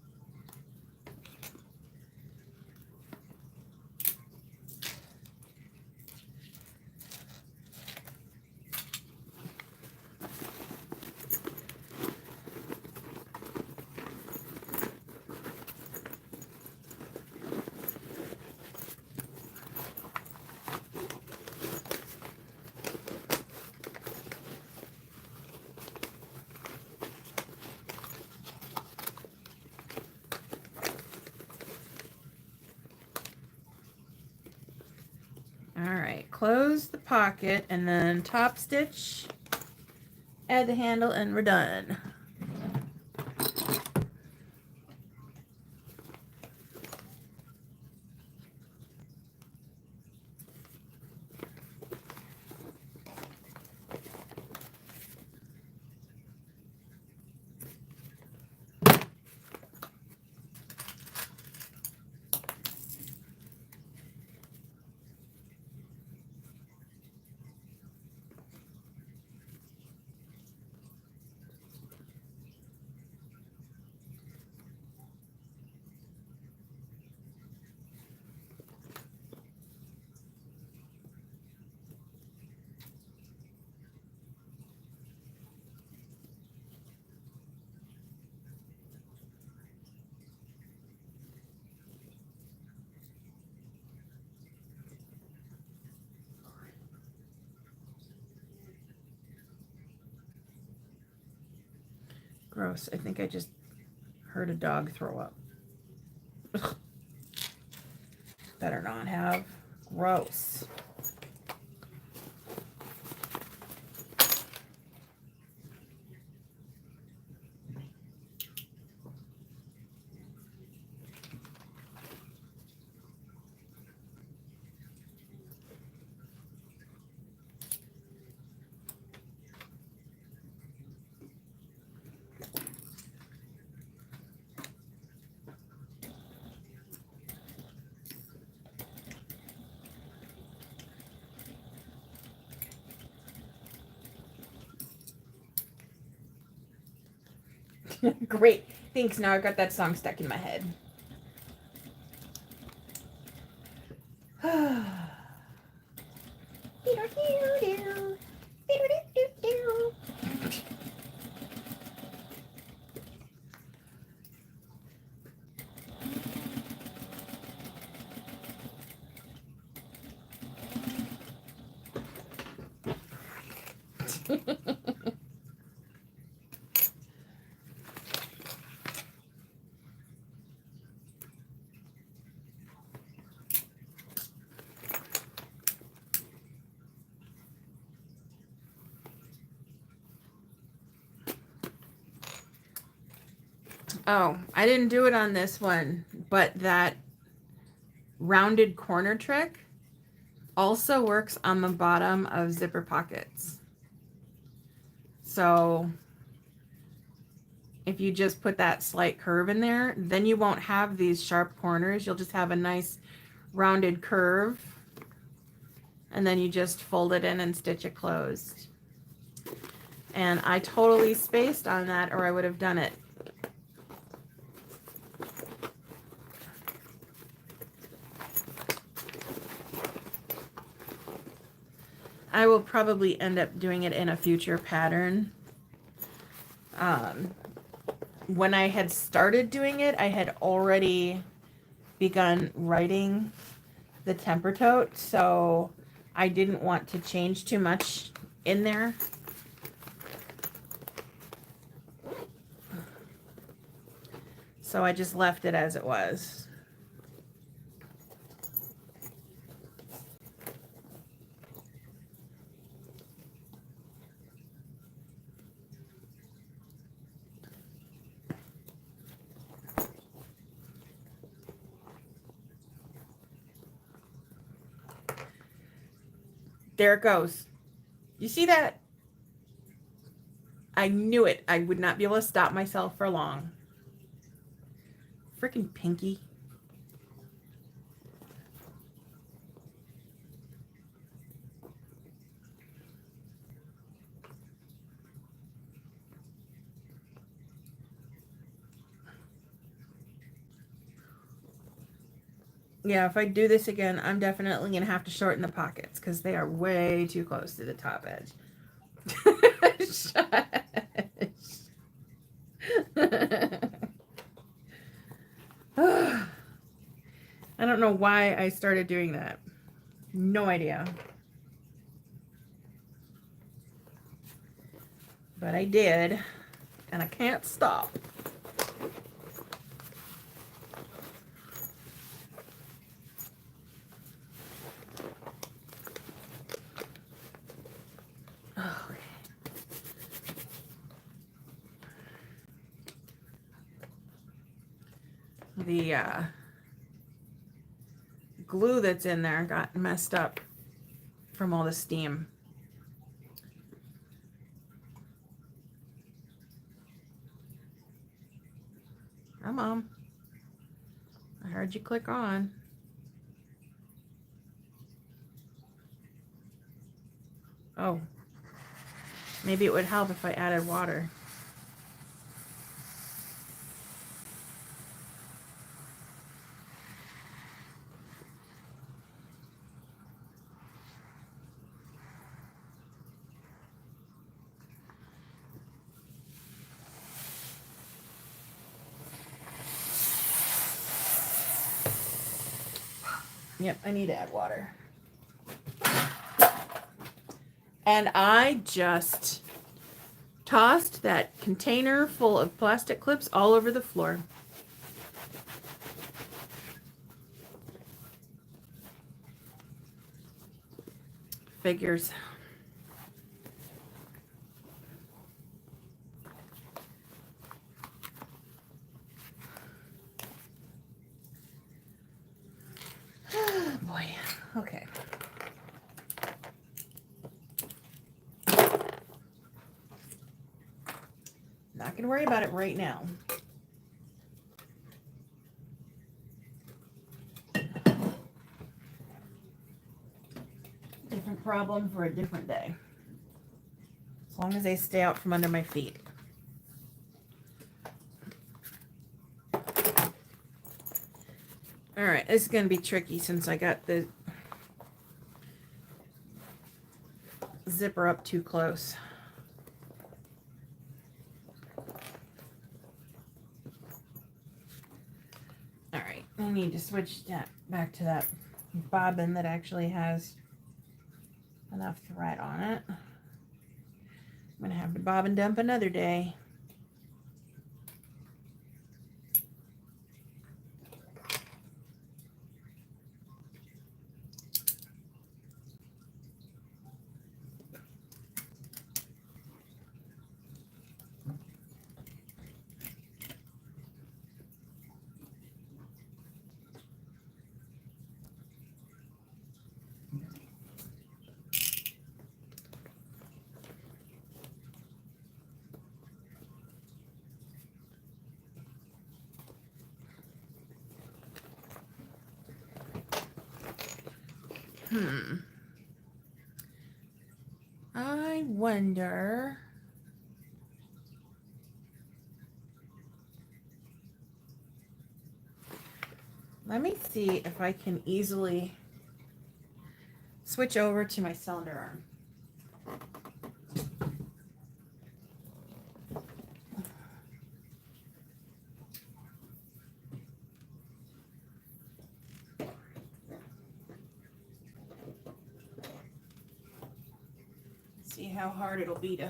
All right, close the pocket and then top stitch, add the handle, and we're done. Gross. I think I just heard a dog throw up. Ugh. Better not have. Gross. Great. Thanks. Now I've got that song stuck in my head. Oh, I didn't do it on this one, but that rounded corner trick, also works on the bottom of zipper pockets. So if you just put that slight curve in there, then you won't have these sharp corners. You'll just have a nice rounded curve. And then you just fold it in and stitch it closed. And I totally spaced on that, or I would have done it. I will probably end up doing it in a future pattern. When I had started doing it, I had already begun writing the temper tote, so I didn't want to change too much in there. So I just left it as it was. There it goes. You see that? I knew it. I would not be able to stop myself for long. Freaking Pinky. Yeah, if I do this again, I'm definitely going to have to shorten the pockets because they are way too close to the top edge. I don't know why I started doing that. No idea. But I did, and I can't stop. Okay. The glue that's in there got messed up from all the steam. Hi, Mom. I heard you click on. Oh. Maybe it would help if I added water. Yep, I need to add water. And I just tossed that container full of plastic clips all over the floor. Figures. Oh boy. Okay. Not gonna worry about it right now. Different problem for a different day. As long as they stay out from under my feet. All right, this is gonna be tricky since I got the zipper up too close. All right, I need to switch that back to that bobbin that actually has enough thread on it. I'm gonna have to bob and dump another day. I wonder. Let me see if I can easily switch over to my cylinder arm. See how hard it'll be to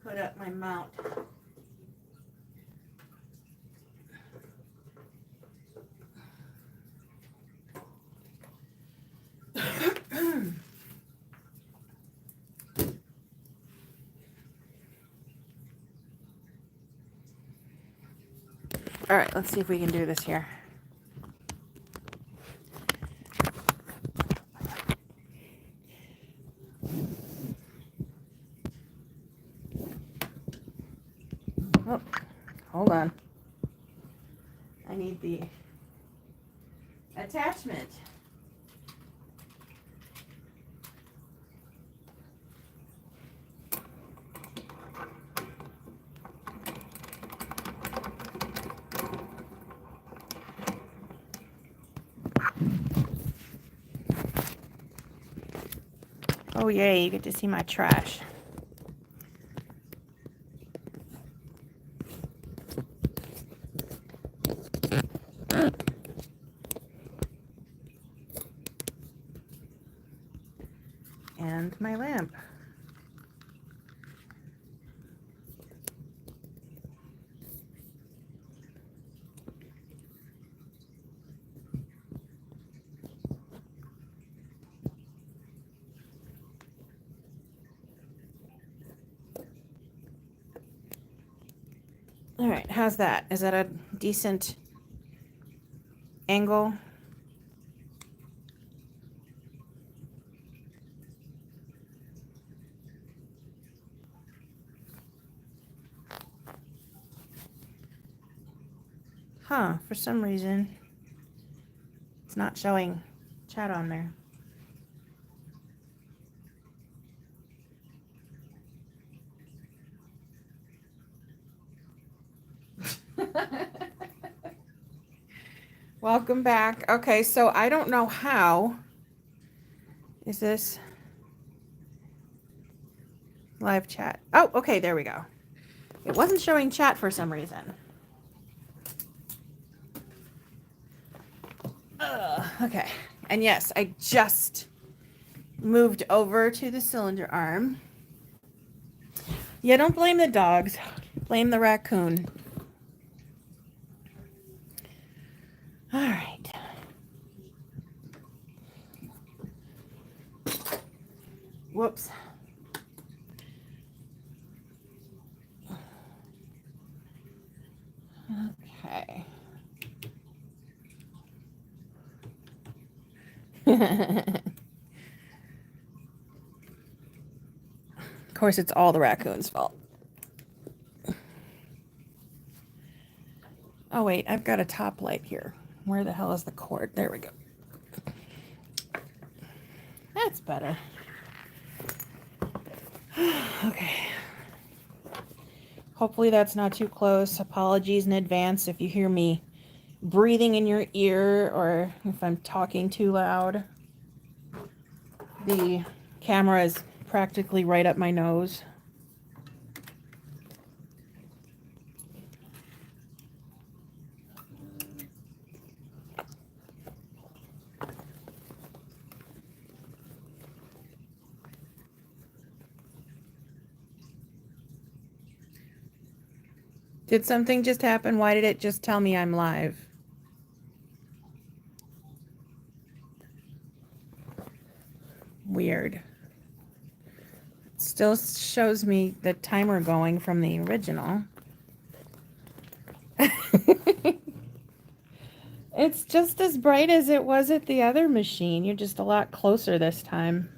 put up my mount. All right, let's see if we can do this here. Oh, hold on. I need the attachment. Oh yay, you get to see my trash. And my lamp. All right, how's that? Is that a decent angle? Huh, for some reason, it's not showing chat on there. Welcome back. Okay, so I don't know how. Is this live chat? Oh, okay, there we go. It wasn't showing chat for some reason. Okay, and yes, I just moved over to the cylinder arm. Yeah, don't blame the dogs. Blame the raccoon. All right. Whoops. Okay. Of course, it's all the raccoon's fault. Oh, wait, I've got a top light here. Where the hell is the cord? There we go. That's better. Okay. Hopefully that's not too close. Apologies in advance if you hear me breathing in your ear or if I'm talking too loud. The camera is practically right up my nose. Did something just happen? Why did it just tell me I'm live? Weird. Still shows me the timer going from the original. It's just as bright as it was at the other machine. You're just a lot closer this time.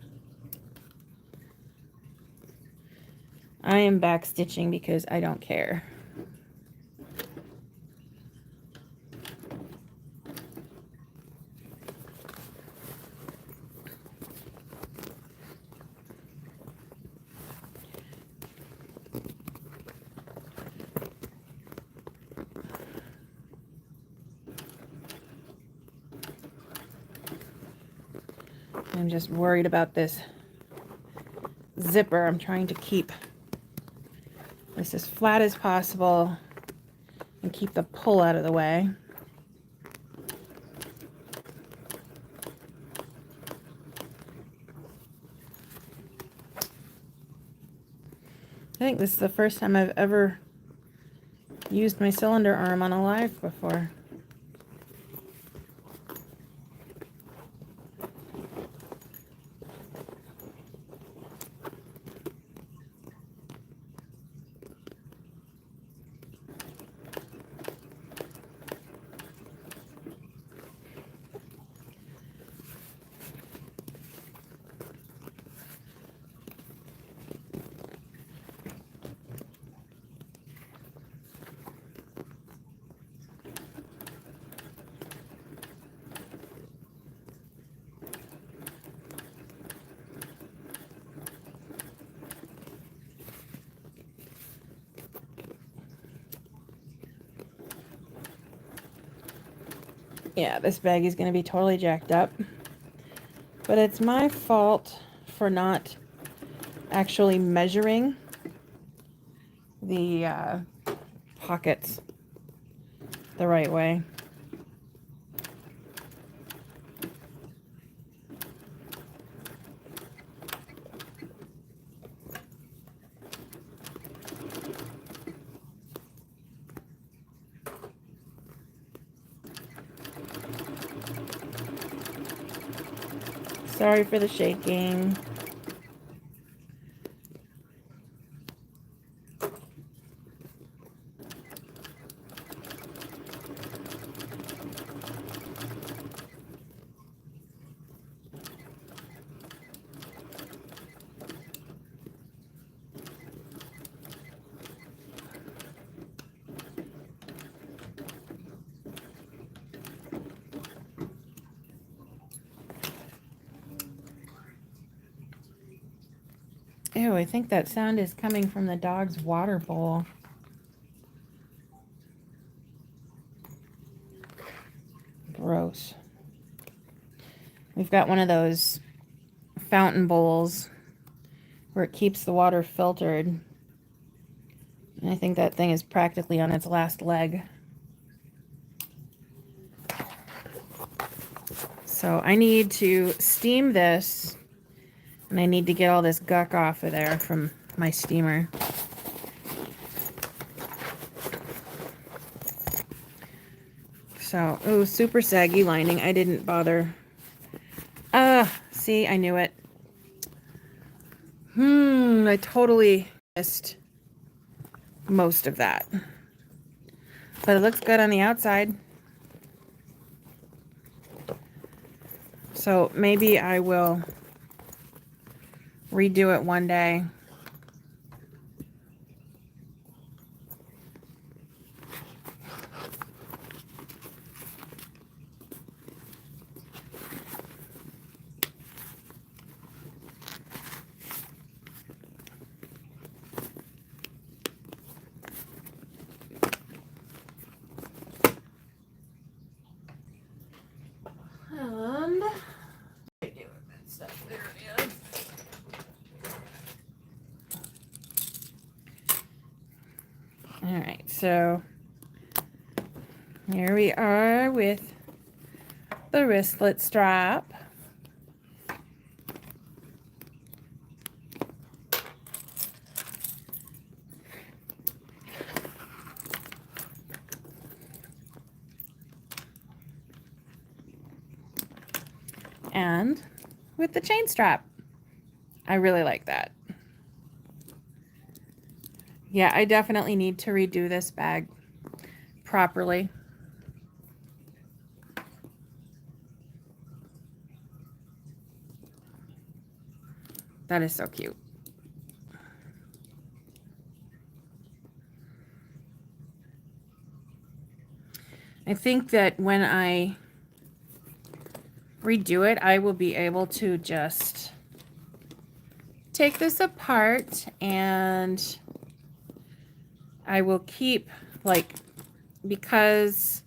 I am back stitching because I don't care. I'm just worried about this zipper. I'm trying to keep this as flat as possible and keep the pull out of the way. I think this is the first time I've ever used my cylinder arm on a live before. Yeah, this bag is going to be totally jacked up. But it's my fault for not actually measuring the pockets the right way. Sorry for the shaking. Ew, I think that sound is coming from the dog's water bowl. Gross. We've got one of those fountain bowls where it keeps the water filtered. And I think that thing is practically on its last leg. So I need to steam this, and I need to get all this guck off of there from my steamer. So, oh, super saggy lining. I didn't bother. See, I knew it. I totally missed most of that. But it looks good on the outside. So maybe I will redo it one day. All right, so here we are with the wristlet strap. And with the chain strap. I really like that. Yeah, I definitely need to redo this bag properly. That is so cute. I think that when I redo it, I will be able to just take this apart, and I will keep, like, because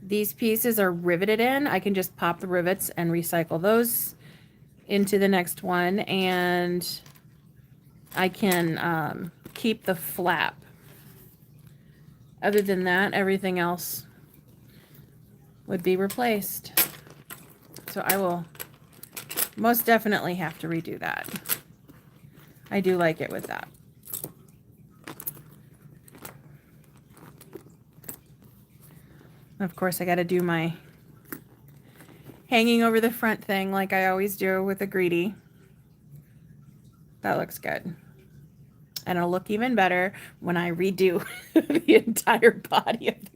these pieces are riveted in, I can just pop the rivets and recycle those into the next one, and I can keep the flap. Other than that, everything else would be replaced. So I will most definitely have to redo that. I do like it with that. Of course, I got to do my hanging over the front thing like I always do with a greedy. That looks good. And it'll look even better when I redo the entire body of the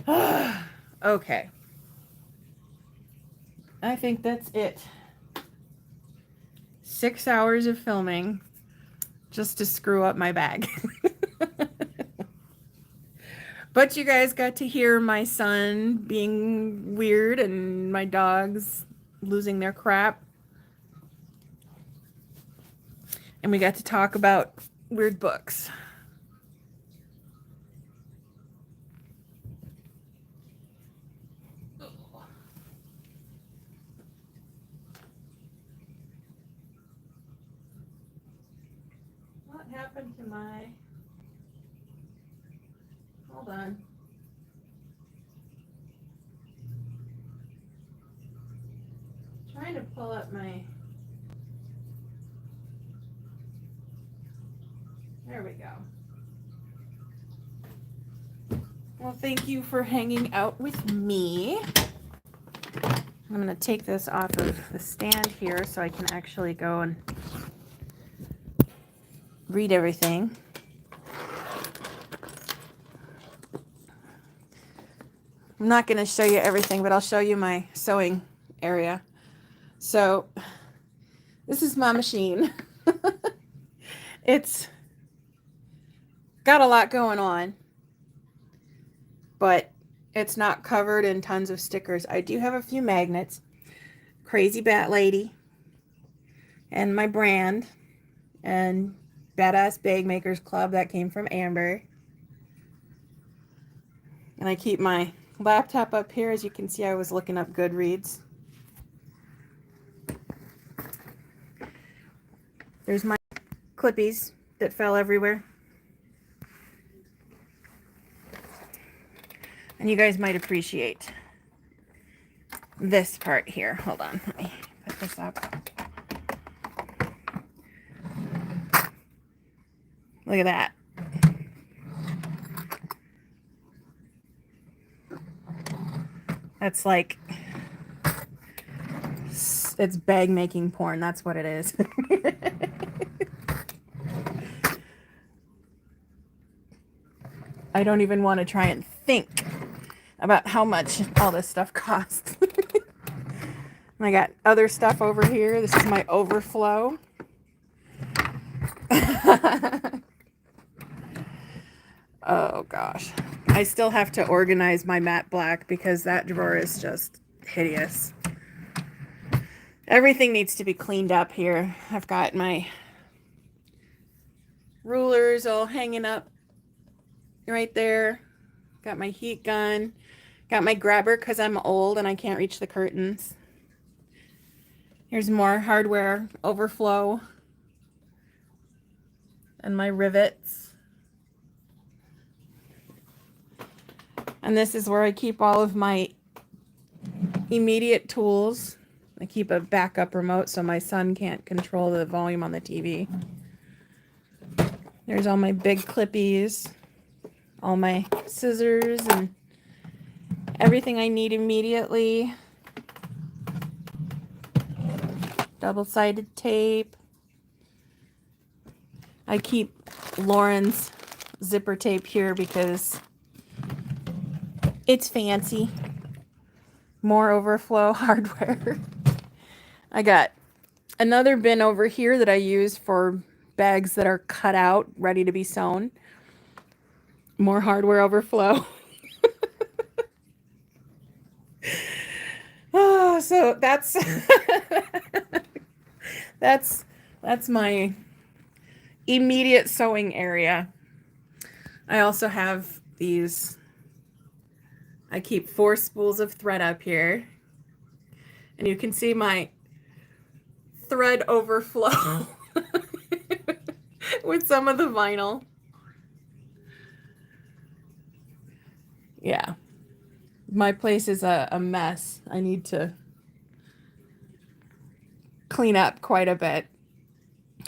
bag. Okay. I think that's it. 6 hours of filming just to screw up my bag. But you guys got to hear my son being weird and my dogs losing their crap. And we got to talk about weird books. What happened to my... Hold on. Trying to pull up my... There we go. Well, thank you for hanging out with me. I'm going to take this off of the stand here so I can actually go and read everything. I'm not going to show you everything, but I'll show you my sewing area. So this is my machine. It's got a lot going on, but it's not covered in tons of stickers. I do have a few magnets. Crazy Bat Lady and my brand and Badass Bag Makers Club that came from Amber. And I keep my laptop up here. As you can see, I was looking up Goodreads. There's my clippies that fell everywhere. And you guys might appreciate this part here. Hold on, let me put this up. Look at that. That's like, it's bag making porn. That's what it is. I don't even want to try and think about how much all this stuff costs. I got other stuff over here. This is my overflow. Oh gosh. I still have to organize my matte black because that drawer is just hideous. Everything needs to be cleaned up here. I've got my rulers all hanging up right there. Got my heat gun. Got my grabber because I'm old and I can't reach the curtains. Here's more hardware overflow. And my rivets. And this is where I keep all of my immediate tools. I keep a backup remote so my son can't control the volume on the TV. There's all my big clippies, all my scissors, and everything I need immediately. Double-sided tape. I keep Lauren's zipper tape here because it's fancy. More overflow hardware. I got another bin over here that I use for bags that are cut out, ready to be sewn. More hardware overflow. Oh, so that's that's my immediate sewing area. I also have these. I keep 4 spools of thread up here. And you can see my thread overflow with some of the vinyl. Yeah. My place is a mess. I need to clean up quite a bit.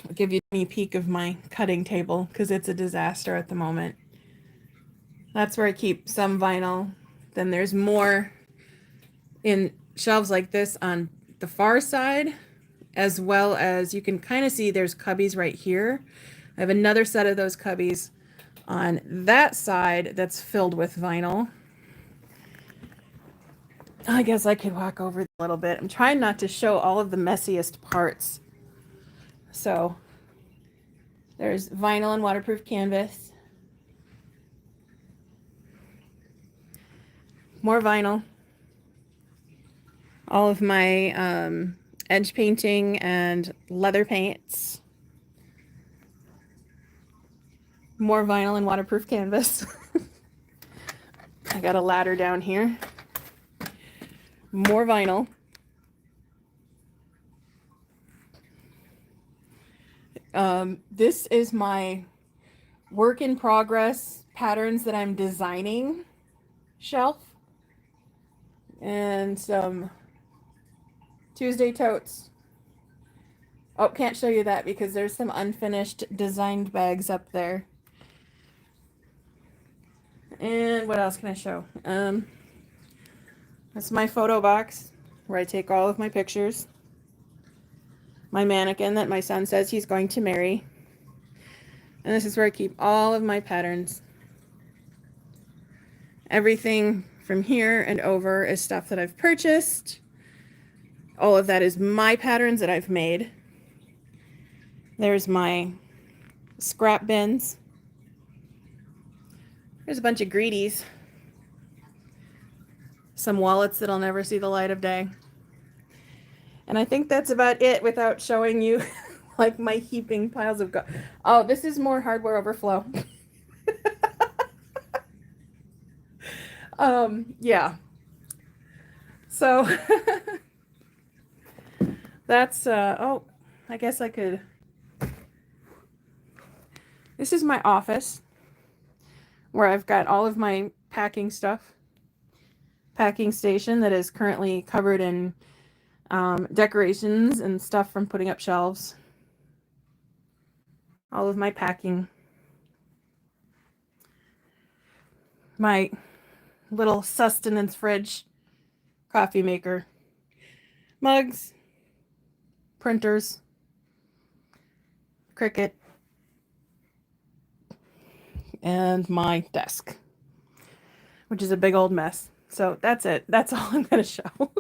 I'll give you a peek of my cutting table because it's a disaster at the moment. That's where I keep some vinyl. Then there's more in shelves like this on the far side, as well as you can kind of see there's cubbies right here. I have another set of those cubbies on that side that's filled with vinyl. I guess I could walk over a little bit. I'm trying not to show all of the messiest parts. So there's vinyl and waterproof canvas. More vinyl. All of my edge painting and leather paints. More vinyl and waterproof canvas. I got a ladder down here. More vinyl. This is my work in progress patterns that I'm designing shelf. And some Tuesday totes. Oh, can't show you that because there's some unfinished designed bags up there. And what else can I show? That's my photo box where I take all of my pictures. My mannequin that my son says he's going to marry. And this is where I keep all of my patterns. Everything from here and over is stuff that I've purchased. All of that is my patterns that I've made. There's my scrap bins. There's a bunch of greedies. Some wallets that'll never see the light of day. And I think that's about it without showing you like my heaping piles of oh, this is more hardware overflow. Yeah. So that's oh, I guess I could. This is my office where I've got all of my packing stuff. Packing station that is currently covered in decorations and stuff from putting up shelves. All of my packing. My little sustenance fridge, coffee maker, mugs, printers, Cricut, and my desk, which is a big old mess. So that's it. That's all I'm going to show.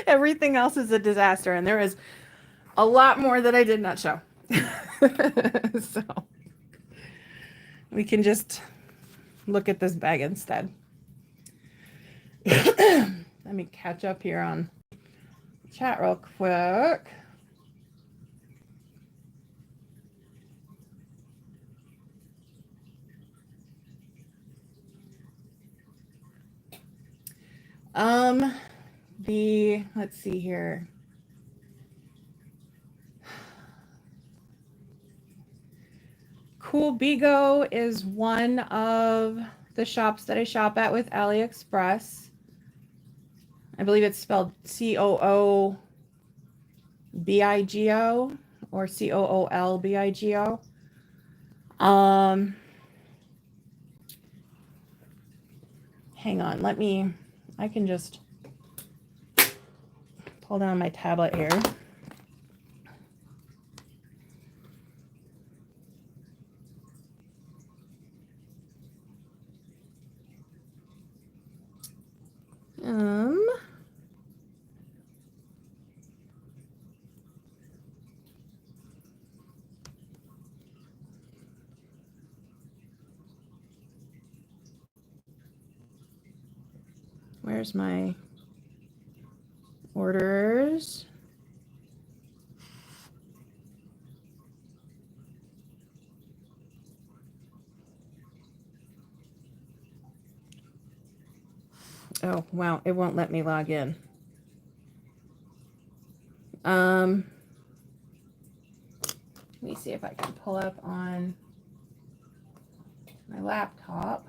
Everything else is a disaster, and there is a lot more that I did not show. So we can just look at this bag instead. Let me catch up here on chat real quick. Let's see here. Cool Bigo is one of the shops that I shop at with AliExpress. I believe it's spelled COOBIGO or COOLBIGO. Hang on, I can just pull down my tablet here. Where's my orders? Oh, wow, it won't let me log in. Let me see if I can pull up on my laptop.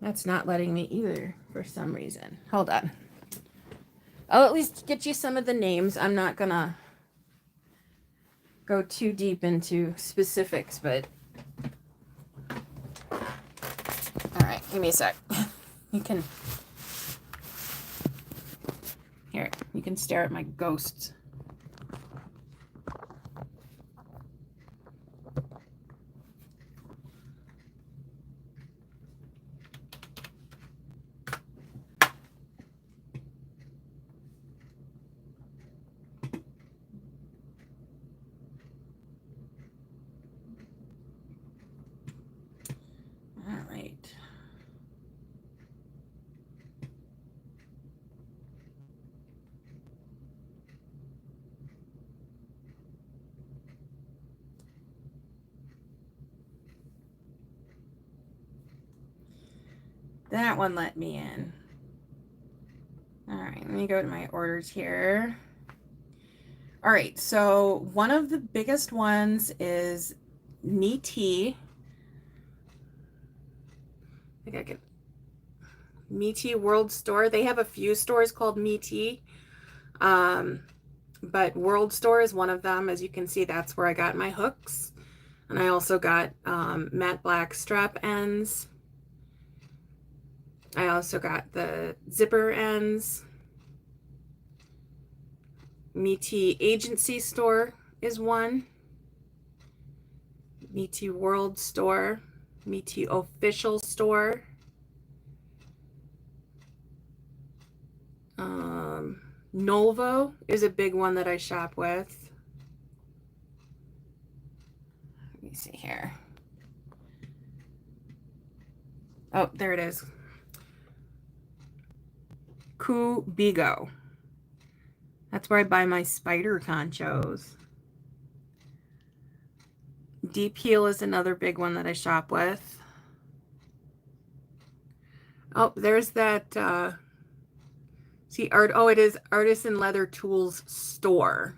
That's not letting me either for some reason. Hold on. I'll at least get you some of the names. I'm not gonna go too deep into specifics, but all right, give me a sec. You can here, you can stare at my ghosts. All right. That one let me in. All right, let me go to my orders here. All right, so one of the biggest ones is Métis. I think I can. Métis World Store. They have a few stores called Métis, but World Store is one of them. As you can see, that's where I got my hooks, and I also got matte black strap ends. I also got the zipper ends. Métis Agency Store is one. Métis World Store. Métis Official Store. Nolvo is a big one that I shop with. Let me see here. Oh, there it is. Kubigo. That's where I buy my spider conchos. Deep Heel is another big one that I shop with. Oh, there's that, see, it is Artisan Leather Tools Store.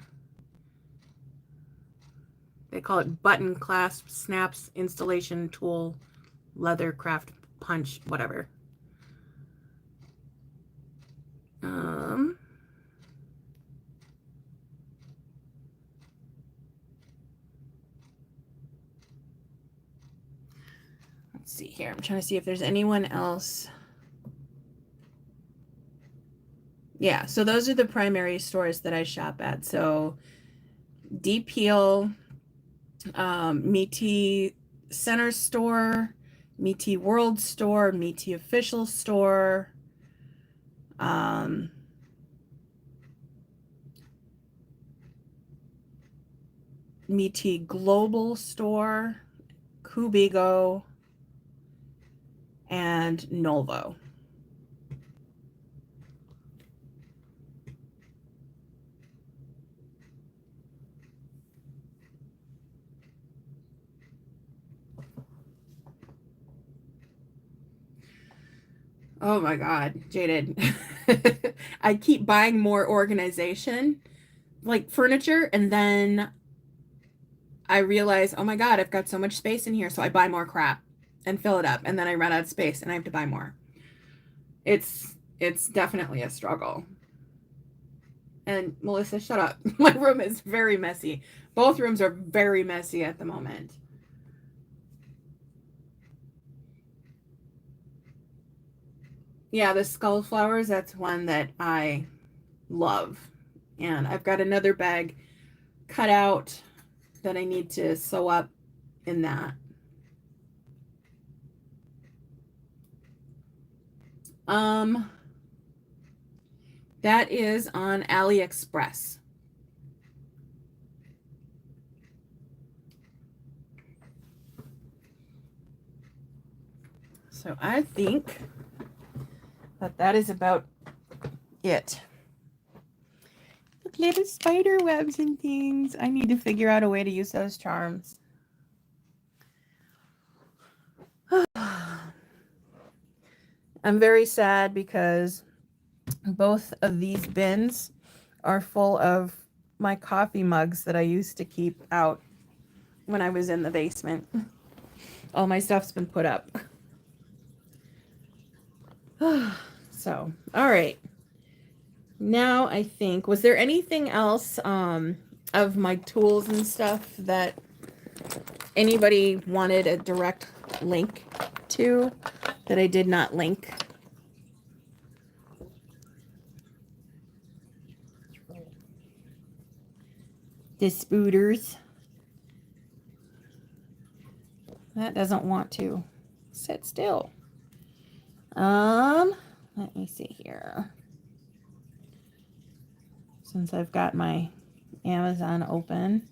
They call it Button Clasp Snaps Installation Tool Leather Craft Punch, whatever. Let's see here. I'm trying to see if there's anyone else. Yeah, so those are the primary stores that I shop at. So Deep Heel, Métis Center Store, Métis World Store, Métis Official Store, Métis Global Store, Kubigo, and Nolvo. Oh my God, Jaded. I keep buying more organization, like furniture, and then I realize, oh my God, I've got so much space in here, so I buy more crap and fill it up, and then I run out of space and I have to buy more. It's definitely a struggle. And Melissa, shut up. My room is very messy. Both rooms are very messy at the moment. Yeah, the skull flowers, that's one that I love. And I've got another bag cut out that I need to sew up in that. That is on AliExpress. So I think that is about it. Look, little spider webs and things. I need to figure out a way to use those charms. I'm very sad because both of these bins are full of my coffee mugs that I used to keep out when I was in the basement. All my stuff's been put up. So, all right. Now I think, was there anything else of my tools and stuff that anybody wanted a direct link to that I did not link? The spooters. That doesn't want to sit still. Let me see here. Since I've got my Amazon open.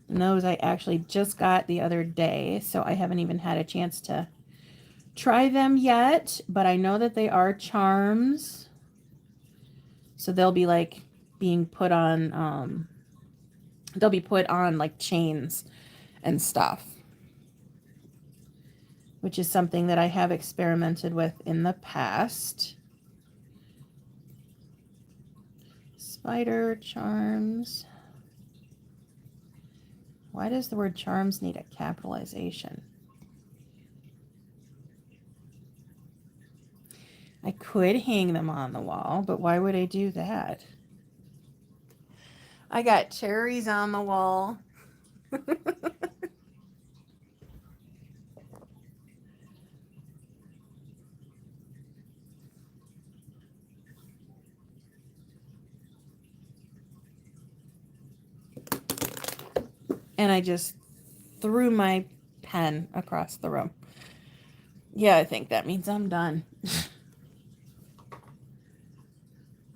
And those I actually just got the other day, so I haven't even had a chance to try them yet, but I know that they are charms. So they'll be like being put on, they'll be put on like chains and stuff, which is something that I have experimented with in the past. Spider charms. Why does the word charms need a capitalization? I could hang them on the wall, but why would I do that? I got cherries on the wall. And I just threw my pen across the room. Yeah, I think that means I'm done.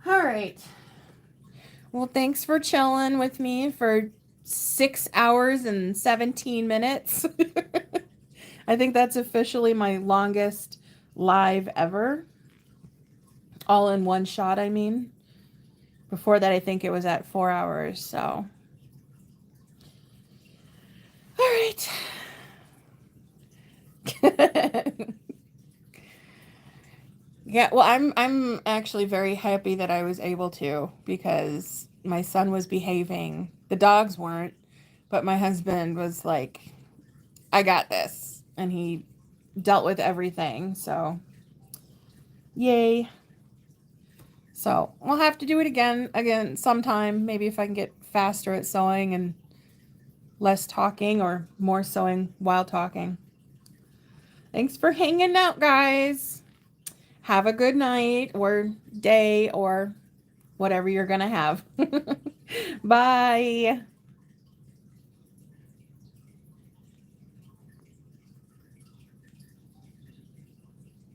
All right. Well, thanks for chilling with me for 6 hours and 17 minutes. I think that's officially my longest live ever. All in one shot, I mean. Before that, I think it was at 4 hours, so. All right. Yeah, well, I'm actually very happy that I was able to, because my son was behaving. The dogs weren't, but my husband was like, I got this, and he dealt with everything, so yay. So we'll have to do it again sometime, maybe if I can get faster at sewing and less talking, or more sewing while talking. Thanks for hanging out, guys. Have a good night or day or whatever you're gonna have. Bye.